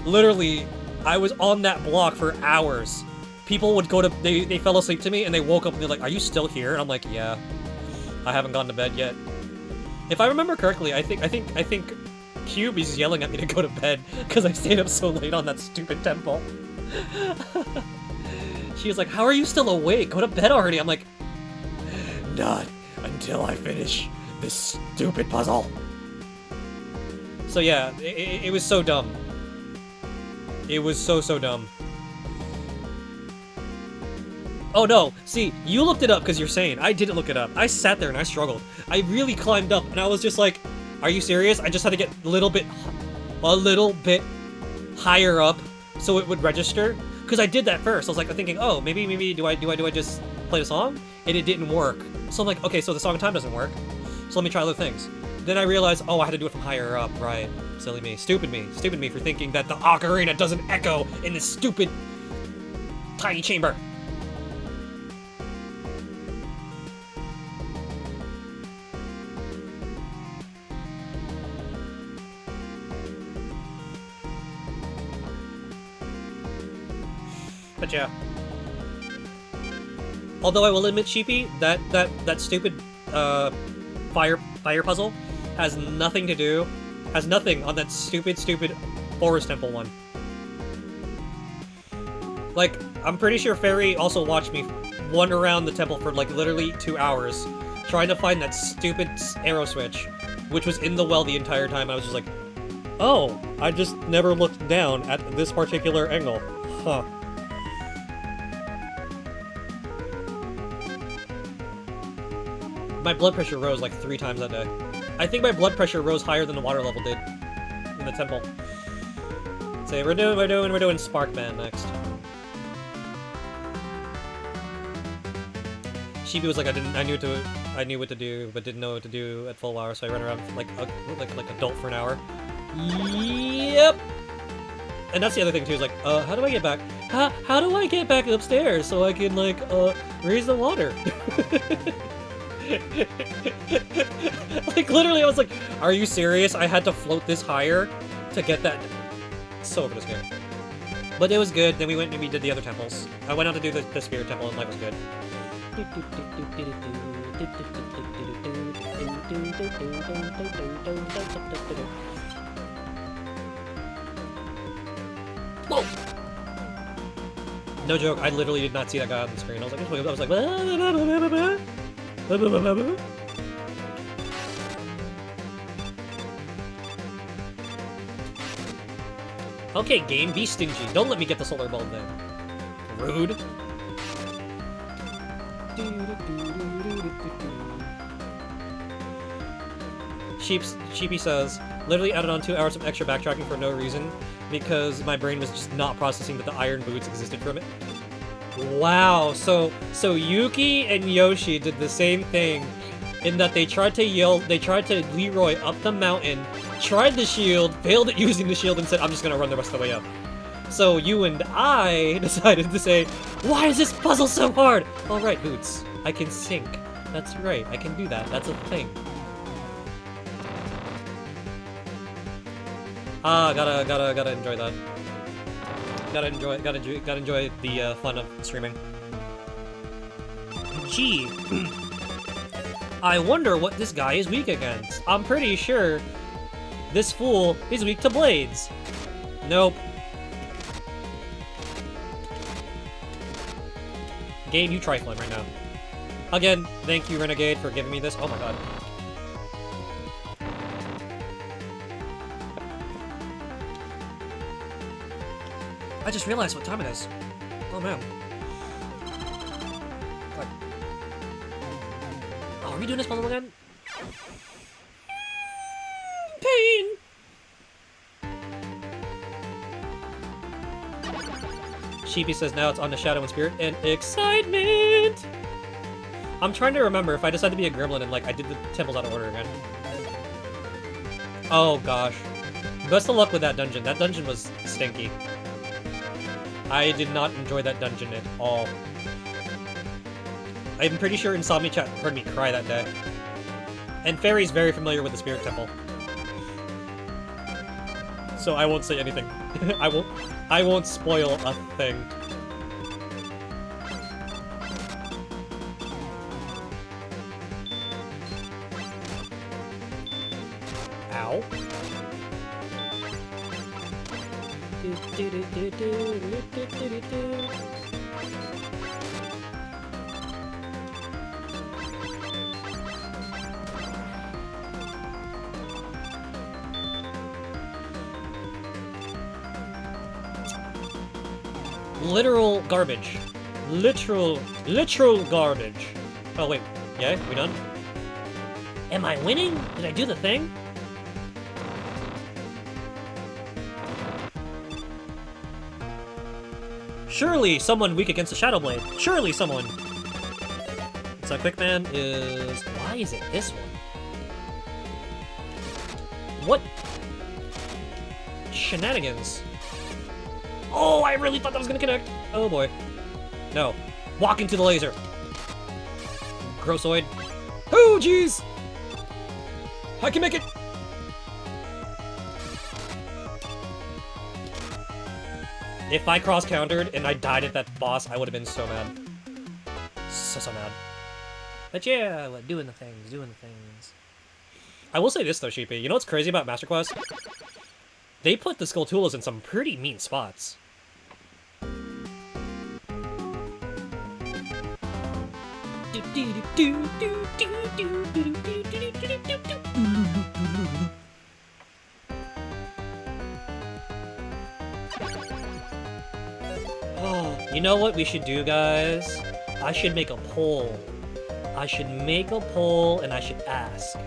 Literally, I was on that block for hours. People would go to, they fell asleep to me and they woke up and they're like, are you still here? And I'm like, yeah. I haven't gone to bed yet. If I remember correctly, I think Cube is yelling at me to go to bed because I stayed up so late on that stupid temple. She was like, how are you still awake? Go to bed already. I'm like, not until I finish this stupid puzzle. So yeah, it was so dumb. It was so dumb. Oh no, see, you looked it up because you're sane. I didn't look it up. I sat there and I struggled. I really climbed up and I was just like, are you serious? I just had to get a little bit higher up so it would register. Because I did that first. I was like thinking, oh, maybe do I just play the song? And it didn't work. So I'm like, okay, so the song time doesn't work. So let me try other things. Then I realized, oh, I had to do it from higher up, right? Silly me. Stupid me for thinking that the ocarina doesn't echo in this stupid tiny chamber. But yeah. Although I will admit, Sheepy, that stupid fire puzzle has nothing on that stupid forest temple one. Like, I'm pretty sure Fairy also watched me wander around the temple for like literally 2 hours trying to find that stupid arrow switch, which was in the well the entire time. I was just like, oh, I just never looked down at this particular angle. Huh. My blood pressure rose like 3 times that day. I think my blood pressure rose higher than the water level did in the temple. So we're doing Sparkman next. Sheepy was like, I knew what to do, but didn't know what to do at full hour, so I ran around like adult for an hour. Yep. And that's the other thing too, is like, how do I get back? How do I get back upstairs so I can like raise the water? Like literally I was like, are you serious? I had to float this higher to get that. So over this game. But it was good. Then we went and we did the other temples. I went out to do the spirit temple and life was good. Whoa! No joke, I literally did not see that guy on the screen. I was like, okay, game, be stingy. Don't let me get the solar bulb then. Rude. Sheepy says, literally added on 2 hours of extra backtracking for no reason because my brain was just not processing that the iron boots existed from it. Wow, so Yuki and Yoshi did the same thing in that they tried to Leroy up the mountain, tried the shield, failed at using the shield, and said, I'm just gonna run the rest of the way up. So you and I decided to say, why is this puzzle so hard? Alright, Boots, I can sink. That's right, I can do that. That's a thing. Gotta enjoy that. Gotta enjoy the fun of streaming. Gee, I wonder what this guy is weak against. I'm pretty sure this fool is weak to blades. Nope. Game, you trifling right now. Again, thank you, Renegade, for giving me this. Oh my god. I just realized what time it is. Oh man. What? Oh, are we doing this puzzle again? Pain! Sheepy says now it's on the Shadow and Spirit and excitement! I'm trying to remember if I decided to be a gremlin and like I did the temples out of order again. Oh gosh. Best of luck with that dungeon. That dungeon was stinky. I did not enjoy that dungeon at all. I'm pretty sure Insomni-Chat heard me cry that day. And Fairy's very familiar with the Spirit Temple. So I won't say anything. I won't spoil a thing. Ow. Literal garbage. Literal garbage. Oh wait, yeah, we done? Am I winning? Did I do the thing? Surely someone weak against the Shadow Blade. Surely someone. So Quickman is... Why is it this one? What? Shenanigans. Oh, I really thought that was gonna connect. Oh boy. No. Walk into the laser. Grossoid. Oh, jeez! I can make it! If I cross-countered and I died at that boss, I would have been so mad. So mad. But yeah, doing the things. I will say this though, Sheepy. You know what's crazy about Master Quest? They put the Skulltulas in some pretty mean spots. Oh, you know what we should do, guys? I should make a poll. I should make a poll and I should ask.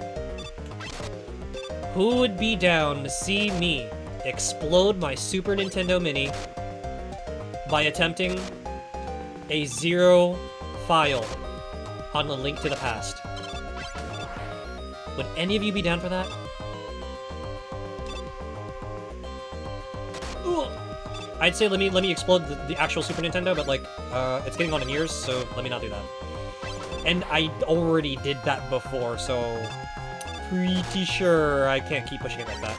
Who would be down to see me explode my Super Nintendo Mini by attempting a 0 file on A Link to the Past? Would any of you be down for that? Ugh. I'd say let me explode the actual Super Nintendo, but like, it's getting on in years, so let me not do that. And I already did that before, so pretty sure I can't keep pushing it like that.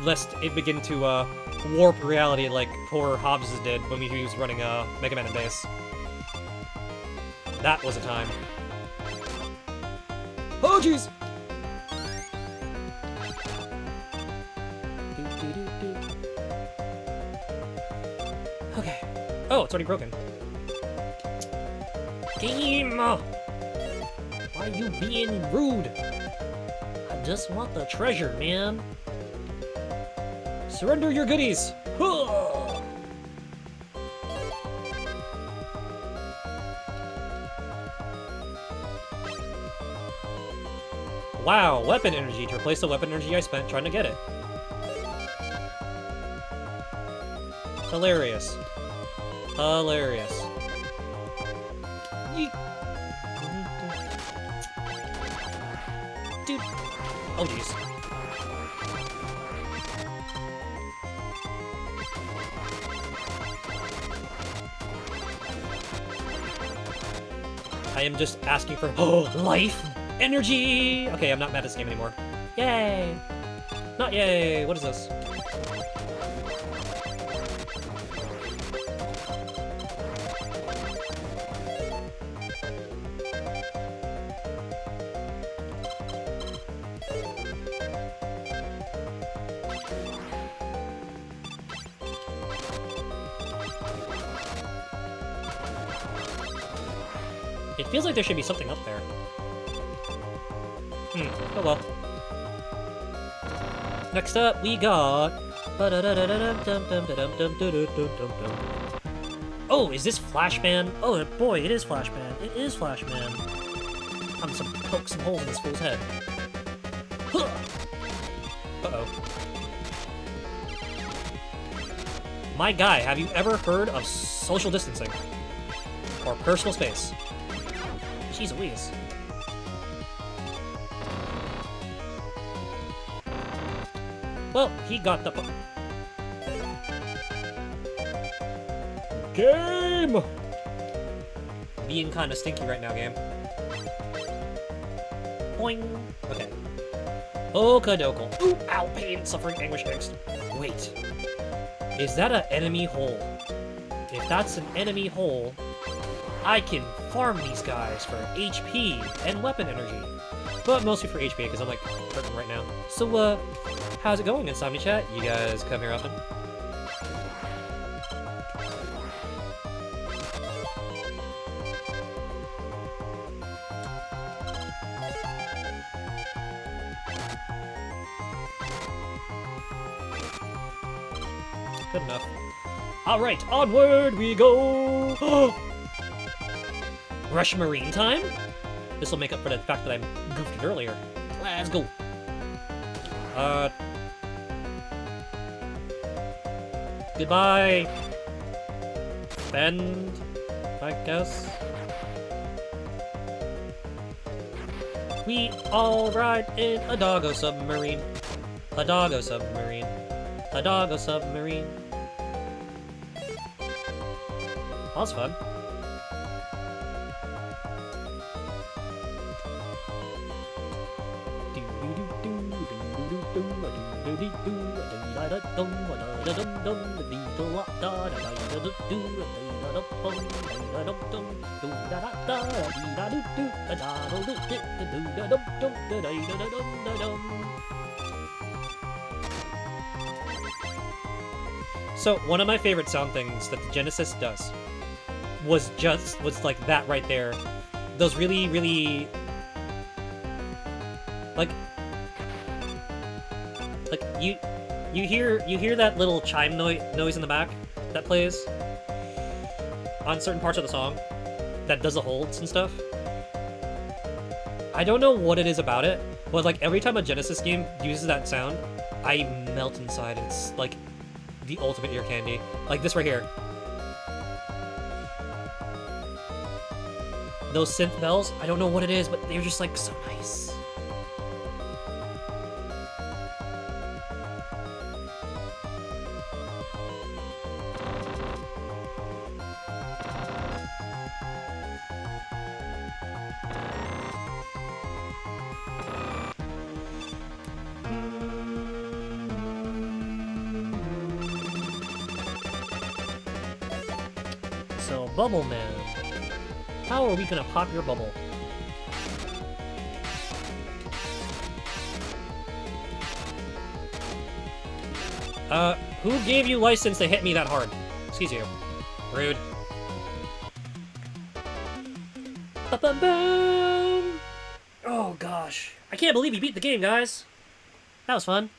Lest it begin to warp reality like poor Hobbs did when he was running Mega Man and Bass. That was a time. Oh jeez! Okay. Oh, it's already broken. Game! Why are you being rude? I just want the treasure, man. Surrender your goodies! Huh! Wow, weapon energy to replace the weapon energy I spent trying to get it. Hilarious. Hilarious. Yeet. Dude. Oh, jeez. I am just asking for life energy. Okay, I'm not mad at this game anymore. Yay! Not yay. What is this? It feels like there should be something up there. Oh well. Next up, we got... Oh, is this Flashman? Oh boy, it is Flashman. It is Flashman. I'm gonna poke some holes in this fool's head. Uh-oh. My guy, have you ever heard of social distancing? Or personal space? Jeez Louise. Well, he got the... Game! Being kind of stinky right now, game. Boing! Okay. Okadokal. Ooh, ow, pain, suffering, anguish, angst. Wait. Is that an enemy hole? If that's an enemy hole, I can farm these guys for HP and weapon energy. But mostly for HP, because I'm, like, hurting right now. So, how's it going, Insomni-Chat? You guys come here often? Good enough. Alright, onward we go! Rush Marine time? This will make up for the fact that I goofed it earlier. Let's go. Goodbye. Bend, I guess. We all ride in a doggo submarine. A doggo submarine. A doggo submarine. That was fun. So one of my favorite sound things that the Genesis does was like that right there. Those really like you hear that little chime noise in the back that plays on certain parts of the song that does the holds and stuff. I don't know what it is about it, but like every time a Genesis game uses that sound, I melt inside. It's like the ultimate ear candy. Like this right here. Those synth bells, I don't know what it is, but they're just like so nice. So, Bubble Man. How are we gonna pop your bubble? Who gave you license to hit me that hard? Excuse you. Rude. Ba-ba-boom! Oh gosh. I can't believe you beat the game, guys. That was fun.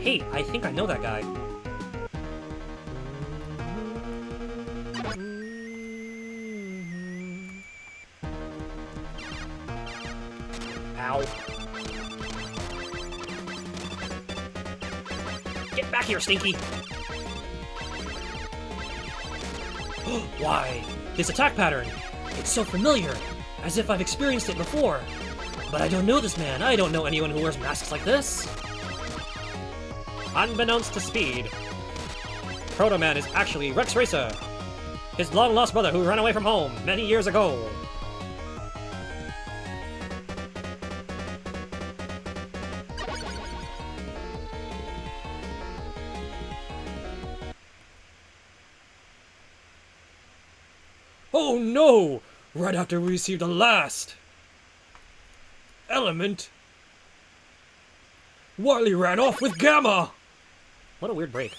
Hey, I think I know that guy. Ow. Get back here, Stinky! Why? This attack pattern! It's so familiar, as if I've experienced it before. But I don't know this man. I don't know anyone who wears masks like this. Unbeknownst to Speed, Proto Man is actually Rex Racer, his long-lost brother who ran away from home many years ago. Oh no! Right after we received the last element, Wily ran off with Gamma! What a weird break.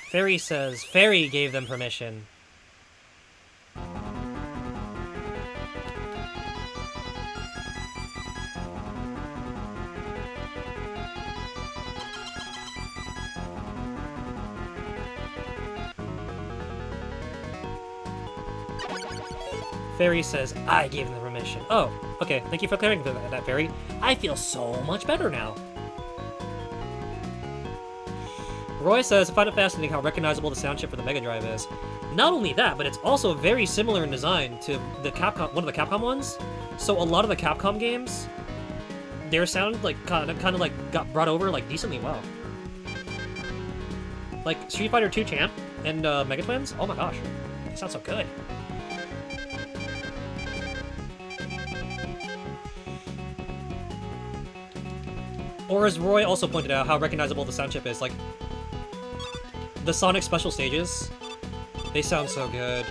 Fairy says Fairy gave them permission. Fairy says I gave them the permission. Oh, okay. Thank you for clearing that, Fairy. I feel so much better now. Roy says, I find it fascinating how recognizable the sound chip for the Mega Drive is. Not only that, but it's also very similar in design to the Capcom, one of the Capcom ones. So a lot of the Capcom games, their sound like kind of like got brought over like decently well. Like Street Fighter 2 Champ and Mega Twins. Oh my gosh, they sound so good. Or as Roy also pointed out, how recognizable the sound chip is. Like, the Sonic special stages They sound so good.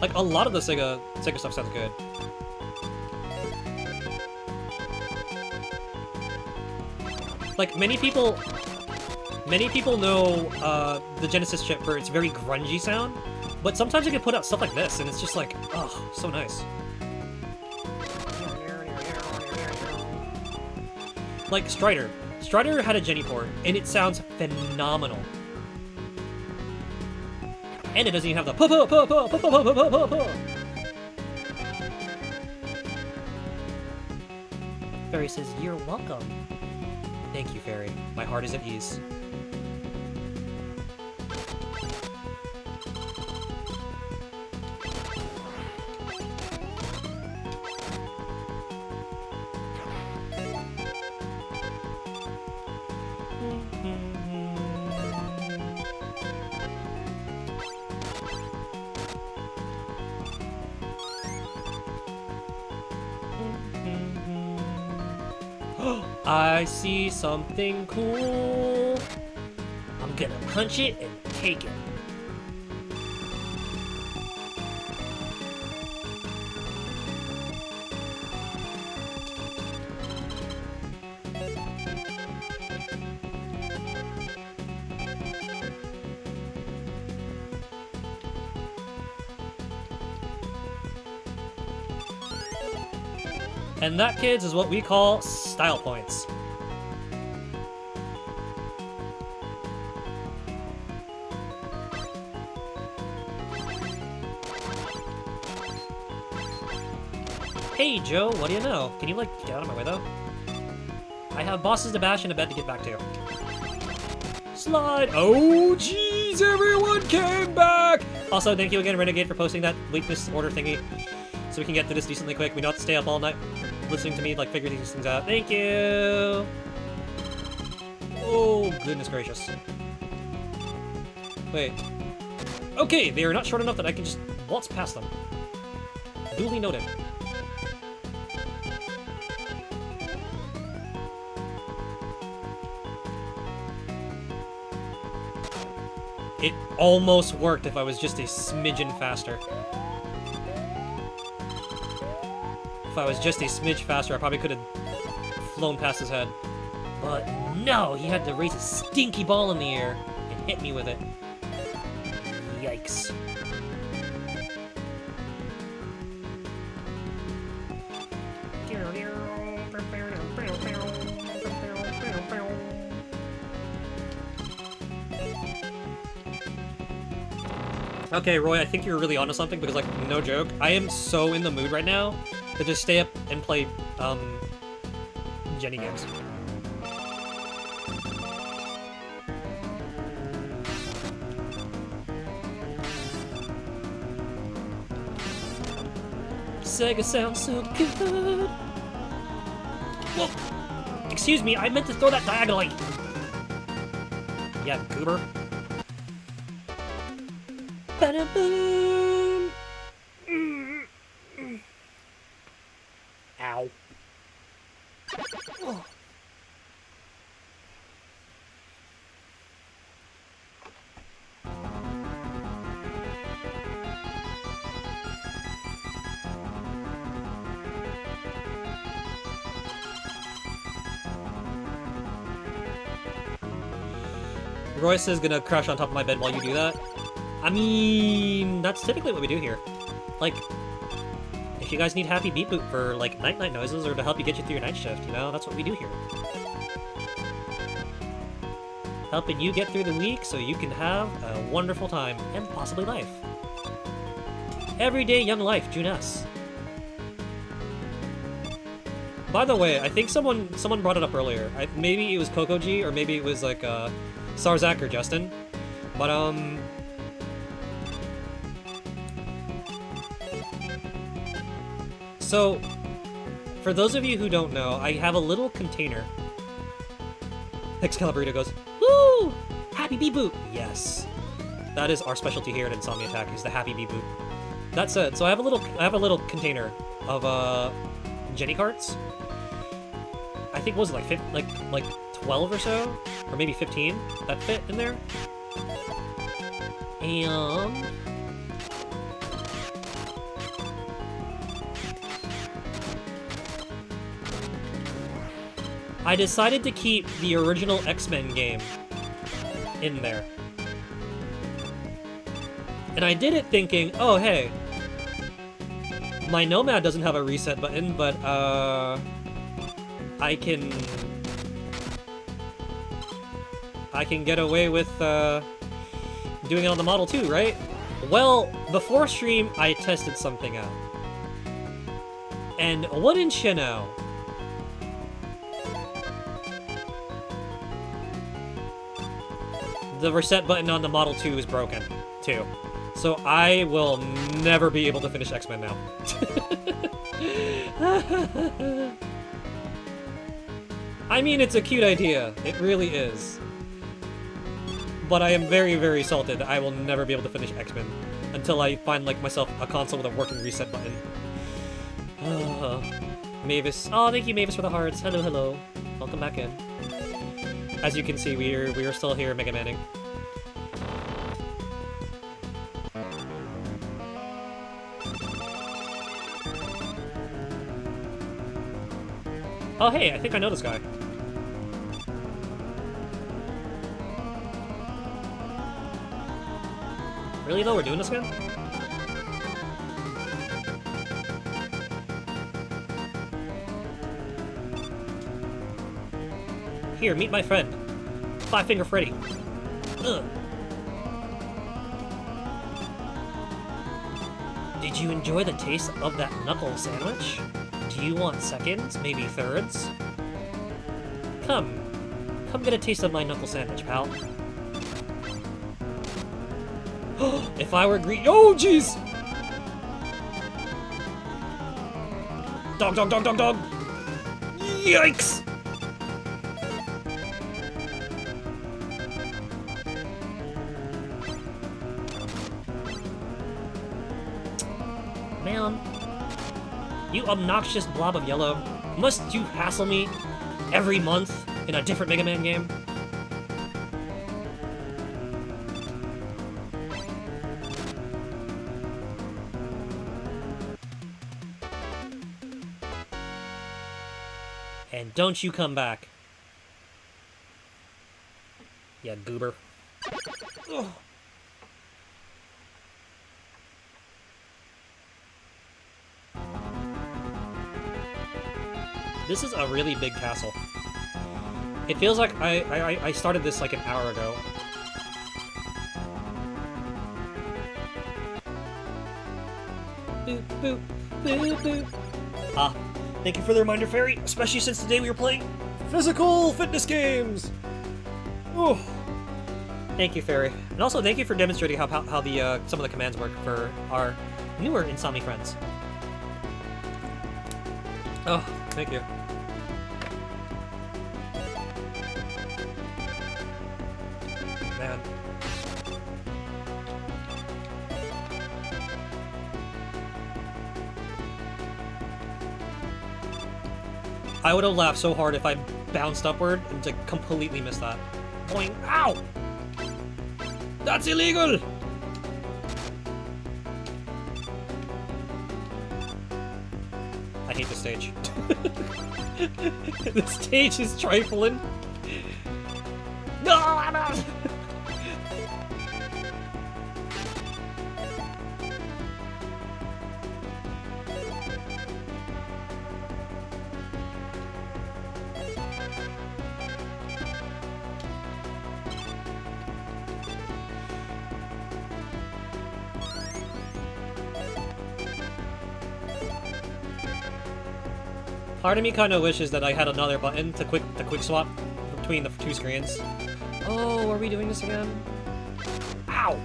Like, a lot of the Sega stuff sounds good. Like, many people know the Genesis chip for its very grungy sound, but sometimes it can put out stuff like this, and it's just like, oh, so nice. Like Strider. Strider had a Gennie port, and it sounds phenomenal. And it doesn't even have the pa-pa-pa-pa-pa-pa-pa-pa-pa-pa. Fairy says, "You're welcome." Thank you, Fairy. My heart is at ease. I see something cool. I'm gonna punch it and take it. And that, kids, is what we call style points. Hey, Joe, what do you know? Can you, like, get out of my way, though? I have bosses to bash and a bed to get back to. Slide! Oh, jeez, everyone came back! Also, thank you again, Renegade, for posting that weakness order thingy, so we can get through this decently quick. We don't have to stay up all night listening to me, like, figure these things out. Thank you! Oh, goodness gracious. Wait. Okay, they are not short enough that I can just waltz past them. Duly noted. It almost worked if I was just a smidgen faster. If I was just a smidge faster, I probably could have flown past his head. But no, he had to raise a stinky ball in the air and hit me with it. Yikes. Okay, Roy, I think you're really onto something because, like, no joke, I am so in the mood right now to just stay up and play, Gennie games. Sega sounds so good. Whoa! Excuse me, I meant to throw that diagonally. Yeah, goober. Ba-da-boom! Ow. Oh. Royce is gonna crash on top of my bed while you do that. I mean, that's typically what we do here. Like, if you guys need happy beat boot for, like, night-night noises or to help you get you through your night shift, you know, that's what we do here. Helping you get through the week so you can have a wonderful time, and possibly life. Everyday Young Life, June S. By the way, I think someone brought it up earlier. Maybe it was Coco G, or maybe it was, like, Sarzak or Justin. But, so, for those of you who don't know, I have a little container. Excaliburrito goes, woo! Happy B-Boot! Yes. That is our specialty here at Insomni-Attack, is the Happy B-Boot. That said, so I have a little container of, Gennie carts. I think, what was it, like 12 or so? Or maybe 15 that fit in there. And I decided to keep the original X-Men game in there. And I did it thinking, oh hey, my Nomad doesn't have a reset button, but I can get away with doing it on the Model 2, right? Well, before stream, I tested something out. And wouldn't you know, the reset button on the Model 2 is broken, too. So I will never be able to finish X-Men now. I mean, it's a cute idea. It really is. But I am very, very salted that I will never be able to finish X-Men until I find, like, myself a console with a working reset button. Mavis. Oh, thank you, Mavis, for the hearts. Hello, hello. Welcome back in. As you can see, we are still here Mega Manning. Oh, hey, I think I know this guy. Really, though? We're doing this again? Here, meet my friend. Five Finger Freddy. Ugh. Did you enjoy the taste of that knuckle sandwich? Do you want seconds, maybe thirds? Come get a taste of my knuckle sandwich, pal. If I were green— oh, jeez! Dog, dog, dog, dog, dog! Yikes! Man. You obnoxious blob of yellow. Must you hassle me every month in a different Mega Man game? And don't you come back. Ya goober. Ugh. This is a really big castle. It feels like I started this like an hour ago. Boop, boop, boop, boop. Ah, thank you for the reminder, Fairy, especially since today we were playing physical fitness games. Oh, thank you, Fairy. And also thank you for demonstrating how the some of the commands work for our newer Insomni friends. Oh, thank you. Man. I would have laughed so hard if I bounced upward and to completely miss that. Boing! Ow! That's illegal! I hate this stage. The stage is trifling. No, I'm out! Part of me kind of wishes that I had another button to quick swap between the two screens. Oh, are we doing this again? Ow!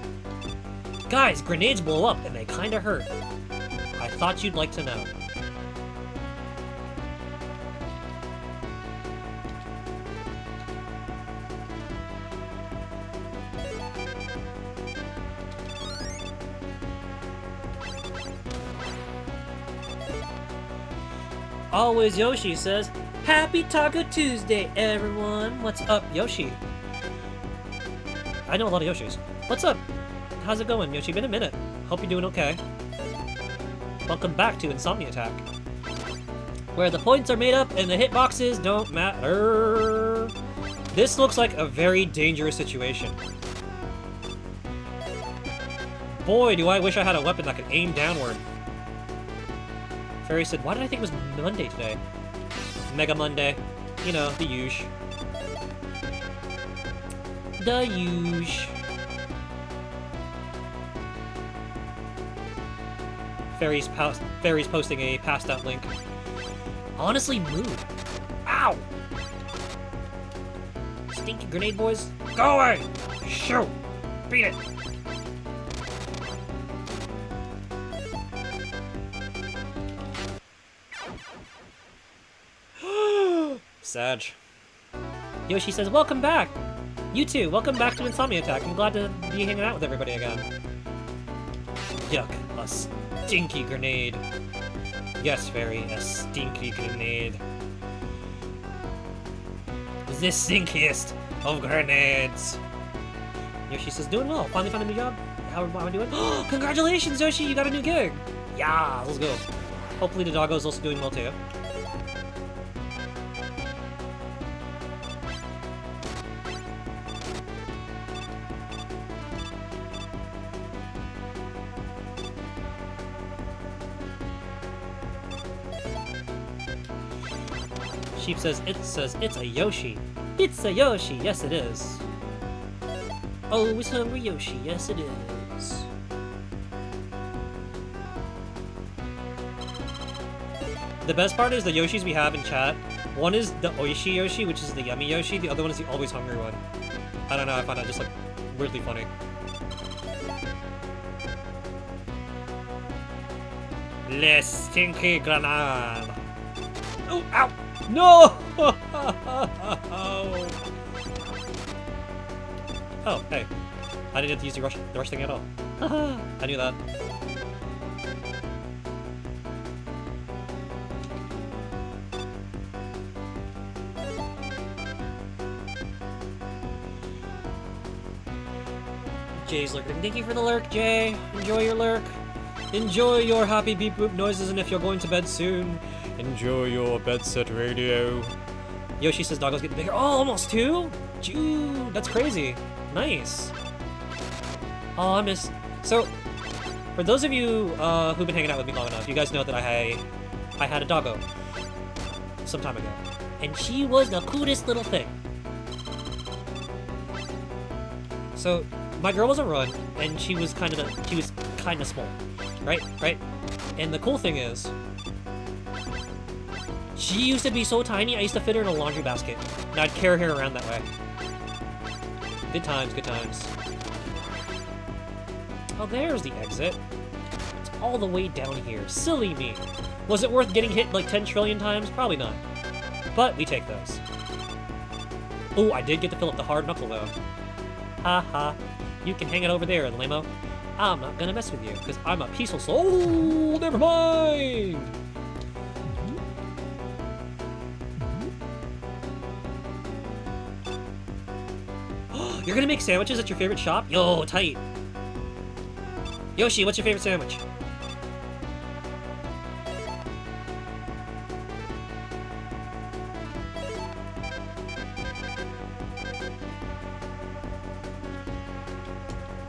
Guys, grenades blow up and they kinda hurt. I thought you'd like to know. Always Yoshi says, Happy Taco Tuesday, everyone! What's up, Yoshi? I know a lot of Yoshis. What's up? How's it going, Yoshi? Been a minute. Hope you're doing okay. Welcome back to Insomni-Attack. where the points are made up and the hitboxes don't matter. This looks like a very dangerous situation. Boy, do I wish I had a weapon that could aim downward. Fairy said, why did I think it was Monday today? Mega Monday. You know, the usual. The usual. Fairy's posting a passed out link. Honestly, mood. Ow! Stinky grenade boys. Go away! Shoot! Beat it! Sag. Yoshi says, welcome back! You too, welcome back to Insomni-Attack. I'm glad to be hanging out with everybody again. Yuck, a stinky grenade. Yes, Fairy, a stinky grenade. The stinkiest of grenades. Yoshi says, doing well. Finally found a new job. How am I doing? Congratulations, Yoshi, you got a new gig. Yeah, let's go. Hopefully the doggo's also doing well too. Sheep says it's a Yoshi. It's a Yoshi, yes it is. Oh, it's hungry Yoshi, yes it is. The best part is the Yoshis we have in chat. One is the Oishi Yoshi, which is the yummy Yoshi. The other one is the always hungry one. I don't know, I find that just like weirdly funny. Le stinky grenade. Oh, ow! No! Oh, hey. I didn't have to use the rush thing at all. I knew that. Jay's lurking. Thank you for the lurk, Jay. Enjoy your lurk. Enjoy your happy beep boop noises, and if you're going to bed soon, enjoy your bed set radio. Yoshi says doggo's getting bigger. Oh, almost 2? Dude, that's crazy. Nice. Oh, I miss... So, for those of you who've been hanging out with me long enough, you guys know that I had a doggo some time ago. And she was the cutest little thing. So, my girl was a run, and she was kind of small. Right? And the cool thing is, she used to be so tiny, I used to fit her in a laundry basket. And I'd carry her around that way. Good times, good times. Oh, there's the exit. It's all the way down here. Silly me. Was it worth getting hit like 10 trillion times? Probably not. But we take those. Oh, I did get to fill up the hard knuckle, though. Ha ha. You can hang it over there, lame-o. I'm not gonna mess with you, because I'm a peaceful soul. Never mind! You're gonna make sandwiches at your favorite shop? Yo, tight. Yoshi, what's your favorite sandwich?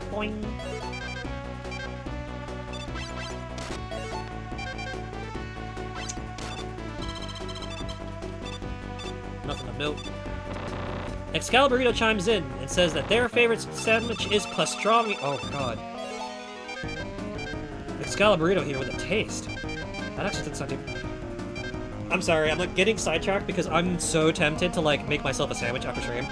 Boing. Nothing of note. Excaliburrito chimes in and says that their favorite sandwich is pastrami. Oh god. Excaliburrito here with a taste. That actually doesn't sound too... I'm sorry, I'm like getting sidetracked because I'm so tempted to like make myself a sandwich after stream.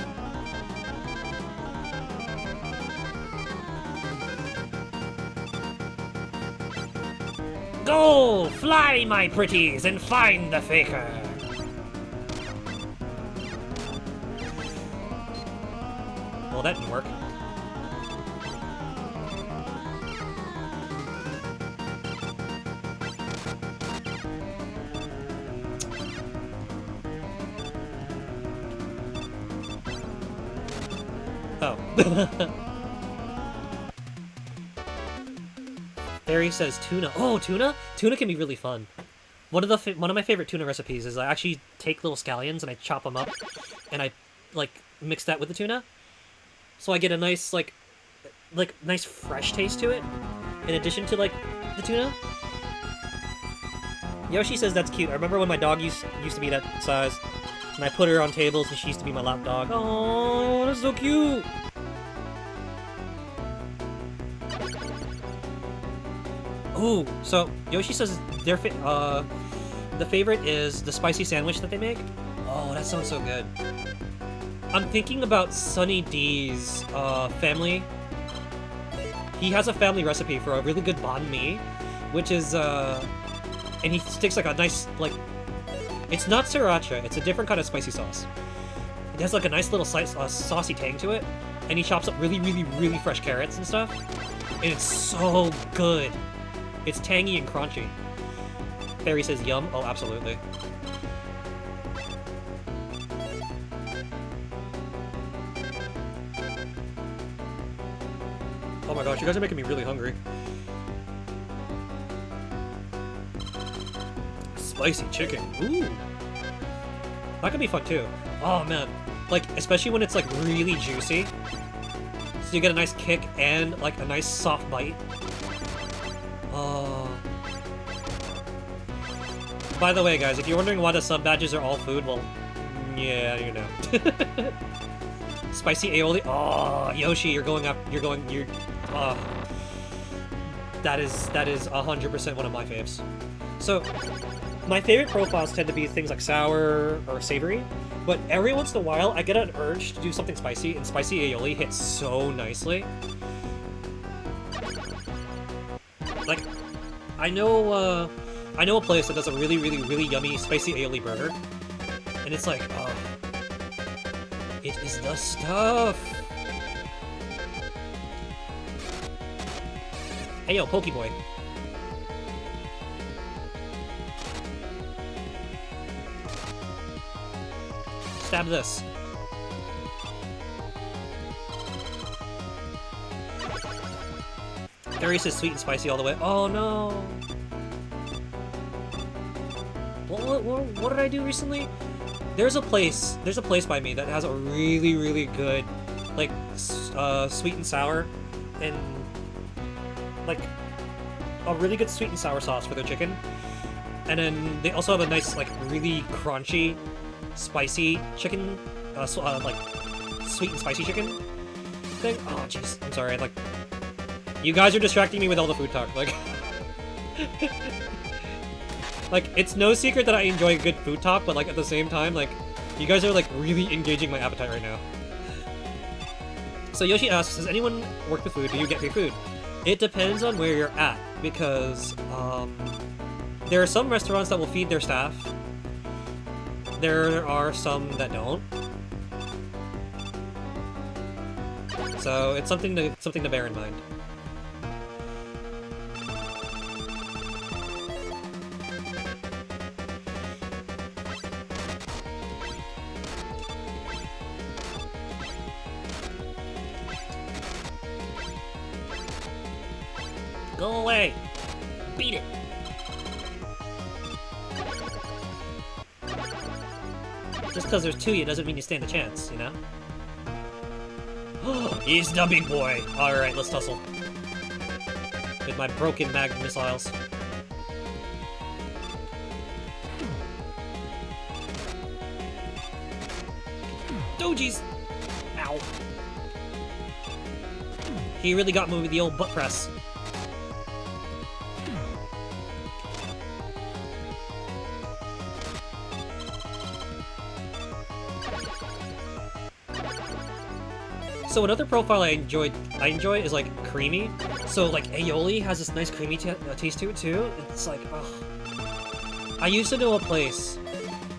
Go! Fly, my pretties, and find the faker! Well, that didn't work. Oh. Barry says tuna. Oh, tuna? Tuna can be really fun. one of my favorite tuna recipes is I actually take little scallions and I chop them up, and I like mix that with the tuna, so I get a nice nice fresh taste to it, in addition to like the tuna. Yoshi says that's cute. I remember when my dog used to be that size, and I put her on tables and she used to be my lap dog. Oh, that's so cute. Ooh, so Yoshi says their the favorite is the spicy sandwich that they make. Oh, that sounds so good. I'm thinking about Sunny D's family. He has a family recipe for a really good banh mi, which is and he sticks like a nice it's not sriracha, it's a different kind of spicy sauce. It has like a nice little saucy tang to it, and he chops up really fresh carrots and stuff, and it's so good. It's tangy and crunchy. Barry says yum. Oh, absolutely. Oh my gosh, you guys are making me really hungry. Spicy chicken. Ooh. That could be fun too. Oh man. Like, especially when it's like really juicy. So you get a nice kick and like a nice soft bite. Oh. By the way, guys, if you're wondering why the sub badges are all food, well, yeah, you know. Spicy aioli. Oh, Yoshi, you're that is 100% one of my faves. So, my favorite profiles tend to be things like sour or savory, but every once in a while I get an urge to do something spicy, and spicy aioli hits so nicely. Like, I know a place that does a really yummy spicy aioli burger, and it's like, oh, it is the stuff. Hey yo, Pokeboy. Stab this. Barry says sweet and spicy all the way. Oh no! What did I do recently? There's a place by me that has a really good, like, sweet and sour, and like a really good sweet and sour sauce for their chicken. And then they also have a nice, like, really crunchy, spicy chicken, like sweet and spicy chicken thing. Oh jeez, I'm sorry. Like, you guys are distracting me with all the food talk. Like, like, it's no secret that I enjoy good food talk, but like at the same time, like, you guys are like really engaging my appetite right now. So Yoshi asks, does anyone work with food? Do you get free food? It depends on where you're at, because there are some restaurants that will feed their staff. There are some that don't. So it's something to bear in mind. Go away! Beat it! Just because there's two of you doesn't mean you stand a chance, you know? He's the big boy! Alright, let's tussle. With my broken mag missiles. Doji's! Ow. He really got me with the old butt press. So another profile I enjoy is like creamy. So like aioli has this nice creamy taste to it too. It's like, oh. I used to know a place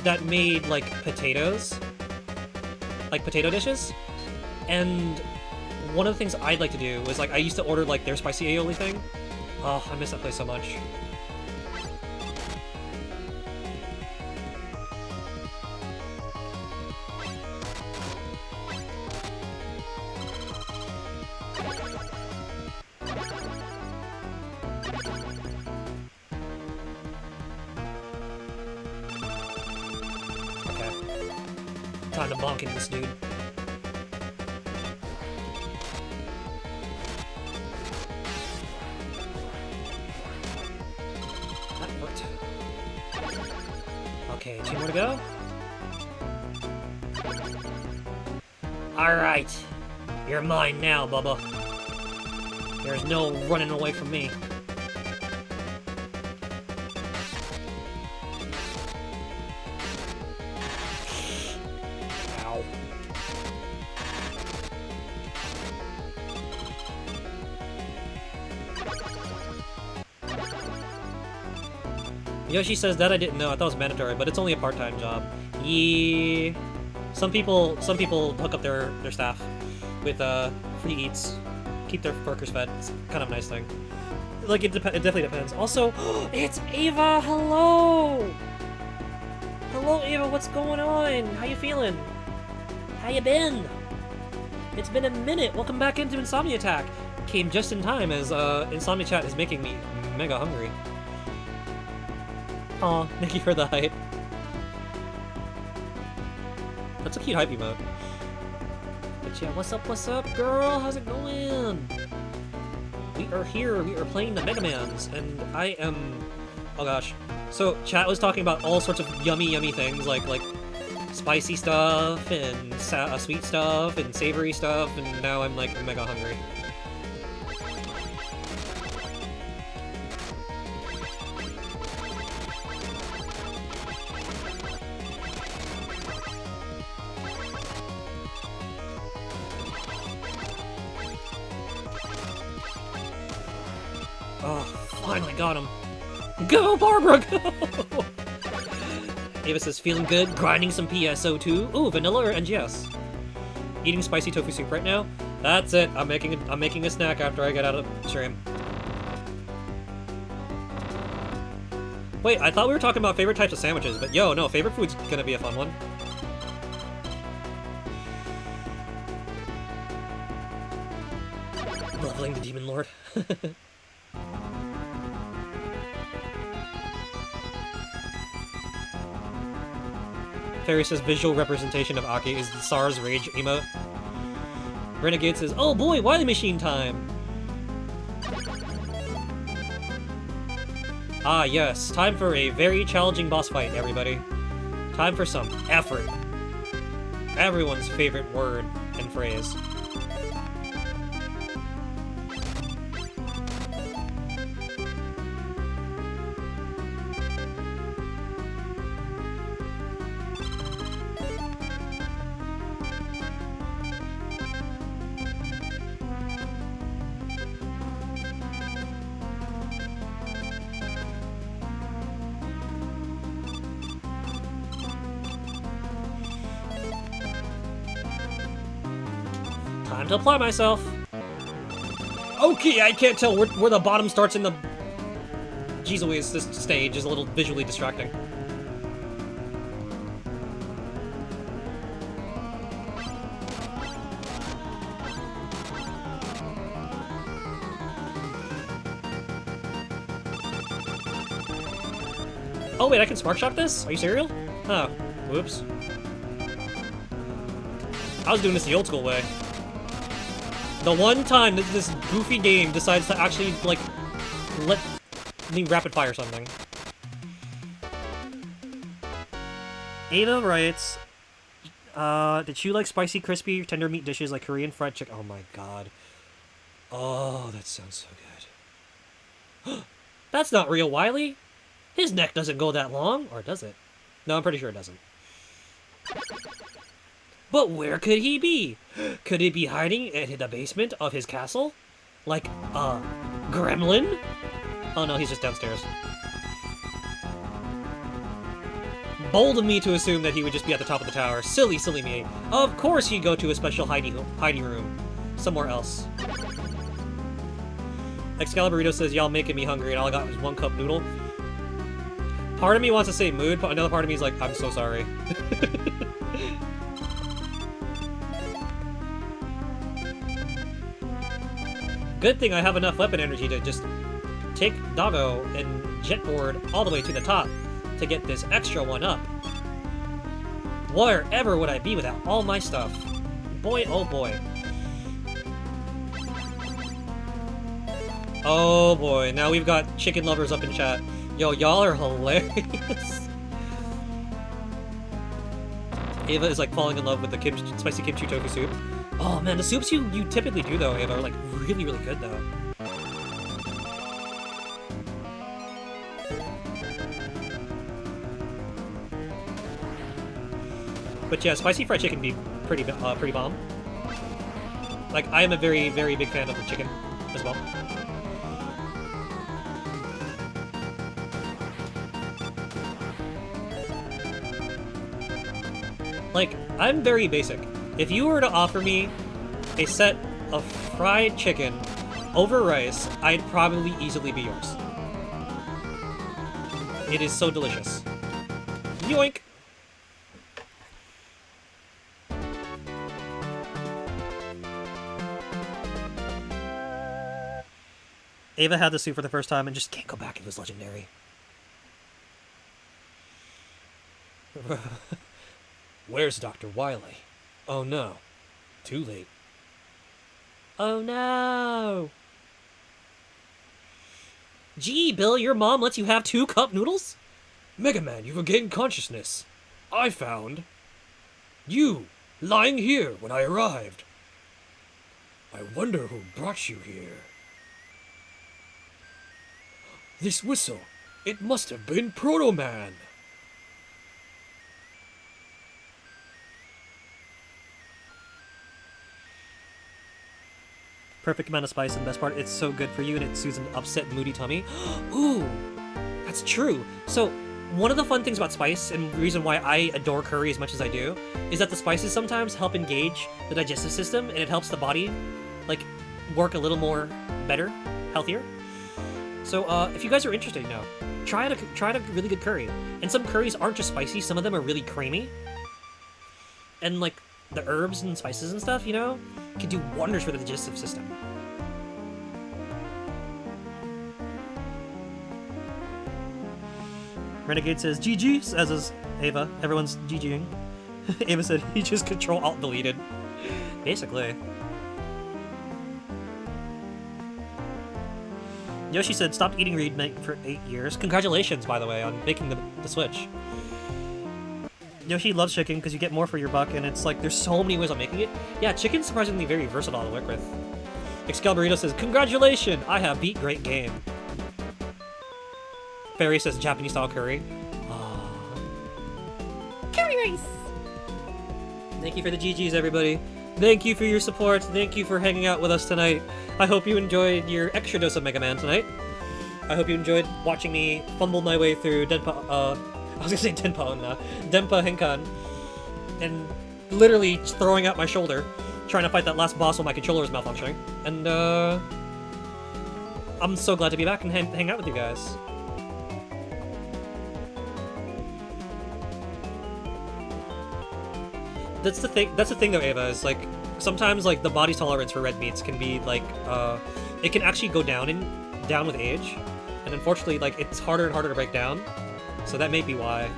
that made like potatoes, like potato dishes, and one of the things I'd like to do was like I used to order like their spicy aioli thing. Oh, I miss that place so much. Time to bonk into this dude. That worked. Okay, 2 more to go. Alright. You're mine now, Bubba. There's no running away from me. Ow. Yoshi says that I didn't know. I thought it was mandatory, but it's only a part-time job. Yeah. Some people hook up their staff with free eats, keep their workers fed. It's kind of a nice thing. Like it definitely depends. Also, it's Ava. Hello. Hello, Ava. What's going on? How you feeling? How you been? It's been a minute. Welcome back into Insomni-Attack. Came just in time as Insomni-Chat is making me mega hungry. Aw, thank you for the hype. That's a cute hype emote. But yeah, what's up, girl? How's it going? We are here, we are playing the Megamans, and I am... Oh gosh. So, chat was talking about all sorts of yummy things, like spicy stuff, and sweet stuff, and savory stuff, and now I'm like mega hungry. Oh, finally got him. Go, Barbara, go! Ava says, feeling good, grinding some PSO2. Ooh, vanilla or NGS. Eating spicy tofu soup right now. That's it. I'm making a snack after I get out of stream. Wait, I thought we were talking about favorite types of sandwiches, but yo, no, favorite food's gonna be a fun one. Leveling the Demon Lord. Fairy says visual representation of Aki is the SARS Rage emote. Renegade says, oh boy, Wily Machine time! Ah yes, time for a very challenging boss fight, everybody. Time for some effort. Everyone's favorite word and phrase. Time to apply myself. Okay, I can't tell where the bottom starts in the... Jeez Louise, this stage is a little visually distracting. Oh wait, I can Smart Shock this? Are you serial? Oh, whoops. I was doing this the old school way. The one time that this goofy game decides to actually, like, let me rapid fire something. Ada writes, did you like spicy, crispy, tender meat dishes like Korean fried chicken? Oh my god. Oh, that sounds so good. That's not real Wily. His neck doesn't go that long, or does it? No, I'm pretty sure it doesn't. But where could he be? Could he be hiding in the basement of his castle? Like, gremlin? Oh no, he's just downstairs. Bold of me to assume that he would just be at the top of the tower. Silly, silly me. Of course he'd go to a special hiding room. Somewhere else. Excaliburrito says, y'all making me hungry and all I got was 1 cup noodle. Part of me wants to say mood, but another part of me is like, I'm so sorry. Good thing I have enough weapon energy to just take Doggo and jetboard all the way to the top to get this extra one up. Wherever would I be without all my stuff? Boy, oh boy. Oh boy, now we've got chicken lovers up in chat. Yo, y'all are hilarious. Ava is like falling in love with the spicy kimchi tofu soup. Oh man, the soups you typically do though, Ava, are like really, really good though. But yeah, spicy fried chicken be pretty bomb. Like, I am a very, very big fan of the chicken as well. Like, I'm very basic. If you were to offer me a set of fried chicken over rice, I'd probably easily be yours. It is so delicious. Yoink! Ava had the soup for the first time and just can't go back. It was legendary. Where's Dr. Wily? Oh no. Too late. Oh no! Gee, Bill, your mom lets you have 2 cup noodles? Megaman, you've regained consciousness. I found you lying here when I arrived. I wonder who brought you here. This whistle, it must have been Proto Man. Perfect amount of spice, and the best part, it's so good for you, and it soothes an upset, moody tummy. Ooh, that's true. So, one of the fun things about spice, and the reason why I adore curry as much as I do, is that the spices sometimes help engage the digestive system, and it helps the body, like, work a little more better, healthier. So, if you guys are interested, you know, try a really good curry. And some curries aren't just spicy; some of them are really creamy. And like the herbs and spices and stuff, you know, can do wonders for the digestive system. Renegade says GG, as is Ava. Everyone's GGing. Ava said he just Control-Alt-Deleted. Basically. Yoshi said stopped eating reed meat for 8 years. Congratulations, by the way, on making the switch. Yoshi loves chicken because you get more for your buck, and it's like there's so many ways of making it. Yeah, chicken's surprisingly very versatile to work with. Excaliburito says, congratulations, I have beat great game. Fairy says Japanese style curry. Curry rice! Thank you for the GGs, everybody. Thank you for your support. Thank you for hanging out with us tonight. I hope you enjoyed your extra dose of Mega Man tonight. I hope you enjoyed watching me fumble my way through Denpa Henkan, and literally throwing out my shoulder, trying to fight that last boss while my controller was malfunctioning. And I'm so glad to be back and hang out with you guys. That's the thing though, Ava, is like sometimes like the body's tolerance for red meats can be like it can actually go down with age, and unfortunately like it's harder and harder to break down. So that may be why.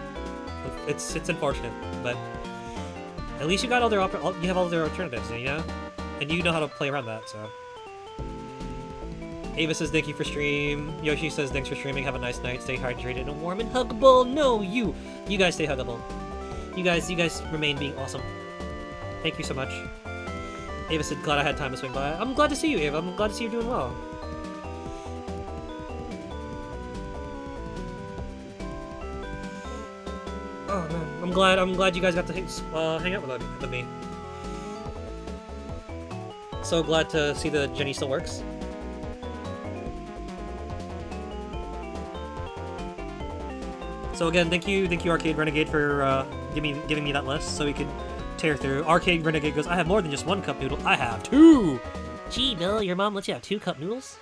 It's unfortunate, but at least you got all you have all their alternatives, you know, and you know how to play around that. So Ava says thank you for stream. Yoshi says thanks for streaming. Have a nice night. Stay hydrated and warm and huggable. No, you guys stay huggable. You guys remain being awesome. Thank you so much. Ava said glad I had time to swing by. I'm glad to see you, Ava. I'm glad to see you doing well. Oh man, I'm glad you guys got to hang out with me. So glad to see the Gennie still works. So again, thank you Arcade Renegade for giving me that list so we could tear through. Arcade Renegade goes, I have more than just 1 cup noodle. I have 2. Gee, Bill, your mom lets you have 2 cup noodles.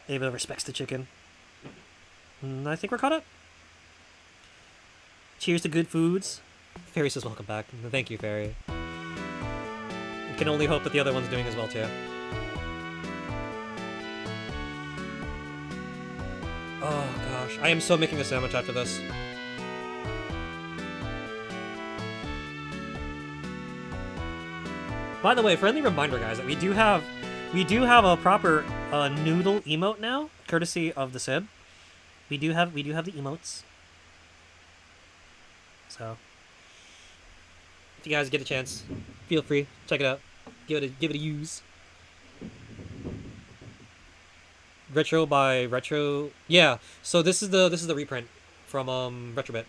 Ava respects the chicken. I think we're caught up. Cheers to good foods. Fairy says welcome back. Thank you, Fairy. I can only hope that the other one's doing as well, too. Oh, gosh. I am so making a sandwich after this. By the way, friendly reminder, guys, that we do have a proper noodle emote now, courtesy of the Sib. We do have the emotes. So, if you guys get a chance, feel free, check it out, give it a use. Retro by Retro, yeah. So this is the reprint from Retrobit.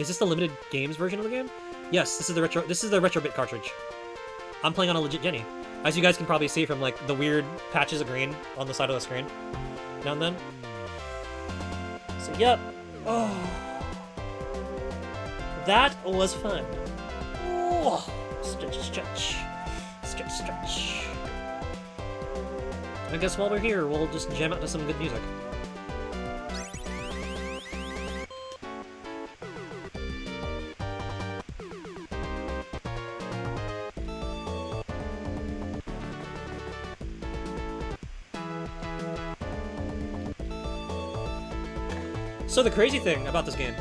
Is this the limited games version of the game? Yes, this is the Retrobit cartridge. I'm playing on a legit Gennie, as you guys can probably see from like the weird patches of green on the side of the screen now and then. So yep. Oh, that was fun. Oh, stretch. I guess while we're here, we'll just jam out to some good music. So the crazy thing about this game,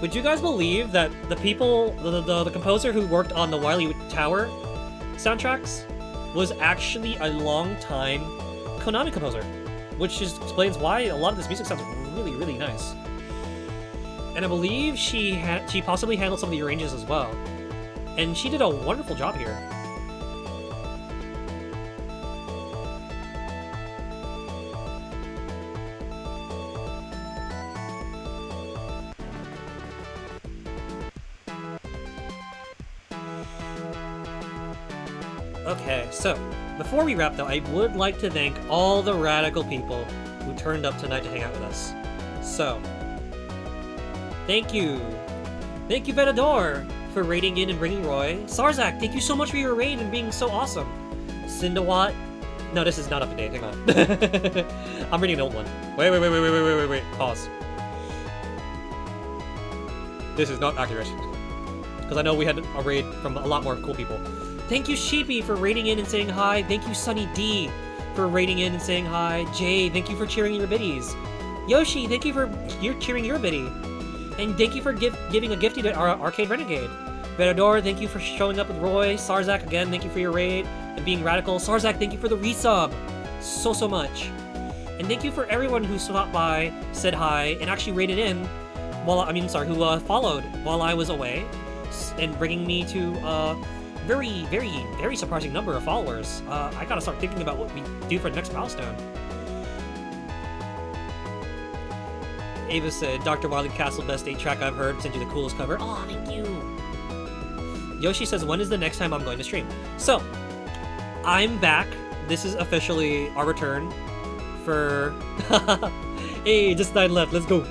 would you guys believe that the people, the composer who worked on the Wily Tower soundtracks was actually a long-time Konami composer, which just explains why a lot of this music sounds really, really nice. And I believe she possibly handled some of the arrangements as well, and she did a wonderful job here. Okay, so, before we wrap though, I would like to thank all the radical people who turned up tonight to hang out with us. So, thank you! Thank you, Venador, for raiding in and bringing Roy. Sarzak, thank you so much for your raid and being so awesome. Cindawat, no, this is not up to date, hang on. I'm reading an old one. Wait, pause. This is not accurate. Because I know we had a raid from a lot more cool people. Thank you, Sheepy, for raiding in and saying hi. Thank you, Sunny D, for raiding in and saying hi. Jay, thank you for cheering your biddies. Yoshi, thank you for cheering your biddy. And thank you for giving a gifty to our Arcade Renegade. Venador, thank you for showing up with Roy. Sarzak, again, thank you for your raid and being radical. Sarzak, thank you for the resub. So much. And thank you for everyone who stopped by, said hi, and actually raided in who followed while I was away, and bringing me to very surprising number of followers. I gotta start thinking about what we do for the next milestone. Ava said, Dr. Wily Castle, best 8-track I've heard, sent you the coolest cover. Aw, thank you! Yoshi says, when is the next time I'm going to stream? So, I'm back. This is officially our return for... Hey, just 9 left, let's go!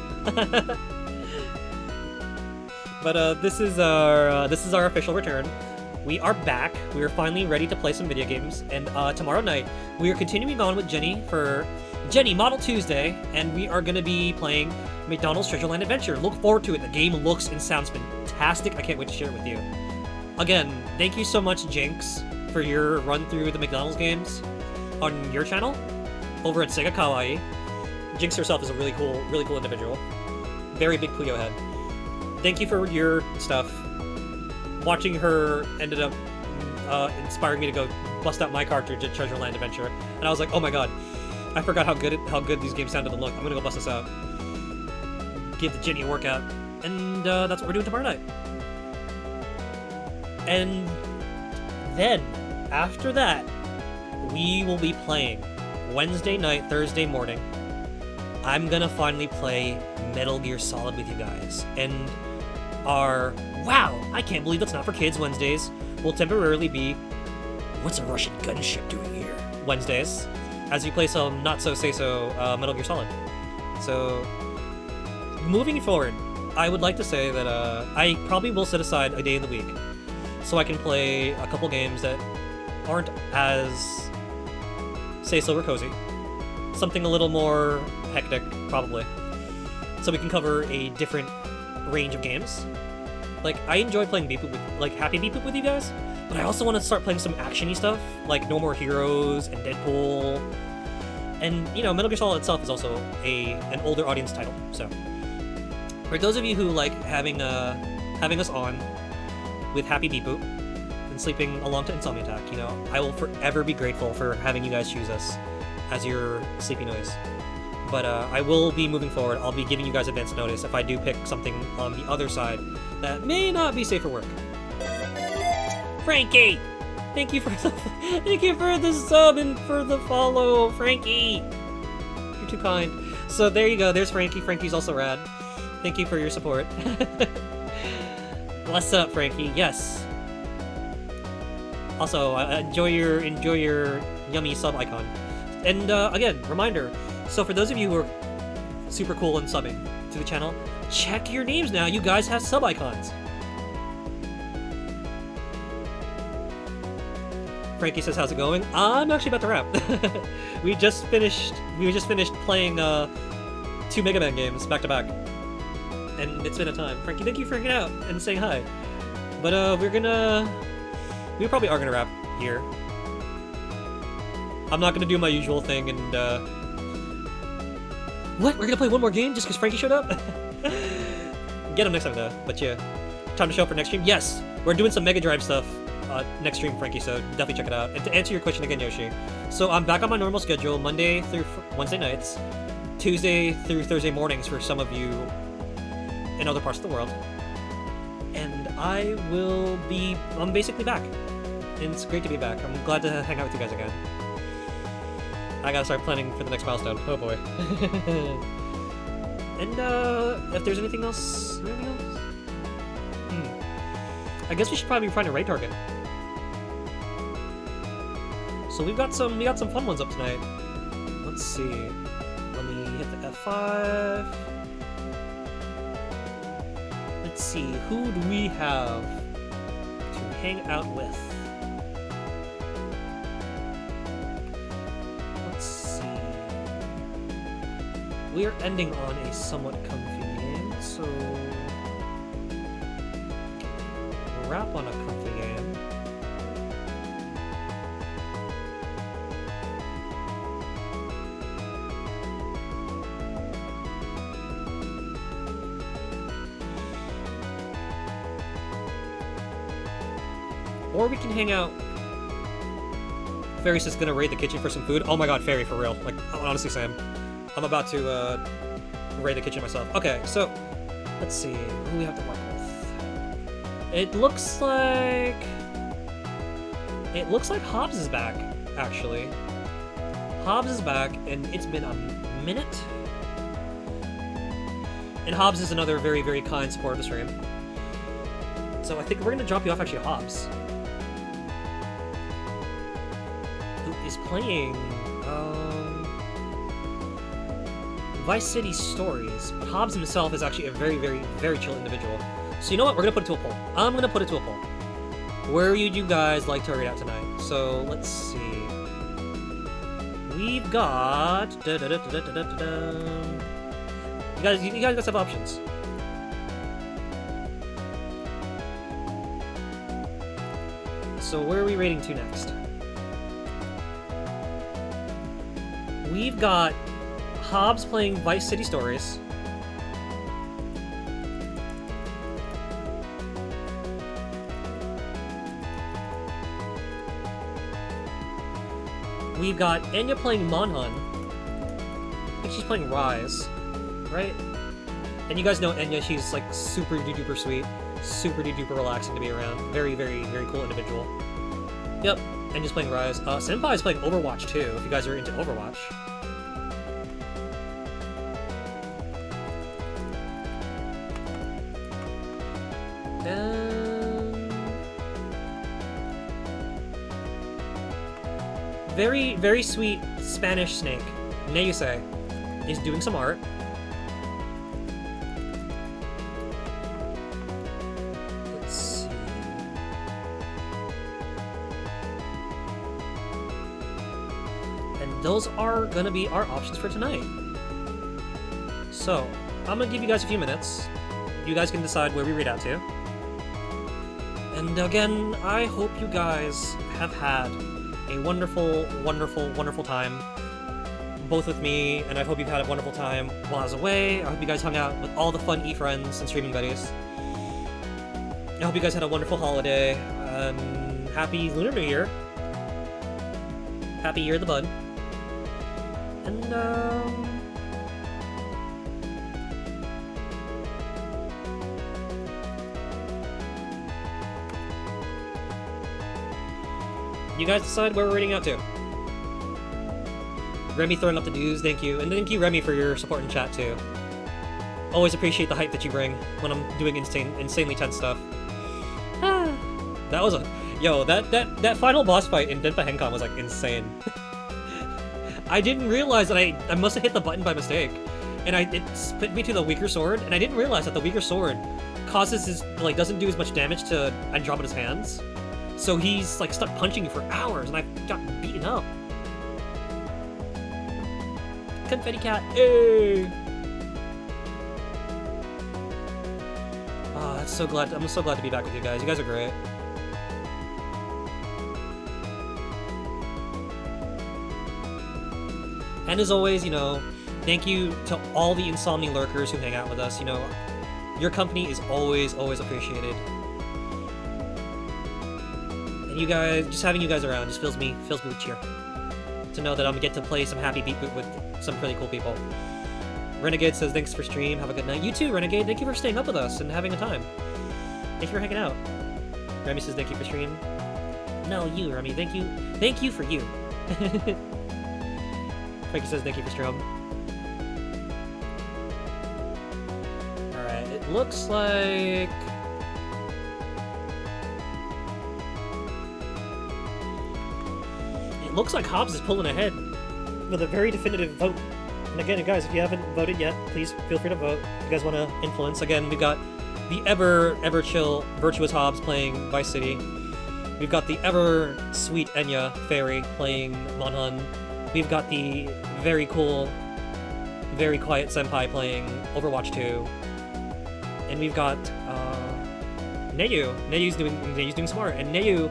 But this is our official return. We are back. We are finally ready to play some video games, and tomorrow night we are continuing on with Gennie for Gennie Model Tuesday, and we are going to be playing McDonald's Treasureland Adventure. Look forward to it. The game looks and sounds fantastic. I can't wait to share it with you. Again, thank you so much, Jinx, for your run through the McDonald's games on your channel over at Sega Kawaii. Jinx herself is a really cool individual. Very big Puyo head. Thank you for your stuff. Watching her ended up inspiring me to go bust out my cartridge at Treasureland Adventure, and I was like, oh my god, I forgot how good these games sounded to look. I'm gonna go bust this out, give the Gennie a workout, and that's what we're doing tomorrow night. And then after that, we will be playing Wednesday night, Thursday morning. I'm gonna finally play Metal Gear Solid with you guys, and our wow, I can't believe that's not for kids Wednesdays will temporarily be what's a Russian gunship doing here Wednesdays, as we play some not-so-say-so Metal Gear Solid. So, moving forward, I would like to say that I probably will set aside a day in the week so I can play a couple games that aren't as say-so or cozy. Something a little more hectic, probably. So we can cover a different range of games. Like, I enjoy playing Beep Boop Happy Beep Boop with you guys, but I also want to start playing some action-y stuff, like No More Heroes and Deadpool. And, you know, Metal Gear Solid itself is also an older audience title, so. For those of you who like having us on, with Happy Beep Boop and sleeping along to Insomni-Attack. You know, I will forever be grateful for having you guys choose us as your sleepy noise. But I will be moving forward. I'll be giving you guys advance notice if I do pick something on the other side that may not be safe for work. Frankie! Thank you for the sub and for the follow, Frankie! You're too kind. So there you go, there's Frankie. Frankie's also rad. Thank you for your support. What's up, Frankie? Yes. Also, enjoy your yummy sub icon. And again, reminder, so for those of you who are super cool and subbing to the channel, check your names now. You guys have sub icons. Frankie says, how's it going? I'm actually about to wrap. we just finished playing 2 Mega Man games back to back. And it's been a time. Frankie, thank you for hanging out and saying hi. But we probably are gonna wrap here. I'm not gonna do my usual thing and what? We're gonna play one more game just because Frankie showed up? Get him next time though. But yeah, time to show up for next stream. Yes, we're doing some Mega Drive stuff next stream, Frankie. So definitely check it out. And to answer your question again, Yoshi, so I'm back on my normal schedule, Monday through Wednesday nights, Tuesday through Thursday mornings for some of you in other parts of the world, and I'm basically back, and it's great to be back. I'm glad to hang out with you guys again. I gotta start planning for the next milestone. Oh boy. And if there's anything else, I guess we should probably find a raid target. So we got some fun ones up tonight. Let's see. Let me hit the F5. Let's see, who do we have to hang out with? Let's see. We are ending on a somewhat comfy game, so we'll wrap on a comfy game. Or we can hang out. Fairy's just gonna raid the kitchen for some food. Oh my god, Fairy, for real. Like, honestly, Sam. I'm about to raid the kitchen myself. Okay, so let's see who we have to work with. It looks like Hobbs is back, actually. Hobbs is back, and it's been a minute. And Hobbs is another very, very kind supporter of the stream. So I think we're gonna drop you off actually, Hobbs. Is playing Vice City Stories, but Hobbs himself is actually a very, very, very chill individual. So you know what? We're gonna put it to a poll. I'm gonna put it to a poll. Where would you guys like to raid out tonight? So let's see. We've got you guys have options. So where are we raiding to next? We've got Hobbs playing Vice City Stories. We've got Enya playing Monhun. I think she's playing Rise, right? And you guys know Enya, she's like super duper sweet, super duper relaxing to be around. Very, very, very cool individual. Yep, Enya's playing Rise. Senpai is playing Overwatch too, if you guys are into Overwatch. Very, very sweet Spanish snake, Ryuusei, is doing some art. Let's see. And those are gonna be our options for tonight. So, I'm gonna give you guys a few minutes. You guys can decide where we read out to. And again, I hope you guys have had a wonderful, wonderful, wonderful time, both with me, and I hope you've had a wonderful time while I was away. I hope you guys hung out with all the fun e-friends and streaming buddies. I hope you guys had a wonderful holiday. Happy Lunar New Year. Happy Year of the Bud. And, you guys decide where we're raiding out to. Remy throwing up the dues, thank you. And thank you, Remy, for your support in chat, too. Always appreciate the hype that you bring when I'm doing insanely tense stuff. That was a... Yo, that final boss fight in Denpa Henkan was, like, insane. I didn't realize that I must have hit the button by mistake. And it split me to the weaker sword, and I didn't realize that the weaker sword causes his... like, doesn't do as much damage to Andromeda's hands. So he's, like, stuck punching you for hours, and I got beaten up. Confetti cat, hey! Oh, I'm so glad to be back with you guys. You guys are great. And as always, you know, thank you to all the Insomni lurkers who hang out with us. You know, your company is always appreciated. And you guys, just having you guys around just fills me with cheer. To know that I'm gonna get to play some Happy Beat Boot with some pretty cool people. Renegade says, thanks for stream, have a good night. You too, Renegade, thank you for staying up with us and having a time. Thank you for hanging out. Remy says, thank you for stream. No, you, Remy, thank you for you. Frankie says, thank you for stream. Alright, it looks like... looks like Hobbs is pulling ahead with a very definitive vote. And again, guys, if you haven't voted yet, please feel free to vote. If you guys want to influence. Again, we've got the ever chill Virtuous Hobbs playing Vice City. We've got the ever sweet Enya Fairy playing Monhun. We've got the very cool, very quiet Senpai playing Overwatch 2. And we've got Neyu. Neyu's doing smart, and Neyu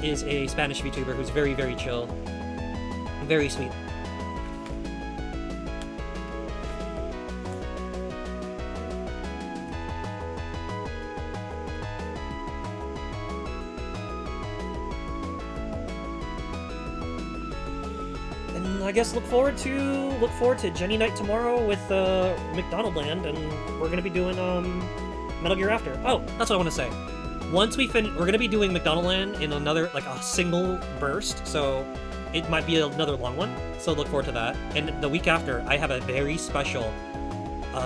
is a Spanish VTuber who's very chill. Very sweet. And I guess look forward to Gennie night tomorrow with McDonald Land, and we're gonna be doing Metal Gear After. Oh, that's what I want to say. Once we finish, we're gonna be doing McDonald Land in another, like, a single burst, so it might be another long one, so look forward to that. And the week after, I have a very special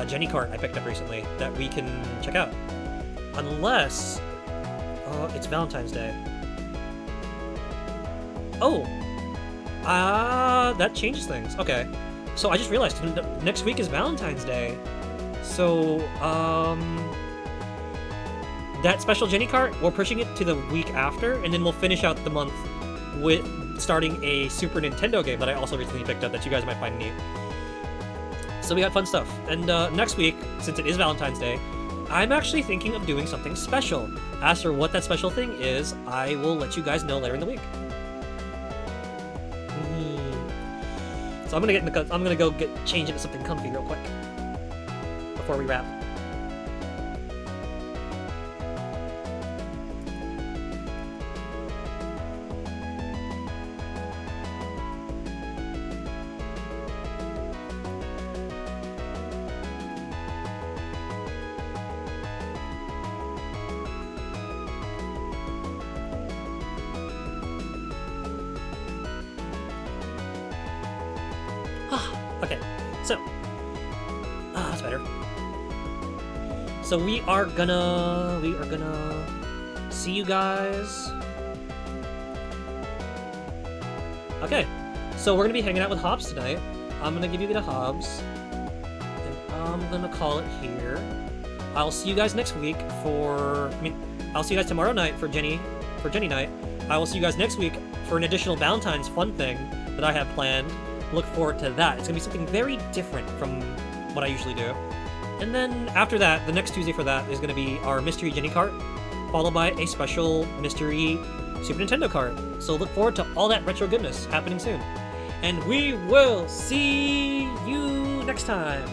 Gennie cart I picked up recently that we can check out. Unless... it's Valentine's Day. Oh! That changes things. Okay. So I just realized, next week is Valentine's Day. So, that special Gennie cart, we're pushing it to the week after, and then we'll finish out the month with starting a Super Nintendo game that I also recently picked up that you guys might find neat. So we got fun stuff. And next week, since it is Valentine's Day, I'm actually thinking of doing something special. As for what that special thing is, I will let you guys know later in the week. So I'm gonna go change into something comfy real quick before we wrap. Okay, so that's better. So we are gonna see you guys. Okay, so we're gonna be hanging out with Hobbs tonight. I'm gonna give you the Hobbs, and I'm gonna call it here. I'll see you guys next week I'll see you guys tomorrow night for Gennie night. I will see you guys next week for an additional Valentine's fun thing that I have planned. Look forward to that. It's gonna be something very different from what I usually do. And then after that, the next Tuesday for that is gonna be our mystery Gennie cart, followed by a special mystery Super Nintendo cart. So look forward to all that retro goodness happening soon. And we will see you next time.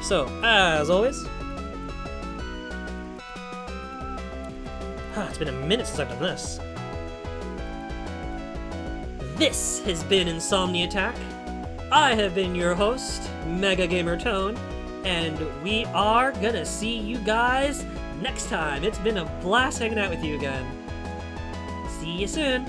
So, as always, It's been a minute since I've done this. This has been Insomni-Attack. I have been your host, Mega Gamer Tone, and we are gonna see you guys next time. It's been a blast hanging out with you again. See you soon.